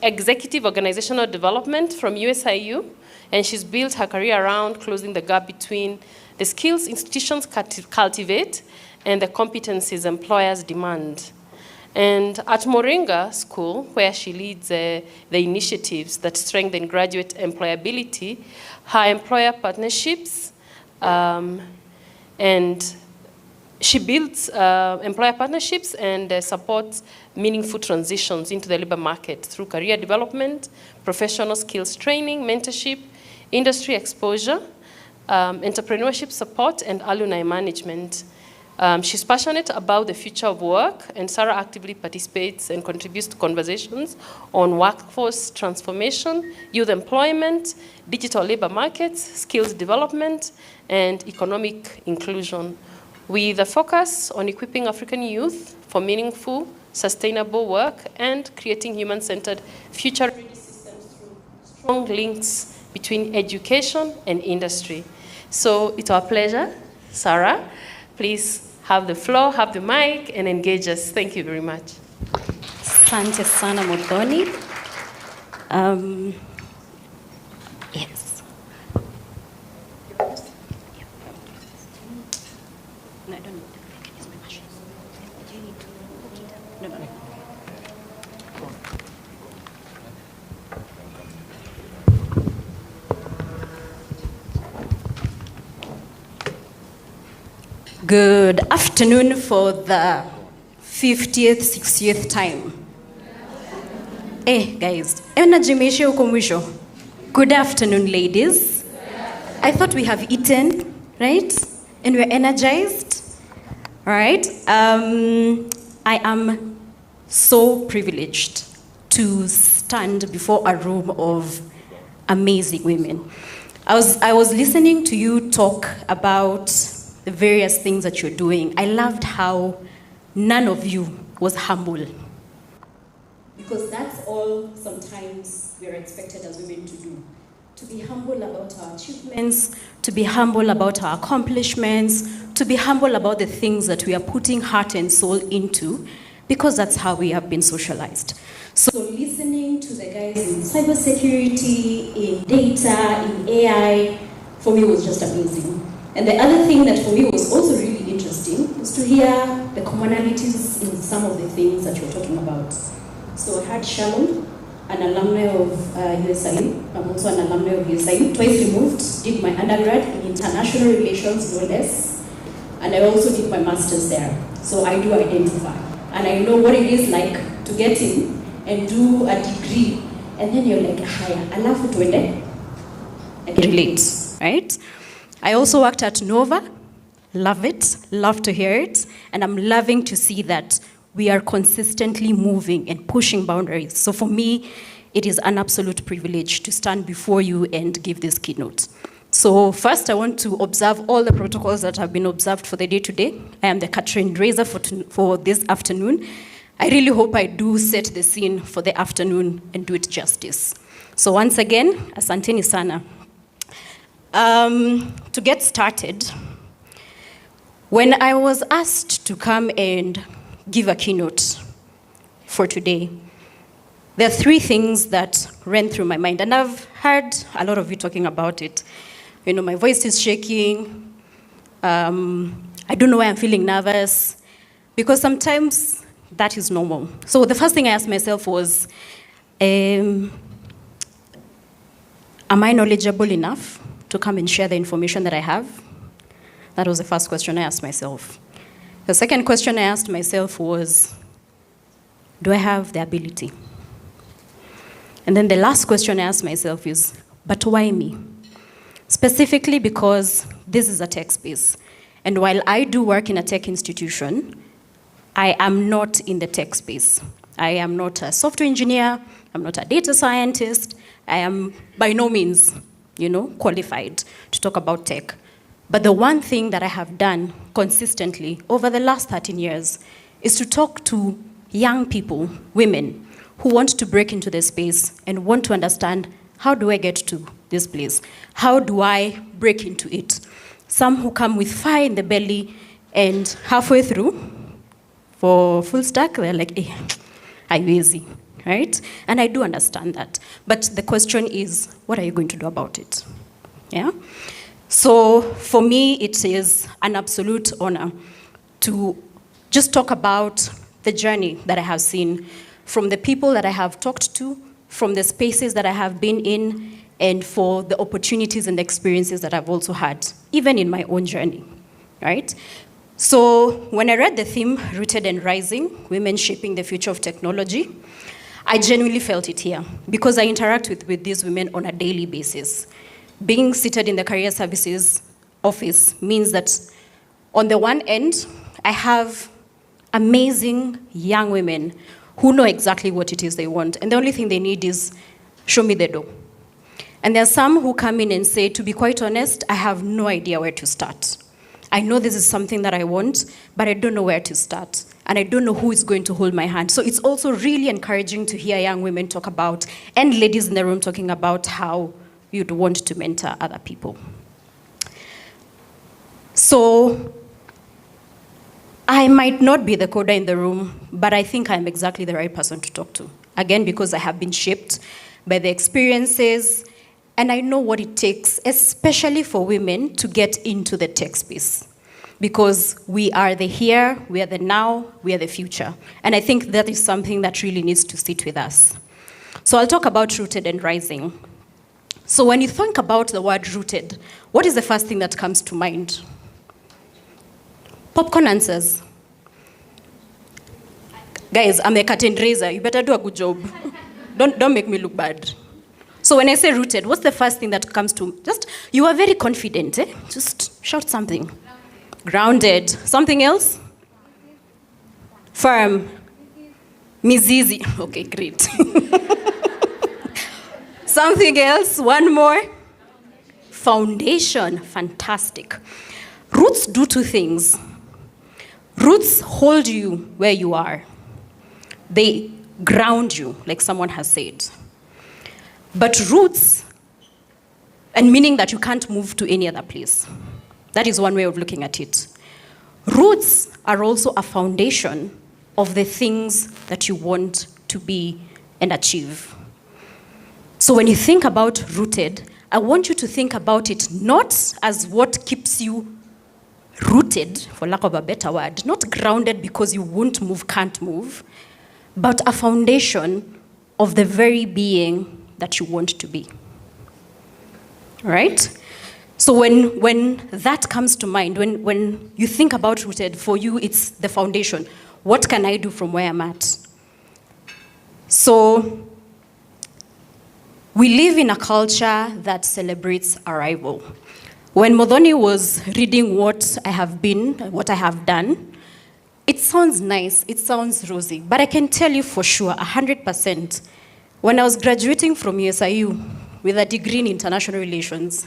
executive organizational development from USIU, and she's built her career around closing the gap between the skills institutions cultivate and the competencies employers demand. And at Moringa School, where she leads the initiatives that strengthen graduate employability, her employer partnerships, and she builds employer partnerships and supports meaningful transitions into the labor market through career development, professional skills training, mentorship, industry exposure, entrepreneurship support, and alumni management. She's passionate about the future of work, and Sarah actively participates and contributes to conversations on workforce transformation, youth employment, digital labor markets, skills development, and economic inclusion, with a focus on equipping African youth for meaningful, sustainable work and creating human-centered future-ready systems through strong links between education and industry. So it's our pleasure, Sarah. Please have the floor, have the mic, and engage us. Thank you very much. Asante sana Muthoni. Yes. No, I don't need to. It's my machine. Do you need to put it up? No, no, no. Good afternoon for the 50th, 60th time. Hey guys, energy imeisha huko mwisho. Good afternoon, ladies. I thought we have eaten, right? And we're energized. All right. I am so privileged to stand before a room of amazing women. I was listening to you talk about the various things that you're doing. I loved how none of you was humble. Because that's all sometimes we're expected as women to do. To be humble about our achievements, to be humble about our accomplishments, to be humble about the things that we are putting heart and soul into, because that's how we have been socialized. So listening to the guys in cybersecurity, in data, in AI, for me was just amazing. And the other thing that for me was also really interesting was to hear the commonalities in some of the things that you're talking about. So I had Shalom, an alumni of USIU. I'm also an alumni of USIU, twice removed, did my undergrad in international relations, no less. And I also did my master's there. So I do identify. And I know what it is like to get in and do a degree. And then you're like, haya, alafu tuende. And relate, right? I also worked at Nova, love it, love to hear it, and I'm loving to see that we are consistently moving and pushing boundaries. So for me, it is an absolute privilege to stand before you and give this keynote. So first, I want to observe all the protocols that have been observed for the day today. I am the catering raiser for this afternoon. I really hope I do set the scene for the afternoon and do it justice. So once again, asanteni sana. To get started, when I was asked to come and give a keynote for today, there are three things that ran through my mind, and I've heard a lot of you talking about it. You know, my voice is shaking. I don't know why I'm feeling nervous, because sometimes that is normal. So the first thing I asked myself was, am I knowledgeable enough to come and share the information that I have? That was the first question I asked myself. The second question I asked myself was, do I have the ability? And then the last question I asked myself is, but why me? Specifically because this is a tech space. And while I do work in a tech institution, I am not in the tech space. I am not a software engineer, I'm not a data scientist, I am by no means qualified to talk about tech. But the one thing that I have done consistently over the last 13 years is to talk to young people, women, who want to break into this space and want to understand, how do I get to this place? How do I break into it? Some who come with fire in the belly and halfway through, for full stack, they're like, hey, haiwezi. Right? And I do understand that. But the question is, what are you going to do about it? Yeah? So for me, it is an absolute honor to just talk about the journey that I have seen, from the people that I have talked to, from the spaces that I have been in, and for the opportunities and the experiences that I've also had, even in my own journey, right? So when I read the theme, Rooted and Rising, Women Shaping the Future of Technology, I genuinely felt it here because I interact with these women on a daily basis. Being seated in the Career Services office means that on the one end, I have amazing young women who know exactly what it is they want, and the only thing they need is, show me the door. And there are some who come in and say, to be quite honest, I have no idea where to start. I know this is something that I want, but I don't know where to start. And I don't know who is going to hold my hand. So it's also really encouraging to hear young women talk about, and ladies in the room talking about how you'd want to mentor other people. So I might not be the coder in the room, but I think I'm exactly the right person to talk to. Again, because I have been shaped by the experiences, and I know what it takes, especially for women, to get into the tech space. Because we are the here, we are the now, we are the future. And I think that is something that really needs to sit with us. So I'll talk about rooted and rising. So when you think about the word rooted, what is the first thing that comes to mind? Popcorn answers. Guys, I'm a curtain raiser. You better do a good job. Don't make me look bad. So when I say rooted, what's the first thing that comes to? Just, you are very confident, eh? Just shout something. Grounded. Something else? Firm. Mizizi. Okay, great. Something else? One more? Foundation. Fantastic. Roots do two things. Roots hold you where you are. They ground you, like someone has said. But roots, and meaning that you can't move to any other place. That is one way of looking at it. Roots are also a foundation of the things that you want to be and achieve. So when you think about rooted, I want you to think about it not as what keeps you rooted, for lack of a better word, not grounded because you won't move, can't move, but a foundation of the very being that you want to be. Right? So when that comes to mind, when you think about rooted, for you it's the foundation. What can I do from where I'm at? So we live in a culture that celebrates arrival. When Modoni was reading what I have been, what I have done, it sounds nice, it sounds rosy, but I can tell you for sure, 100%, when I was graduating from USIU with a degree in international relations,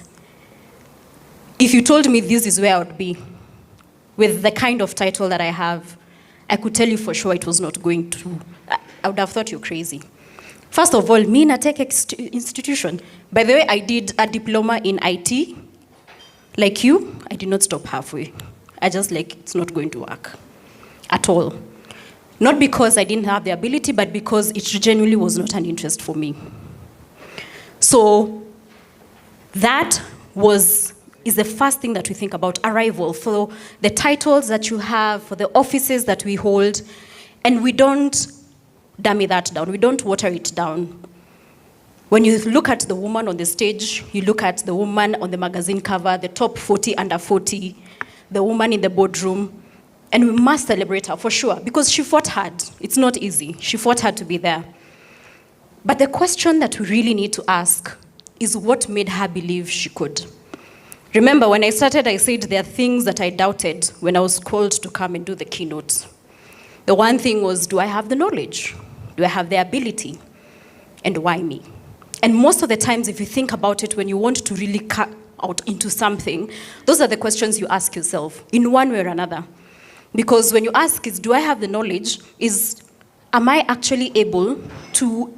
if you told me this is where I would be, with the kind of title that I have, I could tell you for sure it was not going to. I would have thought you're crazy. First of all, me in a tech institution. By the way, I did a diploma in IT. Like you, I did not stop halfway. I just it's not going to work at all. Not because I didn't have the ability, but because it genuinely was not an interest for me. So that is the first thing that we think about, arrival, for the titles that you have, for the offices that we hold, and we don't dummy that down, we don't water it down. When you look at the woman on the stage, you look at the woman on the magazine cover, the top 40, under 40, the woman in the boardroom, and we must celebrate her for sure, because she fought hard. It's not easy. She fought hard to be there. But the question that we really need to ask is what made her believe she could? Remember, when I started, I said there are things that I doubted when I was called to come and do the keynote. The one thing was, do I have the knowledge? Do I have the ability? And why me? And most of the times, if you think about it, when you want to really cut out into something, those are the questions you ask yourself in one way or another. Because when you ask is, do I have the knowledge, am I actually able to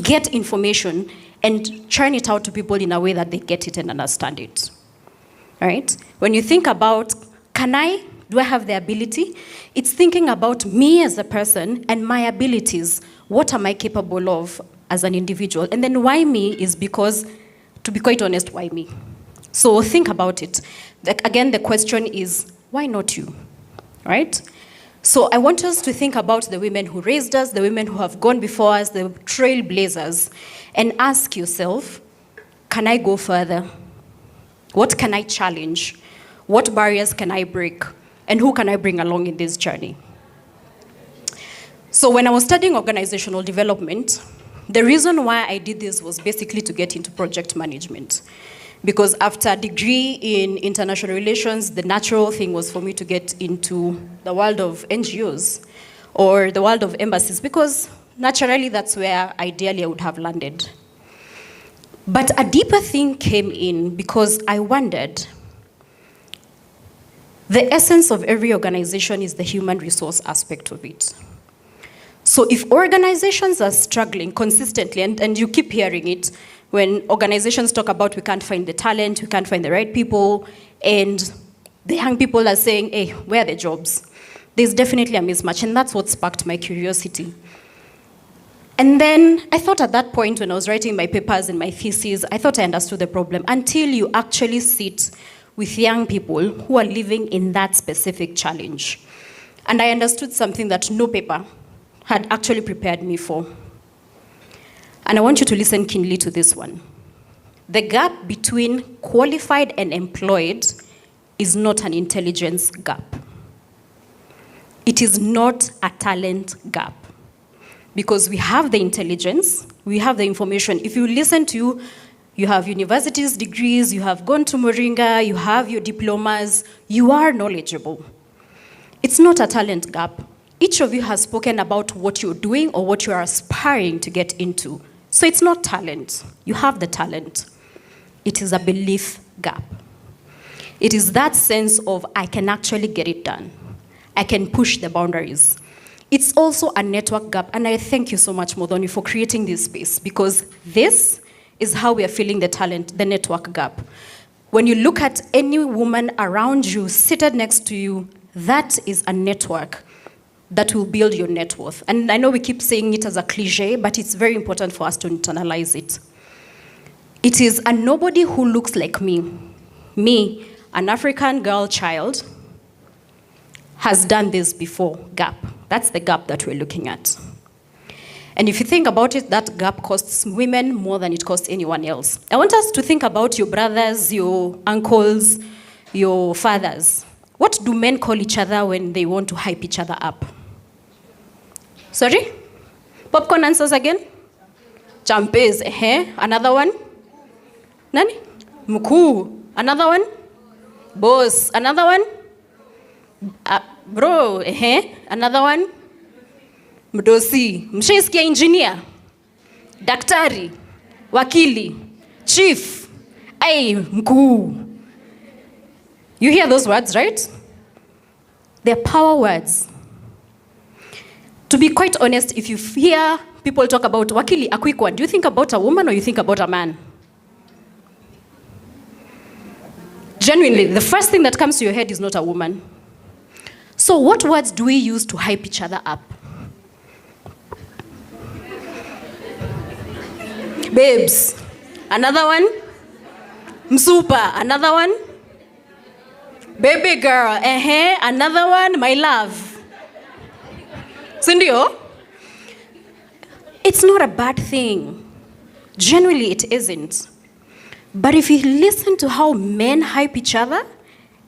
get information and churn it out to people in a way that they get it and understand it, right? When you think about, do I have the ability? It's thinking about me as a person and my abilities. What am I capable of as an individual? And then why me is because, to be quite honest, why me? So think about it. Again, the question is, why not you, right? So I want us to think about the women who raised us, the women who have gone before us, the trailblazers, and ask yourself, can I go further? What can I challenge? What barriers can I break? And who can I bring along in this journey? So when I was studying organizational development, the reason why I did this was basically to get into project management. Because after a degree in international relations, the natural thing was for me to get into the world of NGOs or the world of embassies, because naturally that's where ideally I would have landed. But a deeper thing came in because I wondered, the essence of every organization is the human resource aspect of it. So if organizations are struggling consistently, and you keep hearing it, when organizations talk about we can't find the talent, we can't find the right people, and the young people are saying, hey, where are the jobs? There's definitely a mismatch, and that's what sparked my curiosity. And then I thought at that point when I was writing my papers and my thesis, I thought I understood the problem until you actually sit with young people who are living in that specific challenge. And I understood something that no paper had actually prepared me for. And I want you to listen keenly to this one. The gap between qualified and employed is not an intelligence gap. It is not a talent gap. Because we have the intelligence, we have the information. If you listen to, you have universities degrees, you have gone to Moringa, you have your diplomas, you are knowledgeable. It's not a talent gap. Each of you has spoken about what you're doing or what you're aspiring to get into. So it's not talent. You have the talent. It is a belief gap. It is that sense of, I can actually get it done. I can push the boundaries. It's also a network gap, and I thank you so much, Modoni, for creating this space, because this is how we are feeling the talent, the network gap. When you look at any woman around you, seated next to you, that is a network that will build your net worth. And I know we keep saying it as a cliche, but it's very important for us to internalize it. It is a nobody who looks like me, an African girl child, has done this before gap. That's the gap that we're looking at. And if you think about it, that gap costs women more than it costs anyone else. I want us to think about your brothers, your uncles, your fathers. What do men call each other when they want to hype each other up? Sorry? Popcorn answers again? Champes, Another one? Nani? Mkuu. Another one? Boss. Another one? Bro, Another one? Mdosi. Mshaisikia engineer? Daktari. Wakili. Chief. Ay, mkuu. You hear those words, right? They're power words. To be quite honest, if you hear people talk about wakili, a quick one, do you think about a woman or you think about a man? Genuinely, the first thing that comes to your head is not a woman. So what words do we use to hype each other up? Babes. Another one? Msupa. Another one? Baby girl. Another one? My love. Sindio? It's not a bad thing. Genuinely, it isn't. But if you listen to how men hype each other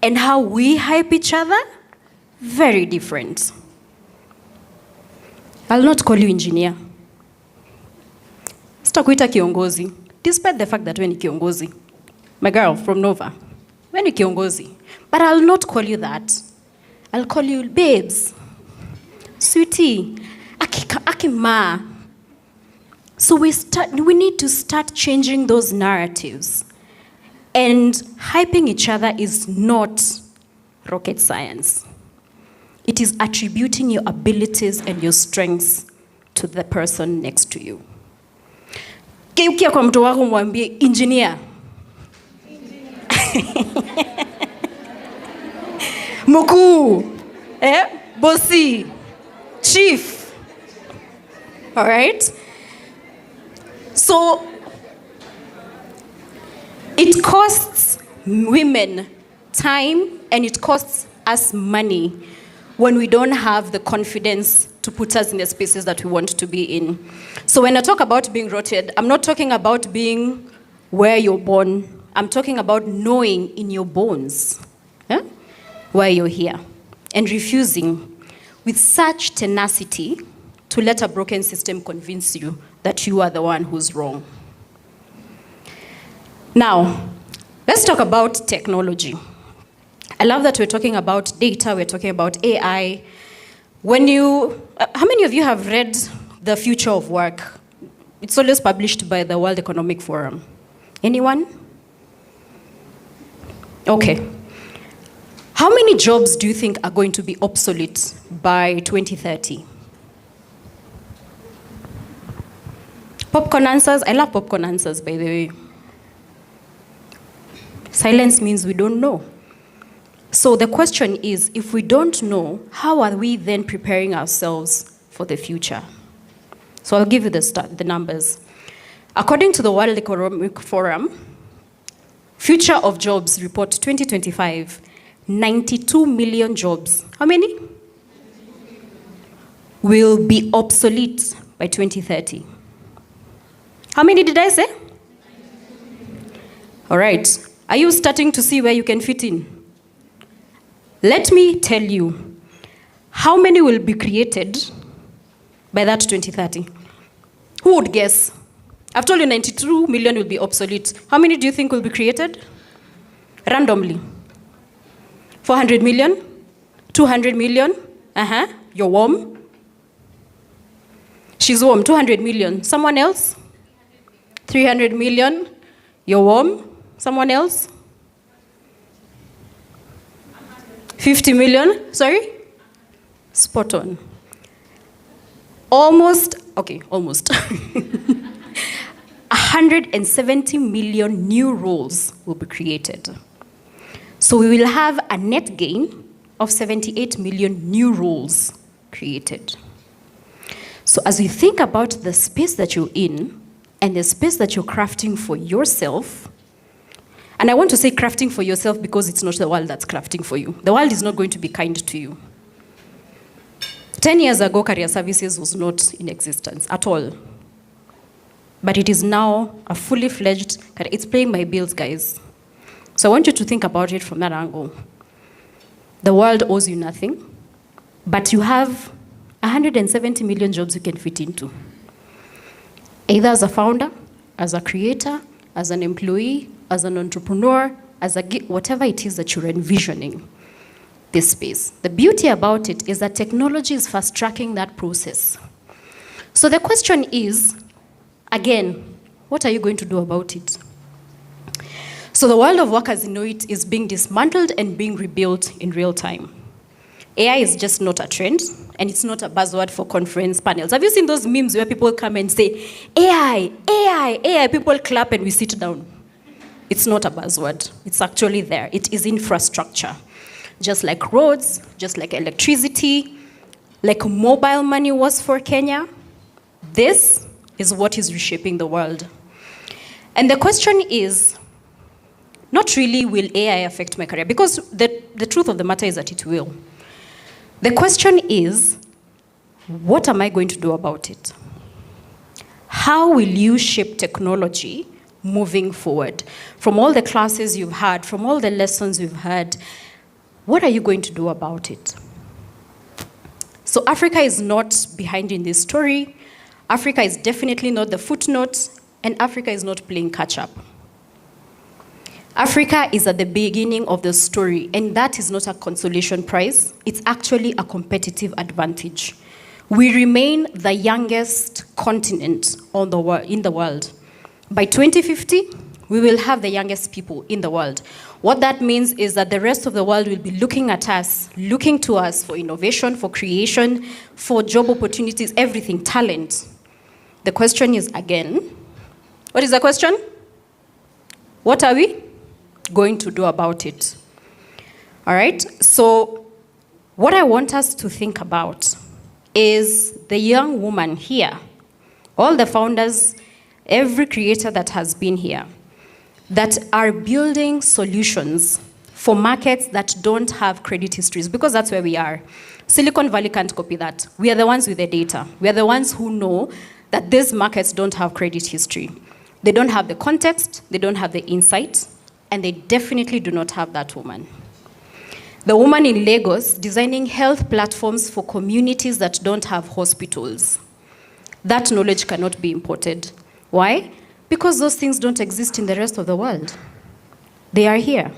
and how we hype each other, very different. I'll not call you engineer. Sitakuita kiongozi, despite the fact that wewe ni kiongozi. My girl from Nova, wewe ni kiongozi. But I'll not call you that. I'll call you babes, sweetie, akima. So we need to start changing those narratives. And hyping each other is not rocket science. It is attributing your abilities and your strengths to the person next to you. Geukia kwa mtu wako mwambie engineer. Mkuu. Bossy. Chief. All right? So it costs women time and it costs us money when we don't have the confidence to put us in the spaces that we want to be in. So when I talk about being rooted, I'm not talking about being where you're born. I'm talking about knowing in your bones why you're here and refusing with such tenacity to let a broken system convince you that you are the one who's wrong. Now, let's talk about technology. I love that we're talking about data, we're talking about AI. How many of you have read The Future of Work? It's always published by the World Economic Forum. Anyone? Okay. How many jobs do you think are going to be obsolete by 2030? Popcorn answers. I love popcorn answers, by the way. Silence means we don't know. So the question is, if we don't know, how are we then preparing ourselves for the future? So I'll give you the numbers. According to the World Economic Forum, Future of Jobs Report 2025, 92 million jobs. How many? Will be obsolete by 2030. How many did I say? All right. Are you starting to see where you can fit in? Let me tell you, how many will be created by that 2030? Who would guess? I've told you 92 million will be obsolete. How many do you think will be created? Randomly. 400 million? 200 million? You're warm. She's warm. 200 million. Someone else? 300 million? You're warm. Someone else? 50 million? Sorry? Spot on. Almost. 170 million new roles will be created. So we will have a net gain of 78 million new roles created. So as you think about the space that you're in and the space that you're crafting for yourself, and I want to say crafting for yourself because it's not the world that's crafting for you. The world is not going to be kind to you. 10 years ago, career services was not in existence at all. But it is now a fully fledged, it's paying my bills, guys. So I want you to think about it from that angle. The world owes you nothing, but you have 170 million jobs you can fit into. Either as a founder, as a creator, as an employee, as an entrepreneur, as whatever it is that you're envisioning this space. The beauty about it is that technology is fast-tracking that process. So the question is, again, what are you going to do about it? So the world of work as you know it is being dismantled and being rebuilt in real time. AI is just not a trend, and it's not a buzzword for conference panels. Have you seen those memes where people come and say, AI, AI, AI, people clap and we sit down? It's not a buzzword. It's actually there. It is infrastructure. Just like roads, just like electricity, like mobile money was for Kenya, this is what is reshaping the world. And the question is, not really will AI affect my career, because the truth of the matter is that it will. The question is, what am I going to do about it? How will you shape technology moving forward? From all the classes you've had, from all the lessons you've had, what are you going to do about it? So Africa is not behind in this story. Africa is definitely not the footnote, and Africa is not playing catch-up. Africa is at the beginning of the story, and that is not a consolation prize. It's actually a competitive advantage. We remain the youngest continent in the world. By 2050, we will have the youngest people in the world. What that means is that the rest of the world will be looking at us, looking to us for innovation, for creation, for job opportunities, everything, talent. The question is, again, what is the question? What are we going to do about it? All right, so what I want us to think about is the young woman here, all the founders, every creator that has been here, that are building solutions for markets that don't have credit histories, because that's where we are. Silicon Valley can't copy that. We are the ones with the data. We are the ones who know that these markets don't have credit history. They don't have the context, they don't have the insight, and they definitely do not have that woman. The woman in Lagos designing health platforms for communities that don't have hospitals. That knowledge cannot be imported. Why? Because those things don't exist in the rest of the world. They are here.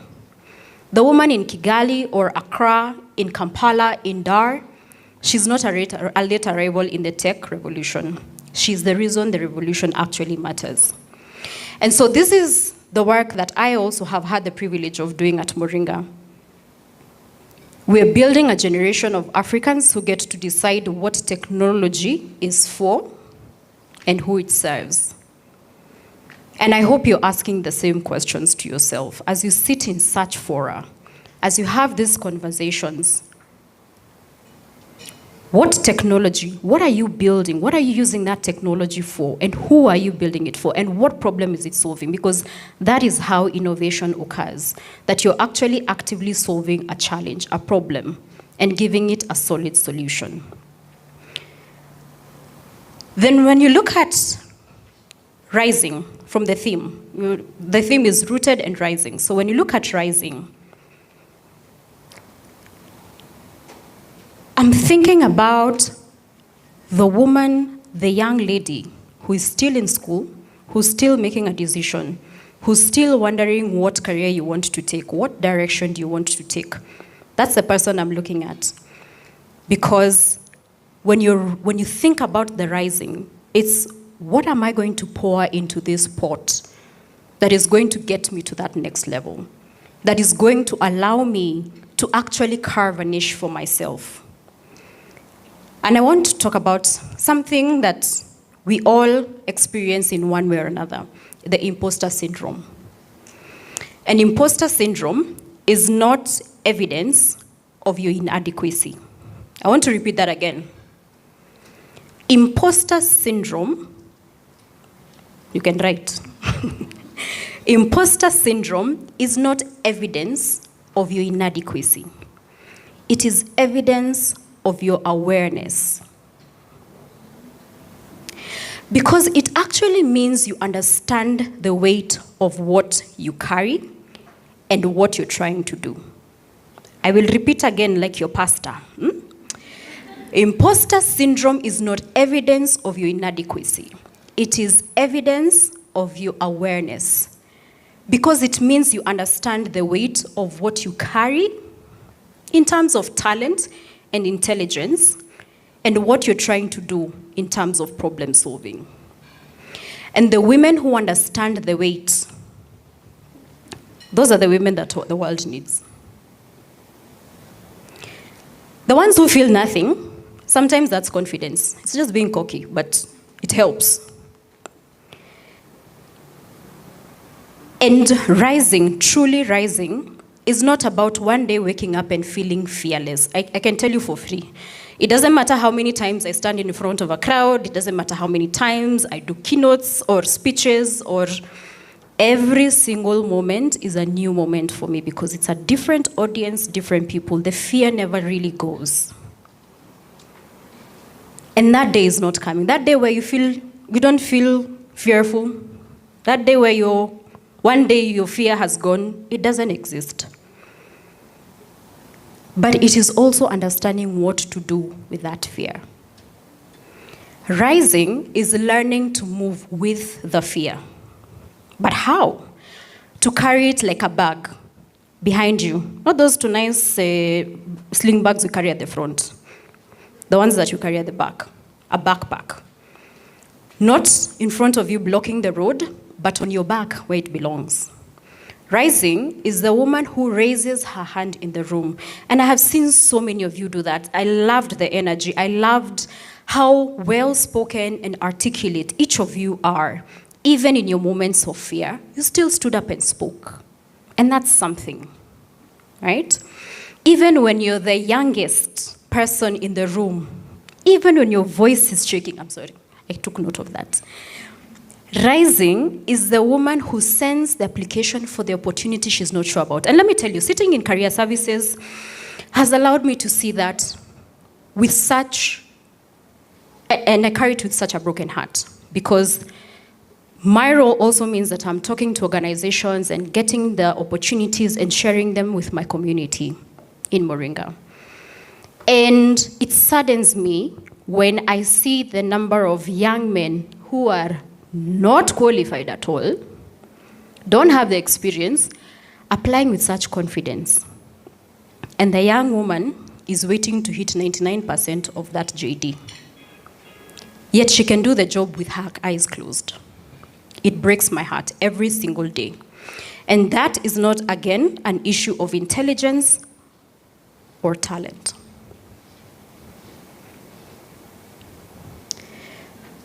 The woman in Kigali or Accra, in Kampala, in Dar, she's not a late arrival in the tech revolution. She's the reason the revolution actually matters. And so this is the work that I also have had the privilege of doing at Moringa. We're building a generation of Africans who get to decide what technology is for and who it serves. And I hope you're asking the same questions to yourself as you sit in such fora, as you have these conversations. What technology, what are you building? What are you using that technology for? And who are you building it for? And what problem is it solving? Because that is how innovation occurs, that you're actually actively solving a challenge, a problem, and giving it a solid solution. Then when you look at rising from the theme is rooted and rising. So when you look at rising, I'm thinking about the woman, the young lady who is still in school, who's still making a decision, who's still wondering what career you want to take, what direction do you want to take. That's the person I'm looking at. Because when you think about the rising, it's what am I going to pour into this pot that is going to get me to that next level, that is going to allow me to actually carve a niche for myself. And I want to talk about something that we all experience in one way or another, the imposter syndrome. And imposter syndrome is not evidence of your inadequacy. I want to repeat that again. Imposter syndrome, you can write. Imposter syndrome is not evidence of your inadequacy. It is evidence of your awareness. Because it actually means you understand the weight of what you carry and what you're trying to do. I will repeat again like your pastor. Imposter syndrome is not evidence of your inadequacy. It is evidence of your awareness. Because it means you understand the weight of what you carry in terms of talent and intelligence, and what you're trying to do in terms of problem solving. And the women who understand the weight, those are the women that the world needs. The ones who feel nothing, sometimes that's confidence. It's just being cocky, but it helps. And rising, truly rising, is not about one day waking up and feeling fearless. I can tell you for free. It doesn't matter how many times I stand in front of a crowd. It doesn't matter how many times I do keynotes or speeches, or every single moment is a new moment for me because it's a different audience, different people. The fear never really goes. And that day is not coming. That day where you don't feel fearful, that day where one day your fear has gone, it doesn't exist. But it is also understanding what to do with that fear. Rising is learning to move with the fear. But how? To carry it like a bag behind you. Not those two nice sling bags you carry at the front. The ones that you carry at the back. A backpack. Not in front of you blocking the road, but on your back where it belongs. Rising is the woman who raises her hand in the room. And I have seen so many of you do that. I loved the energy. I loved how well-spoken and articulate each of you are. Even in your moments of fear, you still stood up and spoke. And that's something, right? Even when you're the youngest person in the room, even when your voice is shaking, I'm sorry, I took note of that. Rising is the woman who sends the application for the opportunity she's not sure about. And let me tell you, sitting in career services has allowed me to see that with such, and I carry it with such a broken heart, because my role also means that I'm talking to organizations and getting the opportunities and sharing them with my community in Moringa. And it saddens me when I see the number of young men who are not qualified at all, don't have the experience, applying with such confidence. And the young woman is waiting to hit 99% of that JD. Yet she can do the job with her eyes closed. It breaks my heart every single day. And that is not, again, an issue of intelligence or talent.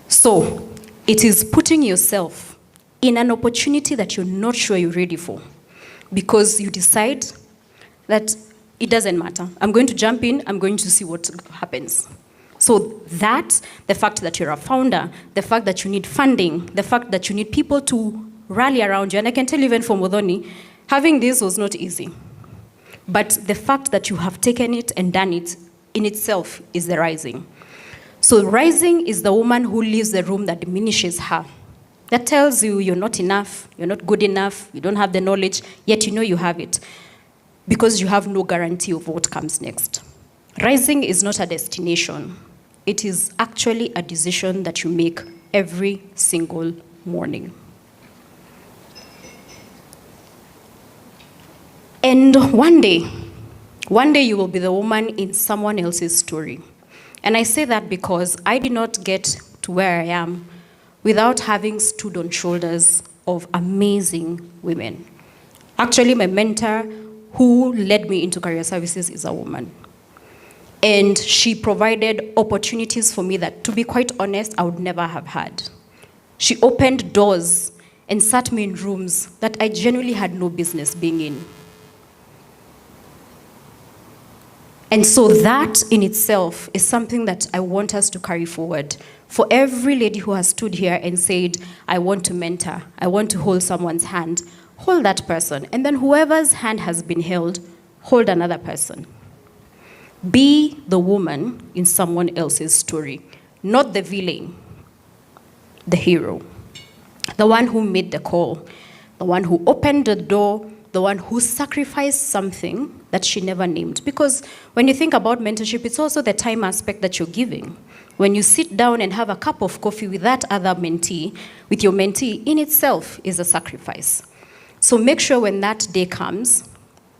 So, it is putting yourself in an opportunity that you're not sure you're ready for, because you decide that it doesn't matter. I'm going to jump in, I'm going to see what happens. So that, the fact that you're a founder, the fact that you need funding, the fact that you need people to rally around you, and I can tell you even for Modoni, having this was not easy. But the fact that you have taken it and done it in itself is the rising. So rising is the woman who leaves the room that diminishes her. That tells you you're not enough, you're not good enough, you don't have the knowledge, yet you know you have it, because you have no guarantee of what comes next. Rising is not a destination. It is actually a decision that you make every single morning. And one day you will be the woman in someone else's story. And I say that because I did not get to where I am without having stood on shoulders of amazing women. Actually, my mentor who led me into career services is a woman. And she provided opportunities for me that, to be quite honest, I would never have had. She opened doors and sat me in rooms that I genuinely had no business being in. And so that in itself is something that I want us to carry forward. For every lady who has stood here and said, I want to mentor, I want to hold someone's hand, hold that person. And then whoever's hand has been held, hold another person. Be the woman in someone else's story, not the villain, the hero, the one who made the call, the one who opened the door, the one who sacrificed something that she never named. Because when you think about mentorship, it's also the time aspect that you're giving. When you sit down and have a cup of coffee with that other mentee, with your mentee, in itself is a sacrifice. So make sure when that day comes,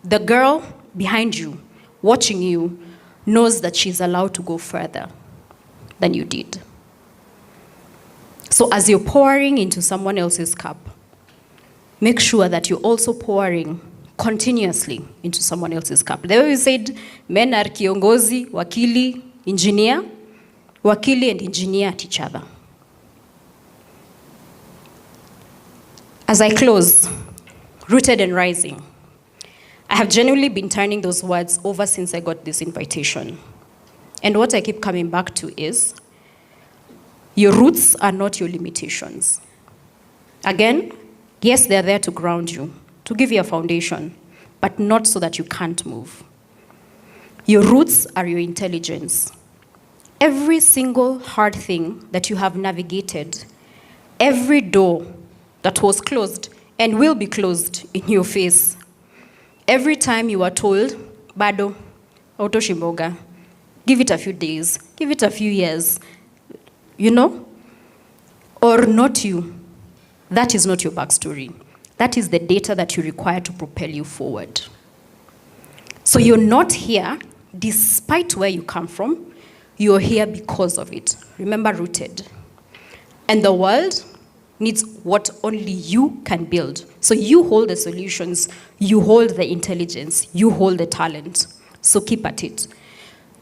the girl behind you, watching you, knows that she's allowed to go further than you did. So as you're pouring into someone else's cup, make sure that you're also pouring continuously into someone else's cup. The way we said, men are kiongozi, wakili, engineer, wakili and engineer at each other. As I close, rooted and rising, I have genuinely been turning those words over since I got this invitation. And what I keep coming back to is, your roots are not your limitations. Again, yes, they're there to ground you, to give you a foundation, but not so that you can't move. Your roots are your intelligence. Every single hard thing that you have navigated, every door that was closed and will be closed in your face, every time you are told, bado, autoshimboga, give it a few days, give it a few years, you know, or not you, that is not your backstory. That is the data that you require to propel you forward. So you're not here despite where you come from, you're here because of it. Remember, rooted. And the world needs what only you can build. So you hold the solutions, you hold the intelligence, you hold the talent. So keep at it.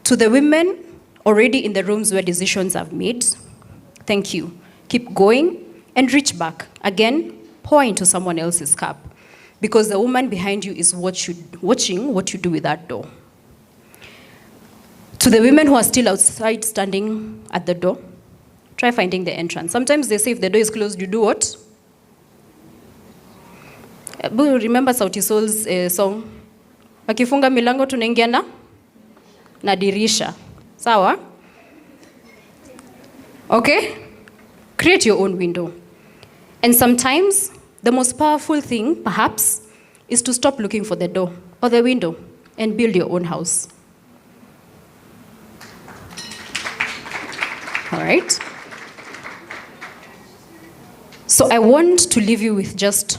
To the women already in the rooms where decisions have made, thank you. Keep going and reach back. Again, pour into someone else's cup, because the woman behind you is watching what you do with that door. To the women who are still outside standing at the door, try finding the entrance. Sometimes they say if the door is closed, you do what? Remember Sauti Sol's song? Wakifunga milango tunaingia na dirisha. Sawa? Okay? Create your own window. And sometimes, the most powerful thing, perhaps, is to stop looking for the door or the window and build your own house. All right? So I want to leave you with just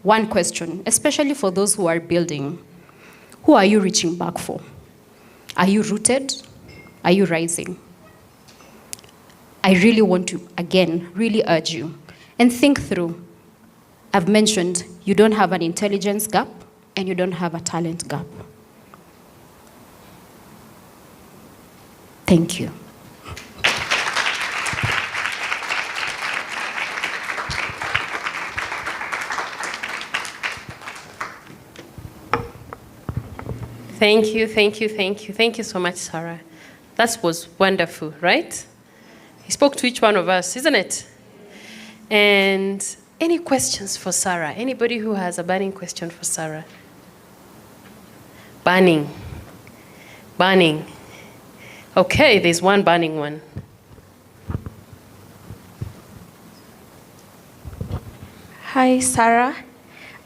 one question, especially for those who are building. Who are you reaching back for? Are you rooted? Are you rising? I really want to, again, really urge you and think through. I've mentioned you don't have an intelligence gap and you don't have a talent gap. Thank you. Thank you, thank you, thank you. Thank you so much, Sarah. That was wonderful, right? He spoke to each one of us, isn't it? And any questions for Sarah? Anybody who has a burning question for Sarah? Burning. Burning. Okay, there's one burning one. Hi, Sarah.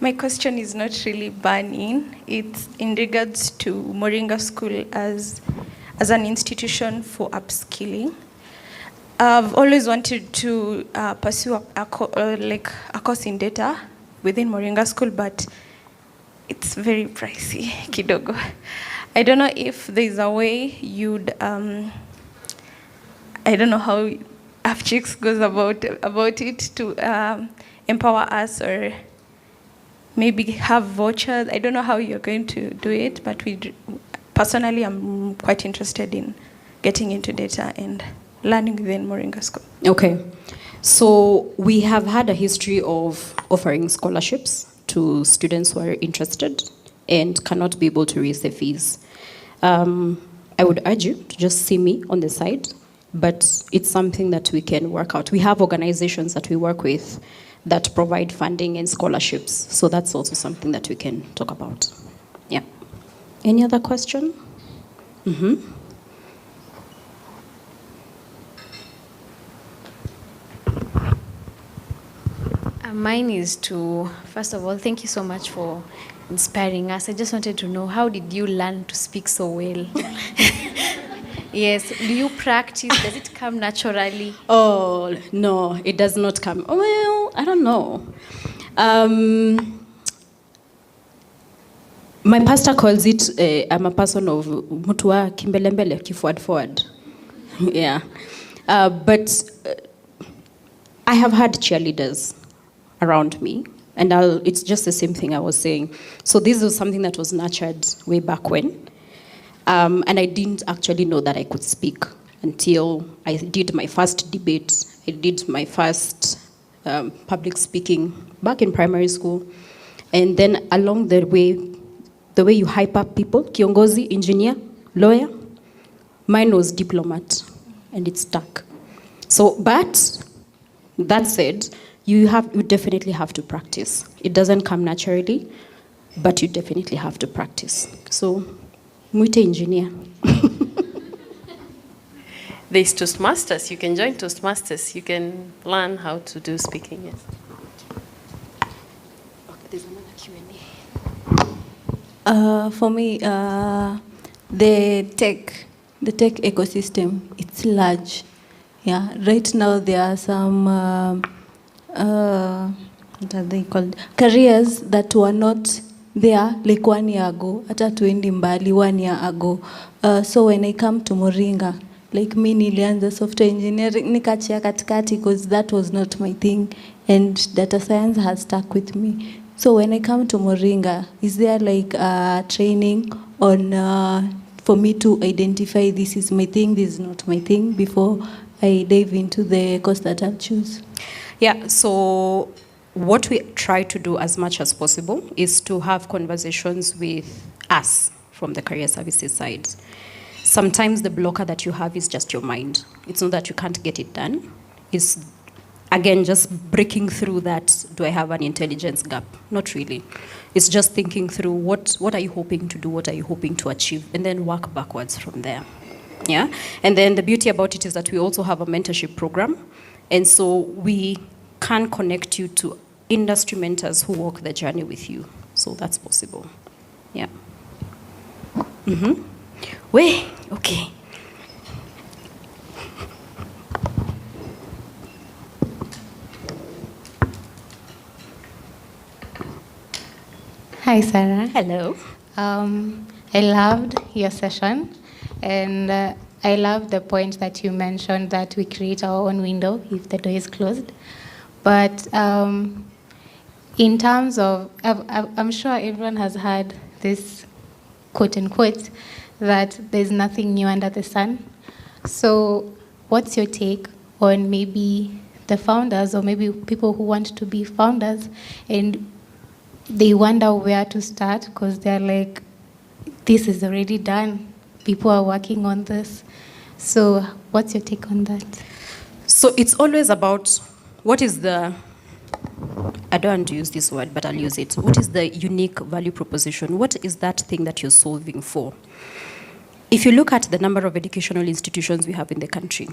My question is not really burning. It's in regards to Moringa School as an institution for upskilling. I've always wanted to pursue a course in data within Moringa School, but it's very pricey, kidogo. I don't know if there's a way you'd, I don't know how Afchix goes about it to empower us, or maybe have vouchers. I don't know how you're going to do it, but personally, I'm quite interested in getting into data and learning within Moringa School. Okay, so we have had a history of offering scholarships to students who are interested and cannot be able to raise the fees. I would urge you to just see me on the side, but it's something that we can work out. We have organizations that we work with that provide funding and scholarships, so that's also something that we can talk about. Yeah. Any other question? Mm-hmm. Mine is to, first of all, thank you so much for inspiring us. I just wanted to know, how did you learn to speak so well? Yes, do you practice? Does it come naturally? Oh, no, it does not come. Well, I don't know. My pastor calls it, I'm a person of mutua kimbelembele, forward. Yeah. But I have had cheerleaders around me, and it's just the same thing I was saying. So this was something that was nurtured way back when. And I didn't actually know that I could speak until I did my first debate. I did my first public speaking back in primary school. And then along the way you hype up people, kiongozi, engineer, lawyer, mine was diplomat, and it stuck. So, but that said, you definitely have to practice. It doesn't come naturally, but you definitely have to practice. So, muite engineer. There's Toastmasters. You can join Toastmasters. You can learn how to do speaking. Yes. Okay, there's another Q&A. For me, the tech ecosystem, it's large. Yeah, right now there are some what are they called? Careers that were not there like 1 year ago. Hata tuendi mbali 1 year ago. So when I come to Moringa, like me nilianza software engineering nikachia katikati because that was not my thing, and data science has stuck with me. So when I come to Moringa, is there like training on for me to identify this is my thing, this is not my thing before I dive into the course that I'll choose? Yeah, so what we try to do as much as possible is to have conversations with us from the career services side. Sometimes the blocker that you have is just your mind. It's not that you can't get it done. It's, again, just breaking through that, do I have an intelligence gap? Not really. It's just thinking through what are you hoping to do, what are you hoping to achieve, and then work backwards from there. Yeah? And then the beauty about it is that we also have a mentorship program. And so we can connect you to industry mentors who walk the journey with you. So that's possible. Yeah. Way, okay. Hi, Sarah. Hello. I loved your session, and I love the point that you mentioned that we create our own window if the door is closed. But in terms of, I'm sure everyone has heard this quote unquote, that there's nothing new under the sun. So what's your take on maybe the founders or maybe people who want to be founders and they wonder where to start because they're like, this is already done. People are working on this. So what's your take on that? So it's always about what is the, I don't want to use this word, but I'll use it. What is the unique value proposition? What is that thing that you're solving for? If you look at the number of educational institutions we have in the country,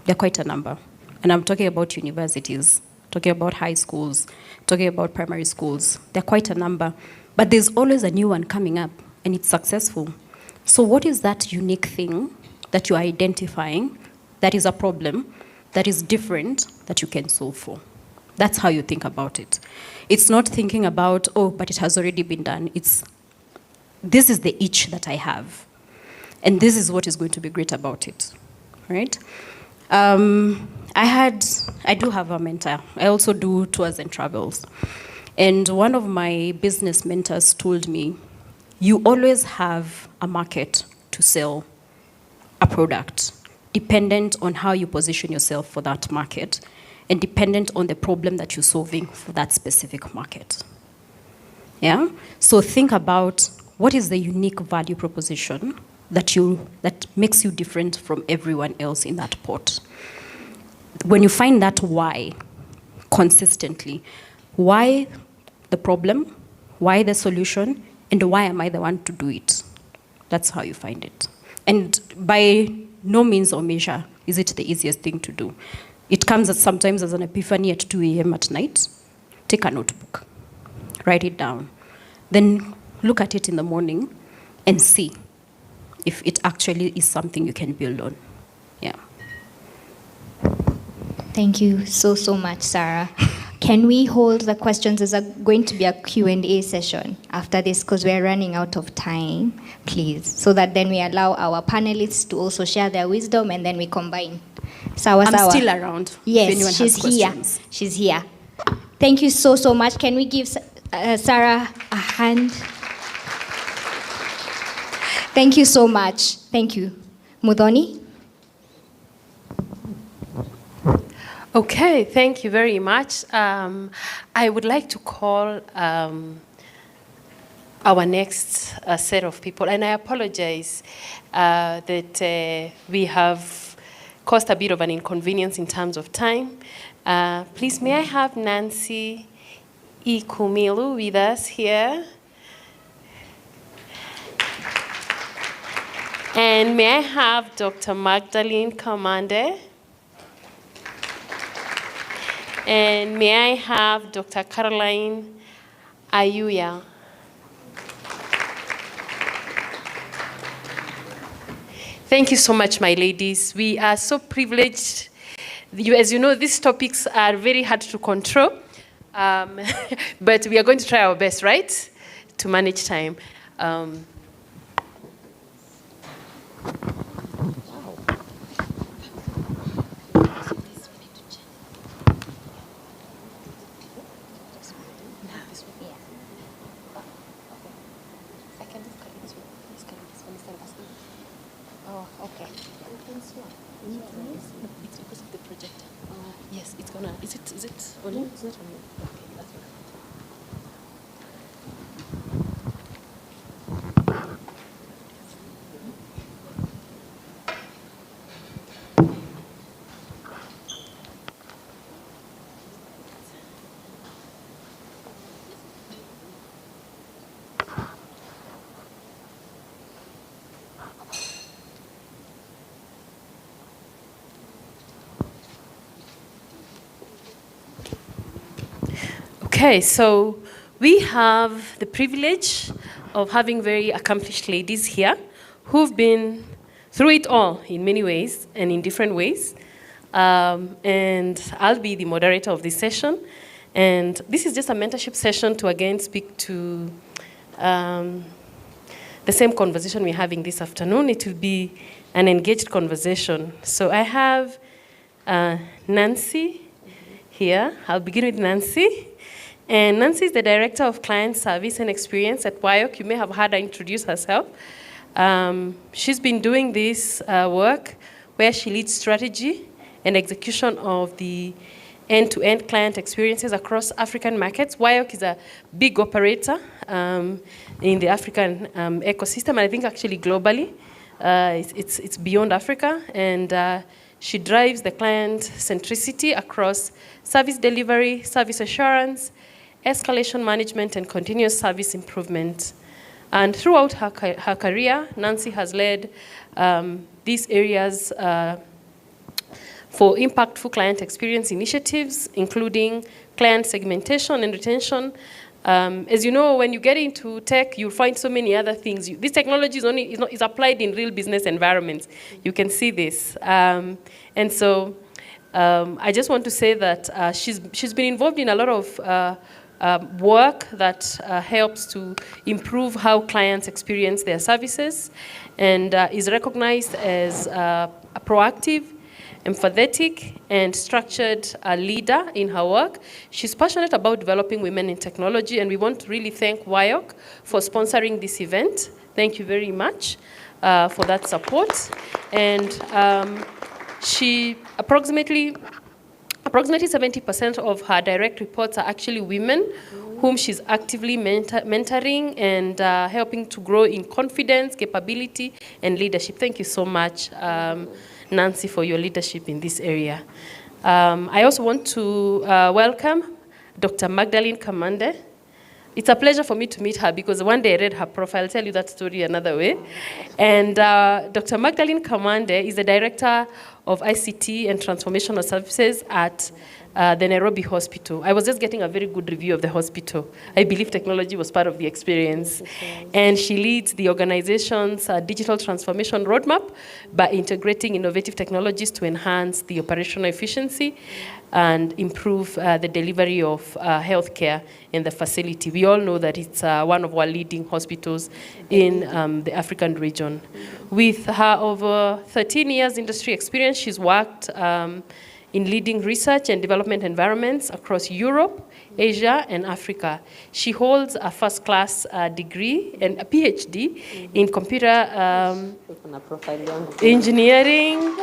they're quite a number. And I'm talking about universities, talking about high schools, talking about primary schools. They're quite a number. But there's always a new one coming up, and it's successful. So what is that unique thing that you're identifying that is a problem, that is different, that you can solve for? That's how you think about it. It's not thinking about, oh, but it has already been done. It's, this is the itch that I have. And this is what is going to be great about it, right? I do have a mentor. I also do tours and travels. And one of my business mentors told me, you always have a market to sell a product, dependent on how you position yourself for that market, and dependent on the problem that you're solving for that specific market. Yeah? So think about what is the unique value proposition that makes you different from everyone else in that pot. When you find that why consistently, why the problem, why the solution, and why am I the one to do it? That's how you find it. And by no means or measure is it the easiest thing to do. It comes sometimes as an epiphany at 2 a.m. at night. Take a notebook, write it down. Then look at it in the morning and see if it actually is something you can build on. Yeah. Thank you so much, Sarah. Can we hold the questions? There's going to be a Q&A session after this because we're running out of time, please, so that then we allow our panelists to also share their wisdom and then we combine. Sawa. I'm still around. Yes, if anyone she's has here. questions. She's here. Thank you so much. Can we give Sarah a hand? Thank you so much. Thank you. Mudhoni? Okay, thank you very much. I would like to call our next set of people, and I apologize that we have caused a bit of an inconvenience in terms of time. Please, may I have Nancy Ikumilu with us here? And may I have Dr. Magdalene Kamande? And may I have Dr. Caroline Ayuya? Thank you so much, my ladies. We are so privileged. As you know, these topics are very hard to control, but we are going to try our best, right, to manage time. Oh, okay. It's because of the projector. Yes, it's gonna. Is it on you? It's not on you. Okay, that's right. Okay, so we have the privilege of having very accomplished ladies here who've been through it all in many ways and in different ways. And I'll be the moderator of this session. And this is just a mentorship session to again speak to the same conversation we're having this afternoon. It will be an engaged conversation. So I have Nancy here. I'll begin with Nancy. And Nancy is the Director of Client Service and Experience at WIOC. You may have heard her introduce herself. She's been doing this work where she leads strategy and execution of the end-to-end client experiences across African markets. WIOC is a big operator in the African ecosystem, and I think actually globally. It's beyond Africa, and she drives the client centricity across service delivery, service assurance, escalation management, and continuous service improvement. And throughout her career, Nancy has led these areas for impactful client experience initiatives, including client segmentation and retention. As you know, when you get into tech, you'll find so many other things. This technology is applied in real business environments. You can see this. And so I just want to say that she's been involved in a lot of work that helps to improve how clients experience their services, and is recognized as a proactive, empathetic, and structured leader in her work. She's passionate about developing women in technology, and we want to really thank WIOC for sponsoring this event. Thank you very much for that support. And she approximately 70% of her direct reports are actually women whom she's actively mentoring and helping to grow in confidence, capability, and leadership. Thank you so much, Nancy, for your leadership in this area. I also want to welcome Dr. Magdalene Kamande. It's a pleasure for me to meet her because one day I read her profile. I'll tell you that story another way. And Dr. Magdalene Kamande is the Director of ICT and Transformational Services at the Nairobi Hospital. I was just getting a very good review of the hospital. I believe technology was part of the experience. And she leads the organization's digital transformation roadmap by integrating innovative technologies to enhance the operational efficiency and improve the delivery of healthcare in the facility. We all know that it's one of our leading hospitals in the African region. With her over 13 years industry experience, she's worked in leading research and development environments across Europe, Asia, and Africa. She holds a first-class degree and a PhD in computer engineering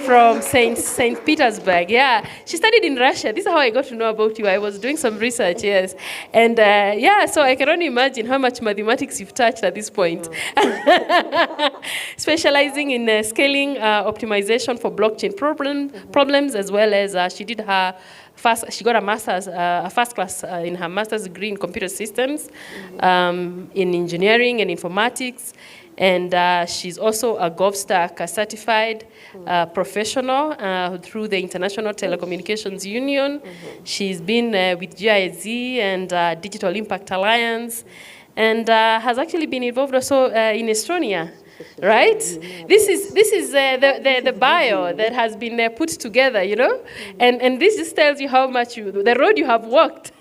from St. Petersburg. Yeah, she studied in Russia. This is how I got to know about you. I was doing some research, yes. And yeah, so I can only imagine how much mathematics you've touched at this point. Specializing in scaling optimization for blockchain problems, as well as she did her she got a master's, a first class in her master's degree in computer systems, in engineering and informatics. And she's also a GovStack certified professional through the International Telecommunications Union. She's been with GIZ and Digital Impact Alliance, and has actually been involved also in Estonia. Right? This is the bio that has been put together, you know? And this just tells you how much the road you have walked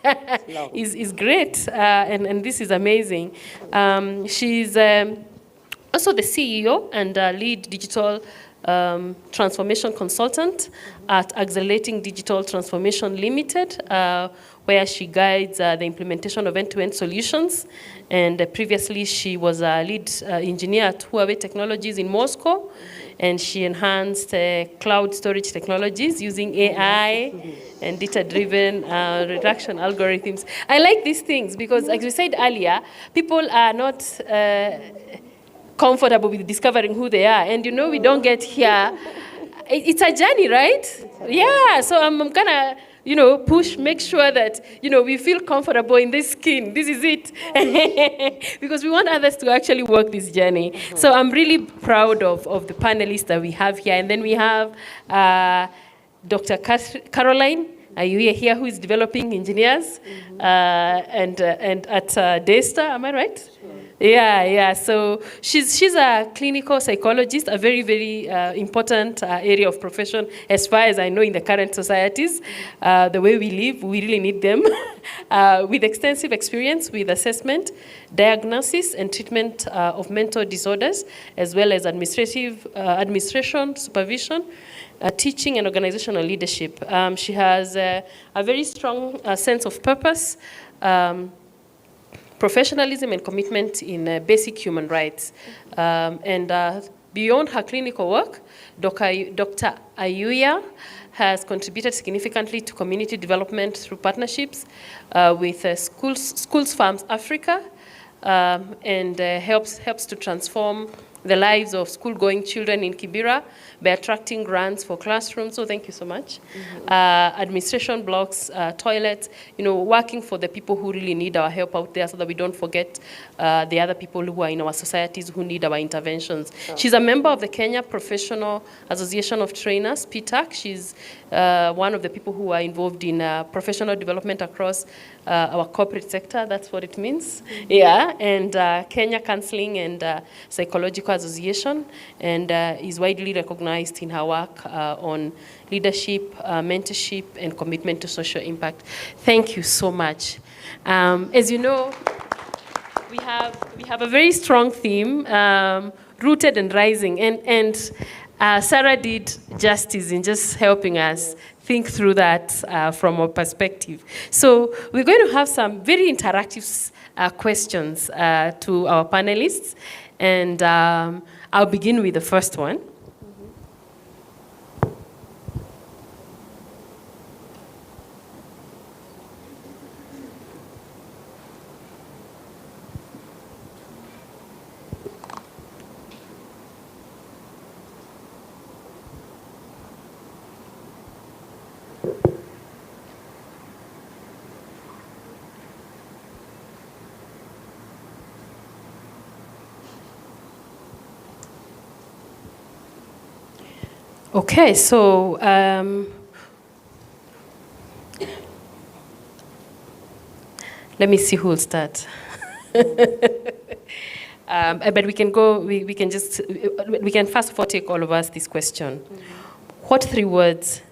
is great, and this is amazing. She's also the CEO and lead digital transformation consultant at Accelerating Digital Transformation Limited, where she guides the implementation of end-to-end solutions. And previously, she was a lead engineer at Huawei Technologies in Moscow, and she enhanced cloud storage technologies using AI and data-driven reduction algorithms. I like these things because, as we said earlier, people are not comfortable with discovering who they are. And you know, we don't get here. It's a journey, right? Yeah, so I'm gonna, you know, make sure that, you know, we feel comfortable in this skin. This is it. Because we want others to actually walk this journey. So I'm really proud of the panelists that we have here. And then we have Dr. Caroline Ayuya here, who is developing engineers, and at Daystar, am I right? Yeah. So she's a clinical psychologist, a very, very important area of profession as far as I know in the current societies. The way we live, we really need them. With extensive experience with assessment, diagnosis, and treatment of mental disorders, as well as administration, supervision, teaching, and organizational leadership. She has a very strong sense of purpose, professionalism, and commitment in basic human rights. Beyond her clinical work, Dr. Ayuya has contributed significantly to community development through partnerships with Schools Farms Africa, and helps to transform the lives of school-going children in Kibera by attracting grants for classrooms. So thank you so much. Administration blocks, toilets, working for the people who really need our help out there so that we don't forget the other people who are in our societies who need our interventions. Sure. She's a member of the Kenya Professional Association of Trainers, PTAC. She's one of the people who are involved in professional development across our corporate sector. That's what it means. Yeah, and Kenya Counseling and Psychological Association, and is widely recognized in her work on leadership, mentorship, and commitment to social impact. Thank you so much. As you know, we have a very strong theme, rooted and rising, and Sarah did justice in just helping us think through that from our perspective. So we're going to have some very interactive questions to our panelists, and I'll begin with the first one. Okay, so let me see who will start. But we can go. We can first of all take all of us this question. What 3 words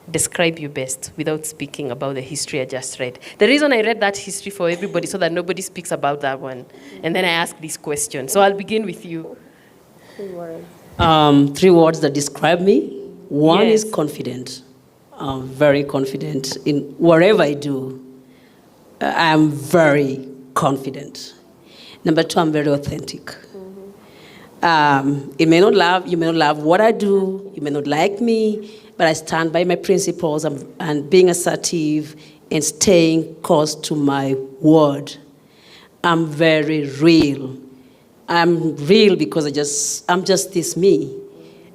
describe you best without speaking about the history I just read? The reason I read that history for everybody so that nobody speaks about that one, and then I ask this question. So I'll begin with you. 3 words. 3 words that describe me. One is confident. I'm very confident in whatever I do. I'm very confident. Number 2, I'm very authentic. You may not love what I do, you may not like me, but I stand by my principles and being assertive and staying close to my word. I'm very real. I'm real because I'm just this me.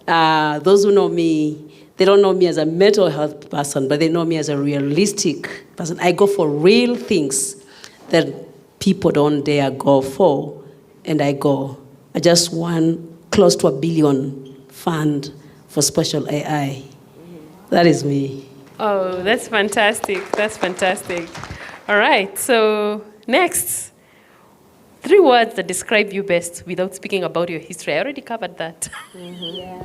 Those who know me, they don't know me as a mental health person, but they know me as a realistic person. I go for real things that people don't dare go for, and I just won close to $1 billion fund for special AI. That is me. Oh, that's fantastic. That's fantastic. All right, so next. 3 words that describe you best without speaking about your history. I already covered that. Yeah.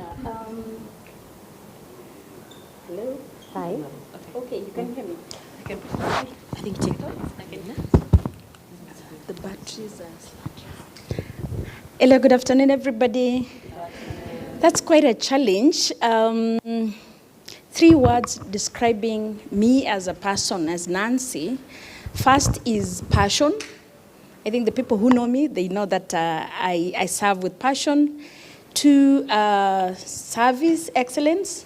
Hello? Hi. Okay, you can hear me. I think take it off. The batteries are... Hello, good afternoon, everybody. That's quite a challenge. 3 words describing me as a person, as Nancy. First is passion. I think the people who know me, they know that I serve with passion. 2, service excellence.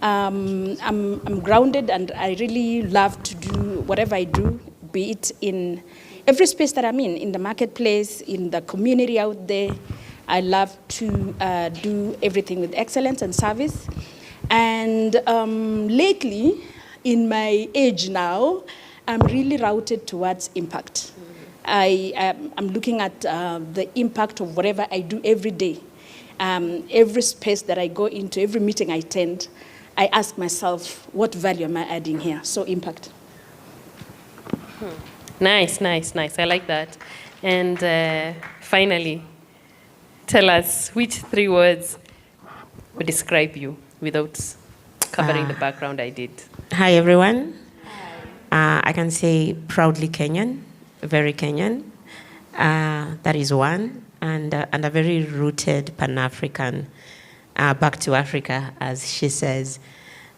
I'm grounded, and I really love to do whatever I do, be it in every space that I'm in the marketplace, in the community out there. I love to do everything with excellence and service. And lately, in my age now, I'm really routed towards impact. I'm looking at the impact of whatever I do every day. Every space that I go into, every meeting I attend, I ask myself, what value am I adding here? So impact. Nice. I like that. And finally, tell us which 3 words would describe you without covering the background I did. Hi, everyone. I can say proudly Kenyan, very Kenyan. That is one. And a very rooted Pan-African, back to Africa, as she says.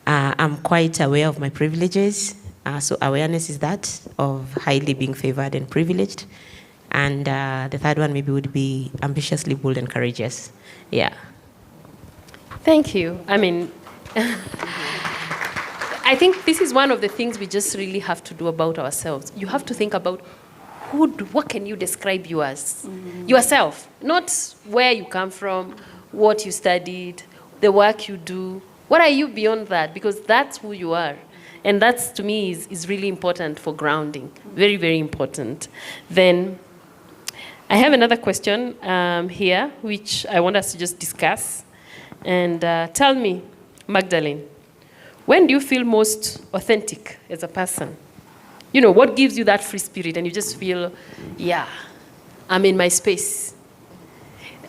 I'm quite aware of my privileges. So awareness is that of highly being favored and privileged. And the third one maybe would be ambitiously bold and courageous. Yeah. Thank you. I mean, I think this is one of the things we just really have to do about ourselves. You have to think about what can you describe you as? Yourself, not where you come from, what you studied, the work you do. What are you beyond that? Because that's who you are. And that's, to me, is really important for grounding. Very, very important. Then I have another question here, which I want us to just discuss. And tell me, Magdalene, when do you feel most authentic as a person? You know, what gives you that free spirit and you just feel, yeah, I'm in my space?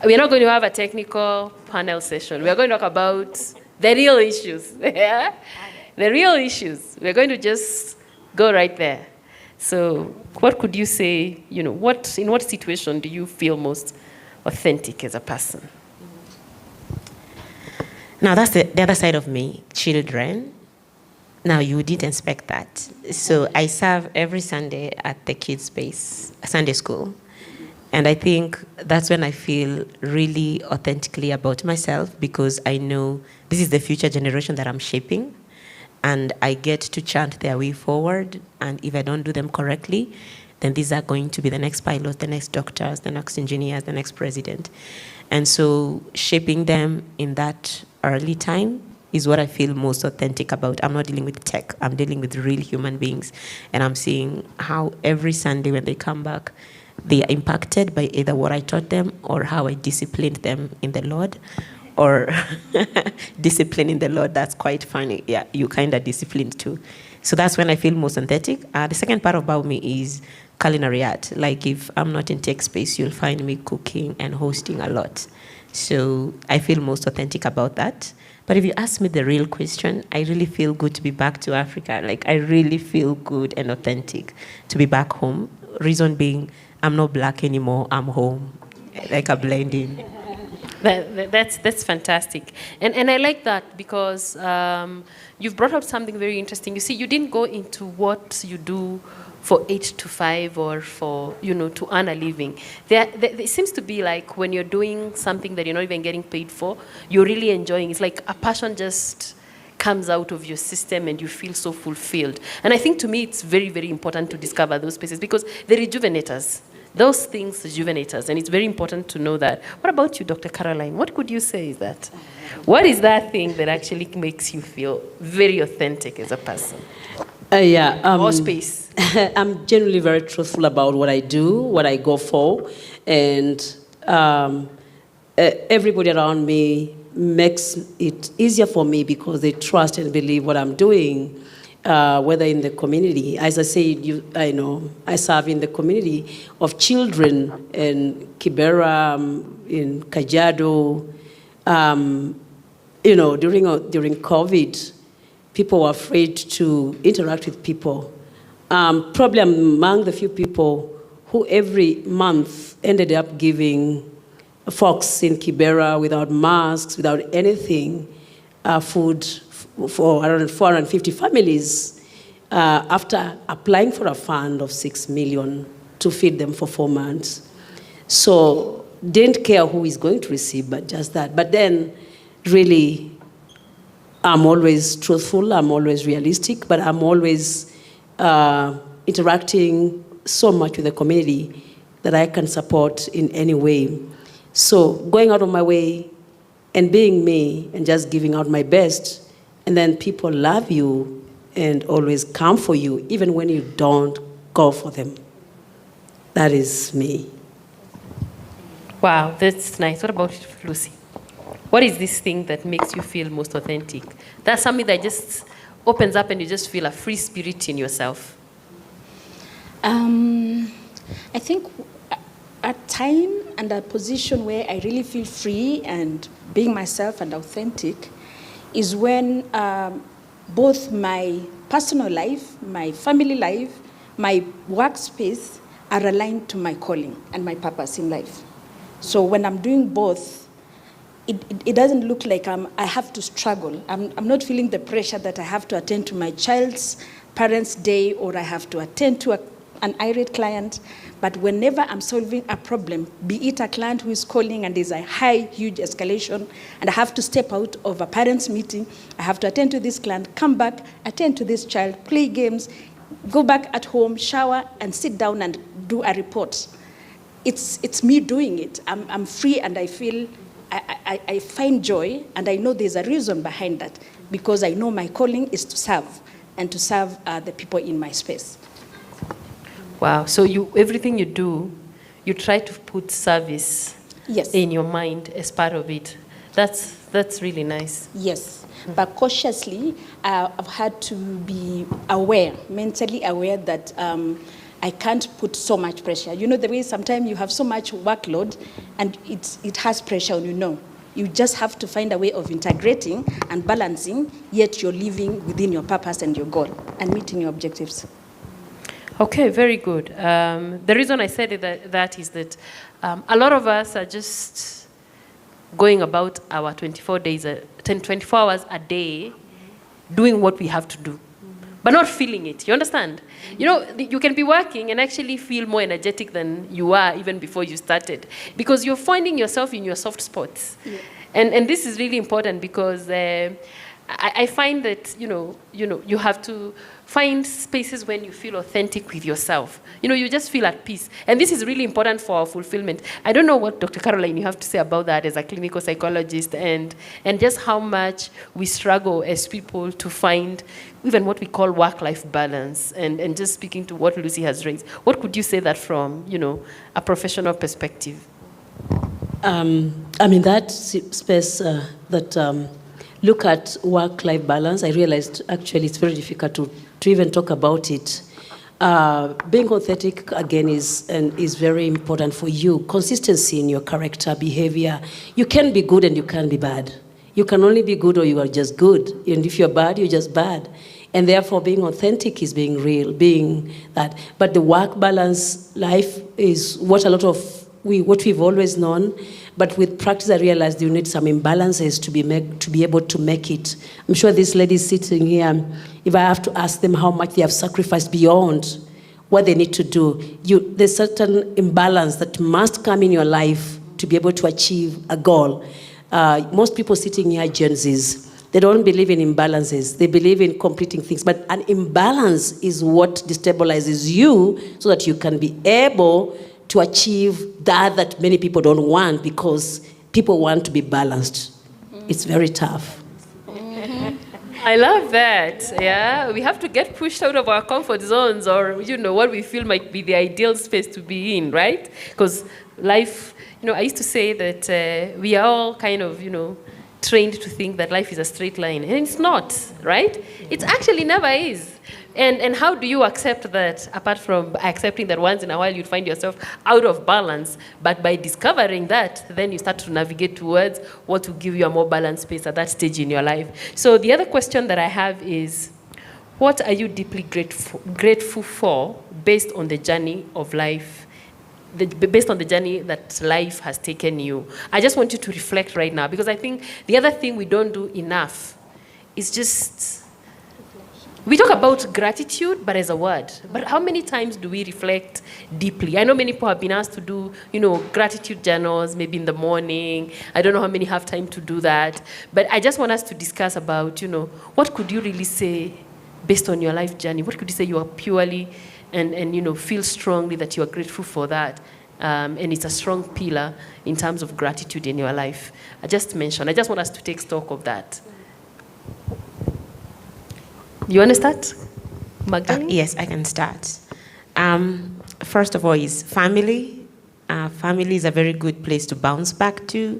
We're not going to have a technical panel session. We're going to talk about the real issues. The real issues. We're going to just go right there. So what could you say, you know, in what situation do you feel most authentic as a person? Now, that's the other side of me, children. Now, you didn't expect that. So I serve every Sunday at the kids' space, Sunday school. And I think that's when I feel really authentically about myself, because I know this is the future generation that I'm shaping. And I get to chant their way forward. And if I don't do them correctly, then these are going to be the next pilots, the next doctors, the next engineers, the next president. And so shaping them in that early time is what I feel most authentic about. I'm not dealing with tech. I'm dealing with real human beings. And I'm seeing how every Sunday when they come back, they are impacted by either what I taught them or how I disciplined them in the Lord. Or discipline in the Lord, that's quite funny. Yeah, you kind of disciplined too. So that's when I feel most authentic. The second part about me is culinary art. Like if I'm not in tech space, you'll find me cooking and hosting a lot. So I feel most authentic about that. But if you ask me the real question, I really feel good to be back to Africa. Like I really feel good and authentic to be back home. Reason being, I'm not black anymore, I'm home. Like a blend in. That's fantastic. And I like that because you've brought out something very interesting. You see, you didn't go into what you do for 8 to 5 or for, you know, to earn a living. It seems to be like when you're doing something that you're not even getting paid for, you're really enjoying. It's like a passion just comes out of your system and you feel so fulfilled. And I think to me it's very, very important to discover those spaces because they rejuvenate us. Those things rejuvenate us, and it's very important to know that. What about you, Dr. Caroline? What could you say is that? What is that thing that actually makes you feel very authentic as a person? More space. I'm generally very truthful about what I do, what I go for, and everybody around me makes it easier for me because they trust and believe what I'm doing. Whether in the community, as I said, I know I serve in the community of children in Kibera, in Kajiado. You know, during COVID, people were afraid to interact with people. Probably among the few people who every month ended up giving folks in Kibera without masks, without anything, food for around 450 families after applying for a fund of 6 million to feed them for 4 months. So didn't care who is going to receive, but just that. But then really, I'm always truthful, I'm always realistic, but I'm always interacting so much with the community that I can support in any way. So going out of my way and being me and just giving out my best. And then people love you and always come for you, even when you don't go for them. That is me. Wow, that's nice. What about Lucy? What is this thing that makes you feel most authentic? That's something that just opens up and you just feel a free spirit in yourself. I think a time and a position where I really feel free and being myself and authentic is when both my personal life, my family life, my workspace are aligned to my calling and my purpose in life. So when I'm doing both, it doesn't look like I have to struggle. I'm not feeling the pressure that I have to attend to my child's parents' day or I have to attend to an irate client. But whenever I'm solving a problem, be it a client who is calling and there's a huge escalation, and I have to step out of a parents' meeting, I have to attend to this client, come back, attend to this child, play games, go back at home, shower, and sit down and do a report. It's me doing it. I'm free and I feel, I find joy, and I know there's a reason behind that, because I know my calling is to serve, and to serve the people in my space. Wow, so everything you do, you try to put service in your mind as part of it. That's really nice. Yes, but cautiously, I've had to be aware, mentally aware that I can't put so much pressure. You know the way sometimes you have so much workload and it has pressure on you. No, you just have to find a way of integrating and balancing, yet you're living within your purpose and your goal and meeting your objectives. Okay, very good. The reason I said that is that a lot of us are just going about our 24 hours a day doing what we have to do, but not feeling it. You understand? You know, you can be working and actually feel more energetic than you are even before you started, because you're finding yourself in your soft spots. Yeah. And this is really important, because I find that, you have to find spaces when you feel authentic with yourself. You just feel at peace. And this is really important for our fulfillment. I don't know what, Dr. Caroline, you have to say about that as a clinical psychologist, and just how much we struggle as people to find even what we call work-life balance. And just speaking to what Lucy has raised, what could you say that from, a professional perspective? That space that look at work-life balance, I realized actually it's very difficult to even talk about it. Being authentic, again, is very important for you. Consistency in your character, behavior. You can be good and you can be bad. You can only be good or you are just good. And if you're bad, you're just bad. And therefore, being authentic is being real, being that. But the work balance life is what what we've always known. But with practice, I realized you need some imbalances to be able to make it. I'm sure these ladies sitting here, if I have to ask them how much they have sacrificed beyond what they need to do, there's certain imbalance that must come in your life to be able to achieve a goal. Most people sitting here are Gen Zs. They don't believe in imbalances. They believe in completing things. But an imbalance is what destabilizes you so that you can be able to achieve that many people don't want, because people want to be balanced. It's very tough. I love that. Yeah, we have to get pushed out of our comfort zones, or what we feel might be the ideal space to be in, right? Because life, I used to say that we are all kind of, trained to think that life is a straight line, and it's not, right? It actually never is. And how do you accept that, apart from accepting that once in a while you find yourself out of balance, but by discovering that, then you start to navigate towards what will give you a more balanced space at that stage in your life. So the other question that I have is, what are you deeply grateful for based on the journey of life, based on the journey that life has taken you? I just want you to reflect right now, because I think the other thing we don't do enough is just... We talk about gratitude, but as a word. But how many times do we reflect deeply? I know many people have been asked to do, gratitude journals, maybe in the morning. I don't know how many have time to do that. But I just want us to discuss about, what could you really say based on your life journey? What could you say you are purely and feel strongly that you are grateful for that? And it's a strong pillar in terms of gratitude in your life. I just want us to take stock of that. You want to start? Magdalene? Yes, I can start. First of all is family. Family is a very good place to bounce back to.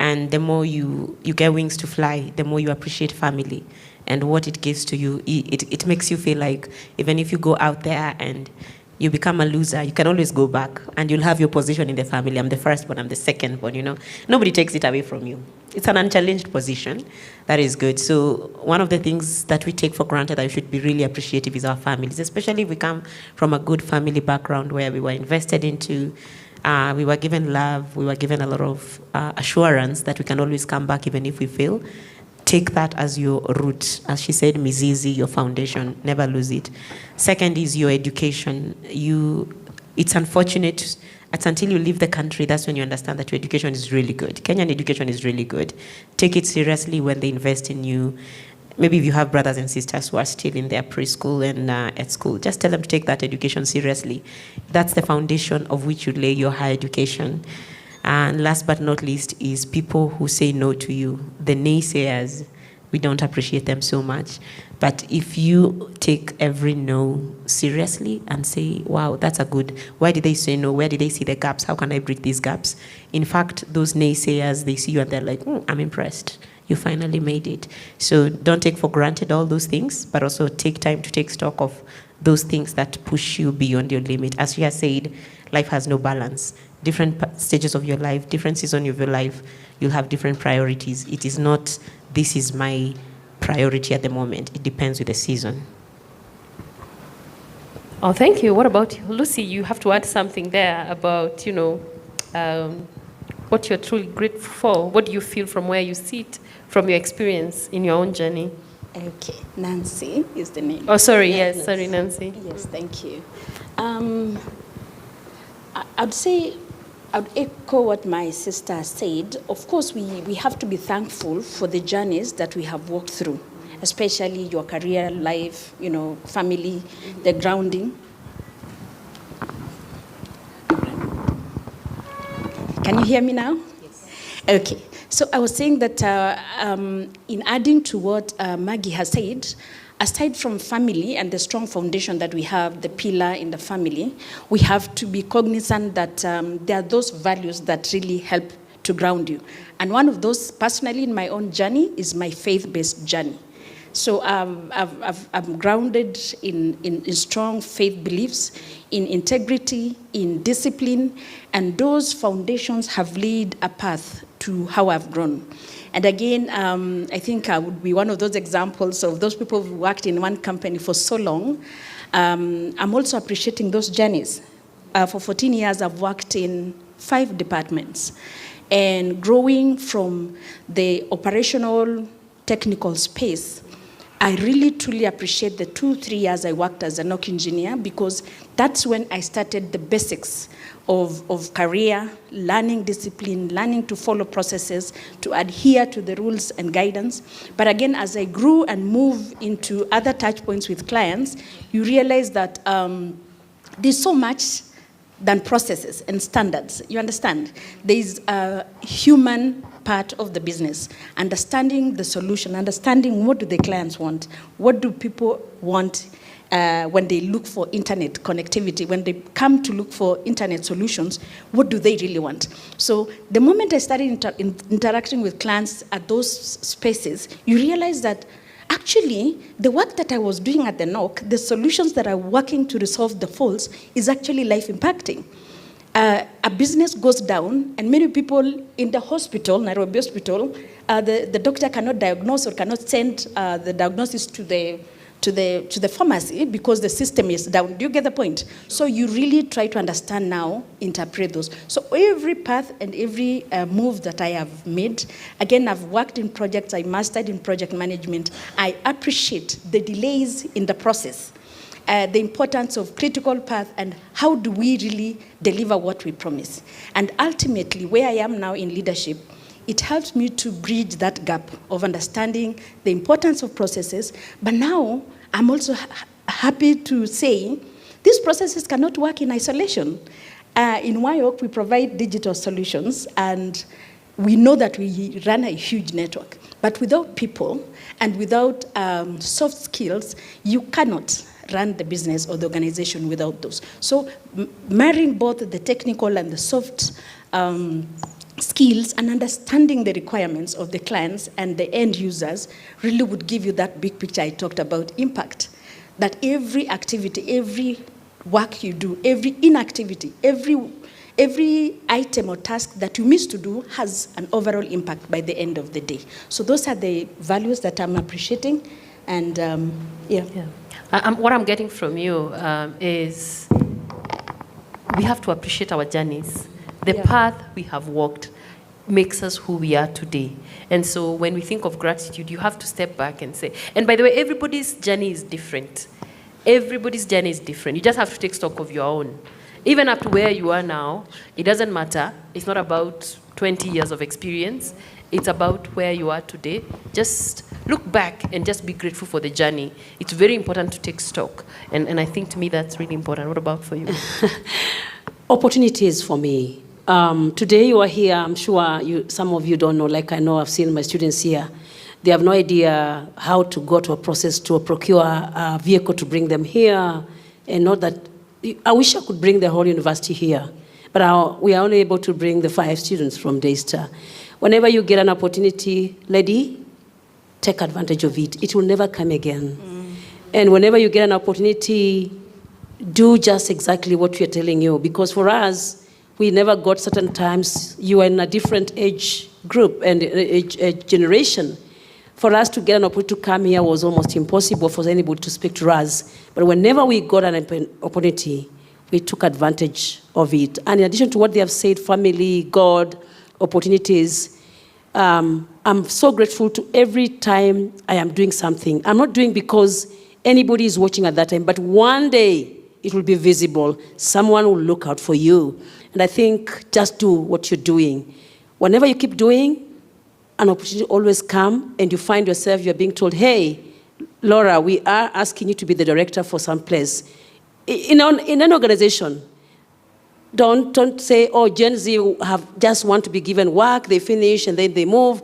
And the more you get wings to fly, the more you appreciate family and what it gives to you. It makes you feel like even if you go out there and you become a loser, you can always go back and you'll have your position in the family. I'm the first one, I'm the second one, you know. Nobody takes it away from you. It's an unchallenged position. That is good. So one of the things that we take for granted that we should be really appreciative is our families, especially if we come from a good family background where we were invested into, we were given love, we were given a lot of assurance that we can always come back even if we fail. Take that as your root. As she said, mizizi, your foundation, never lose it. Second is your education. It's unfortunate, until you leave the country, that's when you understand that your education is really good. Kenyan education is really good. Take it seriously when they invest in you. Maybe if you have brothers and sisters who are still in their preschool and at school, just tell them to take that education seriously. That's the foundation of which you lay your higher education. And last but not least is people who say no to you. The naysayers, we don't appreciate them so much. But if you take every no seriously and say, wow, that's a good, why did they say no? Where did they see the gaps? How can I bridge these gaps? In fact, those naysayers, they see you and they're like, I'm impressed. You finally made it. So don't take for granted all those things, but also take time to take stock of those things that push you beyond your limit. As she has said, life has no balance. Different stages of your life, different season of your life, you'll have different priorities. It is not, this is my priority at the moment. It depends with the season. Oh, thank you. What about you? Lucy? You have to add something there about, what you're truly grateful for. What do you feel from where you sit, from your experience in your own journey? Okay, Nancy is the name. Oh, sorry, yes, sorry, Nancy. Yes, thank you. I'd say, I'd echo what my sister said. Of course, we have to be thankful for the journeys that we have walked through, especially your career, life, family, the grounding. Can you hear me now? Yes. Okay. So I was saying that in adding to what Maggie has said, aside from family and the strong foundation that we have, the pillar in the family, we have to be cognizant that there are those values that really help to ground you. And one of those, personally in my own journey, is my faith-based journey. So I'm grounded in strong faith beliefs, in integrity, in discipline, and those foundations have laid a path to how I've grown. And again, I think I would be one of those examples of those people who worked in one company for so long. I'm also appreciating those journeys. For 14 years, I've worked in 5 departments. And growing from the operational technical space, I really, truly appreciate the 2-3 years I worked as a NOC engineer, because that's when I started the basics of career, learning discipline, learning to follow processes, to adhere to the rules and guidance. But again, as I grew and moved into other touch points with clients, you realize that there's so much than processes and standards. You understand? There's a human part of the business, understanding the solution, understanding what do the clients want, what do people want when they look for internet connectivity, when they come to look for internet solutions, what do they really want? So the moment I started interacting with clients at those spaces, you realize that actually the work that I was doing at the NOC, the solutions that are working to resolve the faults, is actually life impacting. A business goes down, and many people in the hospital, Nairobi Hospital, the doctor cannot diagnose or cannot send the diagnosis to the pharmacy because the system is down. Do you get the point? So you really try to understand now, interpret those. So every path and every move that I have made, again, I've worked in projects, I mastered in project management. I appreciate the delays in the process. The importance of critical path and how do we really deliver what we promise. And ultimately, where I am now in leadership, it helps me to bridge that gap of understanding the importance of processes. But now, I'm also happy to say these processes cannot work in isolation. In WIOC, we provide digital solutions, and we know that we run a huge network. But without people and without soft skills, you cannot run the business or the organization without those. So marrying both the technical and the soft skills and understanding the requirements of the clients and the end users really would give you that big picture I talked about, impact. That every activity, every work you do, every inactivity, every item or task that you miss to do has an overall impact by the end of the day. So those are the values that I'm appreciating. And what I'm getting from you is we have to appreciate our journeys. The path we have walked makes us who we are today. And so when we think of gratitude, you have to step back and say, and by the way, everybody's journey is different. Everybody's journey is different. You just have to take stock of your own. Even up to where you are now, it doesn't matter. It's not about 20 years of experience. It's about where you are today. Just look back and just be grateful for the journey. It's very important to take stock. And I think to me that's really important. What about for you? Opportunities for me. Today you are here, I'm sure some of you don't know, like I know I've seen my students here. They have no idea how to go to a process to procure a vehicle to bring them here. And not that, I wish I could bring the whole university here, but we are only able to bring the 5 students from Daystar. Whenever you get an opportunity, lady, take advantage of it. It will never come again. And whenever you get an opportunity, do just exactly what we are telling you. Because for us, we never got certain times. You are in a different age group and age generation. For us to get an opportunity to come here was almost impossible for anybody to speak to us. But whenever we got an opportunity, we took advantage of it. And in addition to what they have said, family, God, opportunities, I'm so grateful to every time I am doing something. I'm not doing because anybody is watching at that time, but one day it will be visible. Someone will look out for you. And I think just do what you're doing. Whenever you keep doing, an opportunity always come, and you find yourself, you're being told, hey, Laura, we are asking you to be the director for some place. In an organization, don't say, oh, Gen Z just want to be given work, they finish, and then they move.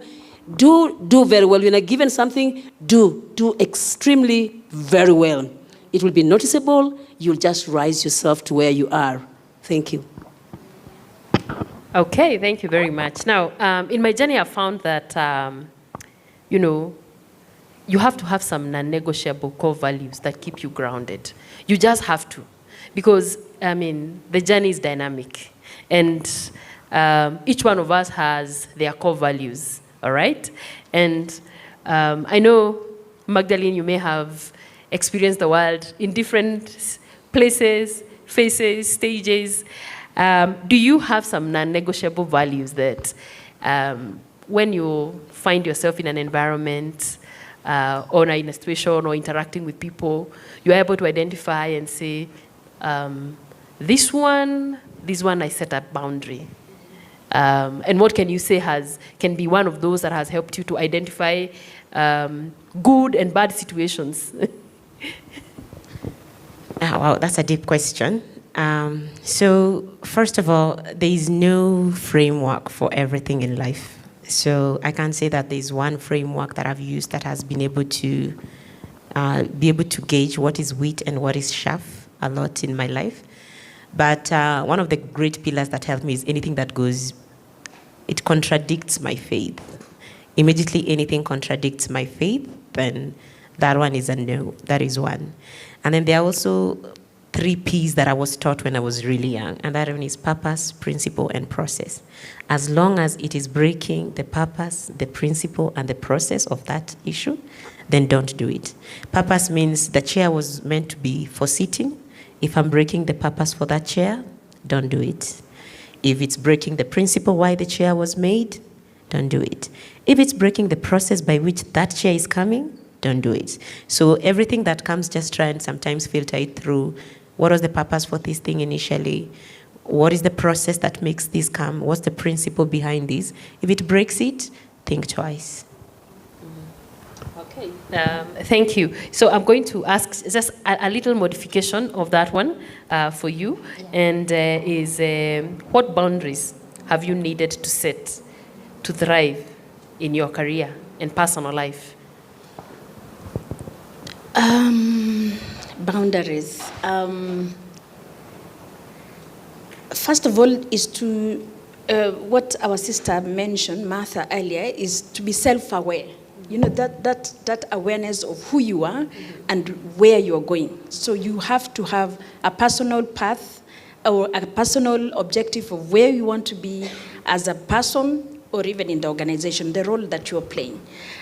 Do very well. When you're given something, do extremely very well. It will be noticeable. You'll just rise yourself to where you are. Thank you. Okay, thank you very much. Now, in my journey, I found that, you have to have some non-negotiable core values that keep you grounded. You just have to. Because, the journey is dynamic. And each one of us has their core values, all right? And I know, Magdalene, you may have experienced the world in different places, phases, stages. Do you have some non-negotiable values that when you find yourself in an environment or in a situation or interacting with people, you're able to identify and say, this one I set a boundary. And what can you say can be one of those that has helped you to identify good and bad situations? Wow, that's a deep question. So first of all, there is no framework for everything in life. So I can't say that there's one framework that I've used that has been able to gauge what is wheat and what is chaff a lot in my life. But one of the great pillars that helped me is anything that it contradicts my faith. Immediately anything contradicts my faith, then that one is a no. That is one. And then there are also 3 P's that I was taught when I was really young, and that one is purpose, principle, and process. As long as it is breaking the purpose, the principle, and the process of that issue, then don't do it. Purpose means the chair was meant to be for sitting. If I'm breaking the purpose for that chair, don't do it. If it's breaking the principle why the chair was made, don't do it. If it's breaking the process by which that chair is coming, don't do it. So everything that comes, just try and sometimes filter it through. What was the purpose for this thing initially? What is the process that makes this come? What's the principle behind this? If it breaks it, think twice. Okay, thank you. So I'm going to ask just a little modification of that one for you, and what boundaries have you needed to set to thrive in your career and personal life? Boundaries. First of all, is to what our sister mentioned, Martha, earlier, is to be self-aware. You know, that awareness of who you are and where you're going. So you have to have a personal path or a personal objective of where you want to be as a person or even in the organization, the role that you're playing.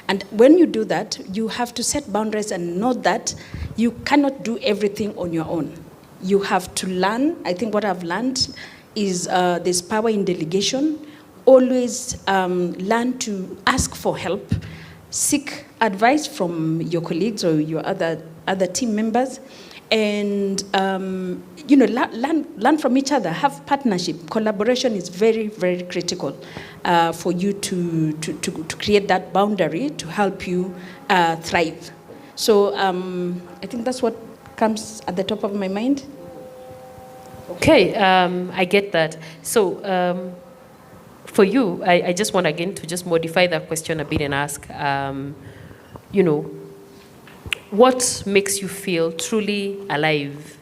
And when you do that, you have to set boundaries and know that you cannot do everything on your own. You have to learn. I think what I've learned is there's power in delegation. Always learn to ask for help. Seek advice from your colleagues or your other team members, and learn from each other. Have partnership. Collaboration is very, very critical for you to create that boundary to help you thrive. So I think that's what comes at the top of my mind. Okay, I get that. So. For you, I just want again to just modify that question a bit and ask, what makes you feel truly alive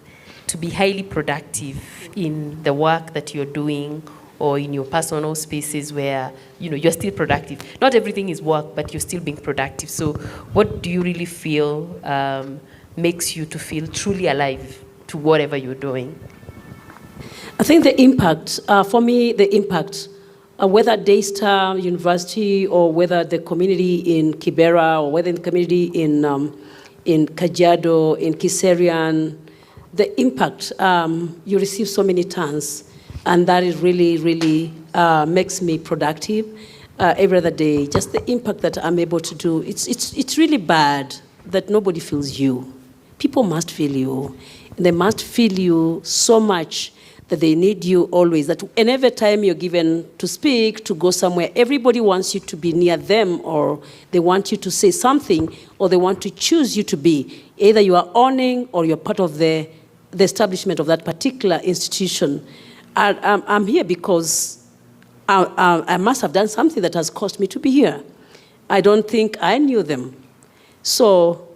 to be highly productive in the work that you're doing or in your personal spaces where, you're still productive? Not everything is work, but you're still being productive. So what do you really feel makes you to feel truly alive to whatever you're doing? I think the impact, for me, the impact, whether Daystar University or whether the community in Kibera or whether the community in Kajiado, in Kiserian, the impact, you receive so many tons, and that is really, really makes me productive every other day. Just the impact that I'm able to do. It's really bad that nobody feels you. People must feel you. They must feel you so much that they need you always, that and every time you're given to speak, to go somewhere, everybody wants you to be near them, or they want you to say something, or they want to choose you to be. Either you are owning or you're part of the establishment of that particular institution. I'm here because I must have done something that has caused me to be here. I don't think I knew them. So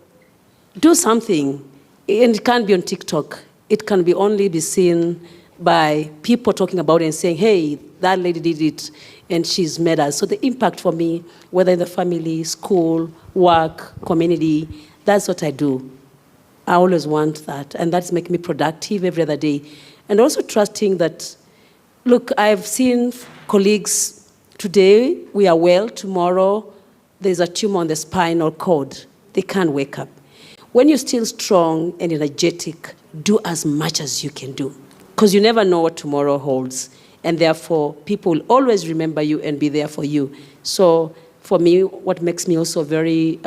do something, and it can't be on TikTok. It can be only be seen by people talking about it and saying, hey, that lady did it, and she's made us. So the impact for me, whether in the family, school, work, community, that's what I do. I always want that, and that's making me productive every other day. And also trusting that, look, I've seen colleagues today, we are well, tomorrow there's a tumor on the spinal cord. They can't wake up. When you're still strong and energetic, do as much as you can do, because you never know what tomorrow holds. And therefore, people will always remember you and be there for you. So for me, what makes me also very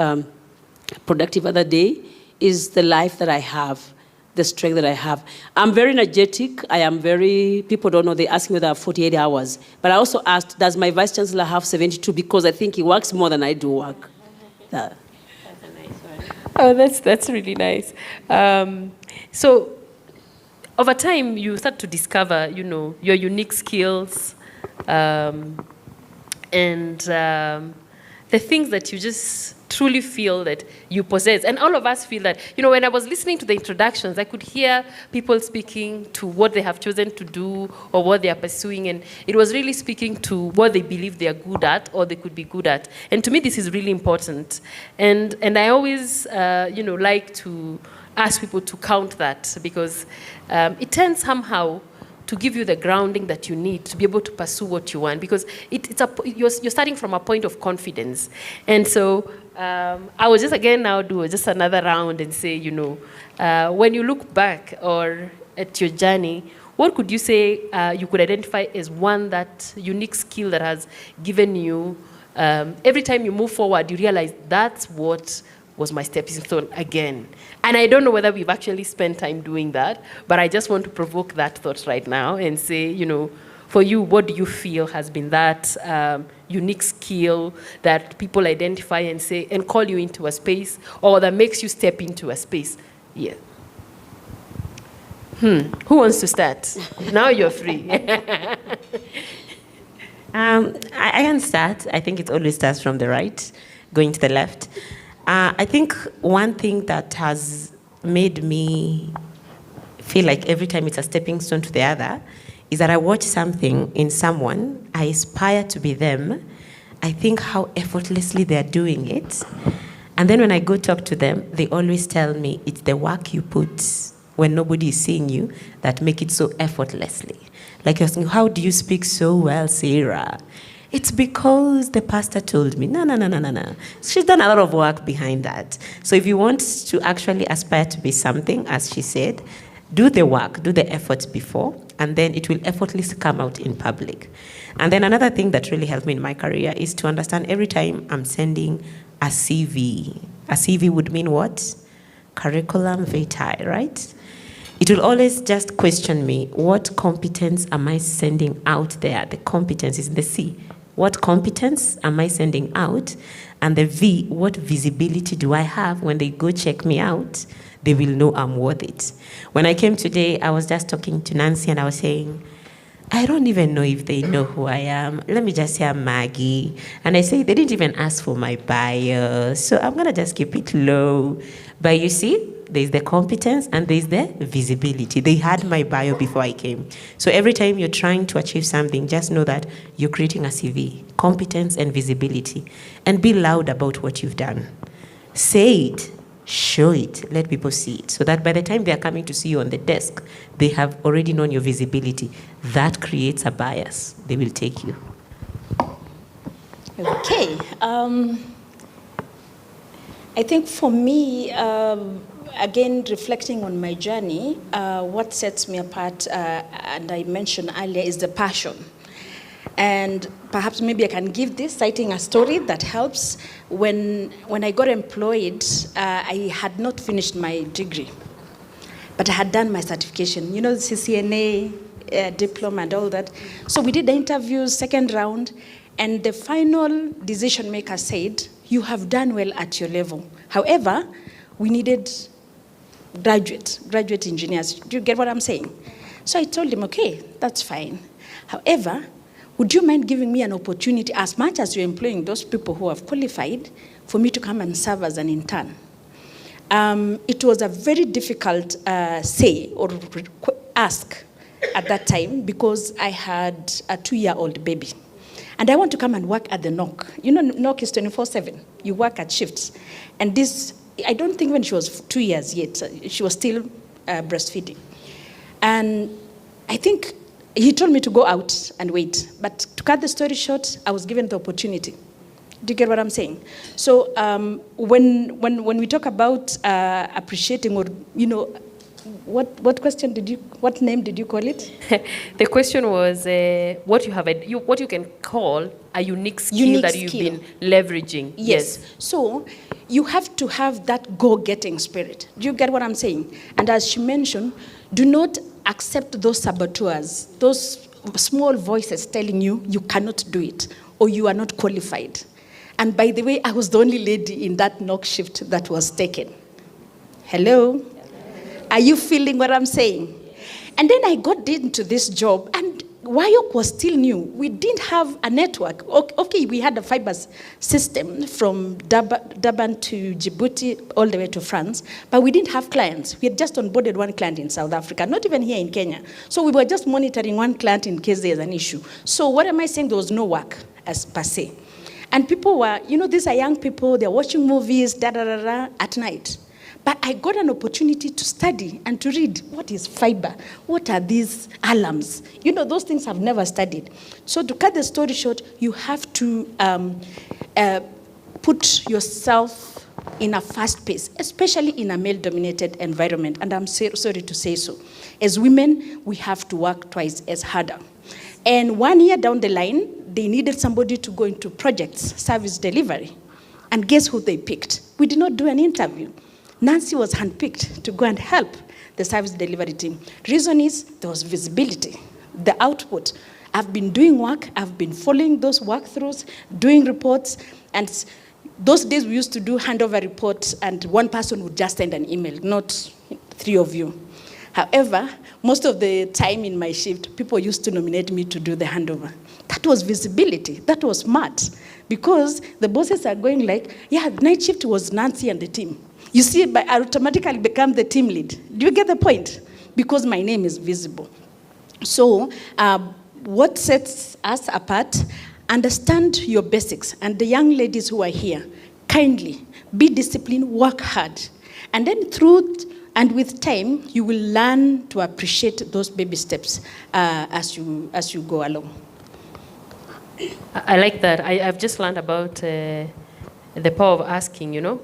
productive other day is the life that I have, the strength that I have. I'm very energetic. I am very, people don't know, they ask me whether I have 48 hours. But I also asked, does my Vice Chancellor have 72? Because I think he works more than I do work. That's a nice one. Oh, that's really nice. So over time, you start to discover, your unique skills and the things that you just truly feel that you possess. And all of us feel that. When I was listening to the introductions, I could hear people speaking to what they have chosen to do or what they are pursuing. And it was really speaking to what they believe they are good at or they could be good at. And to me, this is really important. And I always, like to ask people to count that, because it tends somehow to give you the grounding that you need to be able to pursue what you want, because you're starting from a point of confidence. And so I will just again now do just another round and say, when you look back or at your journey, what could you say you could identify as that unique skill that has given you, every time you move forward, you realize that's what was my stepping stone again. And I don't know whether we've actually spent time doing that, but I just want to provoke that thought right now and say, for you, what do you feel has been that unique skill that people identify and say, and call you into a space, or that makes you step into a space? Yeah. Who wants to start? Now you're free. I can start. I think it always starts from the right, going to the left. I think one thing that has made me feel like every time it's a stepping stone to the other is that I watch something in someone, I aspire to be them, I think how effortlessly they're doing it. And then when I go talk to them, they always tell me it's the work you put when nobody is seeing you that make it so effortlessly. Like you're saying, how do you speak so well, Sarah? It's because the pastor told me. No. She's done a lot of work behind that. So if you want to actually aspire to be something, as she said, do the work, do the efforts before, and then it will effortlessly come out in public. And then another thing that really helped me in my career is to understand every time I'm sending a CV. A CV would mean what? Curriculum vitae, right? It will always just question me, what competence am I sending out there? The competence is the C. What competence am I sending out? And the V, what visibility do I have when they go check me out? They will know I'm worth it. When I came today, I was just talking to Nancy and I was saying, I don't even know if they know who I am. Let me just say I'm Maggie. And I say, they didn't even ask for my bio. So I'm going to just keep it low. But you see, there's the competence and there's the visibility. They had my bio before I came. So every time you're trying to achieve something, just know that you're creating a CV, competence and visibility. And be loud about what you've done. Say it. Show it, let people see it, so that by the time they are coming to see you on the desk, they have already known your visibility. That creates a bias. They will take you. Okay. I think for me, again, reflecting on my journey, what sets me apart, and I mentioned earlier, is the passion. And perhaps maybe I can give this, citing a story that helps. When I got employed, I had not finished my degree, but I had done my certification. You know, the CCNA, diploma and all that. So we did the interviews, second round, and the final decision maker said, you have done well at your level. However, we needed graduate engineers. Do you get what I'm saying? So I told him, okay, that's fine. However, would you mind giving me an opportunity, as much as you're employing those people who have qualified, for me to come and serve as an intern? It was a very difficult say or ask at that time, because I had a 2-year-old baby. And I want to come and work at the NOC. You know, NOC is 24/7. You work at shifts. And this, I don't think when she was 2 years yet, she was still breastfeeding. And I think he told me to go out and wait. But to cut the story short, I was given the opportunity. Do you get what I'm saying? So when we talk about appreciating, or, you know, what name did you call it? The question was what you can call a unique skill that you've been leveraging. Yes. So you have to have that go-getting spirit. Do you get what I'm saying? And as she mentioned, do not accept those saboteurs, those small voices telling you you cannot do it or you are not qualified. And by the way, I was the only lady in that NOC shift that was taken. Hello? Are you feeling what I'm saying? And then I got into this job, and WIOC was still new. We didn't have a network. Okay, we had a fiber system from Durban to Djibouti all the way to France, but we didn't have clients. We had just onboarded one client in South Africa, not even here in Kenya. So we were just monitoring one client in case there's an issue. So what am I saying? There was no work as per se. And people were, you know, these are young people, they're watching movies, at night. But I got an opportunity to study and to read. What is fiber? What are these alarms? You know, those things I've never studied. So to cut the story short, you have to put yourself in a fast pace, especially in a male-dominated environment. And I'm sorry to say so. As women, we have to work twice as harder. And 1 year down the line, they needed somebody to go into projects, service delivery. And guess who they picked? We did not do an interview. Nancy was handpicked to go and help the service delivery team. Reason is there was visibility, the output. I've been doing work, I've been following those walkthroughs, doing reports, and those days we used to do handover reports, and one person would just send an email, not 3 of you. However, most of the time in my shift, people used to nominate me to do the handover. That was visibility, that was smart, because the bosses are going like, yeah, night shift was Nancy and the team. You see, I automatically become the team lead. Do you get the point? Because my name is visible. So what sets us apart, understand your basics. And the young ladies who are here, kindly be disciplined, work hard. And then through and with time, you will learn to appreciate those baby steps as you go along. I like that. I've just learned about the power of asking, you know.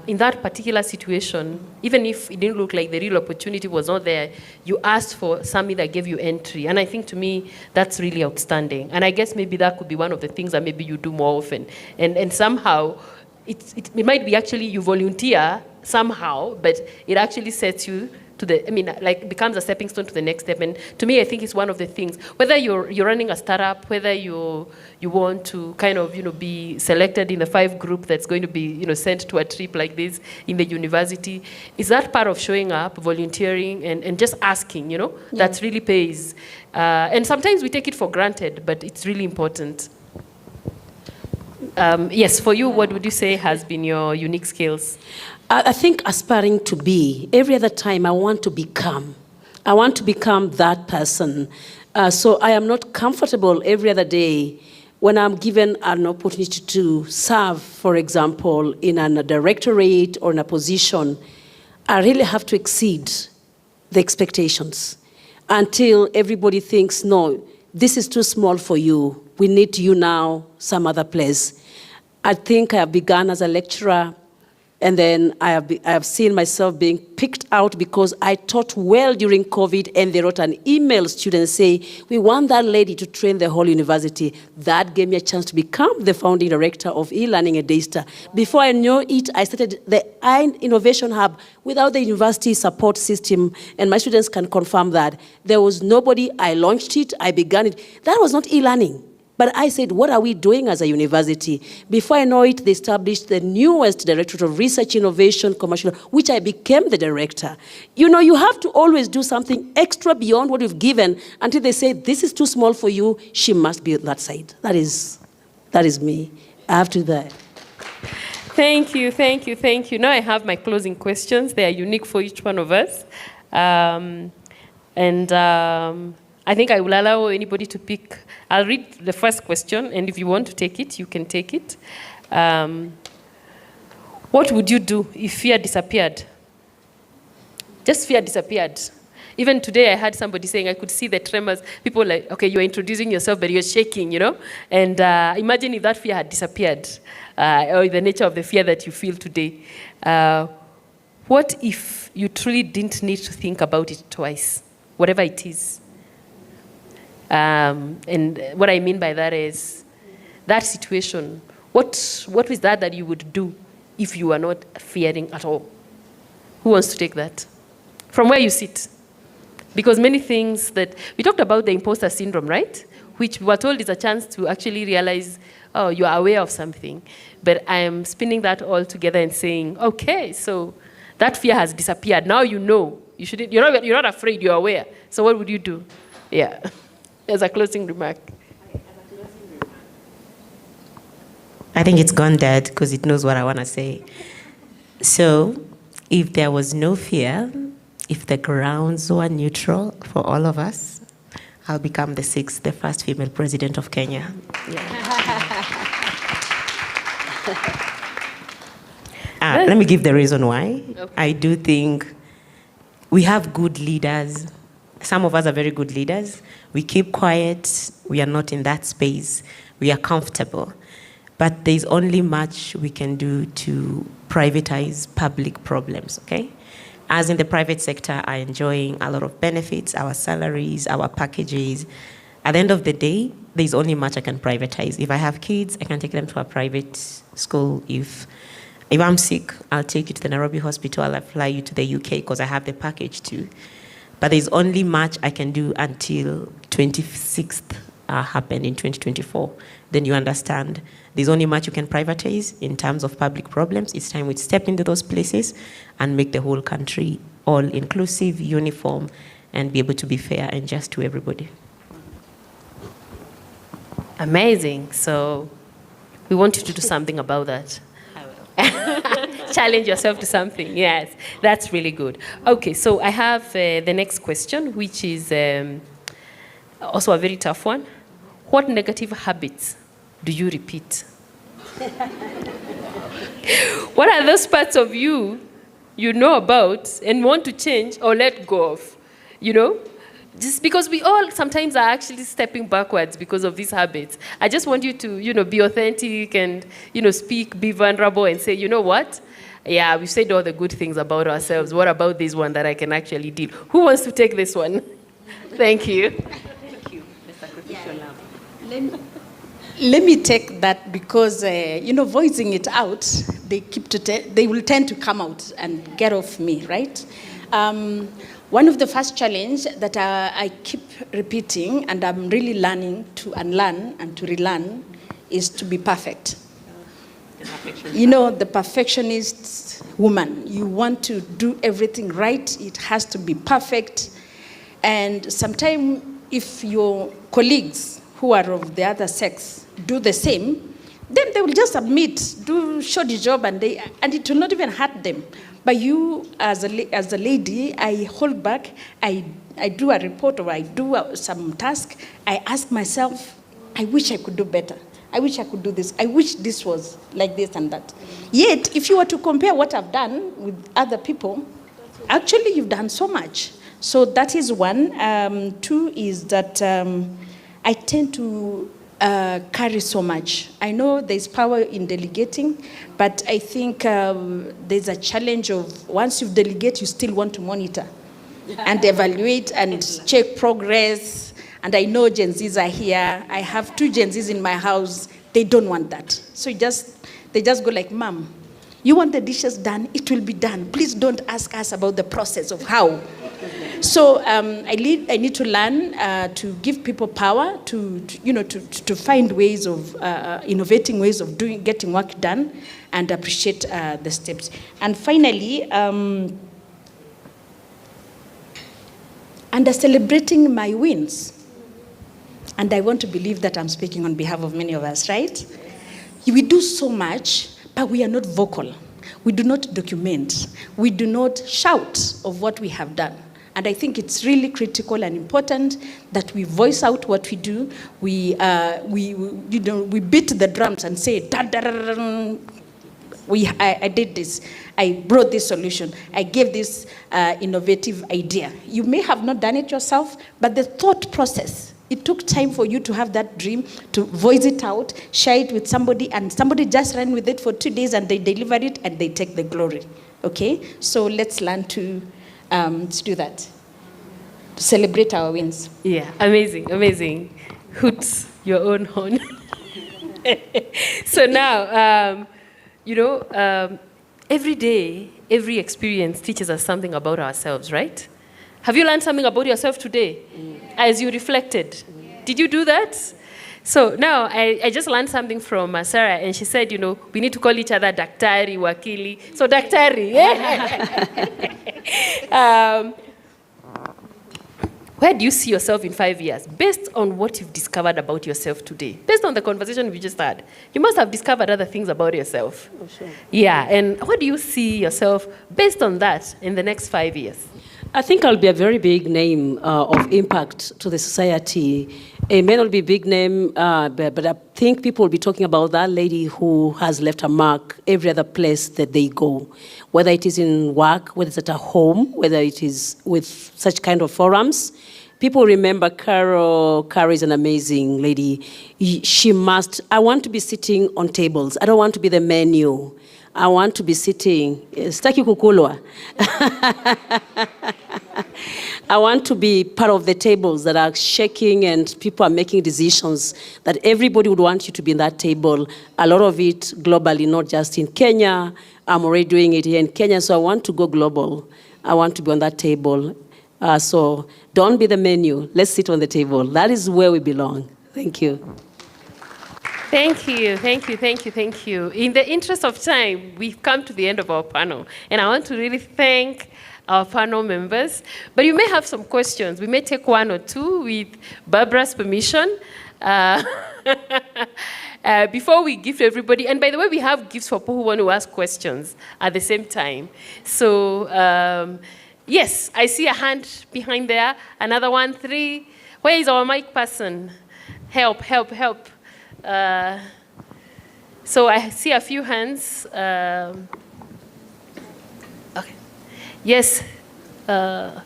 In that particular situation, even if it didn't look like the real opportunity was not there, you asked for something that gave you entry. And I think to me, that's really outstanding. And I guess maybe that could be one of the things that maybe you do more often. And somehow, it might be actually you volunteer somehow, but it actually sets you to the, I mean, like becomes a stepping stone to the next step. And to me, I think it's one of the things, whether you're running a startup, whether you want to kind of, be selected in the 5 group that's going to be, sent to a trip like this in the university, is that part of showing up, volunteering, and just asking, that really pays. And sometimes we take it for granted, but it's really important. Yes, for you, what would you say has been your unique skills? I think aspiring to be. Every other time I want to become. I want to become that person. So I am not comfortable every other day when I'm given an opportunity to serve, for example, in a directorate or in a position. I really have to exceed the expectations until everybody thinks, no, this is too small for you. We need you now some other place. I think I have begun as a lecturer, and then I have seen myself being picked out because I taught well during COVID, and they wrote an email, students say, we want that lady to train the whole university. That gave me a chance to become the founding director of e-learning at Daystar. Before I knew it, I started the Innovation Hub without the university support system, and my students can confirm that. There was nobody, I launched it, I began it. That was not e-learning. But I said, what are we doing as a university? Before I know it, they established the newest Directorate of Research, Innovation, Commercial, which I became the director. You have to always do something extra beyond what you've given until they say, this is too small for you, she must be on that side. That is me. I have to do that. Thank you, thank you, thank you. Now I have my closing questions. They are unique for each one of us. I think I will allow anybody to pick. I'll read the first question, and if you want to take it, you can take it. What would you do if fear disappeared? Just fear disappeared. Even today, I had somebody saying, I could see the tremors. People like, okay, you're introducing yourself, but you're shaking, And imagine if that fear had disappeared, or the nature of the fear that you feel today. What if you truly didn't need to think about it twice, whatever it is? And what I mean by that is, that situation, what is that you would do if you are not fearing at all? Who wants to take that? From where you sit. Because many things that, we talked about the imposter syndrome, right? Which we were told is a chance to actually realize, oh, you are aware of something. But I am spinning that all together and saying, okay, so that fear has disappeared. Now you know. You're not afraid, you're aware. So what would you do? Yeah. As a closing remark. I think it's gone dead because it knows what I want to say. So, if there was no fear, if the grounds were neutral for all of us, I'll become the first female president of Kenya. Let me give the reason why. Okay. I do think we have good leaders. Some of us are very good leaders. We keep quiet. We are not in that space. We are comfortable. But there's only much we can do to privatize public problems, okay? As in the private sector are enjoying a lot of benefits, our salaries, our packages. At the end of the day, there's only much I can privatize. If I have kids, I can take them to a private school. If I'm sick, I'll take you to the Nairobi hospital. I'll fly you to the UK because I have the package too. But there's only much I can do until 26th happened in 2024. Then you understand there's only much you can privatize in terms of public problems. It's time we step into those places and make the whole country all inclusive, uniform, and be able to be fair and just to everybody. Amazing. So we want you to do something about that. Challenge yourself to something. Yes, that's really good. Okay, so I have the next question, which is Also a very tough one. What negative habits do you repeat? What are those parts of you know about and want to change or let go of? Just because we all sometimes are actually stepping backwards because of these habits. I just want you to, be authentic and, speak, be vulnerable and say, you know what? Yeah, we've said all the good things about ourselves. What about this one that I can actually deal? Who wants to take this one? Thank you. Thank you, the sacrificial love. Let me take that because, voicing it out, they will tend to come out and get off me, right? One of the first challenges that I keep repeating, and I'm really learning to unlearn and to relearn, is to be perfect. The perfectionist woman, you want to do everything right, it has to be perfect. And sometimes if your colleagues who are of the other sex do the same, then they will just admit, do shoddy job, and it will not even hurt them. But you, as a lady, I hold back, I do a report or I do some task, I ask myself, I wish I could do better. I wish I could do this. I wish this was like this and that. Yet, if you were to compare what I've done with other people, actually you've done so much. So that is one. Two is that I tend to carry so much. I know there's power in delegating, but I think there's a challenge of once you delegate, you still want to monitor and evaluate and check progress. And I know Gen Zs are here. I have 2 Gen Zs in my house. They don't want that. So they just go like, Mom, you want the dishes done? It will be done. Please don't ask us about the process of how. So I need to learn to give people power to find ways of innovating ways of getting work done and appreciate the steps. And finally, under celebrating my wins. And I want to believe that I'm speaking on behalf of many of us, right? We do so much, but we are not vocal. We do not document. We do not shout of what we have done. And I think it's really critical and important that we voice out what we do. We beat the drums and say, da, da, da, da, da. I did this. I brought this solution. I gave this innovative idea. You may have not done it yourself, but the thought process, it took time for you to have that dream, to voice it out, share it with somebody, and somebody just ran with it for 2 days and they deliver it and they take the glory. Okay? So let's learn to do that, to celebrate our wins. Yeah, amazing, amazing. Hoots your own horn. So now, every day, every experience teaches us something about ourselves, right? Have you learned something about yourself today as you reflected? Did you do that? So now I just learned something from Sarah, and she said, we need to call each other daktari, wakili. So daktari. Where do you see yourself in 5 years? Based on what you've discovered about yourself today, based on the conversation we just had, you must have discovered other things about yourself. Oh, sure. Yeah, and what do you see yourself based on that in the next 5 years? I think I'll be a very big name of impact to the society. It may not be a big name, but I think people will be talking about that lady who has left a mark every other place that they go, whether it is in work, whether it's at a home, whether it is with such kind of forums. People remember Carol. Carol is an amazing lady. I want to be sitting on tables. I don't want to be the menu. I want to be sitting, sitaki kukulwa. I want to be part of the tables that are shaking and people are making decisions, that everybody would want you to be in that table. A lot of it globally, not just in Kenya. I'm already doing it here in Kenya, so I want to go global. I want to be on that table. So don't be the menu. Let's sit on the table. That is where we belong. Thank you. Thank you, thank you, thank you, thank you. In the interest of time, we've come to the end of our panel, and I want to really thank our panel members. But you may have some questions. We may take 1 or 2 with Barbara's permission. Before we give to everybody, and by the way, we have gifts for people who want to ask questions at the same time. So, yes, I see a hand behind there, another one, 3. Where is our mic person? Help, help, help. So I see a few hands. Okay. Yes. I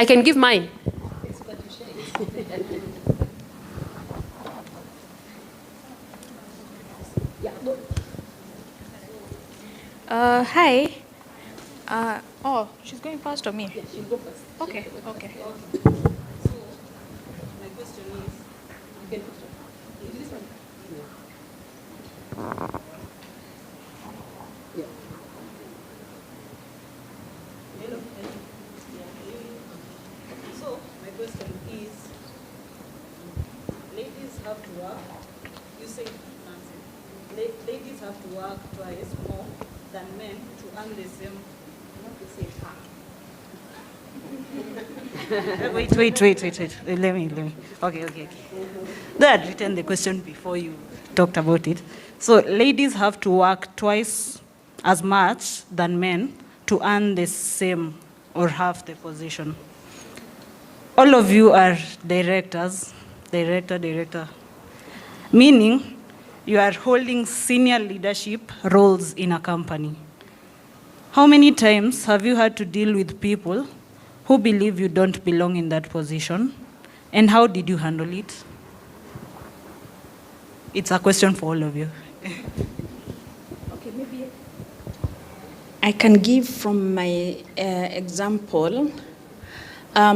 can give mine. Hi. Oh, she's going first or me? Yeah, she'll go first. Okay, okay. My question is, you can this one? Yeah. Hello. So, my question is, ladies have to work, you say, Nancy, ladies have to work twice more than men to earn the same, not to say Wait. Let me. Okay. They had written the question before you talked about it. So ladies have to work twice as much than men to earn the same or half the position. All of you are directors, director. Meaning you are holding senior leadership roles in a company. How many times have you had to deal with people who believe you don't belong in that position? And how did you handle it? It's a question for all of you. Okay, maybe I can give from my example. I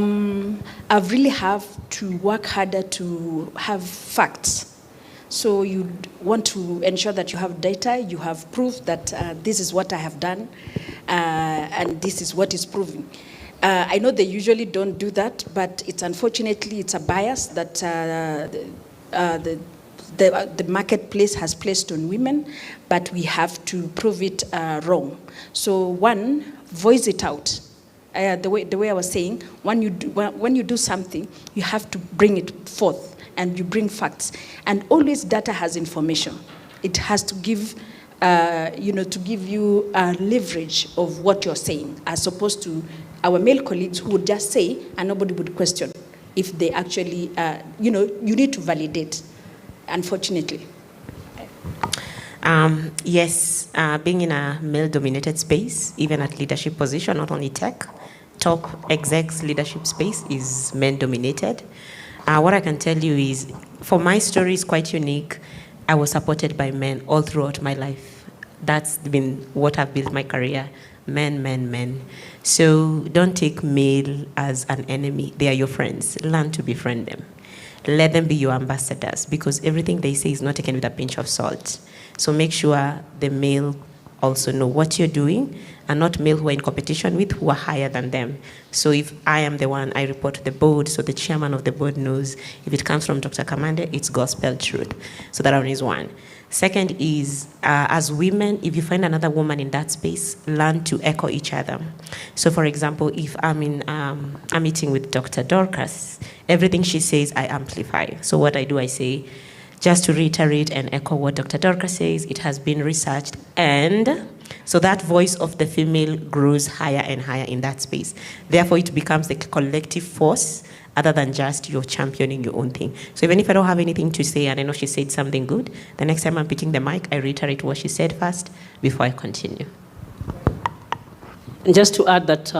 really have to work harder to have facts. So you want to ensure that you have data, you have proof that this is what I have done, and this is what is proven. I know they usually don't do that, but it's unfortunately it's a bias that the marketplace has placed on women, but we have to prove it wrong. So one, voice it out. The way I was saying, when you do something, you have to bring it forth and you bring facts. And always data has information. It has to give, to give you leverage of what you're saying, as opposed to our male colleagues who would just say and nobody would question if they actually, you need to validate, unfortunately. Yes, being in a male-dominated space, even at leadership position, not only tech, top execs leadership space is men-dominated. What I can tell you is, for my story is quite unique. I was supported by men all throughout my life. That's been what I've built my career. Men. So don't take male as an enemy. They are your friends. Learn to befriend them. Let them be your ambassadors, because everything they say is not taken with a pinch of salt. So make sure the male also know what you're doing, and not male who are in competition with, who are higher than them. So if I am the one, I report to the board, so the chairman of the board knows if it comes from Dr. Kamande, it's gospel truth. So that one is one. Second is, as women, if you find another woman in that space, learn to echo each other. So for example, if I'm in a meeting with Dr. Dorcas, everything she says, I amplify. So what I do, I say, just to reiterate and echo what Dr. Dorcas says, it has been researched, and so that voice of the female grows higher and higher in that space. Therefore, it becomes a collective force other than just you're championing your own thing. So even if I don't have anything to say and I know she said something good, the next time I'm picking the mic, I reiterate what she said first before I continue. And just to add that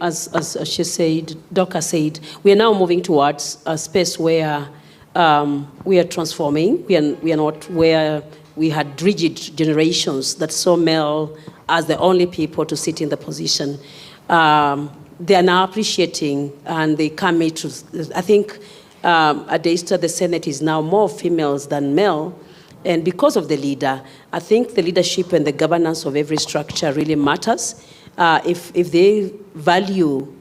as she said, Dorcas said, we are now moving towards a space where we are transforming. We are not where we had rigid generations that saw male as the only people to sit in the position. They are now appreciating, and they come to, I think at Daystar, the Senate is now more females than male. And because of the leader, I think the leadership and the governance of every structure really matters. If they value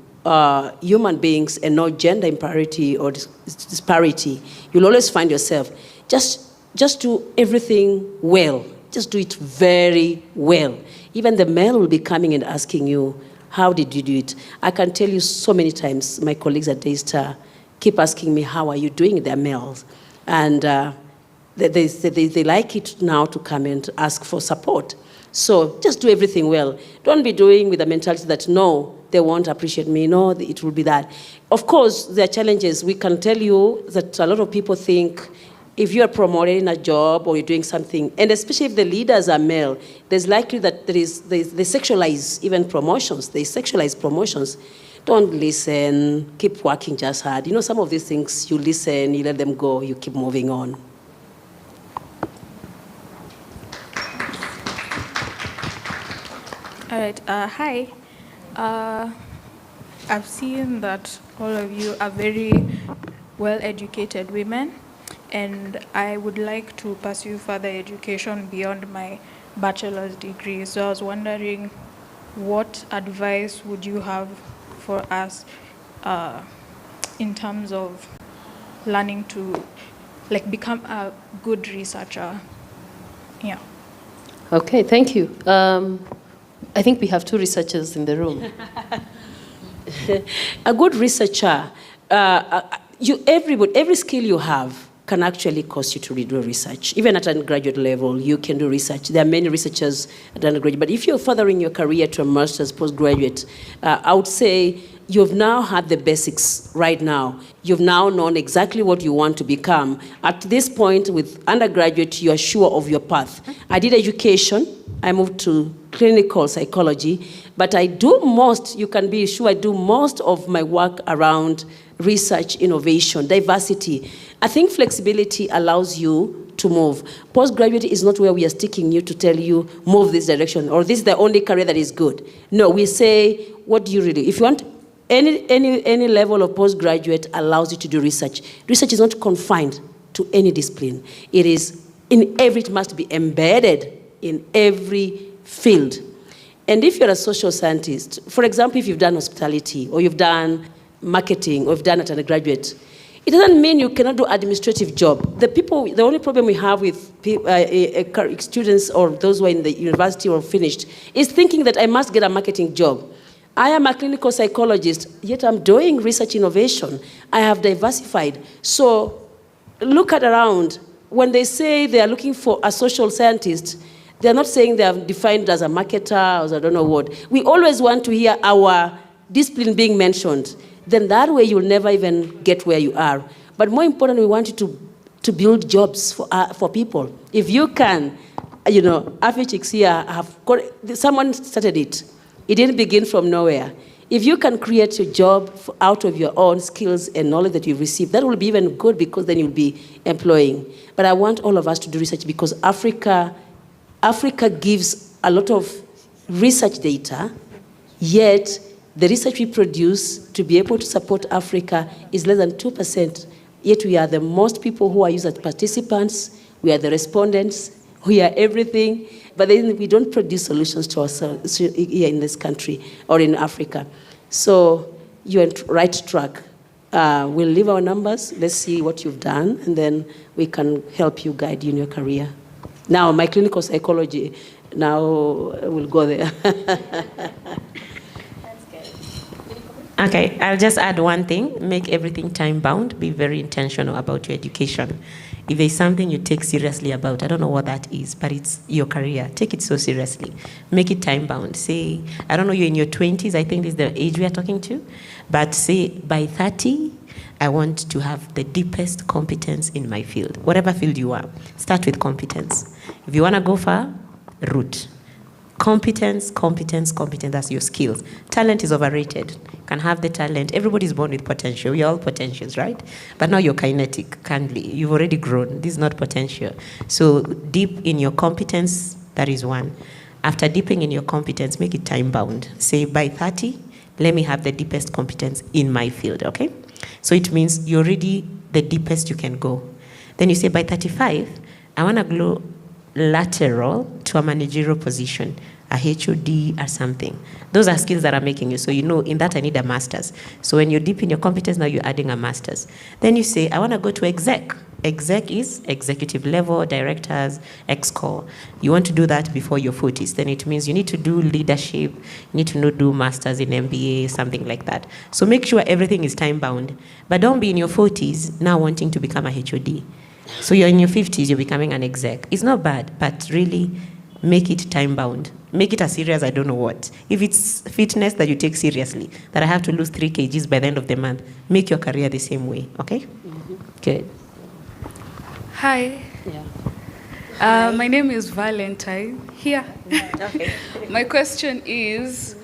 human beings and not gender imparity or disparity, you'll always find yourself, just do everything well. Just do it very well. Even the male will be coming and asking you, how did you do it? I can tell you so many times, my colleagues at Daystar keep asking me, how are you doing? They're males. And they like it now to come and ask for support. So just do everything well. Don't be doing with the mentality that, no, they won't appreciate me. No, it will be that. Of course, there are challenges. We can tell you that a lot of people think if you are promoted in a job or you're doing something, and especially if the leaders are male, there's likely that they sexualize even promotions. They sexualize promotions. Don't listen, keep working just hard. You know, some of these things, you listen, you let them go, you keep moving on. All right, hi. I've seen that all of you are very well-educated women, and I would like to pursue further education beyond my bachelor's degree. So I was wondering, what advice would you have for us in terms of learning to become a good researcher? Yeah. Okay, thank you. I think we have 2 researchers in the room. A good researcher, every skill you have can actually cause you to do research. Even at undergraduate level, you can do research. There are many researchers at undergraduate, but if you're furthering your career to a master's, postgraduate, I would say you've now had the basics right now. You've now known exactly what you want to become. At this point, with undergraduate, you are sure of your path. I did education. I moved to clinical psychology, but I do most, you can be sure I do most of my work around research, innovation, diversity. I think flexibility allows you to move. Postgraduate is not where we are sticking you to tell you, move this direction, or this is the only career that is good. No, we say, what do you really do? If you want any level of postgraduate allows you to do research. Research is not confined to any discipline. It is it must be embedded in every field. And if you're a social scientist, for example, if you've done hospitality, or you've done marketing, or you've done at undergraduate, it doesn't mean you cannot do administrative job. The only problem we have with students or those who are in the university or finished is thinking that I must get a marketing job. I am a clinical psychologist, yet I'm doing research innovation. I have diversified. So look at around. When they say they are looking for a social scientist, they're not saying they are defined as a marketer or I don't know what. We always want to hear our discipline being mentioned. Then that way you'll never even get where you are. But more important, we want you to build jobs for people. If you can, Afchix here, someone started it. It didn't begin from nowhere. If you can create a job out of your own skills and knowledge that you've received, that will be even good because then you'll be employing. But I want all of us to do research because Africa gives a lot of research data, yet the research we produce to be able to support Africa is less than 2%. Yet we are the most people who are used as participants, we are the respondents, we are everything, but then we don't produce solutions to ourselves here in this country or in Africa. So you're on the right track. We'll leave our numbers, let's see what you've done, and then we can help you, guide you in your career. Now, my clinical psychology, now we'll go there. Okay, I'll just add one thing. Make everything time-bound. Be very intentional about your education. If there's something you take seriously about, I don't know what that is, but it's your career. Take it so seriously. Make it time-bound. Say, I don't know, you're in your 20s, I think this is the age we are talking to, but say by 30, I want to have the deepest competence in my field. Whatever field you are, start with competence. If you want to go far, root. Competence, competence, competence, that's your skills. Talent is overrated. You can have the talent. Everybody's born with potential. We're all potentials, right? But now you're kinetic, kindly. You've already grown. This is not potential. So deep in your competence, that is one. After deeping in your competence, make it time-bound. Say by 30, let me have the deepest competence in my field, okay? So it means you're already the deepest you can go. Then you say by 35, I want to go lateral to a managerial position, a HOD or something. Those are skills that are making you. So you know, in that I need a master's. So when you're deep in your competence, now you're adding a master's. Then you say, I want to go to exec. Exec is executive level, directors, exco. You want to do that before your 40s. Then it means you need to do leadership, you need to do masters in MBA, something like that. So make sure everything is time bound. But don't be in your 40s now wanting to become a HOD. So you're in your 50s, you're becoming an exec. It's not bad, but really make it time bound. make it as serious, I don't know what. If it's fitness that you take seriously, that I have to lose 3 kgs by the end of the month, make your career the same way, okay? Mm-hmm. Good. Hi. Yeah. My name is Valentine. Here. Okay. My question is,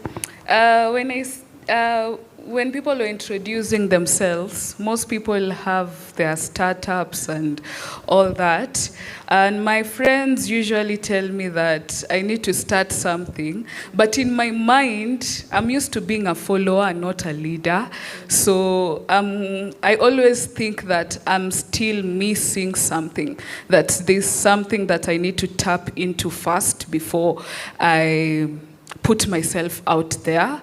when people are introducing themselves, most people have their startups and all that. And my friends usually tell me that I need to start something. But in my mind, I'm used to being a follower, not a leader. So I always think that I'm still missing something, that there's something that I need to tap into first before I put myself out there.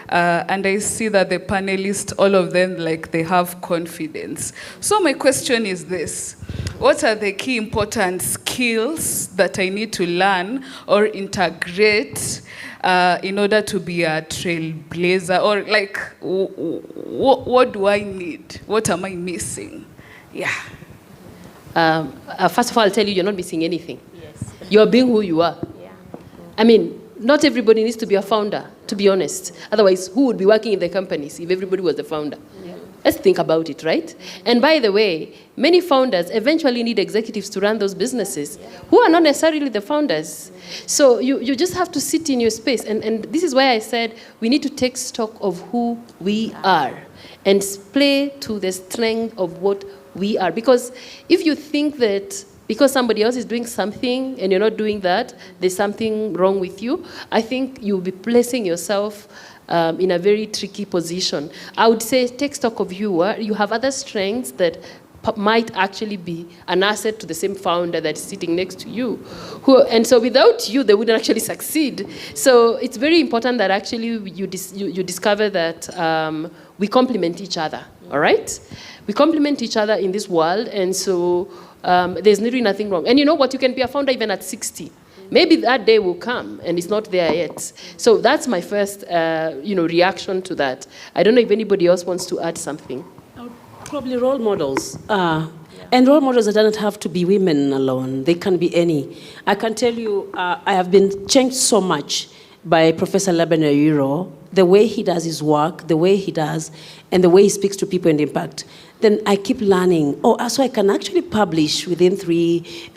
And I see that the panelists, all of them, like they have confidence. So my question is this: what are the key important skills that I need to learn or integrate in order to be a trailblazer? Or like, what do I need? What am I missing? Yeah. First of all, I'll tell you, you're not missing anything. Yes. You're being who you are. Yeah. I mean, not everybody needs to be a founder, to be honest. Otherwise, who would be working in the companies if everybody was the founder? Yeah. Let's think about it, right? And by the way, many founders eventually need executives to run those businesses who are not necessarily the founders. So you just have to sit in your space. And this is why I said we need to take stock of who we are and play to the strength of what we are. Because if you think that because somebody else is doing something and you're not doing that, there's something wrong with you, I think you'll be placing yourself in a very tricky position. I would say take stock of you. You have other strengths that might actually be an asset to the same founder that's sitting next to you. And so without you, they wouldn't actually succeed. So it's very important that actually you discover that we complement each other, all right? We complement each other in this world, and so there's really nothing wrong. And you know what? You can be a founder even at 60. Maybe that day will come, and it's not there yet. So that's my first, reaction to that. I don't know if anybody else wants to add something. Probably role models. And role models that don't have to be women alone. They can be any. I can tell you, I have been changed so much by Professor Labanero, the way he does his work, the way he does, and the way he speaks to people and impact. Then I keep learning. So I can actually publish within 3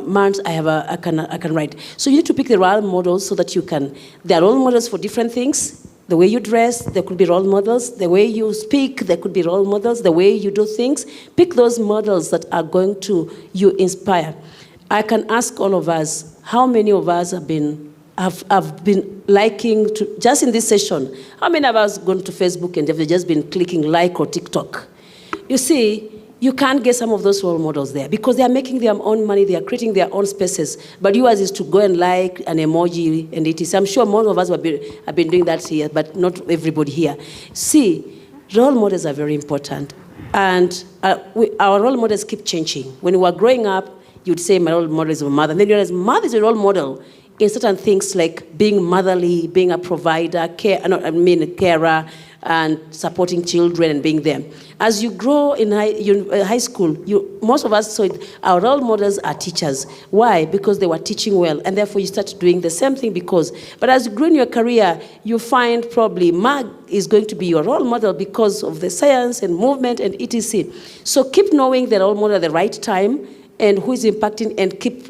months. I can write. So you need to pick the role models so that you can. There are role models for different things. The way you dress, there could be role models. The way you speak, there could be role models. The way you do things, pick those models that are going to you inspire. I can ask all of us, how many of us have been liking to, just in this session, how many of us gone to Facebook and have just been clicking like or TikTok? You see, you can't get some of those role models there because they are making their own money, they are creating their own spaces. But yours is to go and like an emoji and it is. I'm sure most of us have been doing that here, but not everybody here. See, role models are very important. And our role models keep changing. When we were growing up, you'd say my role model is my mother. And then you realize mother is a role model in certain things like being motherly, being a provider, a carer, and supporting children and being there. As you grow in high school, most of us saw it, our role models are teachers. Why? Because they were teaching well, and therefore you start doing the same thing but as you grow in your career, you find probably Mag is going to be your role model because of the science and movement and etc. So keep knowing the role model at the right time and who is impacting and keep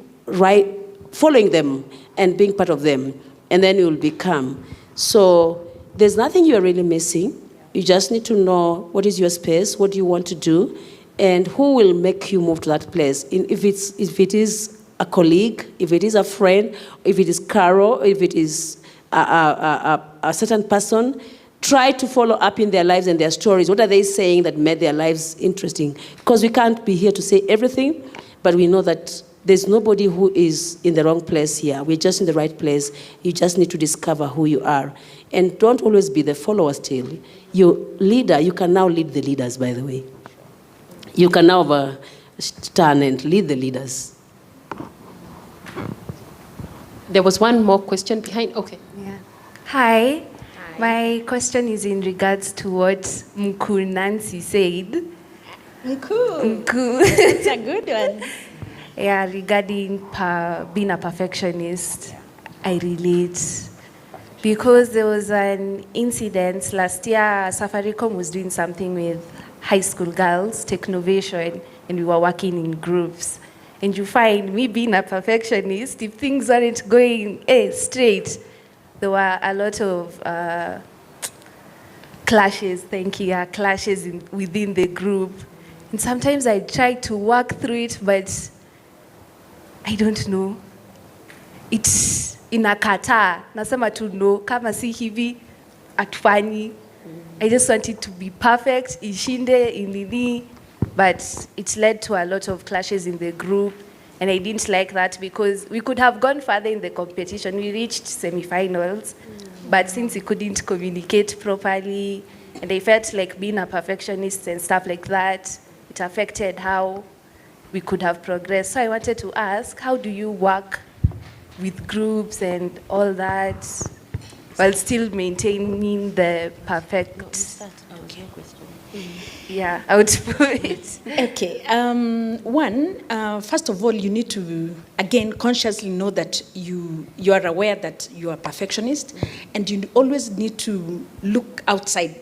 following them and being part of them, and then you will become. So there's nothing you're really missing. You just need to know what is your space, what do you want to do, and who will make you move to that place. If it is a colleague, if it is a friend, if it is Carol, if it is a certain person, try to follow up in their lives and their stories. What are they saying that made their lives interesting? Because we can't be here to say everything, but we know that there's nobody who is in the wrong place here. We're just in the right place. You just need to discover who you are. And don't always be the follower still. Your leader, you can now lead the leaders, by the way. You can now stand and lead the leaders. There was one more question behind. Okay. Yeah. Hi. My question is in regards to what Mkuu Nancy said. Mkuu. It's a good one. Yeah, regarding being a perfectionist. I relate. Because there was an incident last year, Safaricom was doing something with high school girls, Technovation, and we were working in groups. And you find me being a perfectionist, if things aren't going straight, there were a lot of clashes, within the group. And sometimes I try to work through it, but I don't know. It's inakataa. Nasema tu no, kama si hivi, atufanyi. I just want it to be perfect, ishinde, inini. But it led to a lot of clashes in the group. And I didn't like that because we could have gone further in the competition. We reached semifinals. But since we couldn't communicate properly, and I felt like being a perfectionist and stuff like that, it affected how we could have progressed. So I wanted to ask, how do you work with groups and all that while still maintaining the perfect? Yeah, I would put it. Okay. First of all, you need to, again, consciously know that you are aware that you are a perfectionist, and you always need to look outside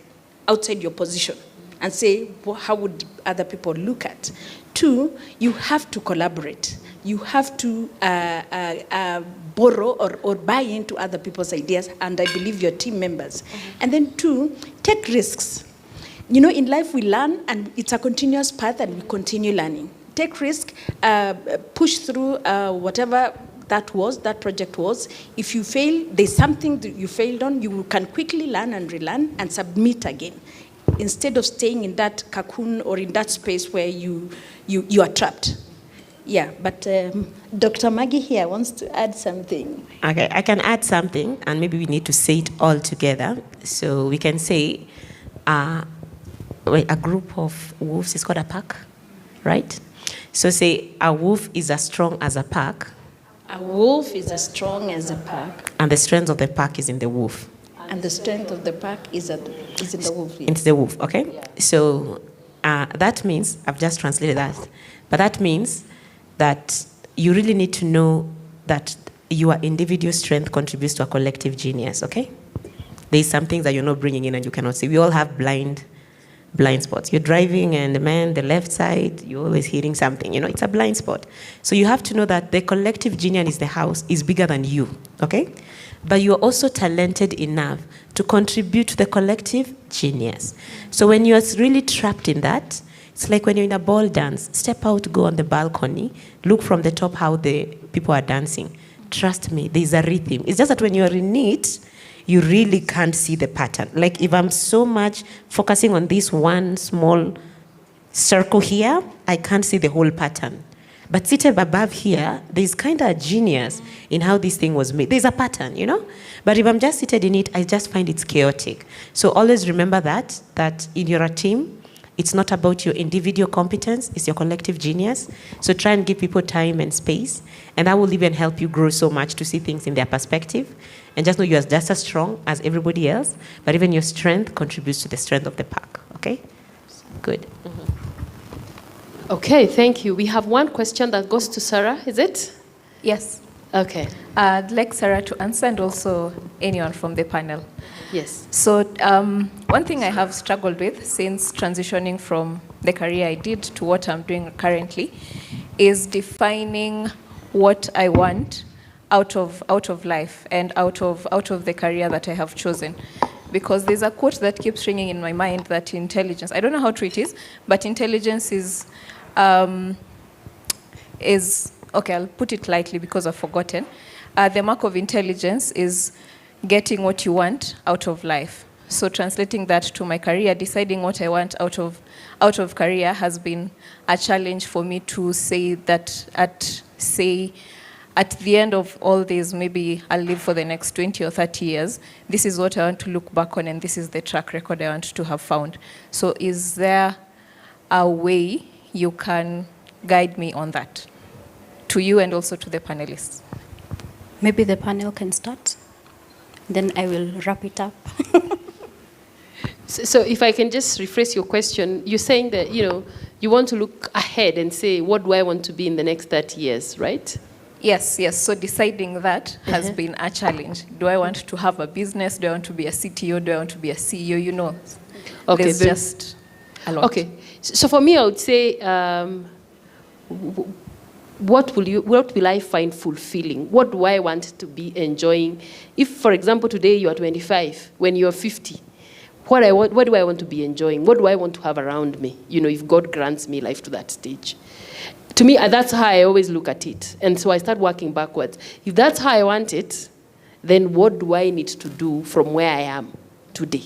your position and say, well, how would other people look at? 2, you have to collaborate. You have to borrow or buy into other people's ideas, and I believe your team members. And then 2, take risks. You know, in life we learn, and it's a continuous path, and we continue learning. Take risk, push through whatever that project was. If you fail, there's something that you failed on, you can quickly learn and relearn and submit again, instead of staying in that cocoon or in that space where you are trapped. Yeah, but Dr. Maggie here wants to add something. Okay, I can add something, and maybe we need to say it all together. So we can say, a group of wolves is called a pack, right? So say a wolf is as strong as a pack. A wolf is as strong as a pack. And the strength of the pack is in the wolf. And the strength of the pack is in the wolf. Yes. It's the wolf, okay? Yeah. So that means, I've just translated that, but that means that you really need to know that your individual strength contributes to a collective genius, okay? There's some things that you're not bringing in and you cannot see. We all have blind spots. You're driving and the left side, you're always hitting something. You know, it's a blind spot. So you have to know that the collective genius in the house is bigger than you, okay? But you're also talented enough to contribute to the collective genius. So when you're really trapped in that, it's like when you're in a ball dance, step out, go on the balcony, look from the top how the people are dancing. Trust me, there's a rhythm. It's just that when you're in it, you really can't see the pattern. Like if I'm so much focusing on this one small circle here, I can't see the whole pattern. But seated above here, there's kind of a genius in how this thing was made. There's a pattern, you know? But if I'm just seated in it, I just find it's chaotic. So always remember that in your team, it's not about your individual competence, it's your collective genius. So try and give people time and space, and that will even help you grow so much to see things in their perspective. And just know you're just as strong as everybody else, but even your strength contributes to the strength of the pack, okay? Good. Okay, thank you. We have one question that goes to Sarah, is it? Yes. Okay. I'd like Sarah to answer, and also anyone from the panel. Yes. So one thing I have struggled with since transitioning from the career I did to what I'm doing currently is defining what I want out of life and out of the career that I have chosen. Because there's a quote that keeps ringing in my mind that intelligence, I don't know how true it is, but intelligence is okay, I'll put it lightly because I've forgotten. The mark of intelligence is getting what you want out of life. So translating that to my career, deciding what I want out of career has been a challenge for me to say that at the end of all this, maybe I'll live for the next 20 or 30 years. This is what I want to look back on, and this is the track record I want to have found. So is there a way you can guide me on that, to you and also to the panelists? Maybe the panel can start, then I will wrap it up. So if I can just rephrase your question, you're saying that, you want to look ahead and say, what do I want to be in the next 30 years, right? Yes, yes. So deciding that has been a challenge. Do I want to have a business? Do I want to be a CTO? Do I want to be a CEO? You know, Okay, there's just a lot. Okay, so for me, I would say, what will I find fulfilling? What do I want to be enjoying? If, for example, today you are 25, when you're 50, what do I want to be enjoying? What do I want to have around me? You know, if God grants me life to that stage. To me, that's how I always look at it. And so I start working backwards. If that's how I want it, then what do I need to do from where I am today?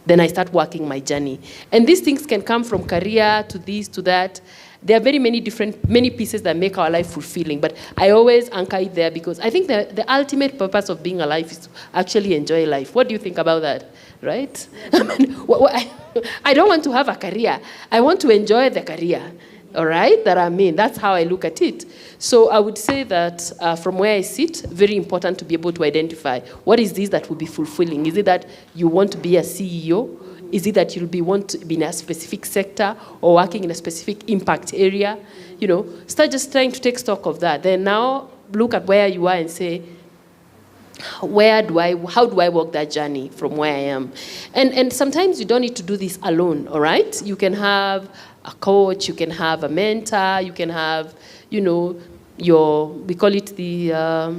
Then I start working my journey. And these things can come from career to this, to that. There are very many pieces that make our life fulfilling, but I always anchor it there because I think the ultimate purpose of being alive is to actually enjoy life. What do you think about that, right? I mean, I don't want to have a career. I want to enjoy the career, all right, that I'm in. That's how I look at it. So I would say that from where I sit, very important to be able to identify what is this that will be fulfilling. Is it that you want to be a CEO? Is it that you'll want to be in a specific sector or working in a specific impact area? You know, start just trying to take stock of that. Then now look at where you are and say, how do I walk that journey from where I am? And sometimes you don't need to do this alone, all right? You can have a coach, you can have a mentor, you can have, you know, we call it the,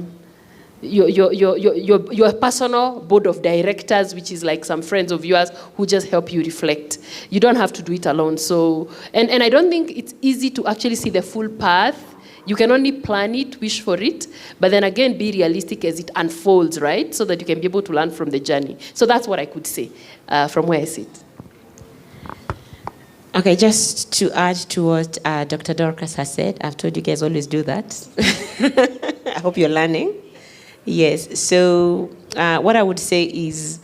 your personal board of directors, which is like some friends of yours who just help you reflect. You don't have to do it alone. So, and I don't think it's easy to actually see the full path. You can only plan it, wish for it, but then again, be realistic as it unfolds, right? So that you can be able to learn from the journey. So that's what I could say from where I sit. Okay, just to add to what Dr. Dorcas has said, I've told you guys always do that. I hope you're learning. Yes, so what I would say is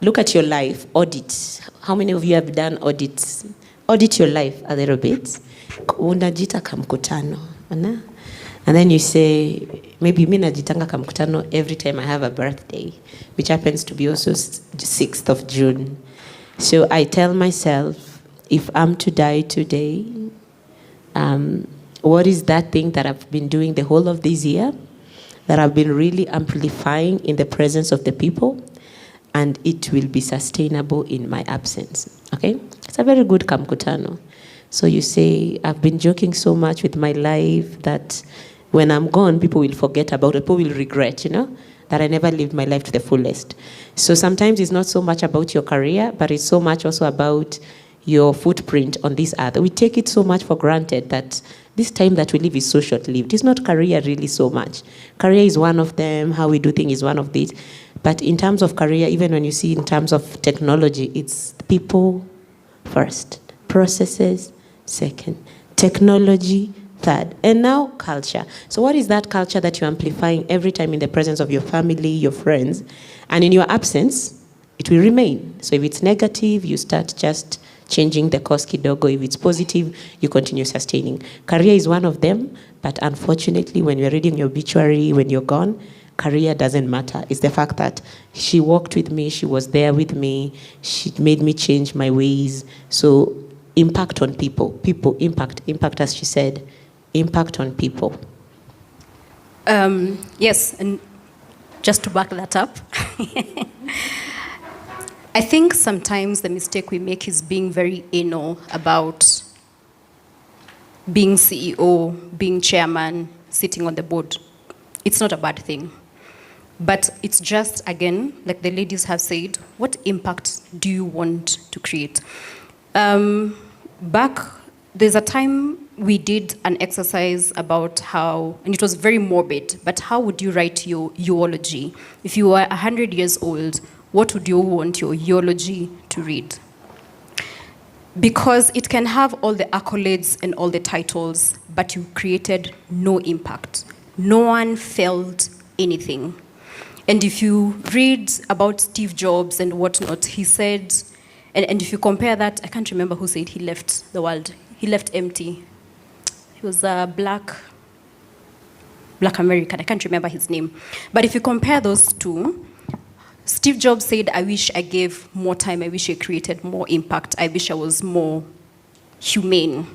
look at your life, audit. How many of you have done audits? Audit your life a little bit. Unajita kamkutano. And then you say, maybe mi najitanga kamkutano every time I have a birthday, which happens to be also 6th of June. So I tell myself, if I'm to die today, what is that thing that I've been doing the whole of this year that I've been really amplifying in the presence of the people, and it will be sustainable in my absence, okay? It's a very good kamkutano. So you say, I've been joking so much with my life that when I'm gone, people will forget about it, people will regret, you know, that I never lived my life to the fullest. So sometimes it's not so much about your career, but it's so much also about your footprint on this earth. We take it so much for granted that this time that we live is so short-lived. It's not career really so much. Career is one of them, how we do things is one of these. But in terms of career, even when you see in terms of technology, it's people first, processes second, technology third, and now culture. So what is that culture that you're amplifying every time in the presence of your family, your friends, and in your absence, it will remain. So if it's negative, you start just changing the course kidogo. If it's positive, you continue sustaining. Career is one of them, but unfortunately, when you're reading your obituary, when you're gone, career doesn't matter. It's the fact that she walked with me, she was there with me, she made me change my ways. So impact on people, impact as she said, impact on people. Yes, and just to back that up, I think sometimes the mistake we make is being very anal about being CEO, being chairman, sitting on the board. It's not a bad thing. But it's just, again, like the ladies have said, what impact do you want to create? There's a time we did an exercise about how, and it was very morbid, but how would you write your eulogy? If you were 100 years old, what would you want your eulogy to read? Because it can have all the accolades and all the titles, but you created no impact. No one felt anything. And if you read about Steve Jobs and whatnot, he said, and if you compare that, I can't remember who said he left the world. He left empty. He was a black American. I can't remember his name. But if you compare those two, Steve Jobs said, I wish I gave more time. I wish I created more impact. I wish I was more humane.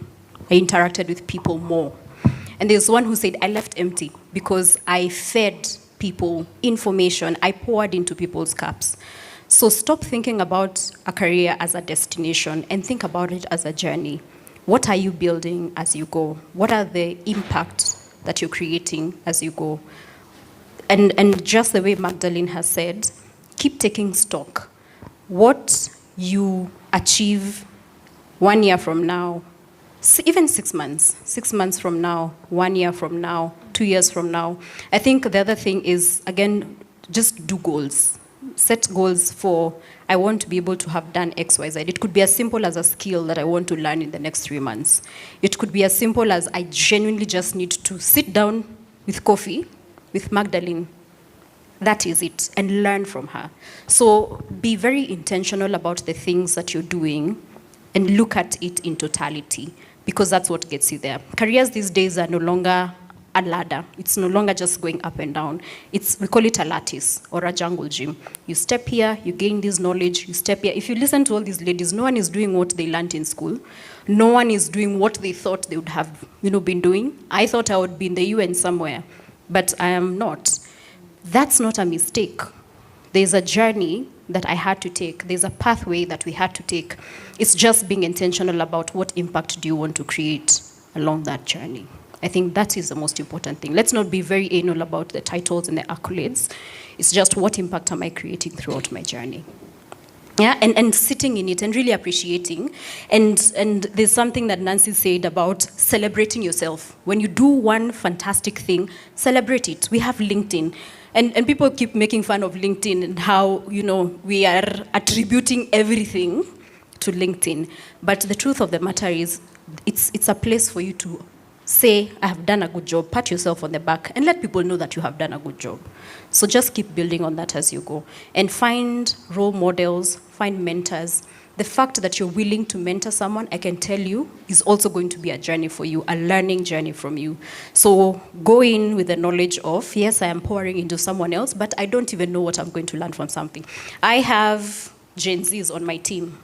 I interacted with people more. And there's one who said, I left empty because I fed people information, I poured into people's cups. So stop thinking about a career as a destination and think about it as a journey. What are you building as you go? What are the impacts that you're creating as you go? And just the way Magdalene has said, keep taking stock. What you achieve 1 year from now, even 6 months from now, 1 year from now, 2 years from now. I think the other thing is, again, just do goals. Set goals for, I want to be able to have done X, Y, Z. It could be as simple as a skill that I want to learn in the next 3 months. It could be as simple as I genuinely just need to sit down with coffee with Magdalene. That is it, and learn from her. So be very intentional about the things that you're doing and look at it in totality, because that's what gets you there. Careers these days are no longer a ladder. It's no longer just going up and down. We call it a lattice or a jungle gym. You step here, you gain this knowledge, you step here. If you listen to all these ladies, no one is doing what they learned in school. No one is doing what they thought they would have been doing. I thought I would be in the UN somewhere, but I am not. That's not a mistake. There's a journey that I had to take. There's a pathway that we had to take. It's just being intentional about what impact do you want to create along that journey. I think that is the most important thing. Let's not be very anal about the titles and the accolades. It's just what impact am I creating throughout my journey. Yeah, and sitting in it and really appreciating. And there's something that Nancy said about celebrating yourself. When you do one fantastic thing, celebrate it. We have LinkedIn. And people keep making fun of LinkedIn and how, we are attributing everything to LinkedIn. But the truth of the matter is, it's a place for you to say, I have done a good job, pat yourself on the back, and let people know that you have done a good job. So just keep building on that as you go. And find role models, find mentors. The fact that you're willing to mentor someone, I can tell you, is also going to be a journey for you, a learning journey from you. So go in with the knowledge of, yes, I am pouring into someone else, but I don't even know what I'm going to learn from something. I have Gen Zs on my team.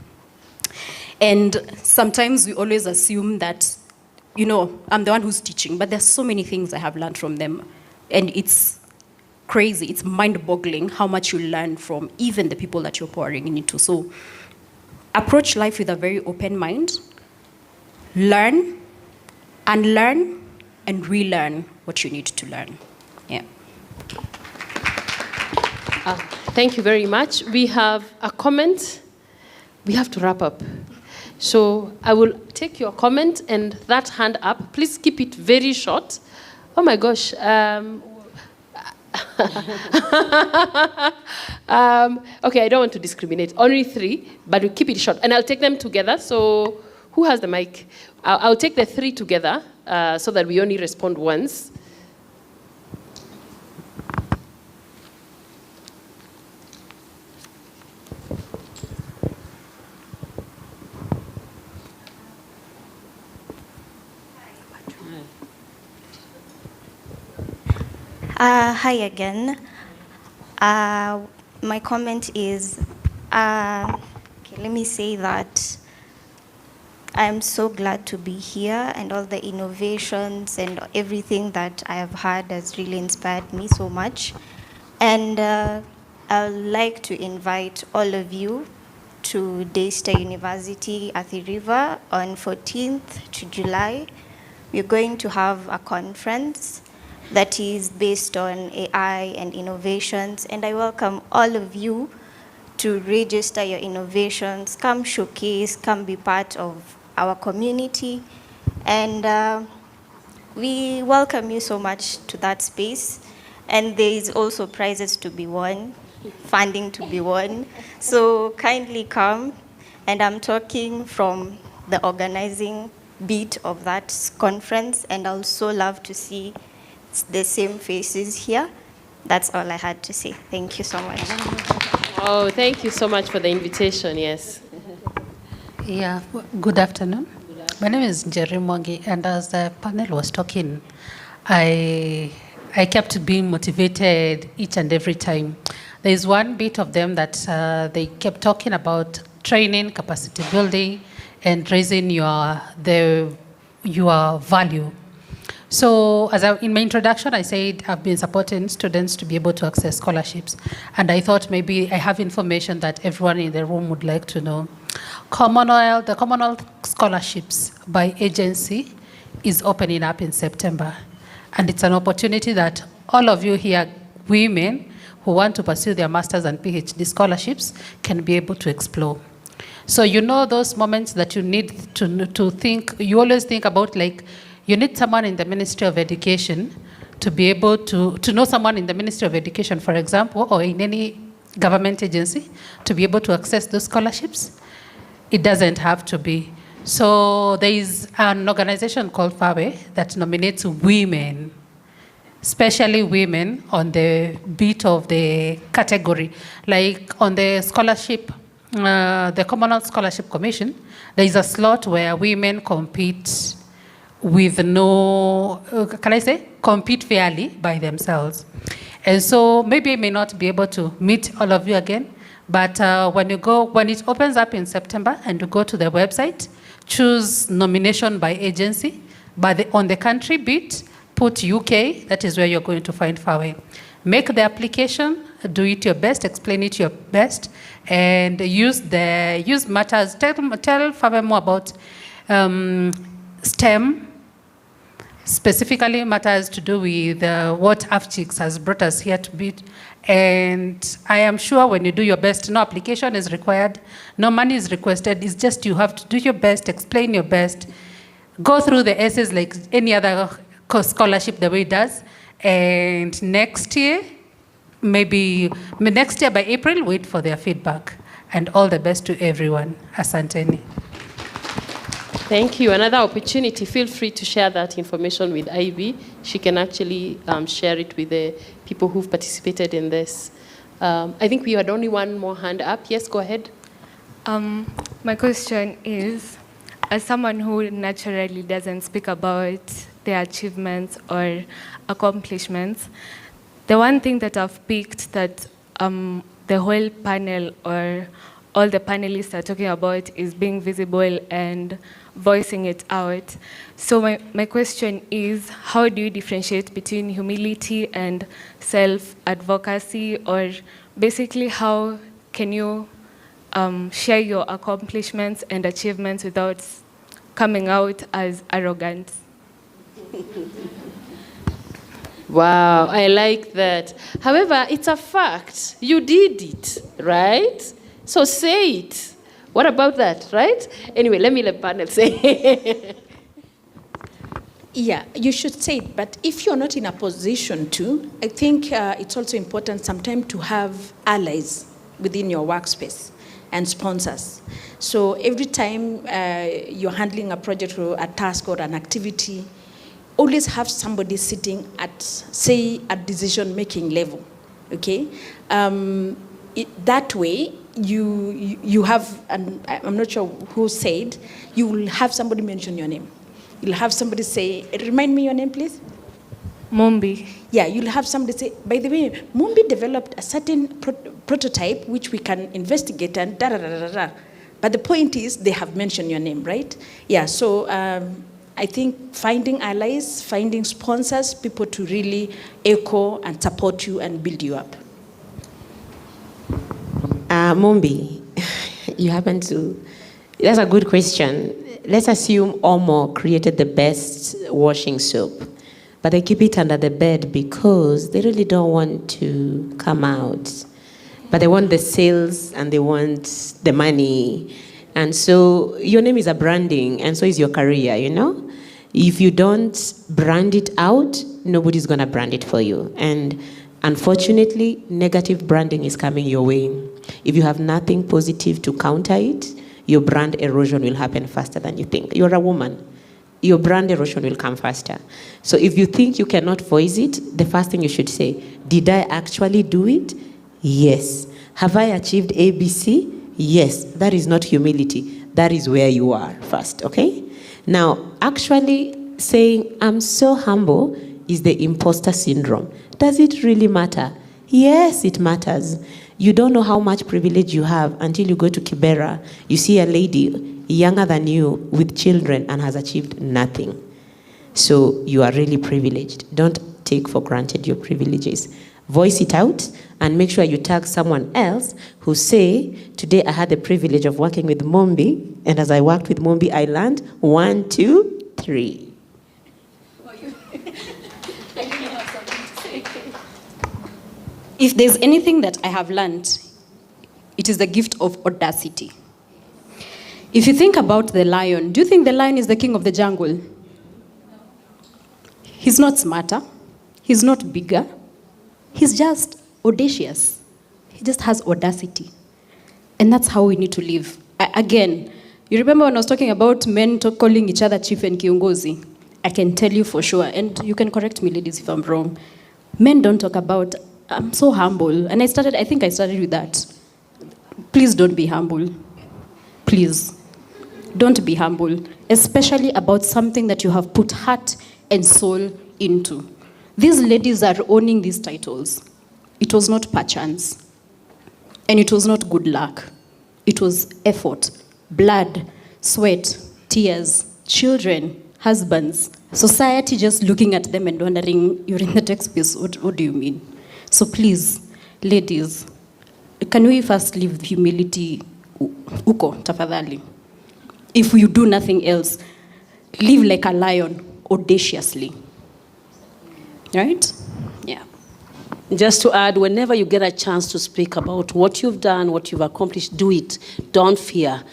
And sometimes we always assume that, I'm the one who's teaching, but there's so many things I have learned from them. And it's crazy, it's mind-boggling how much you learn from even the people that you're pouring into. So approach life with a very open mind. Learn, unlearn, and relearn what you need to learn. Yeah. Thank you very much. We have a comment. We have to wrap up. So I will take your comment and that hand up. Please keep it very short. Oh my gosh. Okay, I don't want to discriminate. Only 3, but we keep it short. And I'll take them together. So who has the mic? I'll take the 3 together so that we only respond once. Hi again. My comment is, let me say that I'm so glad to be here, and all the innovations and everything that I have had has really inspired me so much. And I'd like to invite all of you to Daystar University at the River on 14th to July. We're going to have a conference that is based on AI and innovations, and I welcome all of you to register your innovations, come showcase, come be part of our community, and we welcome you so much to that space. And there is also prizes to be won, funding to be won, so kindly come. And I'm talking from the organizing bit of that conference, and I also love to see the same faces here. That's all I had to say. Thank you so much. Oh, thank you so much for the invitation, yes. Yeah, good afternoon. My name is Jerry Mwangi, and as the panel was talking, I kept being motivated each and every time. There is one bit of them that they kept talking about training, capacity building, and raising your value. So in my introduction, I said I've been supporting students to be able to access scholarships. And I thought maybe I have information that everyone in the room would like to know. The Commonwealth Scholarships by agency is opening up in September. And it's an opportunity that all of you here, women who want to pursue their master's and PhD scholarships, can be able to explore. So you know those moments that you need to think, you always think about, like, you need someone in the Ministry of Education to be able to know someone in the Ministry of Education, for example, or in any government agency, to be able to access those scholarships. It doesn't have to be. So there is an organization called FAWE that nominates women, especially women, on the beat of the category. Like on the scholarship, the Commonwealth Scholarship Commission, there is a slot where women compete with compete fairly by themselves. And so maybe I may not be able to meet all of you again, but when it opens up in September and you go to the website, choose nomination by agency, on the country bit, put UK, that is where you're going to find FAWE. Make the application, do it your best, explain it your best, and use matters. Tell FAWE more about STEM, specifically matters to do with what Afchix has brought us here to be. And I am sure when you do your best, no application is required, no money is requested, it's just you have to do your best, explain your best, go through the essays like any other scholarship the way it does. And next year by April, wait for their feedback. And all the best to everyone. Asanteni. Thank you. Another opportunity, feel free to share that information with Ivy. She can actually share it with the people who've participated in this. I think we had only one more hand up. Yes, go ahead. My question is, as someone who naturally doesn't speak about their achievements or accomplishments, the one thing that I've picked that the whole panel or all the panelists are talking about is being visible and voicing it out. So my question is, how do you differentiate between humility and self-advocacy, or basically how can you share your accomplishments and achievements without coming out as arrogant? Wow, I like that. However, it's a fact. You did it, right? So say it. What about that, right? Anyway, let me let the panel say. Yeah, you should say it, but if you're not in a position to, I think it's also important sometimes to have allies within your workspace and sponsors. So every time you're handling a project or a task or an activity, always have somebody sitting at, say, a decision-making level, okay? That way, you have, and I'm not sure who said, you will have somebody mention your name. You'll have somebody say, remind me your name, please? Mumbi. Yeah, you'll have somebody say, by the way, Mumbi developed a certain prototype which we can investigate and da-da-da-da-da. But the point is, they have mentioned your name, right? Yeah, so I think finding allies, finding sponsors, people to really echo and support you and build you up. Mumbi, you happen to, that's a good question. Let's assume Omo created the best washing soap, but they keep it under the bed because they really don't want to come out. But they want the sales and they want the money. And so your name is a branding, and so is your career, you know? If you don't brand it out, nobody's gonna brand it for you. And unfortunately, negative branding is coming your way. If you have nothing positive to counter it, your brand erosion will happen faster than you think. You're a woman. Your brand erosion will come faster. So if you think you cannot voice it, the first thing you should say, did I actually do it? Yes. Have I achieved ABC? Yes. That is not humility. That is where you are first, okay? Now, actually saying, I'm so humble is the imposter syndrome. Does it really matter? Yes, it matters. You don't know how much privilege you have until you go to Kibera. You see a lady younger than you with children and has achieved nothing. So you are really privileged. Don't take for granted your privileges. Voice it out and make sure you tag someone else who say, today I had the privilege of working with Mombi, and as I worked with Mombi, I learned 1, 2, 3. If there's anything that I have learned, it is the gift of audacity. If you think about the lion, do you think the lion is the king of the jungle? He's not smarter. He's not bigger. He's just audacious. He just has audacity. And that's how we need to live. Again, you remember when I was talking about men calling each other chief and kiongozi? I can tell you for sure, and you can correct me, ladies, if I'm wrong. Men don't talk about, I'm so humble. And I think I started with that. Please don't be humble. Please. Don't be humble, especially about something that you have put heart and soul into. These ladies are owning these titles. It was not perchance. And it was not good luck. It was effort, blood, sweat, tears, children, husbands. Society just looking at them and wondering, you're in the tech space, what do you mean? So please, ladies, can we first leave humility uko, tafadhali? If you do nothing else, live like a lion, audaciously. Right? Yeah. Just to add, whenever you get a chance to speak about what you've done, what you've accomplished, do it. Don't fear.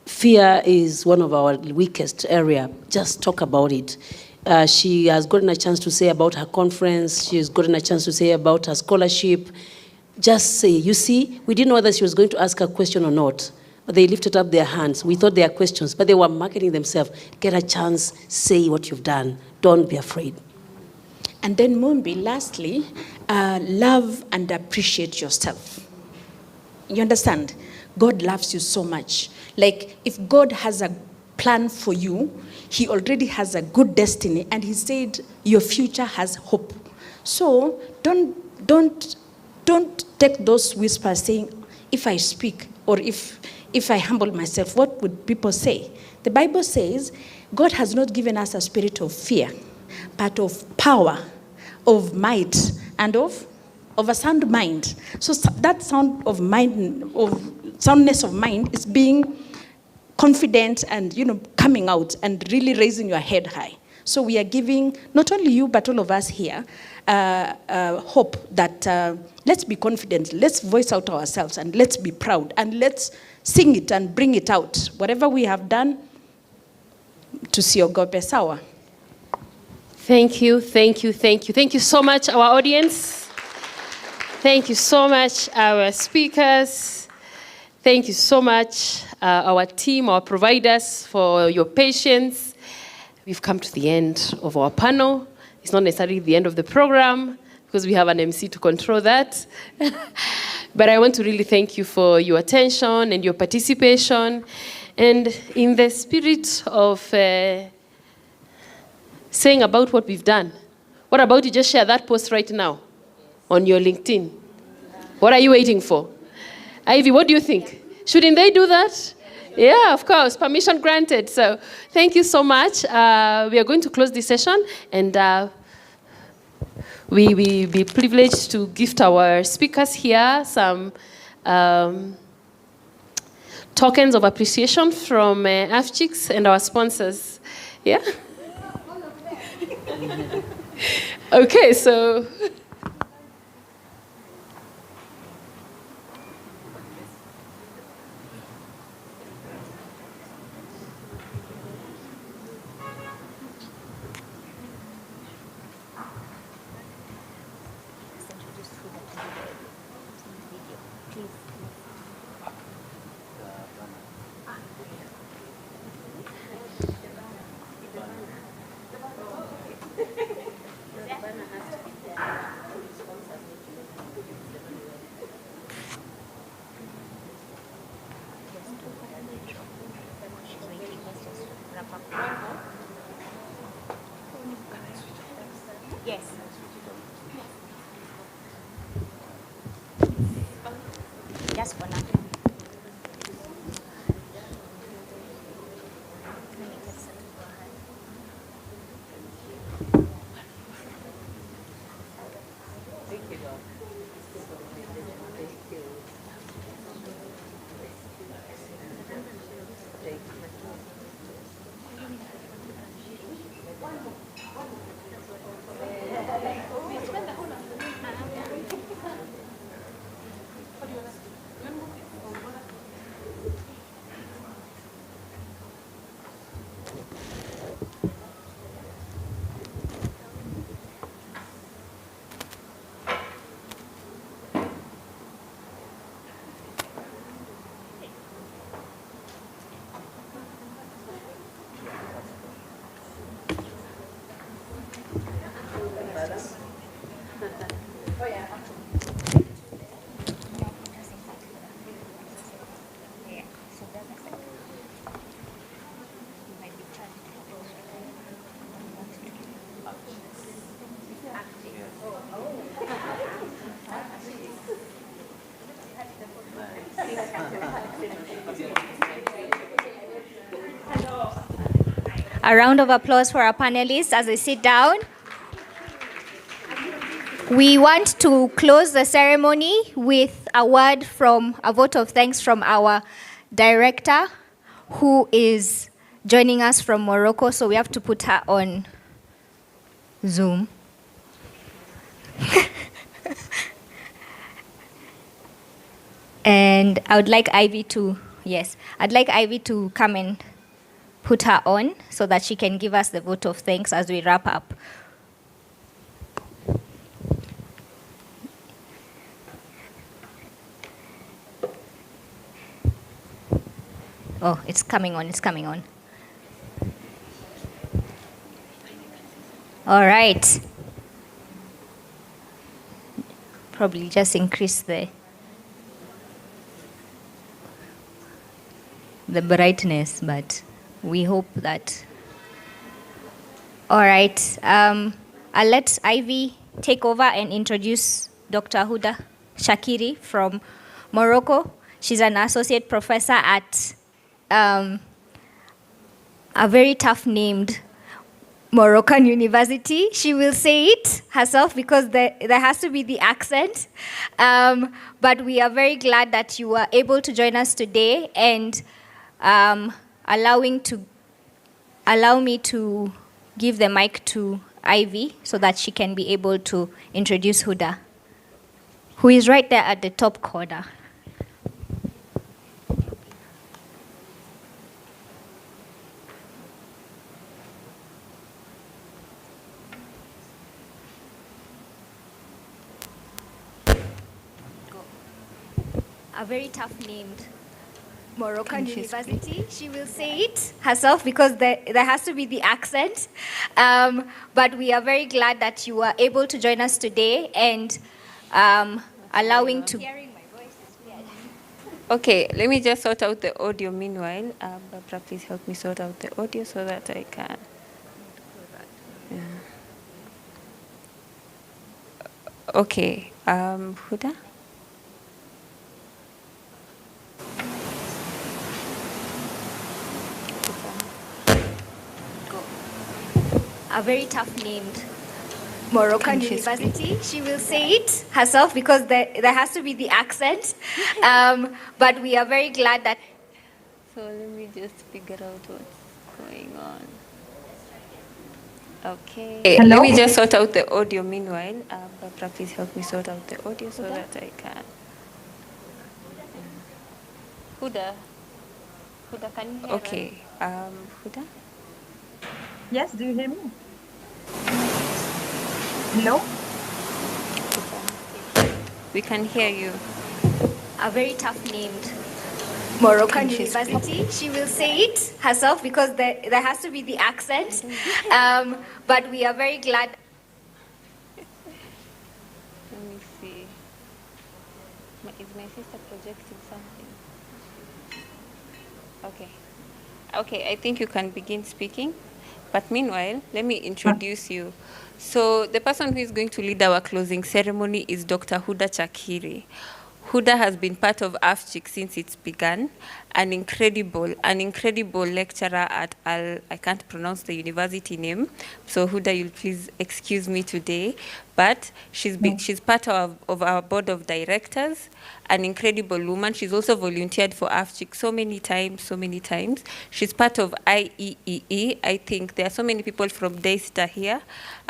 Fear is one of our weakest area. Just talk about it. She has gotten a chance to say about her conference. She has gotten a chance to say about her scholarship. Just say, you see, we didn't know whether she was going to ask a question or not. But they lifted up their hands. We thought they are questions, but they were marketing themselves. Get a chance, say what you've done. Don't be afraid. And then Mumbi, lastly, love and appreciate yourself. You understand? God loves you so much. Like, if God has a plan for you, he already has a good destiny, and he said your future has hope. So don't take those whispers saying, if I speak or if I humble myself, what would people say? The Bible says God has not given us a spirit of fear, but of power, of might, and of a sound mind. So that soundness of mind is being confident and, coming out and really raising your head high. So we are giving, not only you, but all of us here, hope that let's be confident, let's voice out ourselves, and let's be proud, and let's sing it and bring it out. Whatever we have done, to see Ogope Sawa. Thank you, thank you, thank you. Thank you so much, our audience. Thank you so much, our speakers. Thank you so much, our team, our providers, for your patience. We've come to the end of our panel. It's not necessarily the end of the program, because we have an MC to control that. But I want to really thank you for your attention and your participation. And in the spirit of saying about what we've done, what about you just share that post right now on your LinkedIn? What are you waiting for? Ivy, what do you think? Shouldn't they do that? Yeah, of course, permission granted. So thank you so much. We are going to close this session, and we be privileged to gift our speakers here some tokens of appreciation from Afchix and our sponsors. Yeah? Okay, so... Yes. Just for now. A round of applause for our panelists as they sit down. We want to close the ceremony with a vote of thanks from our director, who is joining us from Morocco, so we have to put her on Zoom. And I'd like Ivy to come and put her on so that she can give us the vote of thanks as we wrap up. Oh, it's coming on. All right. Probably just increase the brightness, but we hope that. All right. I'll let Ivy take over and introduce Dr. Huda Shakiri from Morocco. She's an associate professor at a very tough named Moroccan university. She will say it herself because there has to be the accent. But we are very glad that you were able to join us today and allow me to give the mic to Ivy so that she can be able to introduce Huda, who is right there at the top corner. A very tough named Moroccan university. She will say it herself because there has to be the accent. But we are very glad that you were able to join us today and allowing to. Okay, let me just sort out the audio meanwhile. Barbara, please help me sort out the audio so that I can. Yeah. Okay, Huda? A very tough named Moroccan university. She will say it herself because there has to be the accent. But we are very glad that. So let me just figure out what's going on. Okay. Hello? Let me just sort out the audio meanwhile. Barbara, please help me sort out the audio so that I can. Huda, can you hear us? Okay. Huda? Yes, do you hear me? Hello? We can hear you. A very tough named Moroccan university. She will say it herself because there has to be the accent. But we are very glad. Let me see. Is my sister projecting something? Okay, I think you can begin speaking. But meanwhile, let me introduce you. So the person who is going to lead our closing ceremony is Dr. Huda Shakiri. Huda has been part of Afchix since it began, an incredible lecturer at I can't pronounce the university name, so Huda, you'll please excuse me today, but she's part of our board of directors, an incredible woman. She's also volunteered for Afchix so many times. She's part of IEEE. I think there are so many people from DASTA here.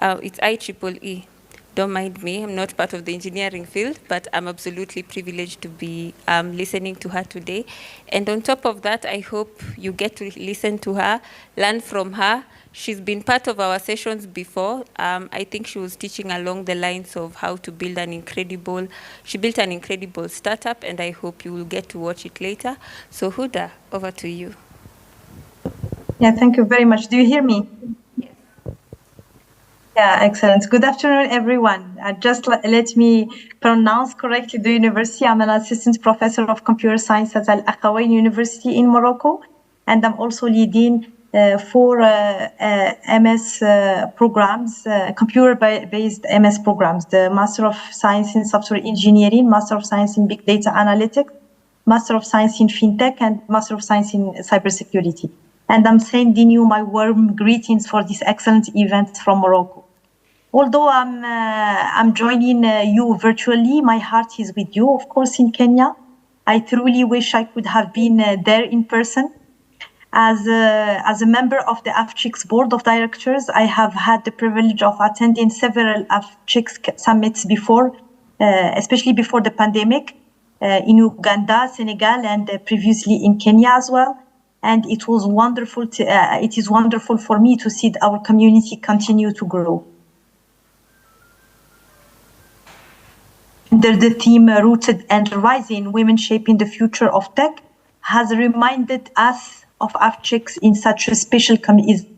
It's IEEE. Don't mind me, I'm not part of the engineering field, but I'm absolutely privileged to be listening to her today. And on top of that, I hope you get to listen to her, learn from her. She's been part of our sessions before. I think she was teaching along the lines of how to build she built an incredible startup, and I hope you will get to watch it later. So Huda, over to you. Yeah, thank you very much. Do you hear me? Yeah, excellent. Good afternoon, everyone. Just let me pronounce correctly the university. I'm an assistant professor of computer science at Al Akhawain University in Morocco, and I'm also leading 4 MS programs, computer-based MS programs, the Master of Science in Software Engineering, Master of Science in Big Data Analytics, Master of Science in FinTech, and Master of Science in Cybersecurity. And I'm sending you my warm greetings for this excellent event from Morocco. Although I'm joining you virtually, my heart is with you, of course, in Kenya. I truly wish I could have been there in person. As a member of the Afchix board of directors, I have had the privilege of attending several Afchix summits before, especially before the pandemic, in Uganda, Senegal, and previously in Kenya as well. And it was wonderful. It is wonderful for me to see our community continue to grow. Under the theme Rooted and Rising, Women Shaping the Future of Tech has reminded us of Afchix in such a special community.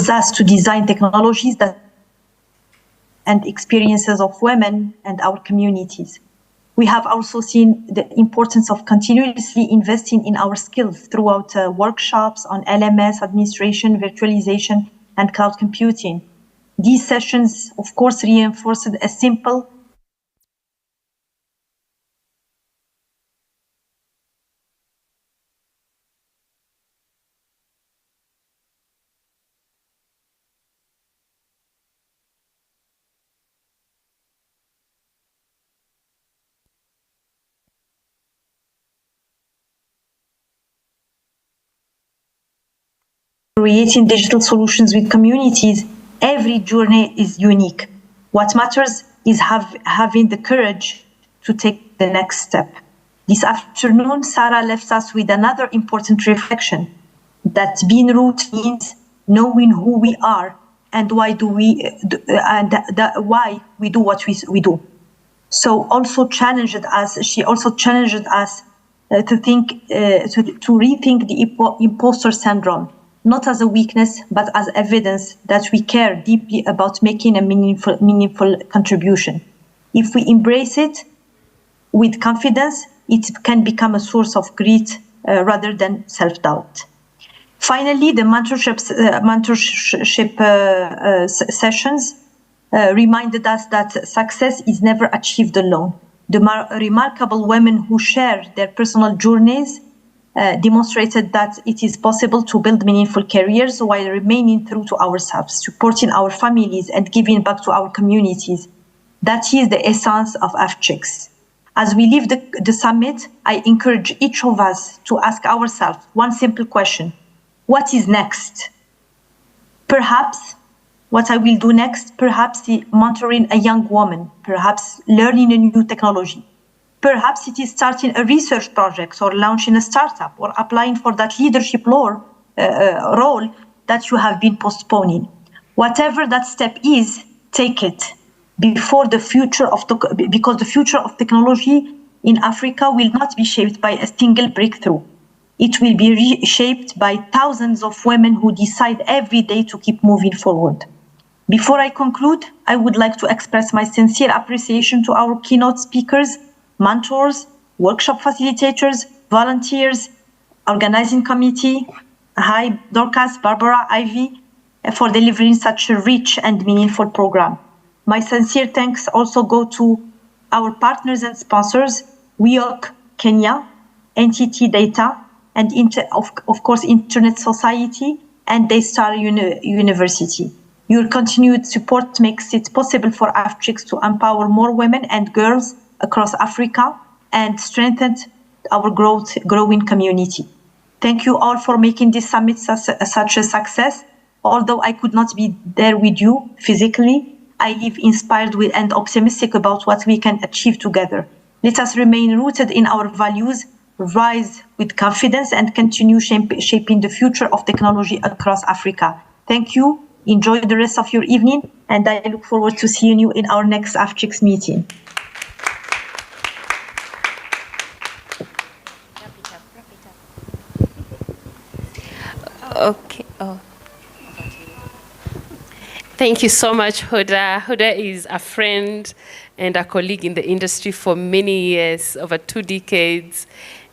Us to design technologies that and experiences of women and our communities. We have also seen the importance of continuously investing in our skills throughout workshops on LMS, administration, virtualization, and cloud computing. These sessions, of course, reinforced a simple creating digital solutions with communities. Every journey is unique. What matters is having the courage to take the next step. This afternoon, Sarah left us with another important reflection, that being rooted means knowing who we are and why do we why we do what we do. So she also challenged us to rethink the imposter syndrome, not as a weakness, but as evidence that we care deeply about making a meaningful contribution. If we embrace it with confidence, it can become a source of grit rather than self-doubt. Finally, the mentorship sessions reminded us that success is never achieved alone. The remarkable women who share their personal journeys demonstrated that it is possible to build meaningful careers while remaining true to ourselves, supporting our families, and giving back to our communities. That is the essence of Afchix. As we leave the summit, I encourage each of us to ask ourselves one simple question: what is next? Perhaps what I will do next, perhaps mentoring a young woman, perhaps learning a new technology. Perhaps it is starting a research project or launching a startup or applying for that leadership role that you have been postponing. Whatever that step is, take it because the future of technology in Africa will not be shaped by a single breakthrough. It will be reshaped by thousands of women who decide every day to keep moving forward. Before I conclude, I would like to express my sincere appreciation to our keynote speakers, mentors, workshop facilitators, volunteers, organizing committee, hi Dorcas, Barbara, Ivy, for delivering such a rich and meaningful program. My sincere thanks also go to our partners and sponsors, WIOC Kenya, NTT Data, and of course Internet Society and Daystar University. Your continued support makes it possible for Afchix to empower more women and girls across Africa and strengthen our growing community. Thank you all for making this summit such a success. Although I could not be there with you physically, I live inspired and optimistic about what we can achieve together. Let us remain rooted in our values, rise with confidence, and continue shaping the future of technology across Africa. Thank you. Enjoy the rest of your evening, and I look forward to seeing you in our next Afchix meeting. Okay. Oh. Thank you so much, Huda. Huda is a friend and a colleague in the industry for many years, over 2 decades.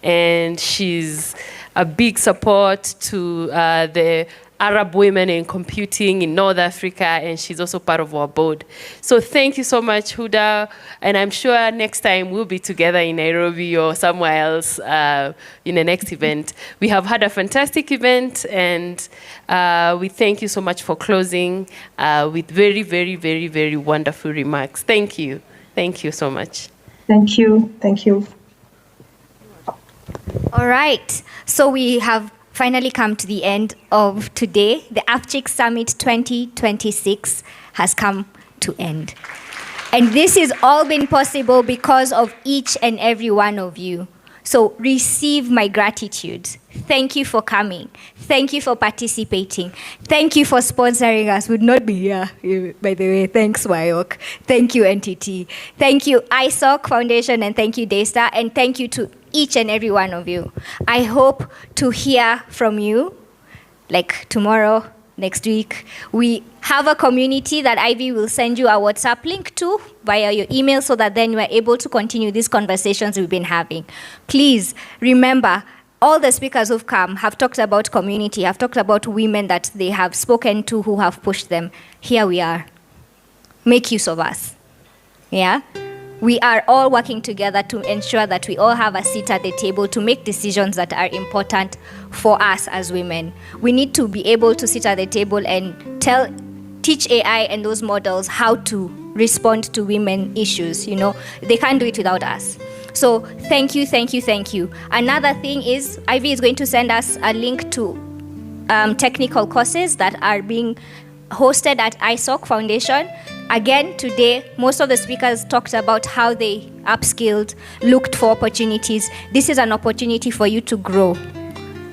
And she's a big support to the Arab women in computing in North Africa, and she's also part of our board. So thank you so much, Huda, and I'm sure next time we'll be together in Nairobi or somewhere else in the next event. We have had a fantastic event, and we thank you so much for closing with very, very, very, very wonderful remarks. Thank you. Thank you so much. Thank you. Thank you. All right, so we have finally come to the end of today. The Afchix Summit 2026 has come to end. And this has all been possible because of each and every one of you. So receive my gratitude. Thank you for coming. Thank you for participating. Thank you for sponsoring us. Would not be here, by the way. Thanks, WIOC. Thank you, NTT. Thank you, ISOC Foundation, and thank you, Daystar. And thank you to each and every one of you. I hope to hear from you, like tomorrow, next week. We have a community that Ivy will send you a WhatsApp link to via your email so that then you are able to continue these conversations we've been having. Please remember, all the speakers who've come have talked about community, have talked about women that they have spoken to who have pushed them. Here we are. Make use of us. Yeah? We are all working together to ensure that we all have a seat at the table to make decisions that are important for us as women. We need to be able to sit at the table and teach AI and those models how to respond to women issues. You know, they can't do it without us. So thank you, thank you, thank you. Another thing is Ivy is going to send us a link to technical courses that are being hosted at ISOC Foundation. Again, today, most of the speakers talked about how they upskilled, looked for opportunities. This is an opportunity for you to grow.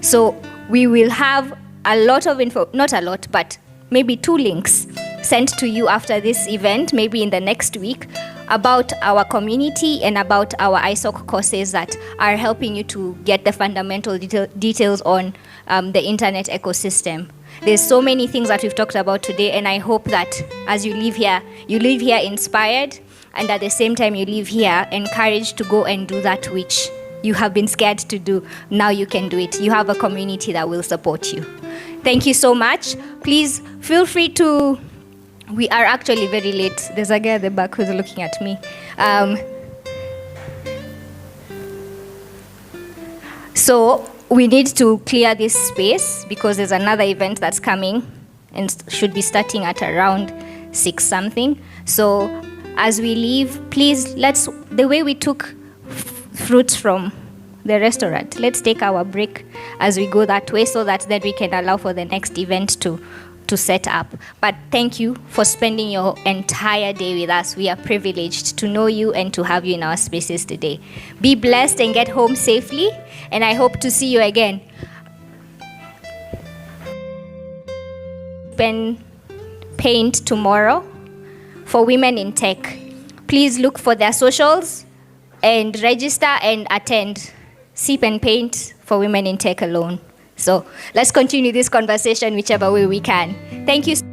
So we will have a lot of info, not a lot, but maybe 2 links sent to you after this event, maybe in the next week, about our community and about our ISOC courses that are helping you to get the fundamental details on the internet ecosystem. There's so many things that we've talked about today, and I hope that as you leave here inspired, and at the same time you leave here encouraged to go and do that which you have been scared to do. Now you can do it. You have a community that will support you. Thank you so much. Please feel free to, we are actually very late. There's a guy at the back who's looking at me. So we need to clear this space because there's another event that's coming and should be starting at around 6 something. So as we leave, please, the way we took fruits from the restaurant, let's take our break as we go that way so that then we can allow for the next event to set up. But thank you for spending your entire day with us. We are privileged to know you and to have you in our spaces today. Be blessed and get home safely, and I hope to see you again. Pen Paint tomorrow for women in tech. Please look for their socials and register and attend. Sip and Paint for women in tech alone. So let's continue this conversation whichever way we can. Thank you.